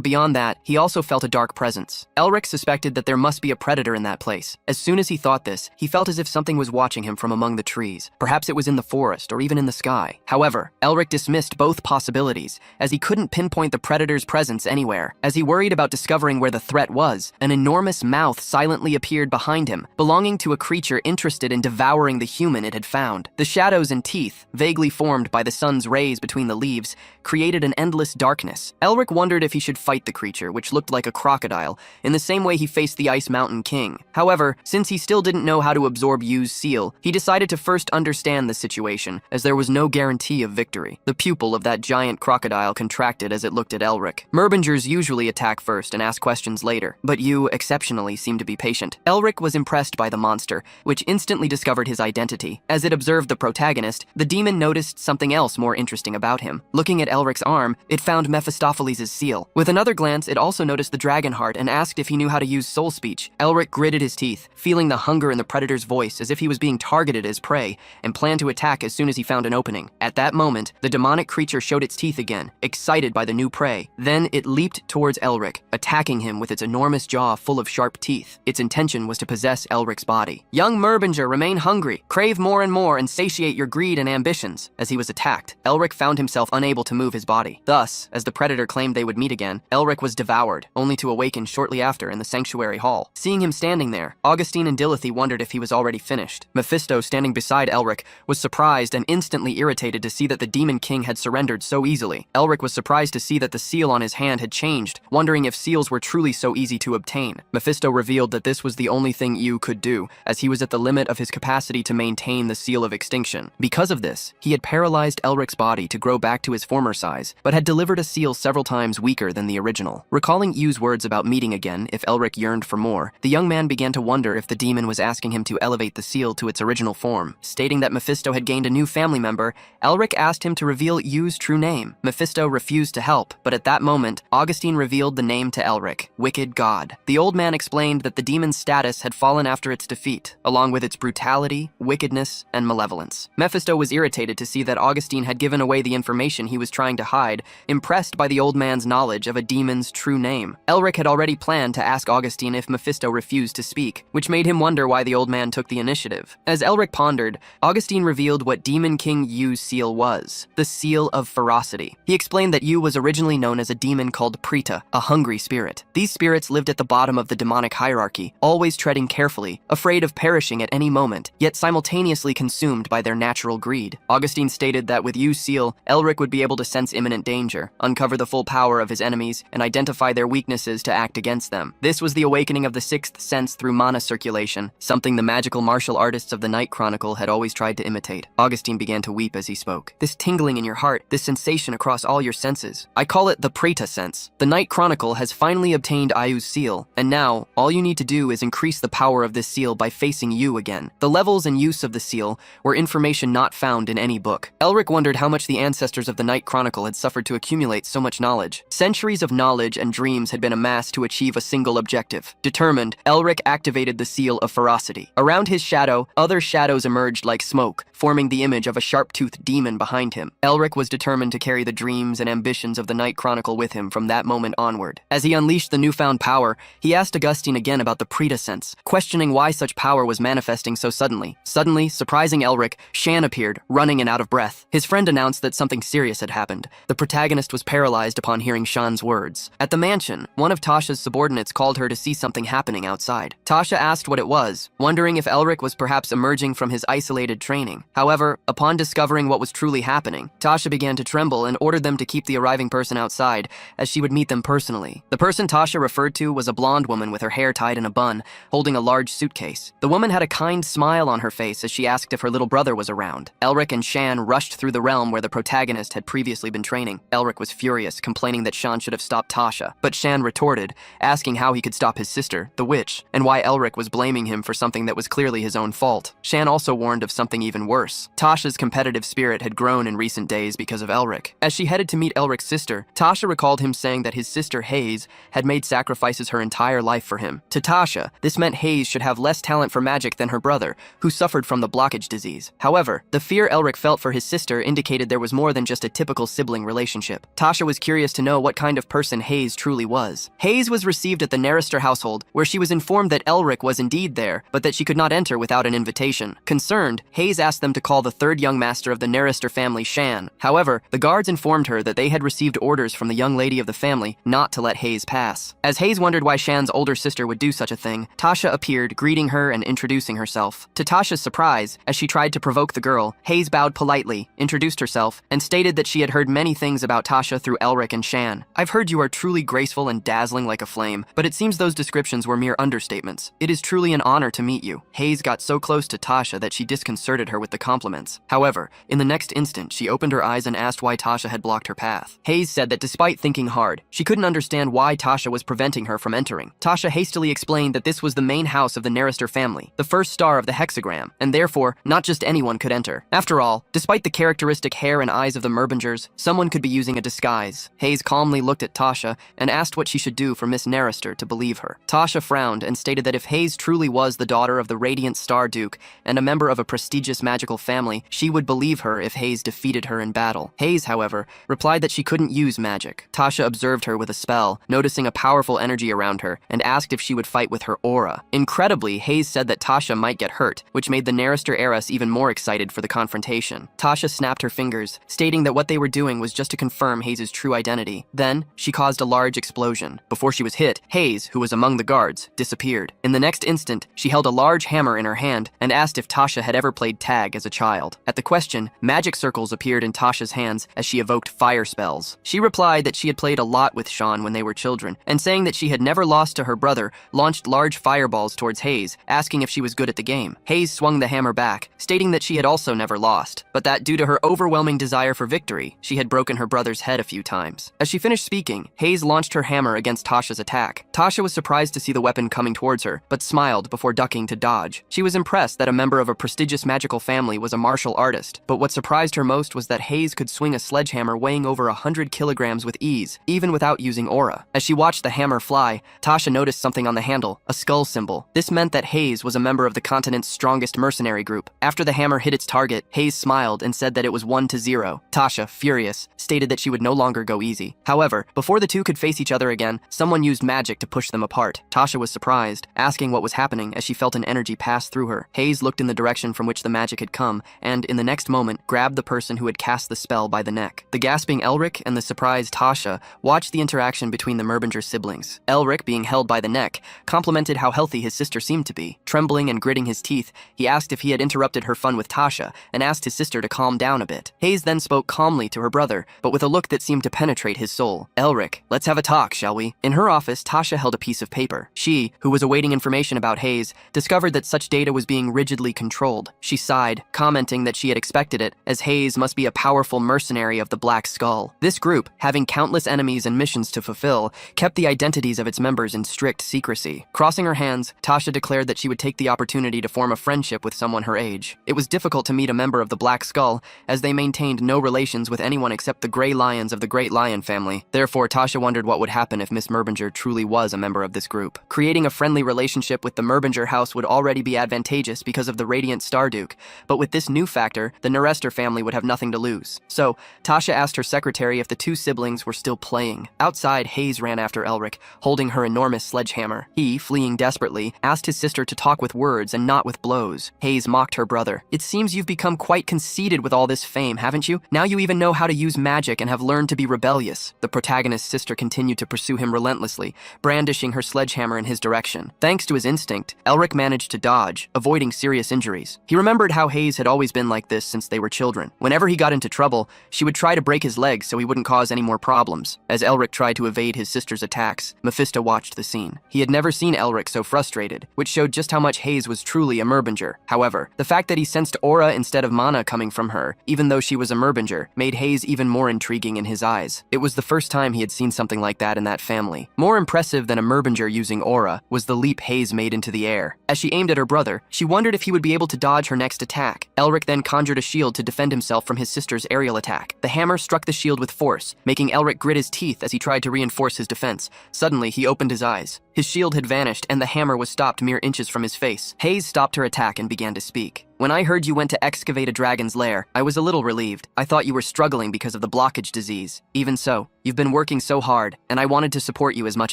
beyond that, he also felt a dark presence. Elric suspected that there must be a predator in that place. As soon as he thought this, he felt as if something was watching him from among the trees. Perhaps it was in the forest or even in the sky. However, Elric dismissed both possibilities, as he couldn't pinpoint the predator's presence anywhere. As he worried about discovering where the threat was, an enormous mouth silently appeared behind him, belonging to a creature interested in devouring the human it had found. The shadows and teeth, vaguely formed by the sun's rays between the leaves, created an endless darkness. Elric wondered if he should fight the creature, which looked like a crocodile, in the same way he faced the Ice Mountain King. However, since he still didn't know how to absorb Yu's seal, he decided to first understand the situation, as there was no guarantee of victory. The pupil of that giant crocodile contracted as it looked at Elric. Merbingers usually attack first and ask questions later, but Yu exceptionally seemed to be patient. Elric was impressed by the monster, which instantly discovered his identity. As it observed the protagonist, the demon noticed something else more interesting about him. Looking at Elric's arm, it found Mephistopheles' seal. With another glance, it also noticed the dragon heart and asked if he knew how to use soul speech. Elric gritted his teeth, feeling the hunger in the predator's voice as if he was being targeted as prey, and planned to attack as soon as he found an opening. At that moment, the demonic creature showed its teeth again, excited by the new prey. Then it leaped towards Elric, attacking him with its enormous jaw full of sharp teeth. Its intention was to possess Elric's body. Young Merbinger, remain hungry, crave more and more, and satiate your greed and ambitions. As he was attacked, Elric found himself unable to move his body. Thus, as the predator claimed they would meet again, Elric was devoured, only to awaken shortly after in the sanctuary hall. Seeing him standing there, Augustine and Dilithy wondered if he was already finished. Mephisto, standing beside Elric, was surprised and instantly irritated to see that that the Demon King had surrendered so easily. Elric was surprised to see that the seal on his hand had changed, wondering if seals were truly so easy to obtain. Mephisto revealed that this was the only thing Yu could do, as he was at the limit of his capacity to maintain the seal of extinction. Because of this, he had paralyzed Elric's body to grow back to his former size, but had delivered a seal several times weaker than the original. Recalling Yu's words about meeting again if Elric yearned for more, the young man began to wonder if the demon was asking him to elevate the seal to its original form. Stating that Mephisto had gained a new family member, Elric asked him to reveal Yu's true name. Mephisto refused to help, but at that moment, Augustine revealed the name to Elric, Wicked God. The old man explained that the demon's status had fallen after its defeat, along with its brutality, wickedness, and malevolence. Mephisto was irritated to see that Augustine had given away the information he was trying to hide, impressed by the old man's knowledge of a demon's true name. Elric had already planned to ask Augustine if Mephisto refused to speak, which made him wonder why the old man took the initiative. As Elric pondered, Augustine revealed what Demon King Yu's seal was, the Seal of Ferocity. He explained that Yu was originally known as a demon called Preta, a hungry spirit. These spirits lived at the bottom of the demonic hierarchy, always treading carefully, afraid of perishing at any moment, yet simultaneously consumed by their natural greed. Augustine stated that with Yu's seal, Elric would be able to sense imminent danger, uncover the full power of his enemies, and identify their weaknesses to act against them. This was the awakening of the sixth sense through mana circulation, something the magical martial artists of the Night Chronicle had always tried to imitate. Augustine began to weep as he spoke. This tingling in your heart, this sensation across all your senses. I call it the Preta sense. The Night Chronicle has finally obtained Ayu's seal, and now, all you need to do is increase the power of this seal by facing Yu again. The levels and use of the seal were information not found in any book. Elric wondered how much the ancestors of the Night Chronicle had suffered to accumulate so much knowledge. Centuries of knowledge and dreams had been amassed to achieve a single objective. Determined, Elric activated the Seal of Ferocity. Around his shadow, other shadows emerged like smoke, forming the image of a sharp-toothed demon behind him. Elric was determined to carry the dreams and ambitions of the Night Chronicle with him from that moment onward. As he unleashed the newfound power, he asked Augustine again about the Preta sense, questioning why such power was manifesting so suddenly. Suddenly, surprising Elric, Shan appeared, running and out of breath. His friend announced that something serious had happened. The protagonist was paralyzed upon hearing Shan's words. At the mansion, one of Tasha's subordinates called her to see something happening outside. Tasha asked what it was, wondering if Elric was perhaps emerging from his isolated training. However, upon discovering what was truly happening, Tasha began to tremble and ordered them to keep the arriving person outside, as she would meet them personally. The person Tasha referred to was a blonde woman with her hair tied in a bun, holding a large suitcase. The woman had a kind smile on her face as she asked if her little brother was around. Elric and Shan rushed through the realm where the protagonist had previously been training. Elric was furious, complaining that Shan should have stopped Tasha, but Shan retorted, asking how he could stop his sister, the witch, and why Elric was blaming him for something that was clearly his own fault. Shan also warned of something even worse. Tasha's competitive spirit had grown in recent days because of Elric. As she headed to meet Elric's sister, Tasha recalled him saying that his sister Hayes had made sacrifices her entire life for him. To Tasha, this meant Hayes should have less talent for magic than her brother, who suffered from the blockage disease. However, the fear Elric felt for his sister indicated there was more than just a typical sibling relationship. Tasha was curious to know what kind of person Hayes truly was. Hayes was received at the Narrister household, where she was informed that Elric was indeed there, but that she could not enter without an invitation. Concerned, Hayes asked them to call the third young master of the Narrister family, Shan. However, the guards informed her that they had received orders from the young lady of the family not to let Hayes pass. As Hayes wondered why Shan's older sister would do such a thing, Tasha appeared, greeting her and introducing herself. To Tasha's surprise, as she tried to provoke the girl, Hayes bowed politely, introduced herself, and stated that she had heard many things about Tasha through Elric and Shan. I've heard you are truly graceful and dazzling like a flame, but it seems those descriptions were mere understatements. It is truly an honor to meet you. Hayes got so close to Tasha that she disconcerted her with the compliments. However, in the next instant, she opened her eyes and asked why Tasha had blocked her path. Hayes said that despite thinking hard, she couldn't understand why Tasha was preventing her from entering. Tasha hastily explained that this was the main house of the Narrister family, the first star of the hexagram, and therefore, not just anyone could enter. After all, despite the characteristic hair and eyes of the Merbingers, someone could be using a disguise. Hayes calmly looked at Tasha and asked what she should do for Miss Narrister to believe her. Tasha frowned and stated that if Hayes truly was the daughter of the Radiant Star Duke and a member of a prestigious magical family, she would believe her if Hayes defeated her in battle. Hayes, however, replied that she couldn't use magic. Tasha observed her with a spell, noticing a powerful energy around her, and asked if she would fight with her aura. Incredibly, Hayes said that Tasha might get hurt, which made the Narrister heiress even more excited for the confrontation. Tasha snapped her fingers, stating that what they were doing was just to confirm Hayes' true identity. Then, she caused a large explosion. Before she was hit, Hayes, who was among the guards, disappeared. In the next instant, she held a large hammer in her hand and asked if Tasha had ever played tag as as a child. At the question, magic circles appeared in Tasha's hands as she evoked fire spells. She replied that she had played a lot with Sean when they were children, and saying that she had never lost to her brother, launched large fireballs towards Hayes, asking if she was good at the game. Hayes swung the hammer back, stating that she had also never lost, but that due to her overwhelming desire for victory, she had broken her brother's head a few times. As she finished speaking, Hayes launched her hammer against Tasha's attack. Tasha was surprised to see the weapon coming towards her, but smiled before ducking to dodge. She was impressed that a member of a prestigious magical family was a martial artist, but what surprised her most was that Hayes could swing a sledgehammer weighing over 100 kilograms with ease, even without using aura. As she watched the hammer fly, Tasha noticed something on the handle, a skull symbol. This meant that Hayes was a member of the continent's strongest mercenary group. After the hammer hit its target, Hayes smiled and said that it was 1-0. Tasha, furious, stated that she would no longer go easy. However, before the two could face each other again, someone used magic to push them apart. Tasha was surprised, asking what was happening as she felt an energy pass through her. Hayes looked in the direction from which the magic had come, and in the next moment, grabbed the person who had cast the spell by the neck. The gasping Elric and the surprised Tasha watched the interaction between the Merbinger siblings. Elric, being held by the neck, complimented how healthy his sister seemed to be. Trembling and gritting his teeth, he asked if he had interrupted her fun with Tasha, and asked his sister to calm down a bit. Hayes then spoke calmly to her brother, but with a look that seemed to penetrate his soul. "Elric, let's have a talk, shall we?" In her office, Tasha held a piece of paper. She, who was awaiting information about Hayes, discovered that such data was being rigidly controlled. She sighed, commenting that she had expected it, as Hayes must be a powerful mercenary of the Black Skull. This group, having countless enemies and missions to fulfill, kept the identities of its members in strict secrecy. Crossing her hands, Tasha declared that she would take the opportunity to form a friendship with someone her age. It was difficult to meet a member of the Black Skull, as they maintained no relations with anyone except the Grey Lions of the Great Lion family. Therefore, Tasha wondered what would happen if Miss Merbinger truly was a member of this group. Creating a friendly relationship with the Merbinger house would already be advantageous because of the Radiant Starduke, but with this new factor, the Nerester family would have nothing to lose. So, Tasha asked her secretary if the two siblings were still playing. Outside, Hayes ran after Elric, holding her enormous sledgehammer. He, fleeing desperately, asked his sister to talk with words and not with blows. Hayes mocked her brother. "It seems you've become quite conceited with all this fame, haven't you? Now you even know how to use magic and have learned to be rebellious." The protagonist's sister continued to pursue him relentlessly, brandishing her sledgehammer in his direction. Thanks to his instinct, Elric managed to dodge, avoiding serious injuries. He remembered how Hayes had always been like this since they were children. Whenever he got into trouble, she would try to break his legs so he wouldn't cause any more problems. As Elric tried to evade his sister's attacks, Mephisto watched the scene. He had never seen Elric so frustrated, which showed just how much Hayes was truly a Merbinger. However, the fact that he sensed aura instead of mana coming from her, even though she was a Merbinger, made Hayes even more intriguing in his eyes. It was the first time he had seen something like that in that family. More impressive than a Merbinger using aura was the leap Hayes made into the air. As she aimed at her brother, she wondered if he would be able to dodge her next attack. Elric then conjured a shield to defend himself from his sister's aerial attack. The hammer struck the shield with force, making Elric grit his teeth as he tried to reinforce his defense. Suddenly, he opened his eyes. His shield had vanished, and the hammer was stopped mere inches from his face. Hayes stopped her attack and began to speak. "When I heard you went to excavate a dragon's lair, I was a little relieved. I thought you were struggling because of the blockage disease. Even so, you've been working so hard, and I wanted to support you as much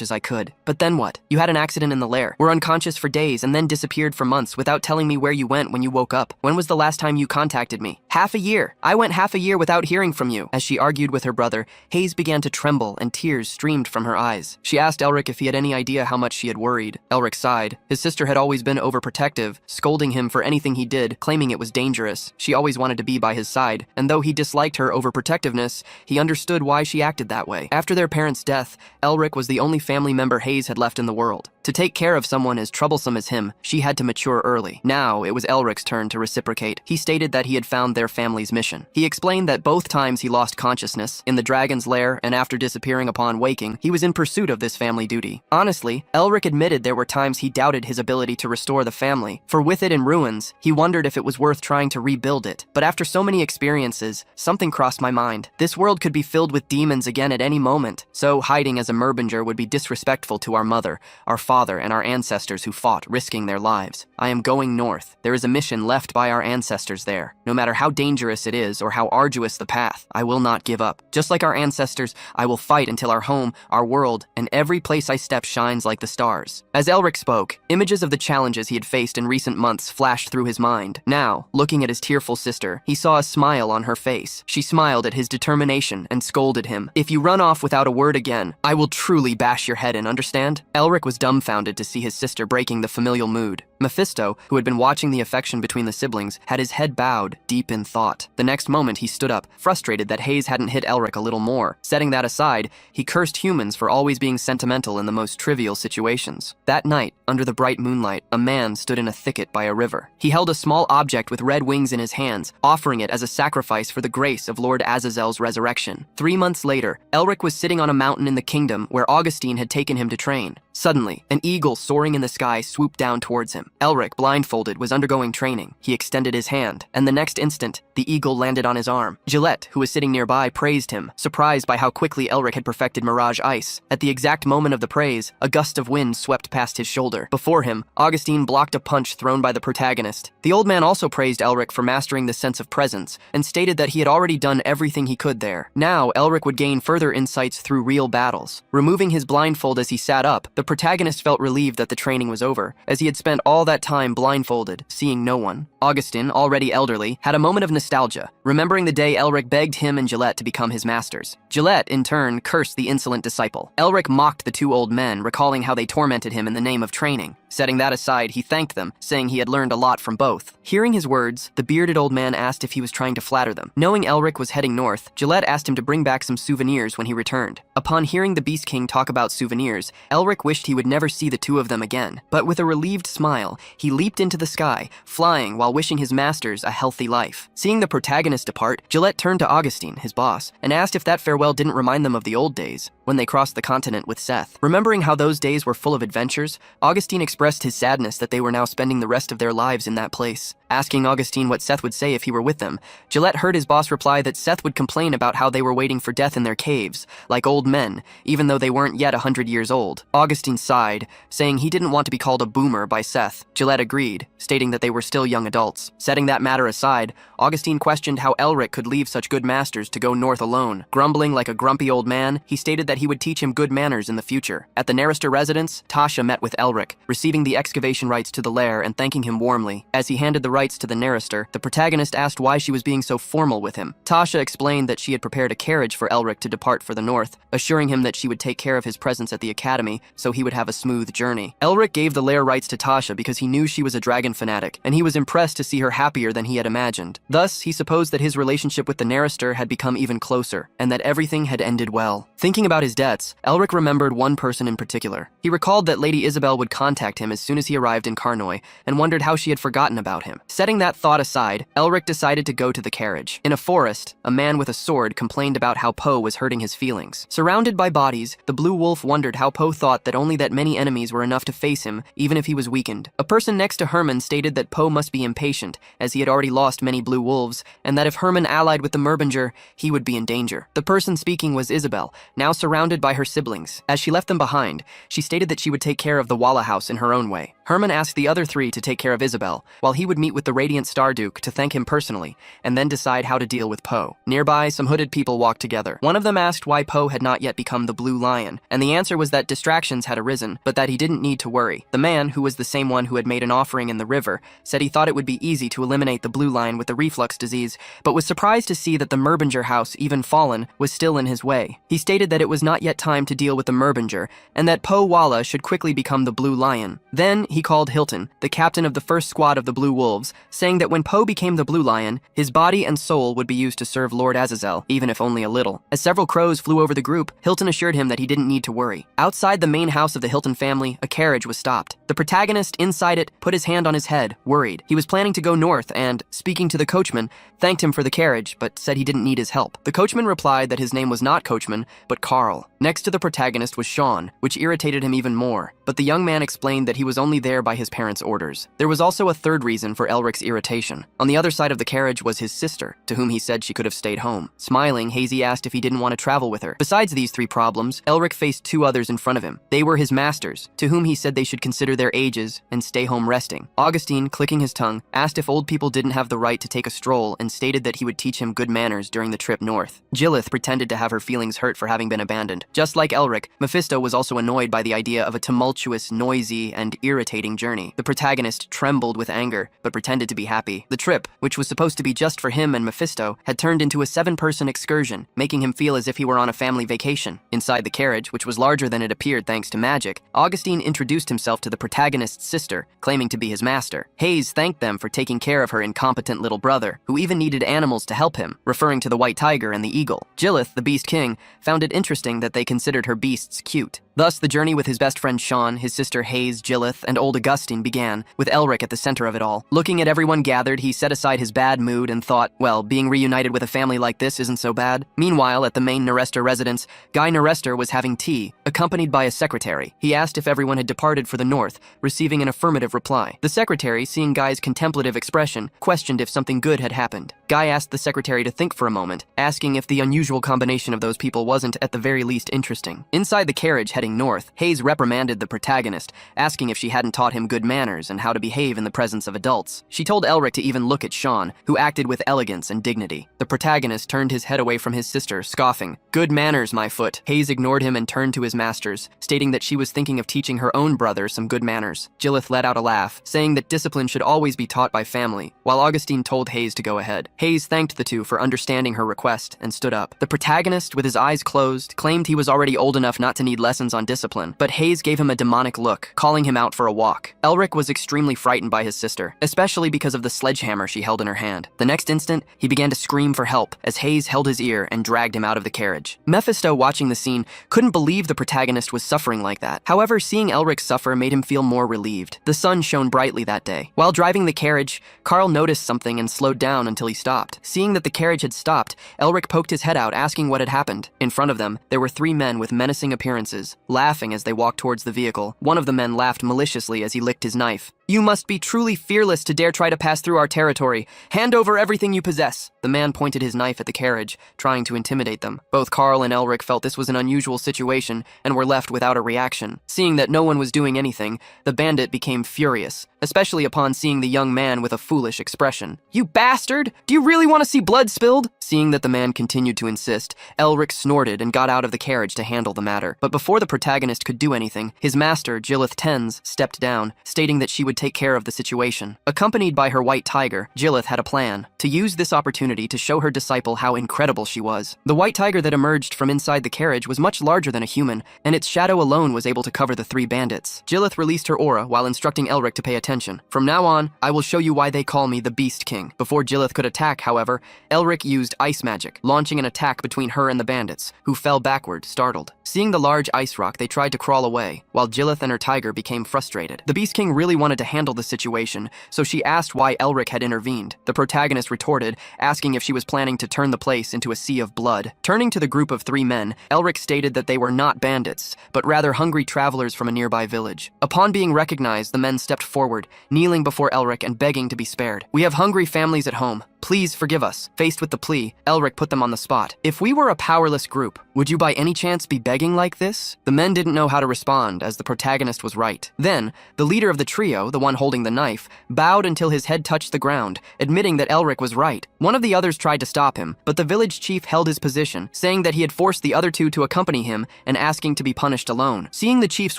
as I could. But then what? You had an accident in the lair, were unconscious for days, and then disappeared for months without telling me where you went when you woke up. When was the last time you contacted me? Half a year. I went half a year without hearing from you." As she argued with her brother, Hayes began to tremble and tears streamed from her eyes. She asked Elric if he had any idea how much she had worried. Elric sighed. His sister had always been overprotective, scolding him for anything he did, claiming it was dangerous. She always wanted to be by his side, and though he disliked her overprotectiveness, he understood why she acted that way. After their parents' death, Elric was the only family member Hayes had left in the world. To take care of someone as troublesome as him, she had to mature early. Now, it was Elric's turn to reciprocate. He stated that he had found their family's mission. He explained that both times he lost consciousness, in the dragon's lair and after disappearing upon waking, he was in pursuit of this family duty. Honestly, Elric admitted there were times he doubted his ability to restore the family, for with it in ruins, he wondered if it was worth trying to rebuild it. But after so many experiences, something crossed my mind. This world could be filled with demons again at any moment, so hiding as a Merbinger would be disrespectful to our mother, our father, and our ancestors who fought, risking their lives. I am going north. There is a mission left by our ancestors there. No matter how dangerous it is or how arduous the path, I will not give up. Just like our ancestors, I will fight until our home, our world, and every place I step shines like the stars. As Elric spoke, images of the challenges he had faced in recent months flashed through his mind. Now, looking at his tearful sister, he saw a smile on her face. She smiled at his determination and scolded him. "If you run off without a word again, I will truly bash your head in, understand?" Elric was dumbfounded dumbfounded to see his sister breaking the familial mood. Mephisto, who had been watching the affection between the siblings, had his head bowed, deep in thought. The next moment, he stood up, frustrated that Hayes hadn't hit Elric a little more. Setting that aside, he cursed humans for always being sentimental in the most trivial situations. That night, under the bright moonlight, a man stood in a thicket by a river. He held a small object with red wings in his hands, offering it as a sacrifice for the grace of Lord Azazel's resurrection. 3 months later, Elric was sitting on a mountain in the kingdom where Augustine had taken him to train. Suddenly, an eagle soaring in the sky swooped down towards him. Elric, blindfolded, was undergoing training. He extended his hand, and the next instant, the eagle landed on his arm. Gillette, who was sitting nearby, praised him, surprised by how quickly Elric had perfected Mirage Ice. At the exact moment of the praise, a gust of wind swept past his shoulder. Before him, Augustine blocked a punch thrown by the protagonist. The old man also praised Elric for mastering the sense of presence, and stated that he had already done everything he could there. Now, Elric would gain further insights through real battles. Removing his blindfold as he sat up, the protagonist felt relieved that the training was over, as he had spent all that time blindfolded, seeing no one. Augustine, already elderly, had a moment of nostalgia, remembering the day Elric begged him and Gillette to become his masters. Gillette, in turn, cursed the insolent disciple. Elric mocked the two old men, recalling how they tormented him in the name of training. Setting that aside, he thanked them, saying he had learned a lot from both. Hearing his words, the bearded old man asked if he was trying to flatter them. Knowing Elric was heading north, Gillette asked him to bring back some souvenirs when he returned. Upon hearing the Beast King talk about souvenirs, Elric wished he would never see the two of them again. But with a relieved smile, he leaped into the sky, flying while wishing his masters a healthy life. Seeing the protagonist depart, Gillette turned to Augustine, his boss, and asked if that farewell didn't remind them of the old days, when they crossed the continent with Seth. Remembering how those days were full of adventures, Augustine expressed his sadness that they were now spending the rest of their lives in that place. Asking Augustine what Seth would say if he were with them, Gillette heard his boss reply that Seth would complain about how they were waiting for death in their caves, like old men, even though they weren't yet 100 years old. Augustine sighed, saying he didn't want to be called a boomer by Seth. Gillette agreed, stating that they were still young adults. Setting that matter aside, Augustine questioned how Elric could leave such good masters to go north alone. Grumbling like a grumpy old man, he stated that he would teach him good manners in the future. At the Narister residence, Tasha met with Elric, receiving the excavation rights to the lair and thanking him warmly. As he handed the rights to the Narister, the protagonist asked why she was being so formal with him. Tasha explained that she had prepared a carriage for Elric to depart for the north, assuring him that she would take care of his presence at the academy so he would have a smooth journey. Elric gave the lair rights to Tasha because he knew she was a dragon fanatic, and he was impressed to see her happier than he had imagined. Thus, he supposed that his relationship with the Narister had become even closer, and that everything had ended well. Thinking about his debts, Elric remembered one person in particular. He recalled that Lady Isabel would contact him as soon as he arrived in Carnoy, and wondered how she had forgotten about him. Setting that thought aside, Elric decided to go to the carriage. In a forest, a man with a sword complained about how Poe was hurting his feelings. Surrounded by bodies, the Blue Wolf wondered how Poe thought that only that many enemies were enough to face him, even if he was weakened. A person next to Herman stated that Poe must be impatient, as he had already lost many Blue Wolves, and that if Herman allied with the Merbinger, he would be in danger. The person speaking was Isabel, now surrounded by her siblings. As she left them behind, she stated that she would take care of the Walla house in her own way. Herman asked the other three to take care of Isabel, while he would meet with the Radiant Starduke to thank him personally, and then decide how to deal with Poe. Nearby, some hooded people walked together. One of them asked why Poe had not yet become the Blue Lion, and the answer was that distractions had arisen, but that he didn't need to worry. The man, who was the same one who had made an offering in the river, said he thought it would be easy to eliminate the Blue Lion with the reflux disease, but was surprised to see that the Merbinger house, even fallen, was still in his way. He stated that it was not yet time to deal with the Merbinger, and that Poe Walla should quickly become the Blue Lion. Then, he called Hilton, the captain of the first squad of the Blue Wolves, saying that when Poe became the Blue Lion, his body and soul would be used to serve Lord Azazel, even if only a little. As several crows flew over the group, Hilton assured him that he didn't need to worry. Outside the main house of the Hilton family, a carriage was stopped. The protagonist, inside it, put his hand on his head, worried. He was planning to go north and, speaking to the coachman, thanked him for the carriage, but said he didn't need his help. The coachman replied that his name was not Coachman, but Carl. Next to the protagonist was Sean, which irritated him even more, but the young man explained that he was only there by his parents' orders. There was also a third reason for Elric's irritation. On the other side of the carriage was his sister, to whom he said she could have stayed home. Smiling, Hazy asked if he didn't want to travel with her. Besides these three problems, Elric faced two others in front of him. They were his masters, to whom he said they should consider their ages and stay home resting. Augustine, clicking his tongue, asked if old people didn't have the right to take a stroll and stated that he would teach him good manners during the trip north. Gillith pretended to have her feelings hurt for having been abandoned. Just like Elric, Mephisto was also annoyed by the idea of a tumultuous, noisy, and irritating debilitating journey. The protagonist trembled with anger, but pretended to be happy. The trip, which was supposed to be just for him and Mephisto, had turned into a 7-person excursion, making him feel as if he were on a family vacation. Inside the carriage, which was larger than it appeared thanks to magic, Augustine introduced himself to the protagonist's sister, claiming to be his master. Hayes thanked them for taking care of her incompetent little brother, who even needed animals to help him, referring to the white tiger and the eagle. Jillith, the Beast King, found it interesting that they considered her beasts cute. Thus, the journey with his best friend Sean, his sister Hayes, Jillith, and old Augustine began, with Elric at the center of it all. Looking at everyone gathered, he set aside his bad mood and thought, well, being reunited with a family like this isn't so bad. Meanwhile, at the main Nerester residence, Guy Nerester was having tea, accompanied by a secretary. He asked if everyone had departed for the north, receiving an affirmative reply. The secretary, seeing Guy's contemplative expression, questioned if something good had happened. Guy asked the secretary to think for a moment, asking if the unusual combination of those people wasn't at the very least interesting. Inside the carriage heading north, Hayes reprimanded the protagonist, asking if she hadn't taught him good manners and how to behave in the presence of adults. She told Elric to even look at Sean, who acted with elegance and dignity. The protagonist turned his head away from his sister, scoffing. "Good manners, my foot." Hayes ignored him and turned to his masters, stating that she was thinking of teaching her own brother some good manners. Jillith let out a laugh, saying that discipline should always be taught by family, while Augustine told Hayes to go ahead. Hayes thanked the two for understanding her request and stood up. The protagonist, with his eyes closed, claimed he was already old enough not to need lessons on discipline, but Hayes gave him a demonic look, calling him out for a walk. Elric was extremely frightened by his sister, especially because of the sledgehammer she held in her hand. The next instant, he began to scream for help as Hayes held his ear and dragged him out of the carriage. Mephisto, watching the scene, couldn't believe the protagonist was suffering like that. However, seeing Elric suffer made him feel more relieved. The sun shone brightly that day. While driving the carriage, Carl noticed something and slowed down until he stopped. Seeing that the carriage had stopped, Elric poked his head out, asking what had happened. In front of them, there were 3 men with menacing appearances, laughing as they walked towards the vehicle. One of the men laughed maliciously as he licked his knife. "You must be truly fearless to dare try to pass through our territory. Hand over everything you possess." The man pointed his knife at the carriage, trying to intimidate them. Both Carl and Elric felt this was an unusual situation and were left without a reaction. Seeing that no one was doing anything, the bandit became furious, especially upon seeing the young man with a foolish expression. "You bastard! Do you really want to see blood spilled?" Seeing that the man continued to insist, Elric snorted and got out of the carriage to handle the matter. But before the protagonist could do anything, his master, Jillith Tens, stepped down, stating that she would take care of the situation. Accompanied by her white tiger, Jillith had a plan: to use this opportunity to show her disciple how incredible she was. The white tiger that emerged from inside the carriage was much larger than a human, and its shadow alone was able to cover the 3 bandits. Jillith released her aura while instructing Elric to pay attention. "From now on, I will show you why they call me the Beast King." Before Jillith could attack, however, Elric used ice magic, launching an attack between her and the bandits, who fell backward, startled. Seeing the large ice rock, they tried to crawl away, while Jillith and her tiger became frustrated. The Beast King really wanted to handle the situation, so she asked why Elric had intervened. The protagonist retorted, asking if she was planning to turn the place into a sea of blood. Turning to the group of 3 men, Elric stated that they were not bandits, but rather hungry travelers from a nearby village. Upon being recognized, the men stepped forward, kneeling before Elric and begging to be spared. "We have hungry families at home. Please forgive us." Faced with the plea, Elric put them on the spot. "If we were a powerless group, would you by any chance be begging like this?" The men didn't know how to respond, as the protagonist was right. Then, the leader of the trio, the one holding the knife, bowed until his head touched the ground, admitting that Elric was right. One of the others tried to stop him, but the village chief held his position, saying that he had forced the other 2 to accompany him and asking to be punished alone. Seeing the chief's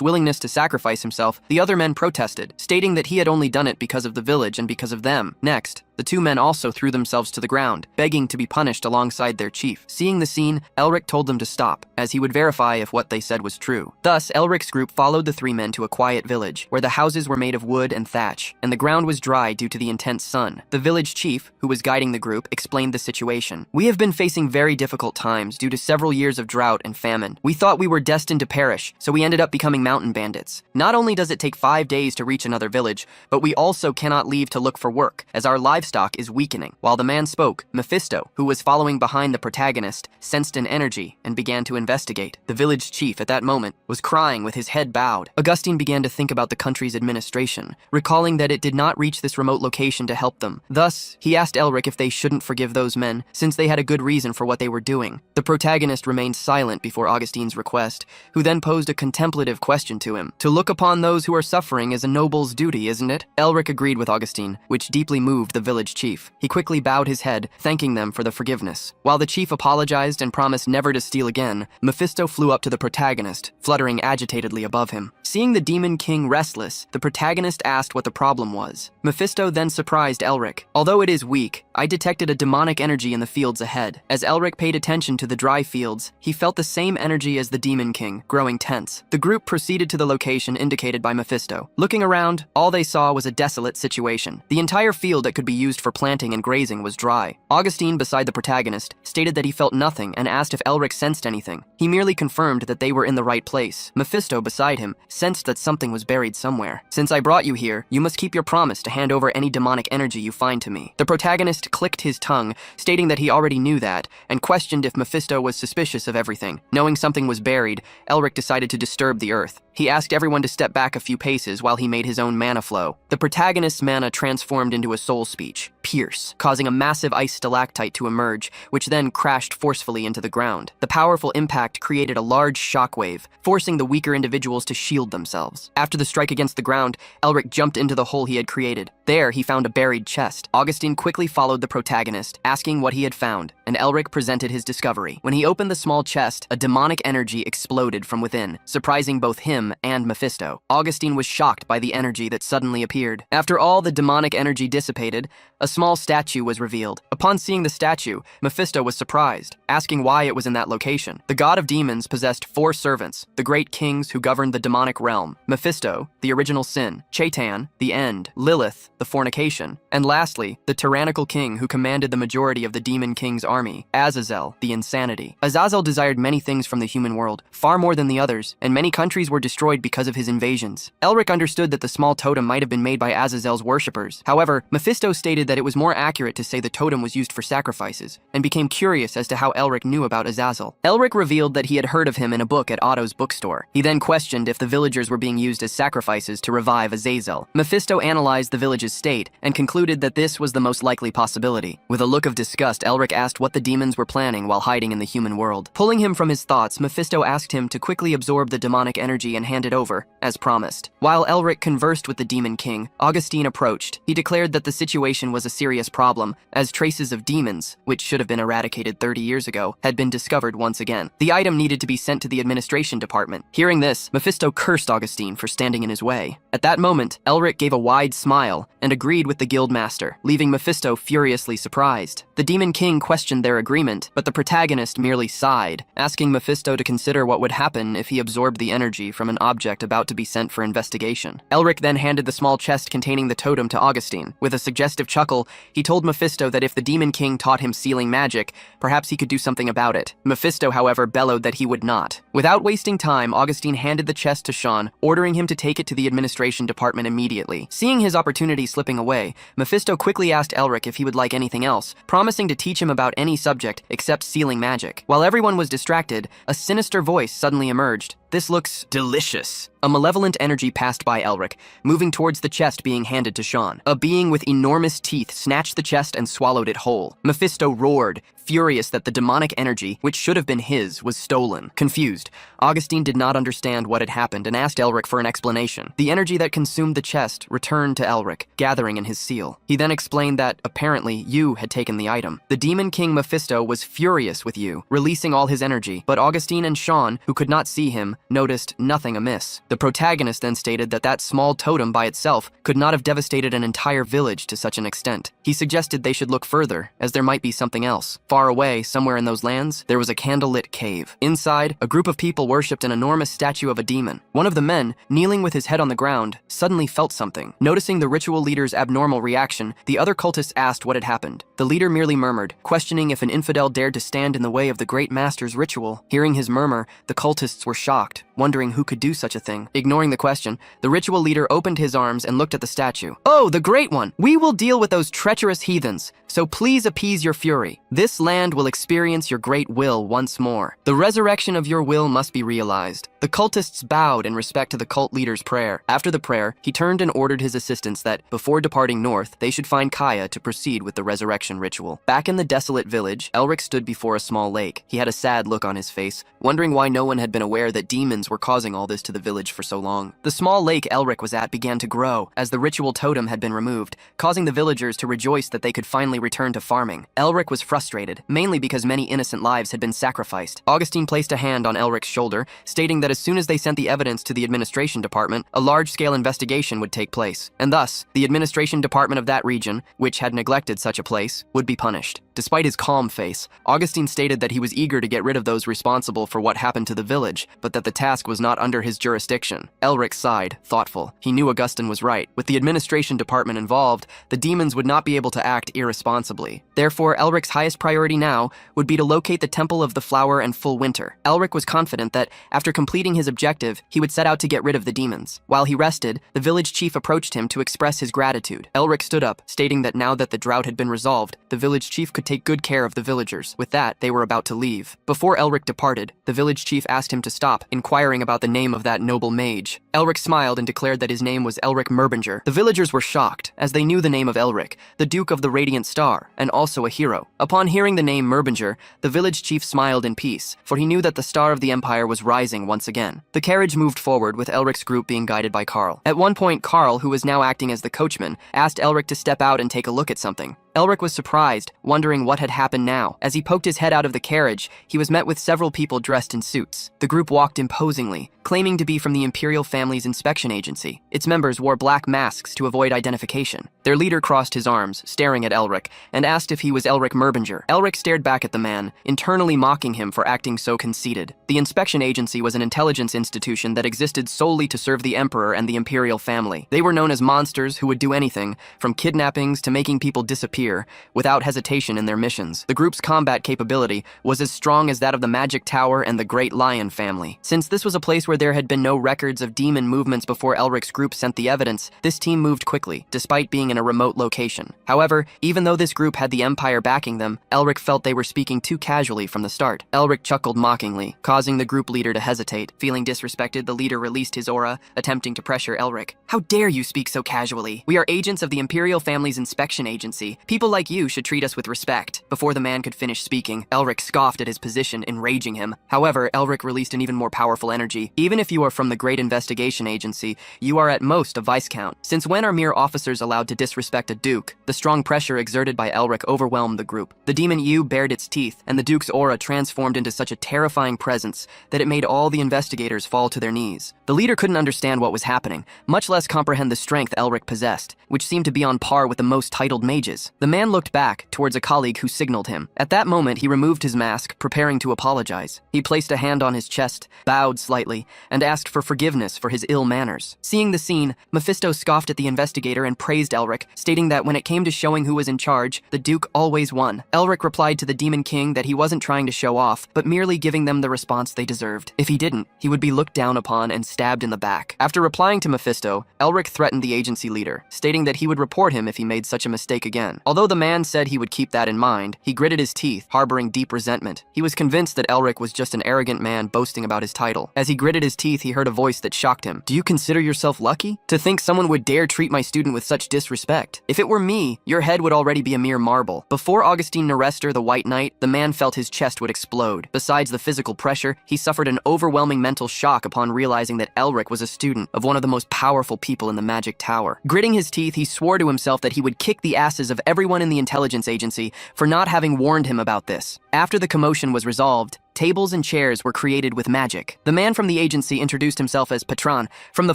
willingness to sacrifice himself, the other men protested, stating that he had only done it because of the village and because of them. Next, the 2 men also threw themselves to the ground, begging to be punished alongside their chief. Seeing the scene, Elric told them to stop, as he would verify if what they said was true. Thus, Elric's group followed the 3 men to a quiet village, where the houses were made of wood and thatch, and the ground was dry due to the intense sun. The village chief, who was guiding the group, explained the situation. "We have been facing very difficult times due to several years of drought and famine. We thought we were destined to perish, so we ended up becoming mountain bandits. Not only does it take 5 days to reach another village, but we also cannot leave to look for work, as our livestock is weakening." While the man spoke, Mephisto, who was following behind the protagonist, sensed an energy and began to investigate. The village chief, at that moment, was crying with his head bowed. Augustine began to think about the country's administration, recalling that it did not reach this remote location to help them. Thus, he asked Elric if they shouldn't forgive those men, since they had a good reason for what they were doing. The protagonist remained silent before Augustine's request, who then posed a contemplative question to him. "To look upon those who are suffering is a noble's duty, isn't it?" Elric agreed with Augustine, which deeply moved the village village chief. He quickly bowed his head, thanking them for the forgiveness. While the chief apologized and promised never to steal again, Mephisto flew up to the protagonist, fluttering agitatedly above him. Seeing the Demon King restless, the protagonist asked what the problem was. Mephisto then surprised Elric. Although it is weak, I detected a demonic energy in the fields ahead. As Elric paid attention to the dry fields, he felt the same energy as the Demon King, growing tense. The group proceeded to the location indicated by Mephisto. Looking around, all they saw was a desolate situation. The entire field that could be used for planting and grazing was dry. Augustine, beside the protagonist, stated that he felt nothing and asked if Elric sensed anything. He merely confirmed that they were in the right place. Mephisto, beside him, sensed that something was buried somewhere. Since I brought you here, you must keep your promise to hand over any demonic energy you find to me. The protagonist clicked his tongue, stating that he already knew that, and questioned if Mephisto was suspicious of everything. Knowing something was buried, Elric decided to disturb the earth. He asked everyone to step back a few paces while he made his own mana flow. The protagonist's mana transformed into a soul speech, Pierce, causing a massive ice stalactite to emerge, which then crashed forcefully into the ground. The powerful impact created a large shockwave, forcing the weaker individuals to shield themselves. After the strike against the ground, Elric jumped into the hole he had created. There, he found a buried chest. Augustine quickly followed the protagonist, asking what he had found, and Elric presented his discovery. When he opened the small chest, a demonic energy exploded from within, surprising both him and Mephisto. Augustine was shocked by the energy that suddenly appeared. After all the demonic energy dissipated, a small statue was revealed. Upon seeing the statue, Mephisto was surprised, asking why it was in that location. The god of demons possessed 4 servants, the great kings who governed the demonic realm: Mephisto, the original sin; Chaitan, the end; Lilith, the fornication; and lastly, the tyrannical king who commanded the majority of the demon king's army, Azazel, the insanity. Azazel desired many things from the human world, far more than the others, and many countries were destroyed because of his invasions. Elric understood that the small totem might have been made by Azazel's worshippers. However, Mephisto stated that it was more accurate to say the totem was used for sacrifices, and became curious as to how Elric knew about Azazel. Elric revealed that he had heard of him in a book at Otto's bookstore. He then questioned if the villagers were being used as sacrifices to revive Azazel. Mephisto analyzed the village's state and concluded that this was the most likely possibility. With a look of disgust, Elric asked what the demons were planning while hiding in the human world. Pulling him from his thoughts, Mephisto asked him to quickly absorb the demonic energy and hand it over, as promised. While Elric conversed with the Demon King, Augustine approached. He declared that the situation was a serious problem, as traces of demons, which should have been eradicated 30 years ago, had been discovered once again. The item needed to be sent to the administration department. Hearing this, Mephisto cursed Augustine for standing in his way. At that moment, Elric gave a wide smile and agreed with the guildmaster, leaving Mephisto furiously surprised. The Demon King questioned their agreement, but the protagonist merely sighed, asking Mephisto to consider what would happen if he absorbed the energy from an object about to be sent for investigation. Elric then handed the small chest containing the totem to Augustine. With a suggestive chuckle, he told Mephisto that if the Demon King taught him sealing magic, perhaps he could do something about it. Mephisto, however, bellowed that he would not. Without wasting time, Augustine handed the chest to Sean, ordering him to take it to the administration department immediately. Seeing his opportunity slipping away, Mephisto quickly asked Elric if he would like anything else, promising to teach him about any subject except sealing magic. While everyone was distracted, a sinister voice suddenly emerged. "This looks delicious." A malevolent energy passed by Elric, moving towards the chest being handed to Sean. A being with enormous teeth snatched the chest and swallowed it whole. Mephisto roared, furious that the demonic energy, which should have been his, was stolen. Confused, Augustine did not understand what had happened and asked Elric for an explanation. The energy that consumed the chest returned to Elric, gathering in his seal. He then explained that, apparently, you had taken the item. The Demon King Mephisto was furious with you, releasing all his energy, but Augustine and Sean, who could not see him, noticed nothing amiss. The protagonist then stated that that small totem by itself could not have devastated an entire village to such an extent. He suggested they should look further, as there might be something else. Far away, somewhere in those lands, there was a candlelit cave. Inside, a group of people worshipped an enormous statue of a demon. One of the men, kneeling with his head on the ground, suddenly felt something. Noticing the ritual leader's abnormal reaction, the other cultists asked what had happened. The leader merely murmured, questioning if an infidel dared to stand in the way of the great master's ritual. Hearing his murmur, the cultists were shocked, wondering who could do such a thing. Ignoring the question, the ritual leader opened his arms and looked at the statue. "Oh, the Great One! We will deal with those treacherous heathens, so please appease your fury. This land will experience your great will once more. The resurrection of your will must be realized. The The cultists bowed in respect to the cult leader's prayer. After the prayer, he turned and ordered his assistants that, before departing north, they should find Kaya to proceed with the resurrection ritual. Back in the desolate village, Elric stood before a small lake. He had a sad look on his face, wondering why no one had been aware that demons were causing all this to the village for so long. The small lake Elric was at began to grow, as the ritual totem had been removed, causing the villagers to rejoice that they could finally return to farming. Elric was frustrated, mainly because many innocent lives had been sacrificed. Augustine placed a hand on Elric's shoulder, stating that as soon as they sent the evidence to the administration department, a large-scale investigation would take place, and thus, the administration department of that region, which had neglected such a place, would be punished. Despite his calm face, Augustine stated that he was eager to get rid of those responsible for what happened to the village, but that the task was not under his jurisdiction. Elric sighed, thoughtful. He knew Augustine was right. With the administration department involved, the demons would not be able to act irresponsibly. Therefore, Elric's highest priority now would be to locate the Temple of the Flower and Full Winter. Elric was confident that, after completing his objective, he would set out to get rid of the demons. While he rested, the village chief approached him to express his gratitude. Elric stood up, stating that now that the drought had been resolved, the village chief could take good care of the villagers. With that, they were about to leave. Before Elric departed, the village chief asked him to stop, inquiring about the name of that noble mage. Elric smiled and declared that his name was Elric Merbinger. The villagers were shocked, as they knew the name of Elric, the Duke of the Radiant Star, and also a hero. Upon hearing the name Merbinger, the village chief smiled in peace, for he knew that the star of the empire was rising once again. The carriage moved forward, with Elric's group being guided by Carl. At one point, Carl, who was now acting as the coachman, asked Elric to step out and take a look at something. Elric was surprised, wondering what had happened now. As he poked his head out of the carriage, he was met with several people dressed in suits. The group walked imposingly, claiming to be from the Imperial Family's inspection agency. Its members wore black masks to avoid identification. Their leader crossed his arms, staring at Elric, and asked if he was Elric Merbinger. Elric stared back at the man, internally mocking him for acting so conceited. The inspection agency was an intelligence institution that existed solely to serve the Emperor and the Imperial family. They were known as monsters who would do anything, from kidnappings to making people disappear, without hesitation in their missions. The group's combat capability was as strong as that of the Magic Tower and the Great Lion family. Since this was a place where there had been no records of demon movements before Elric's group sent the evidence, this team moved quickly, despite being in a remote location. However, even though this group had the Empire backing them, Elric felt they were speaking too casually from the start. Elric chuckled mockingly, causing the group leader to hesitate. Feeling disrespected, the leader released his aura, attempting to pressure Elric. "How dare you speak so casually? We are agents of the Imperial Family's inspection agency. People like you should treat us with respect." Before the man could finish speaking, Elric scoffed at his position, enraging him. However, Elric released an even more powerful energy. "Even if you are from the Great Investigation Agency, you are at most a Viscount. Since when are mere officers allowed to disrespect a Duke?" The strong pressure exerted by Elric overwhelmed the group. The demon Yu bared its teeth, and the Duke's aura transformed into such a terrifying presence that it made all the investigators fall to their knees. The leader couldn't understand what was happening, much less comprehend the strength Elric possessed, which seemed to be on par with the most titled mages. The man looked back towards a colleague who signaled him. At that moment, he removed his mask, preparing to apologize. He placed a hand on his chest, bowed slightly, and asked for forgiveness for his ill manners. Seeing the scene, Mephisto scoffed at the investigator and praised Elric, stating that when it came to showing who was in charge, the Duke always won. Elric replied to the Demon King that he wasn't trying to show off, but merely giving them the response they deserved. If he didn't, he would be looked down upon and stabbed in the back. After replying to Mephisto, Elric threatened the agency leader, stating that he would report him if he made such a mistake again. Although the man said he would keep that in mind, he gritted his teeth, harboring deep resentment. He was convinced that Elric was just an arrogant man boasting about his title. As he gritted his teeth, he heard a voice that shocked him. "Do you consider yourself lucky? To think someone would dare treat my student with such disrespect? If it were me, your head would already be a mere marble." Before Augustine Nerester, the White Knight, the man felt his chest would explode. Besides the physical pressure, he suffered an overwhelming mental shock upon realizing that Elric was a student of one of the most powerful people in the Magic Tower. Gritting his teeth, he swore to himself that he would kick the asses of everyone in the intelligence agency for not having warned him about this. After the commotion was resolved, tables and chairs were created with magic. The man from the agency introduced himself as Patron from the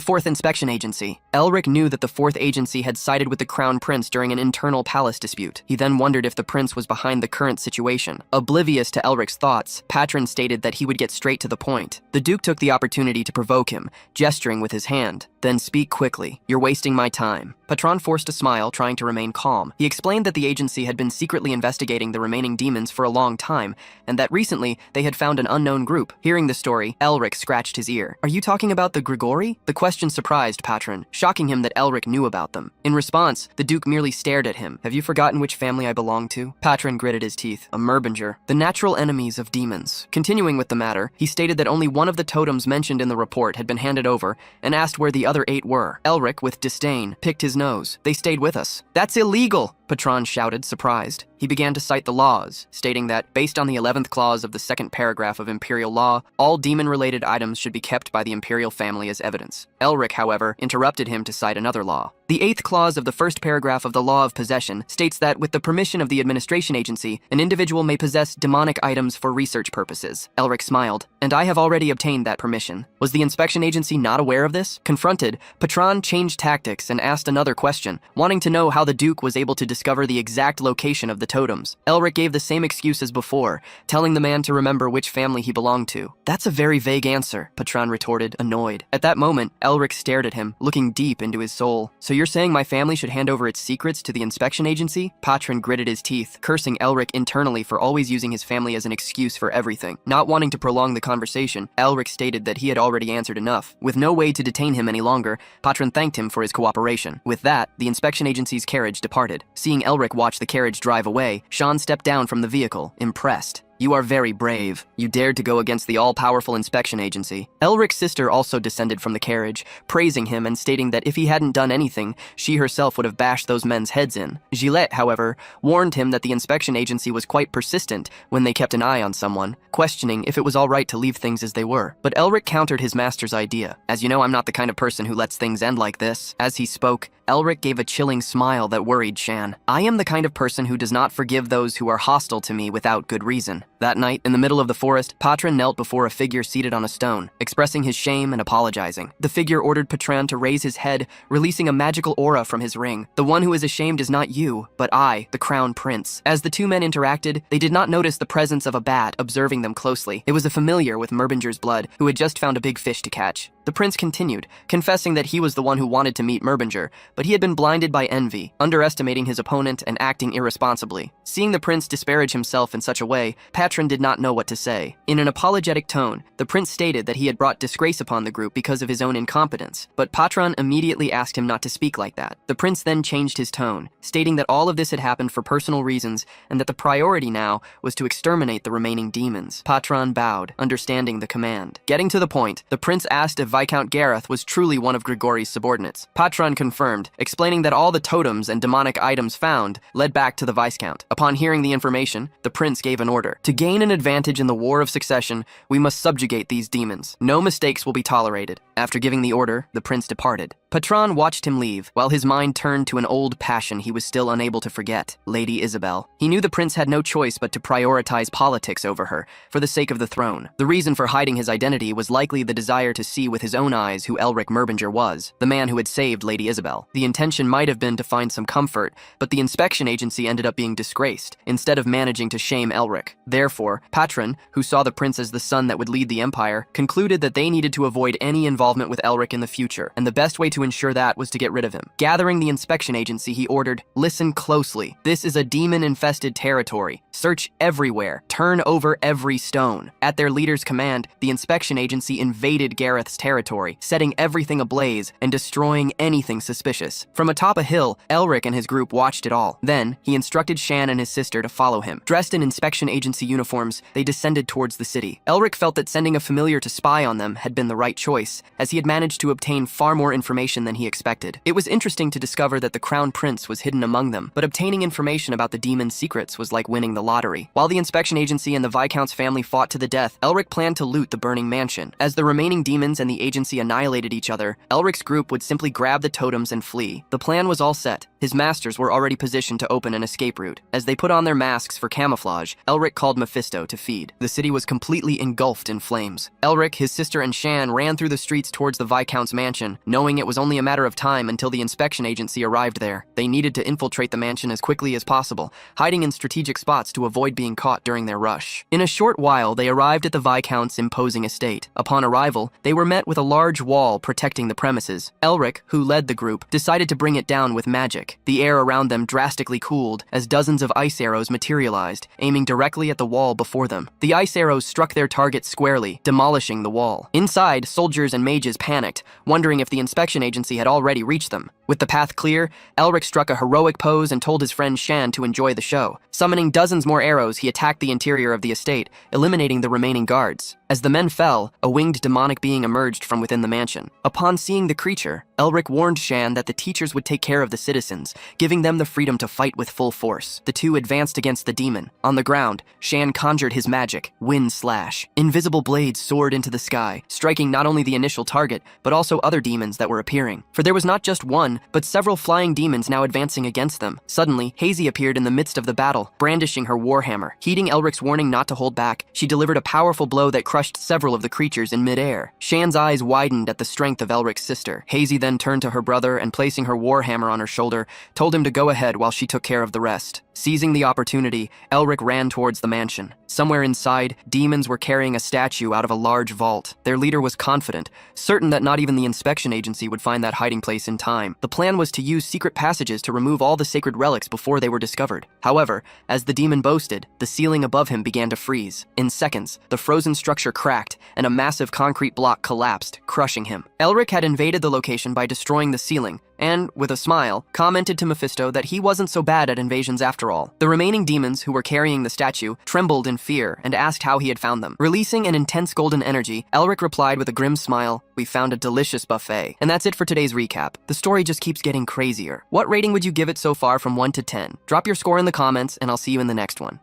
4th Inspection Agency. Elric knew that the 4th Agency had sided with the Crown Prince during an internal palace dispute. He then wondered if the prince was behind the current situation. Oblivious to Elric's thoughts, Patron stated that he would get straight to the point. The Duke took the opportunity to provoke him, gesturing with his hand. "Then speak quickly. You're wasting my time." Patron forced a smile, trying to remain calm. He explained that the agency had been secretly investigating the remaining demons for a long time, and that recently they had had found an unknown group. Hearing the story, Elric scratched his ear. Are you talking about the Grigori? The question surprised Patron, shocking him that Elric knew about them. In response, the Duke merely stared at him. Have you forgotten which family I belong to? Patron gritted his teeth. A Merbinger, the natural enemies of demons. Continuing with the matter, he stated that only one of the totems mentioned in the report had been handed over and asked where the other 8 were. Elric, with disdain, picked his nose. They stayed with us. That's illegal! Patron shouted, surprised. He began to cite the laws, stating that, based on the 11th clause of the 2nd paragraph of Imperial Law, all demon-related items should be kept by the Imperial family as evidence. Elric, however, interrupted him to cite another law. The 8th clause of the 1st paragraph of the Law of Possession states that, with the permission of the administration agency, an individual may possess demonic items for research purposes. Elric smiled. And I have already obtained that permission. Was the inspection agency not aware of this? Confronted, Patron changed tactics and asked another question, wanting to know how the Duke was able to discover the exact location of the totems. Elric gave the same excuse as before, telling the man to remember which family he belonged to. That's a very vague answer, Patron retorted, annoyed. At that moment, Elric stared at him, looking deep into his soul. So you're saying my family should hand over its secrets to the inspection agency? Patron gritted his teeth, cursing Elric internally for always using his family as an excuse for everything. Not wanting to prolong the conversation, Elric stated that he had already answered enough. With no way to detain him any longer, Patron thanked him for his cooperation. With that, the inspection agency's carriage departed. Seeing Elric watch the carriage drive away, Sean stepped down from the vehicle, impressed. You are very brave. You dared to go against the all-powerful inspection agency. Elric's sister also descended from the carriage, praising him and stating that if he hadn't done anything, she herself would have bashed those men's heads in. Gillette, however, warned him that the inspection agency was quite persistent when they kept an eye on someone, questioning if it was all right to leave things as they were. But Elric countered his master's idea. As you know, I'm not the kind of person who lets things end like this. As he spoke, Elric gave a chilling smile that worried Shan. I am the kind of person who does not forgive those who are hostile to me without good reason. That night, in the middle of the forest, Patron knelt before a figure seated on a stone, expressing his shame and apologizing. The figure ordered Patron to raise his head, releasing a magical aura from his ring. The one who is ashamed is not you, but I, the Crown Prince. As the two men interacted, they did not notice the presence of a bat observing them closely. It was a familiar with Merbinger's blood, who had just found a big fish to catch. The prince continued, confessing that he was the one who wanted to meet Merbinger, but he had been blinded by envy, underestimating his opponent and acting irresponsibly. Seeing the prince disparage himself in such a way, Patron did not know what to say. In an apologetic tone, the prince stated that he had brought disgrace upon the group because of his own incompetence, but Patron immediately asked him not to speak like that. The prince then changed his tone, stating that all of this had happened for personal reasons and that the priority now was to exterminate the remaining demons. Patron bowed, understanding the command. Getting to the point, the prince asked if Viscount Gareth was truly one of Grigori's subordinates. Patron confirmed, explaining that all the totems and demonic items found led back to the Viscount. Upon hearing the information, the prince gave an order. To gain an advantage in the War of Succession, we must subjugate these demons. No mistakes will be tolerated. After giving the order, the prince departed. Patron watched him leave, while his mind turned to an old passion he was still unable to forget, Lady Isabel. He knew the prince had no choice but to prioritize politics over her, for the sake of the throne. The reason for hiding his identity was likely the desire to see with his own eyes who Elric Merbinger was, the man who had saved Lady Isabel. The intention might have been to find some comfort, but the inspection agency ended up being disgraced, instead of managing to shame Elric. Therefore, Patron, who saw the prince as the son that would lead the empire, concluded that they needed to avoid any involvement with Elric in the future, and the best way to ensure that was to get rid of him. Gathering the inspection agency, he ordered, "Listen closely. This is a demon-infested territory. Search everywhere. Turn over every stone." At their leader's command, the inspection agency invaded Gareth's territory, setting everything ablaze and destroying anything suspicious. From atop a hill, Elric and his group watched it all. Then, he instructed Shan and his sister to follow him. Dressed in inspection agency uniforms, they descended towards the city. Elric felt that sending a familiar to spy on them had been the right choice, as he had managed to obtain far more information than he expected. It was interesting to discover that the Crown Prince was hidden among them, but obtaining information about the demon's secrets was like winning the lottery. While the inspection agency and the Viscount's family fought to the death, Elric planned to loot the burning mansion. As the remaining demons and the agency annihilated each other, Elric's group would simply grab the totems and flee. The plan was all set. His masters were already positioned to open an escape route. As they put on their masks for camouflage, Elric called Mephisto to feed. The city was completely engulfed in flames. Elric, his sister, and Shan ran through the streets towards the Viscount's mansion, knowing it was only a matter of time until the inspection agency arrived there. They needed to infiltrate the mansion as quickly as possible, hiding in strategic spots to avoid being caught during their rush. In a short while, they arrived at the Viscount's imposing estate. Upon arrival, they were met with a large wall protecting the premises. Elric, who led the group, decided to bring it down with magic. The air around them drastically cooled as dozens of ice arrows materialized, aiming directly at the wall before them. The ice arrows struck their target squarely, demolishing the wall. Inside, soldiers and mages panicked, wondering if the inspection agency had already reached them. With the path clear, Elric struck a heroic pose and told his friend Shan to enjoy the show. Summoning dozens more arrows, he attacked the interior of the estate, eliminating the remaining guards. As the men fell, a winged demonic being emerged from within the mansion. Upon seeing the creature, Elric warned Shan that the teachers would take care of the citizens, giving them the freedom to fight with full force. The two advanced against the demon. On the ground, Shan conjured his magic, Wind Slash. Invisible blades soared into the sky, striking not only the initial target, but also other demons that were appearing. For there was not just one, but several flying demons now advancing against them. Suddenly, Hazy appeared in the midst of the battle, brandishing her warhammer. Heeding Elric's warning not to hold back, she delivered a powerful blow that crushed several of the creatures in midair. Shan's eyes widened at the strength of Elric's sister. Hazy then turned to her brother and, placing her warhammer on her shoulder, told him to go ahead while she took care of the rest. Seizing the opportunity, Elric ran towards the mansion. Somewhere inside, demons were carrying a statue out of a large vault. Their leader was confident, certain that not even the inspection agency would find that hiding place in time. The plan was to use secret passages to remove all the sacred relics before they were discovered. However, as the demon boasted, the ceiling above him began to freeze. In seconds, the frozen structure cracked, and a massive concrete block collapsed, crushing him. Elric had invaded the location by destroying the ceiling, and, with a smile, commented to Mephisto that he wasn't so bad at invasions after all. The remaining demons who were carrying the statue trembled in fear and asked how he had found them. Releasing an intense golden energy, Elric replied with a grim smile, "We found a delicious buffet." And that's it for today's recap. The story just keeps getting crazier. What rating would you give it so far from 1 to 10? Drop your score in the comments, and I'll see you in the next one.